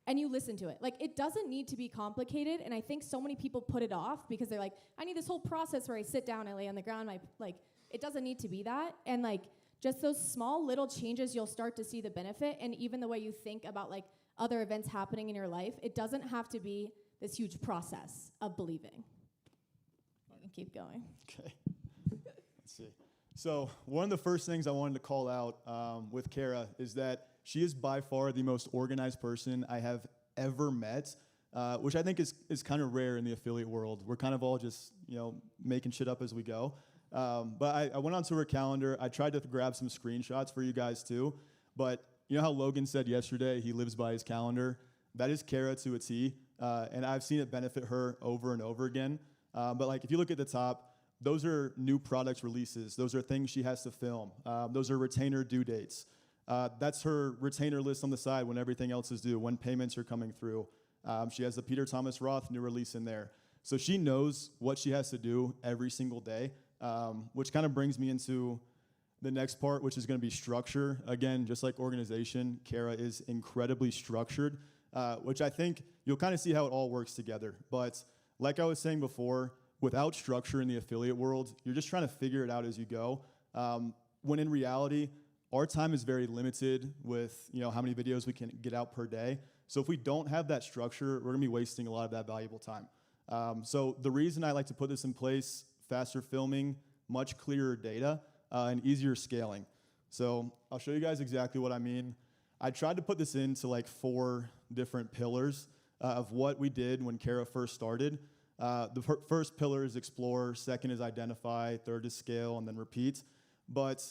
and you listen to it. It doesn't need to be complicated, and I think so many people put it off because they're like, I need this whole process where I sit down, I lay on the ground, it doesn't need to be that. And just those small little changes, you'll start to see the benefit. And even the way you think about other events happening in your life, it doesn't have to be this huge process of believing. You can keep going. Okay. Let's see. So one of the first things I wanted to call out with Kara is that she is by far the most organized person I have ever met, which I think is kind of rare in the affiliate world. We're kind of all just making shit up as we go. But I went onto her calendar. I tried to grab some screenshots for you guys too. But you know how Logan said yesterday he lives by his calendar? That is Kara to a T. And I've seen it benefit her over and over again. But if you look at the top, those are new product releases. Those are things she has to film. Those are retainer due dates. That's her retainer list on the side when everything else is due, when payments are coming through. She has the Peter Thomas Roth new release in there. So she knows what she has to do every single day, which kind of brings me into the next part, which is going to be structure. Again, just like organization, Kara is incredibly structured, which I think you'll kind of see how it all works together. But like I was saying before, without structure in the affiliate world, you're just trying to figure it out as you go. When in reality, our time is very limited with how many videos we can get out per day. So if we don't have that structure, we're gonna be wasting a lot of that valuable time. So the reason I like to put this in place, faster filming, much clearer data, and easier scaling. So I'll show you guys exactly what I mean. I tried to put this into like 4 different pillars of what we did when Kara first started. The first pillar is explore, second is identify, third is scale, and then repeat. But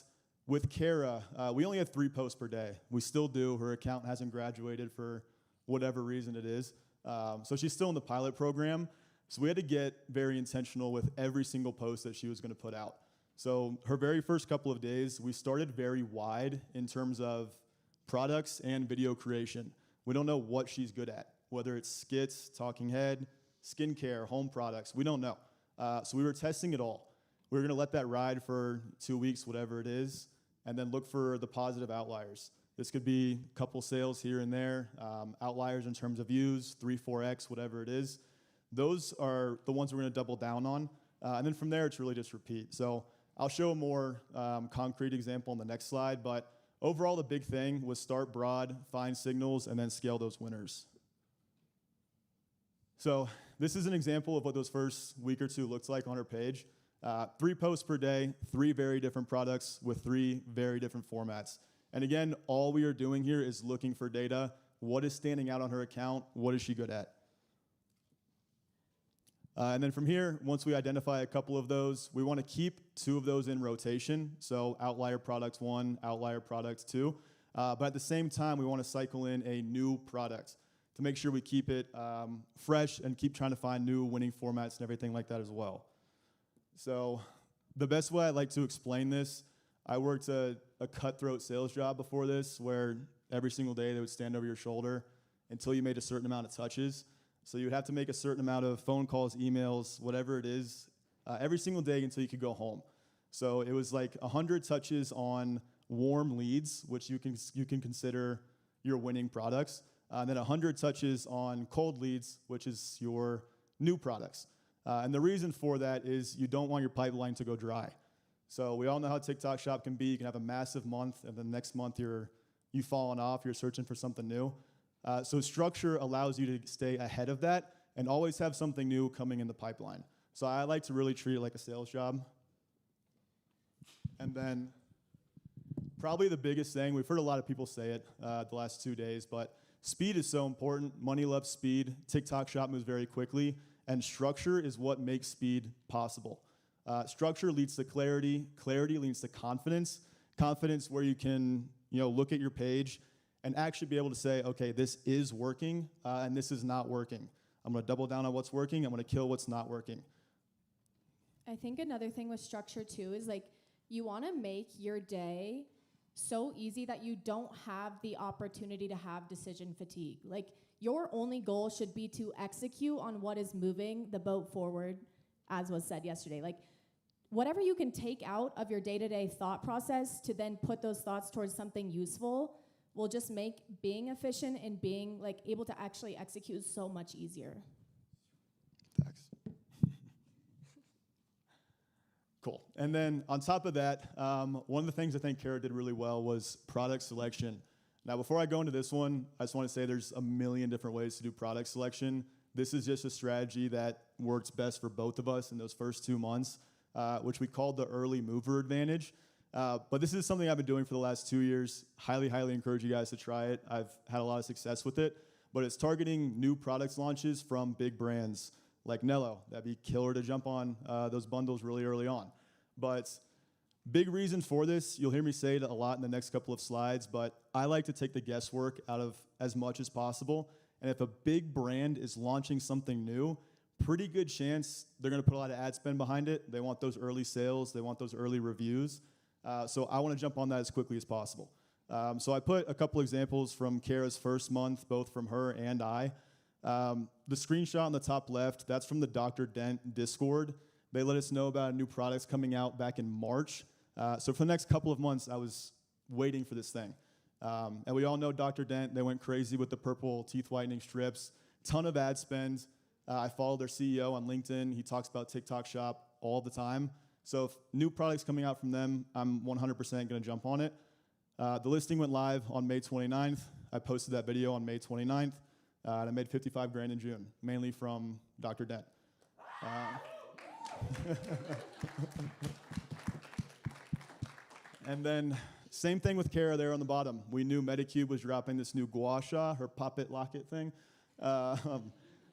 with Kara, we only have 3 posts per day. We still do. Her account hasn't graduated for whatever reason it is. So she's still in the pilot program. So we had to get very intentional with every single post that she was going to put out. So her very first couple of days, we started very wide in terms of products and video creation. We don't know what she's good at, whether it's skits, talking head, skincare, home products. We don't know. So we were testing it all. We were going to let that ride for 2 weeks, whatever it is, and then look for the positive outliers. This could be a couple sales here and there, outliers in terms of views, 3, 4x, whatever it is. Those are the ones we're going to double down on. And then from there, it's really just repeat. So I'll show a more concrete example on the next slide. But overall, the big thing was start broad, find signals, and then scale those winners. So this is an example of what those first week or 2 looks like on her page. 3 posts per day, 3 very different products with 3 very different formats. And again, all we are doing here is looking for data. What is standing out on her account? What is she good at? And then from here, once we identify a couple of those, we want to keep 2 of those in rotation. So outlier products 1, outlier products 2. But at the same time, we want to cycle in a new product to make sure we keep it fresh and keep trying to find new winning formats and everything like that as well. So the best way I like to explain this, I worked a cutthroat sales job before this where every single day they would stand over your shoulder until you made a certain amount of touches. So you would have to make a certain amount of phone calls, emails, whatever it is, every single day until you could go home. So it was like 100 touches on warm leads, which you can consider your winning products, and then 100 touches on cold leads, which is your new products. And the reason for that is you don't want your pipeline to go dry. So we all know how TikTok Shop can be. You can have a massive month, and then next month you've fallen off. You're searching for something new. So structure allows you to stay ahead of that and always have something new coming in the pipeline. So I like to really treat it like a sales job. And then probably the biggest thing, we've heard a lot of people say it the last 2 days, but speed is so important. Money loves speed. TikTok Shop moves very quickly, and structure is what makes speed possible. Structure leads to clarity. Clarity leads to confidence. Confidence where you can look at your page and actually be able to say, okay, this is working and this is not working. I'm going to double down on what's working. I'm going to kill what's not working. I think another thing with structure too is like you want to make your day so easy that you don't have the opportunity to have decision fatigue. Like your only goal should be to execute on what is moving the boat forward, as was said yesterday. Like whatever you can take out of your day-to-day thought process to then put those thoughts towards something useful will just make being efficient and being like able to actually execute so much easier. Thanks. Cool. And then on top of that, one of the things I think Kara did really well was product selection. Now, before I go into this one, I just want to say there's a million different ways to do product selection. This is just a strategy that works best for both of us in those first 2 months, which we called the early mover advantage. But this is something I've been doing for the last 2 years. Highly, highly encourage you guys to try it. I've had a lot of success with it. But it's targeting new products launches from big brands like Nello. That'd be killer to jump on those bundles really early on. But big reason for this, you'll hear me say it a lot in the next couple of slides, but I like to take the guesswork out of as much as possible. And if a big brand is launching something new, pretty good chance they're going to put a lot of ad spend behind it. They want those early sales. They want those early reviews. So I want to jump on that as quickly as possible. So I put a couple examples from Kara's first month, both from her and I. The screenshot on the top left, that's from the Dr. Dent Discord. They let us know about new products coming out back in March. So for the next couple of months, I was waiting for this thing. And we all know Dr. Dent. They went crazy with the purple teeth whitening strips. Ton of ad spend. I follow their CEO on LinkedIn. He talks about TikTok Shop all the time. So if new products coming out from them, I'm 100% going to jump on it. The listing went live on May 29th. I posted that video on May 29th. And I made 55 grand in June, mainly from Dr. Dent. And then same thing with Kara there on the bottom. We knew Medicube was dropping this new gua sha, her poppet locket thing.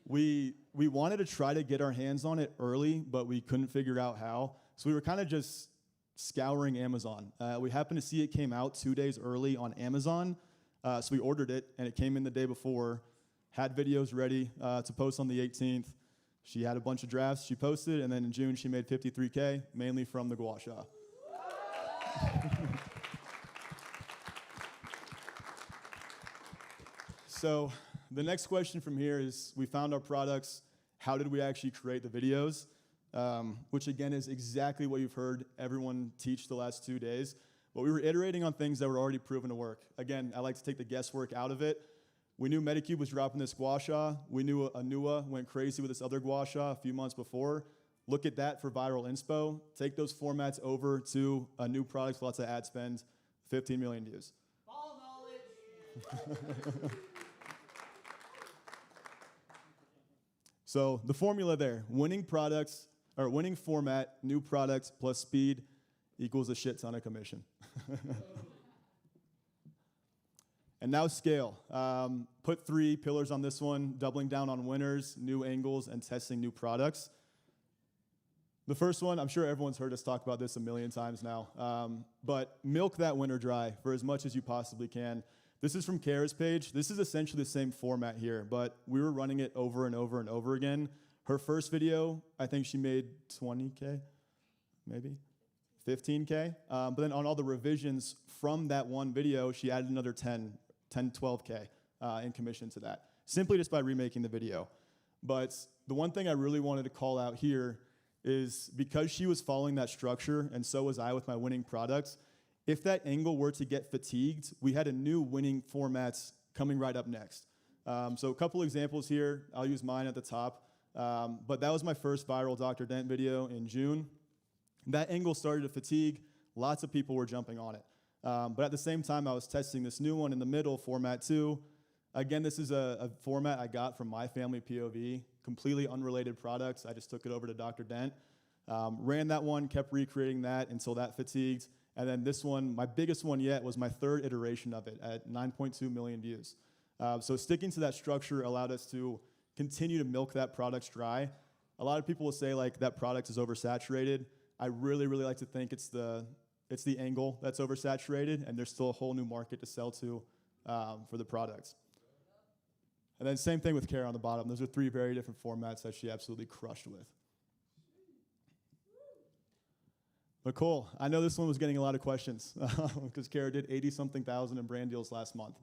We wanted to try to get our hands on it early, but we couldn't figure out how. So we were kind of just scouring Amazon. We happened to see it came out 2 days early on Amazon. So we ordered it, and it came in the day before. Had videos ready to post on the 18th. She had a bunch of drafts she posted, and then in June she made 53K, mainly from the gua sha. So the next question from here is, we found our products. How did we actually create the videos? Which again is exactly what you've heard everyone teach the last 2 days. But we were iterating on things that were already proven to work. Again, I like to take the guesswork out of it. We knew Medicube was dropping this gua sha. We knew Anua went crazy with this other gua sha a few months before. Look at that for viral inspo. Take those formats over to a new product, lots of ad spend, 15 million views. Ball knowledge. So the formula there, winning products, or winning format, new products plus speed equals a shit ton of commission. And now scale. Put 3 pillars on this one, doubling down on winners, new angles, and testing new products. The first one, I'm sure everyone's heard us talk about this a million times now, but milk that winner dry for as much as you possibly can. This is from Kara's page. This is essentially the same format here, but we were running it over and over and over again. Her first video, I think she made 20K, maybe 15K. But then on all the revisions from that one video, she added another 12K in commission to that, simply just by remaking the video. But the one thing I really wanted to call out here is because she was following that structure, and so was I with my winning products, if that angle were to get fatigued, we had a new winning formats coming right up next. So a couple examples here. I'll use mine at the top. But that was my first viral Dr. Dent video in June. That angle started to fatigue. Lots of people were jumping on it. But at the same time, I was testing this new one in the middle, format 2. Again, this is a format I got from my family POV, completely unrelated products. I just took it over to Dr. Dent. Ran that one, kept recreating that until that fatigued. And then this one, my biggest one yet, was my 3rd iteration of it at 9.2 million views. So sticking to that structure allowed us to continue to milk that product dry. A lot of people will say like that product is oversaturated. I really, really like to think it's the angle that's oversaturated, and there's still a whole new market to sell to for the products. And then same thing with Kara on the bottom. Those are 3 very different formats that she absolutely crushed with. But cool, I know this one was getting a lot of questions because Kara did 80-something thousand in brand deals last month.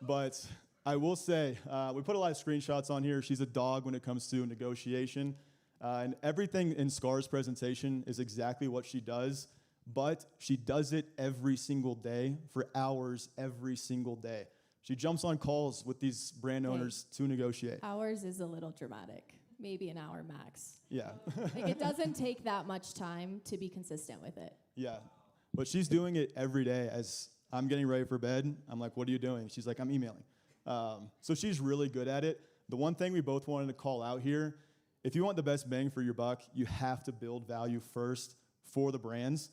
But I will say, we put a lot of screenshots on here. She's a dog when it comes to negotiation. And everything in Scar's presentation is exactly what she does, but she does it every single day for hours every single day. She jumps on calls with these brand owners to negotiate. Hours is a little dramatic. Maybe an hour max. Yeah. Like it doesn't take that much time to be consistent with it. Yeah. But she's doing it every day. As I'm getting ready for bed, I'm like, what are you doing? She's like, I'm emailing. So she's really good at it. The one thing we both wanted to call out here, if you want the best bang for your buck, you have to build value first for the brands.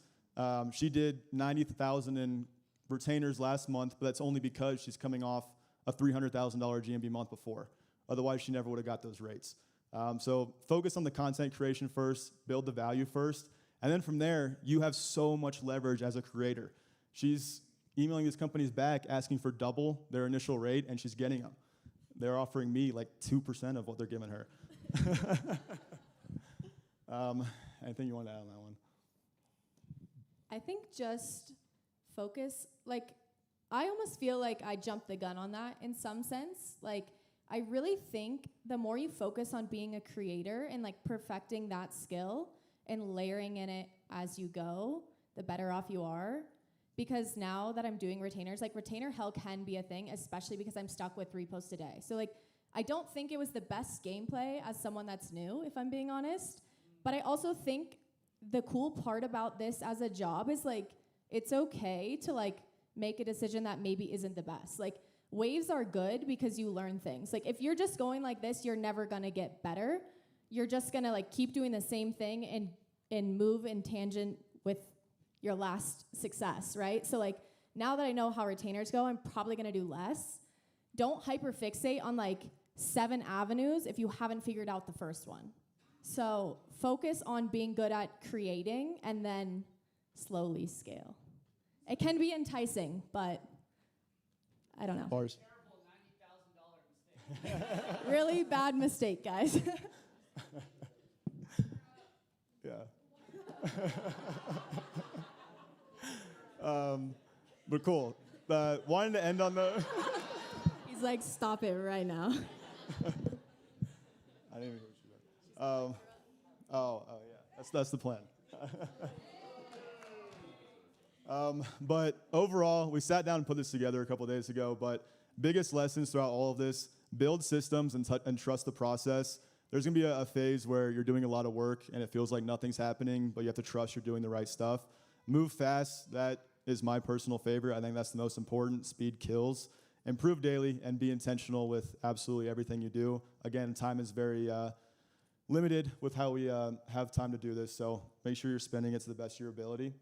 She did 90,000 in retainers last month, but that's only because she's coming off a $300,000 GMV month before. Otherwise, she never would have got those rates. So focus on the content creation first, build the value first, and then from there, you have so much leverage as a creator. She's emailing these companies back asking for double their initial rate, and she's getting them. They're offering me like 2% of what they're giving her. Anything you want to add on that one? I think just focus, like I almost feel like I jumped the gun on that in some sense. Like, I really think the more you focus on being a creator and like perfecting that skill and layering in it as you go, the better off you are. Because now that I'm doing retainers, like retainer hell can be a thing, especially because I'm stuck with 3 posts a day. So like, I don't think it was the best gameplay as someone that's new, if I'm being honest. But I also think the cool part about this as a job is like, it's okay to like make a decision that maybe isn't the best. Like, waves are good because you learn things. Like, if you're just going like this, you're never gonna get better. You're just gonna like keep doing the same thing and move in tangent with your last success, right? So like, now that I know how retainers go, I'm probably gonna do less. Don't hyperfixate on like 7 avenues if you haven't figured out the first one. So focus on being good at creating and then slowly scale. It can be enticing, but I don't know. Bars. Really bad mistake, guys. Yeah. But cool. Wanted to end on the. He's like, stop it right now. I didn't even hear what you said. Yeah. That's the plan. But overall, we sat down and put this together a couple days ago. But biggest lessons throughout all of this: build systems and trust the process. There's gonna be a phase where you're doing a lot of work and it feels like nothing's happening, but you have to trust you're doing the right stuff. Move fast. That is my personal favorite. I think that's the most important. Speed kills. Improve daily and be intentional with absolutely everything you do. Again, time is very limited with how we have time to do this, so make sure you're spending it to the best of your ability.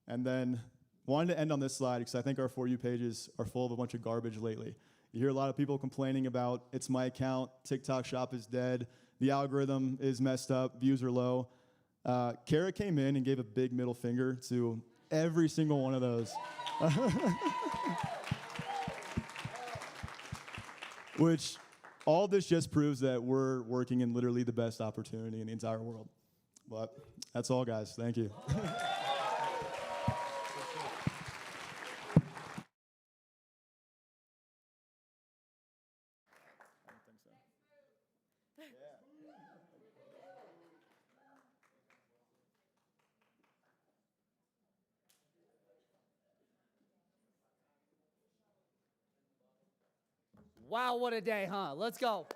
And then wanted to end on this slide because I think our For You pages are full of a bunch of garbage lately. You hear a lot of people complaining about, it's my account, TikTok shop is dead, the algorithm is messed up, views are low. Kara came in and gave a big middle finger to every single one of those. Which all this just proves that we're working in literally the best opportunity in the entire world. But that's all, guys. Thank you. Wow, what a day, huh? Let's go.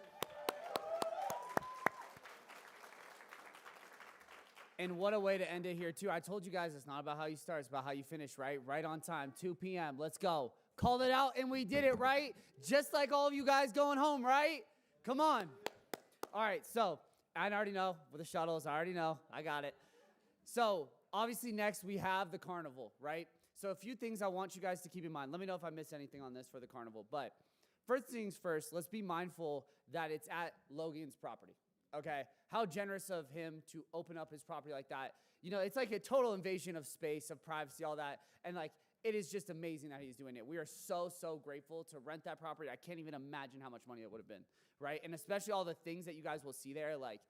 And what a way to end it here, too. I told you guys it's not about how you start, it's about how you finish, right? Right on time, 2 p.m. Let's go. Called it out, and we did it, right? Just like all of you guys going home, right? Come on. All right, so I already know with the shuttles. I already know. I got it. So obviously next we have the carnival, right? So a few things I want you guys to keep in mind. Let me know if I missed anything on this for the carnival. But first things first, let's be mindful that it's at Logan's property. Okay, how generous of him to open up his property like that. You know, it's like a total invasion of space, of privacy, all that. And like, it is just amazing that he's doing it. We are so, so grateful to rent that property. I can't even imagine how much money it would have been, right? And especially all the things that you guys will see there, like,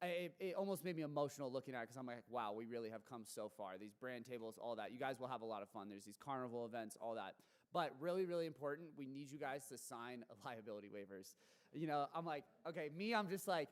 it almost made me emotional looking at it because I'm like, wow, we really have come so far. These brand tables, all that. You guys will have a lot of fun. There's these carnival events, all that. But really, really important, we need you guys to sign liability waivers. You know, I'm like, okay, I'm just like,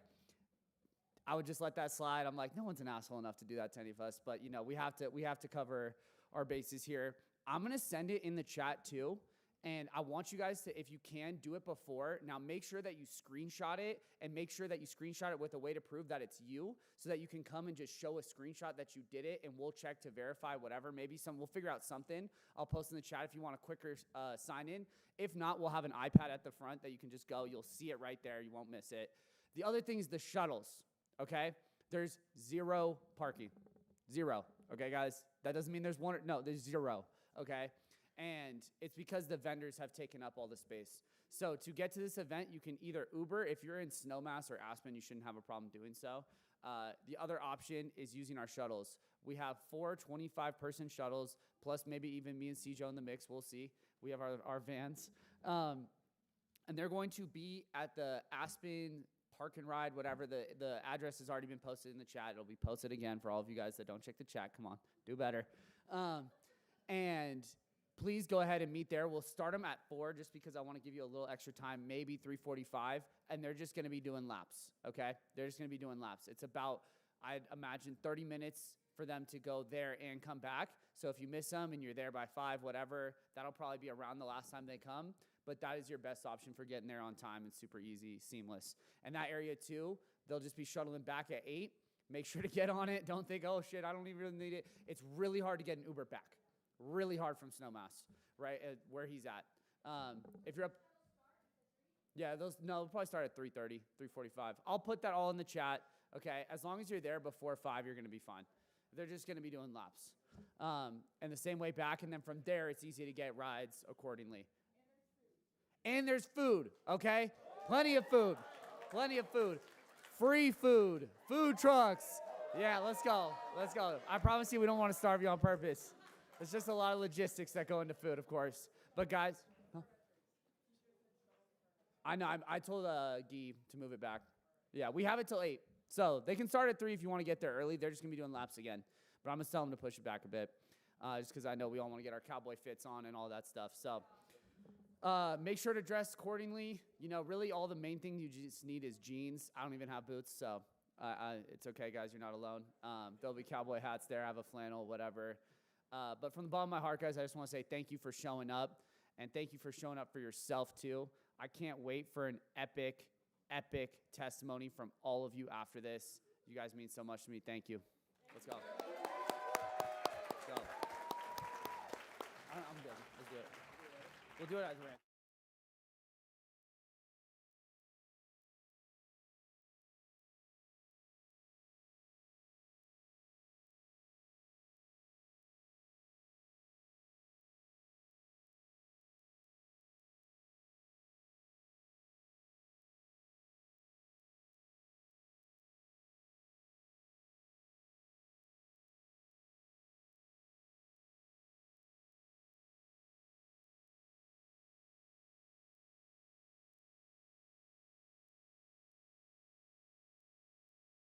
I would just let that slide. I'm like, no one's an asshole enough to do that to any of us. But, you know, we have to cover our bases here. I'm going to send it in the chat, too. And I want you guys to, if you can, do it before. Now, make sure that you screenshot it and make sure that you screenshot it with a way to prove that it's you so that you can come and just show a screenshot that you did it, and we'll check to verify whatever. We'll figure out something. I'll post in the chat if you want a quicker sign in. If not, we'll have an iPad at the front that you can just go. You'll see it right there. You won't miss it. The other thing is the shuttles, okay? There's 0 parking. 0, okay, guys? That doesn't mean there's one. No, there's 0, okay? And it's because the vendors have taken up all the space. So to get to this event, you can either Uber. If you're in Snowmass or Aspen, you shouldn't have a problem doing so. The other option is using our shuttles. We have 4 25-person shuttles, plus maybe even me and CJ in the mix. We'll see. We have our vans. And they're going to be at the Aspen Park and Ride, whatever. The address has already been posted in the chat. It'll be posted again for all of you guys that don't check the chat. Come on, do better. And please go ahead and meet there. We'll start them at 4 just because I want to give you a little extra time, maybe 3:45, and they're just going to be doing laps, okay? They're just going to be doing laps. It's about, I'd imagine, 30 minutes for them to go there and come back. So if you miss them and you're there by 5, whatever, that'll probably be around the last time they come. But that is your best option for getting there on time. It's super easy, seamless. And that area too, they'll just be shuttling back at 8. Make sure to get on it. Don't think, oh shit, I don't even really need it. It's really hard to get an Uber back. Really hard from Snowmass, right, where he's at. If you're up, yeah, they'll probably start at 3:30, 3:45. I'll put that all in the chat, okay? As long as you're there before 5, you're going to be fine. They're just going to be doing laps. And the same way back, and then from there, it's easy to get rides accordingly. And there's food, okay? Plenty of food. Plenty of food. Free food. Food trucks. Yeah, let's go. Let's go. I promise you we don't want to starve you on purpose. There's just a lot of logistics that go into food, of course. But guys, I know. I told Guy to move it back. Yeah, we have it till 8. So they can start at 3 if you want to get there early. They're just going to be doing laps again. But I'm going to tell them to push it back a bit just because I know we all want to get our cowboy fits on and all that stuff. So make sure to dress accordingly. You know, really all the main thing you just need is jeans. I don't even have boots, so it's okay, guys. You're not alone. There'll be cowboy hats there. I have a flannel, whatever. But from the bottom of my heart, guys, I just want to say thank you for showing up. And thank you for showing up for yourself, too. I can't wait for an epic testimony from all of you after this. You guys mean so much to me. Thank you. Let's go. Let's go. I'm good. Let's do it. We'll do it as a rant.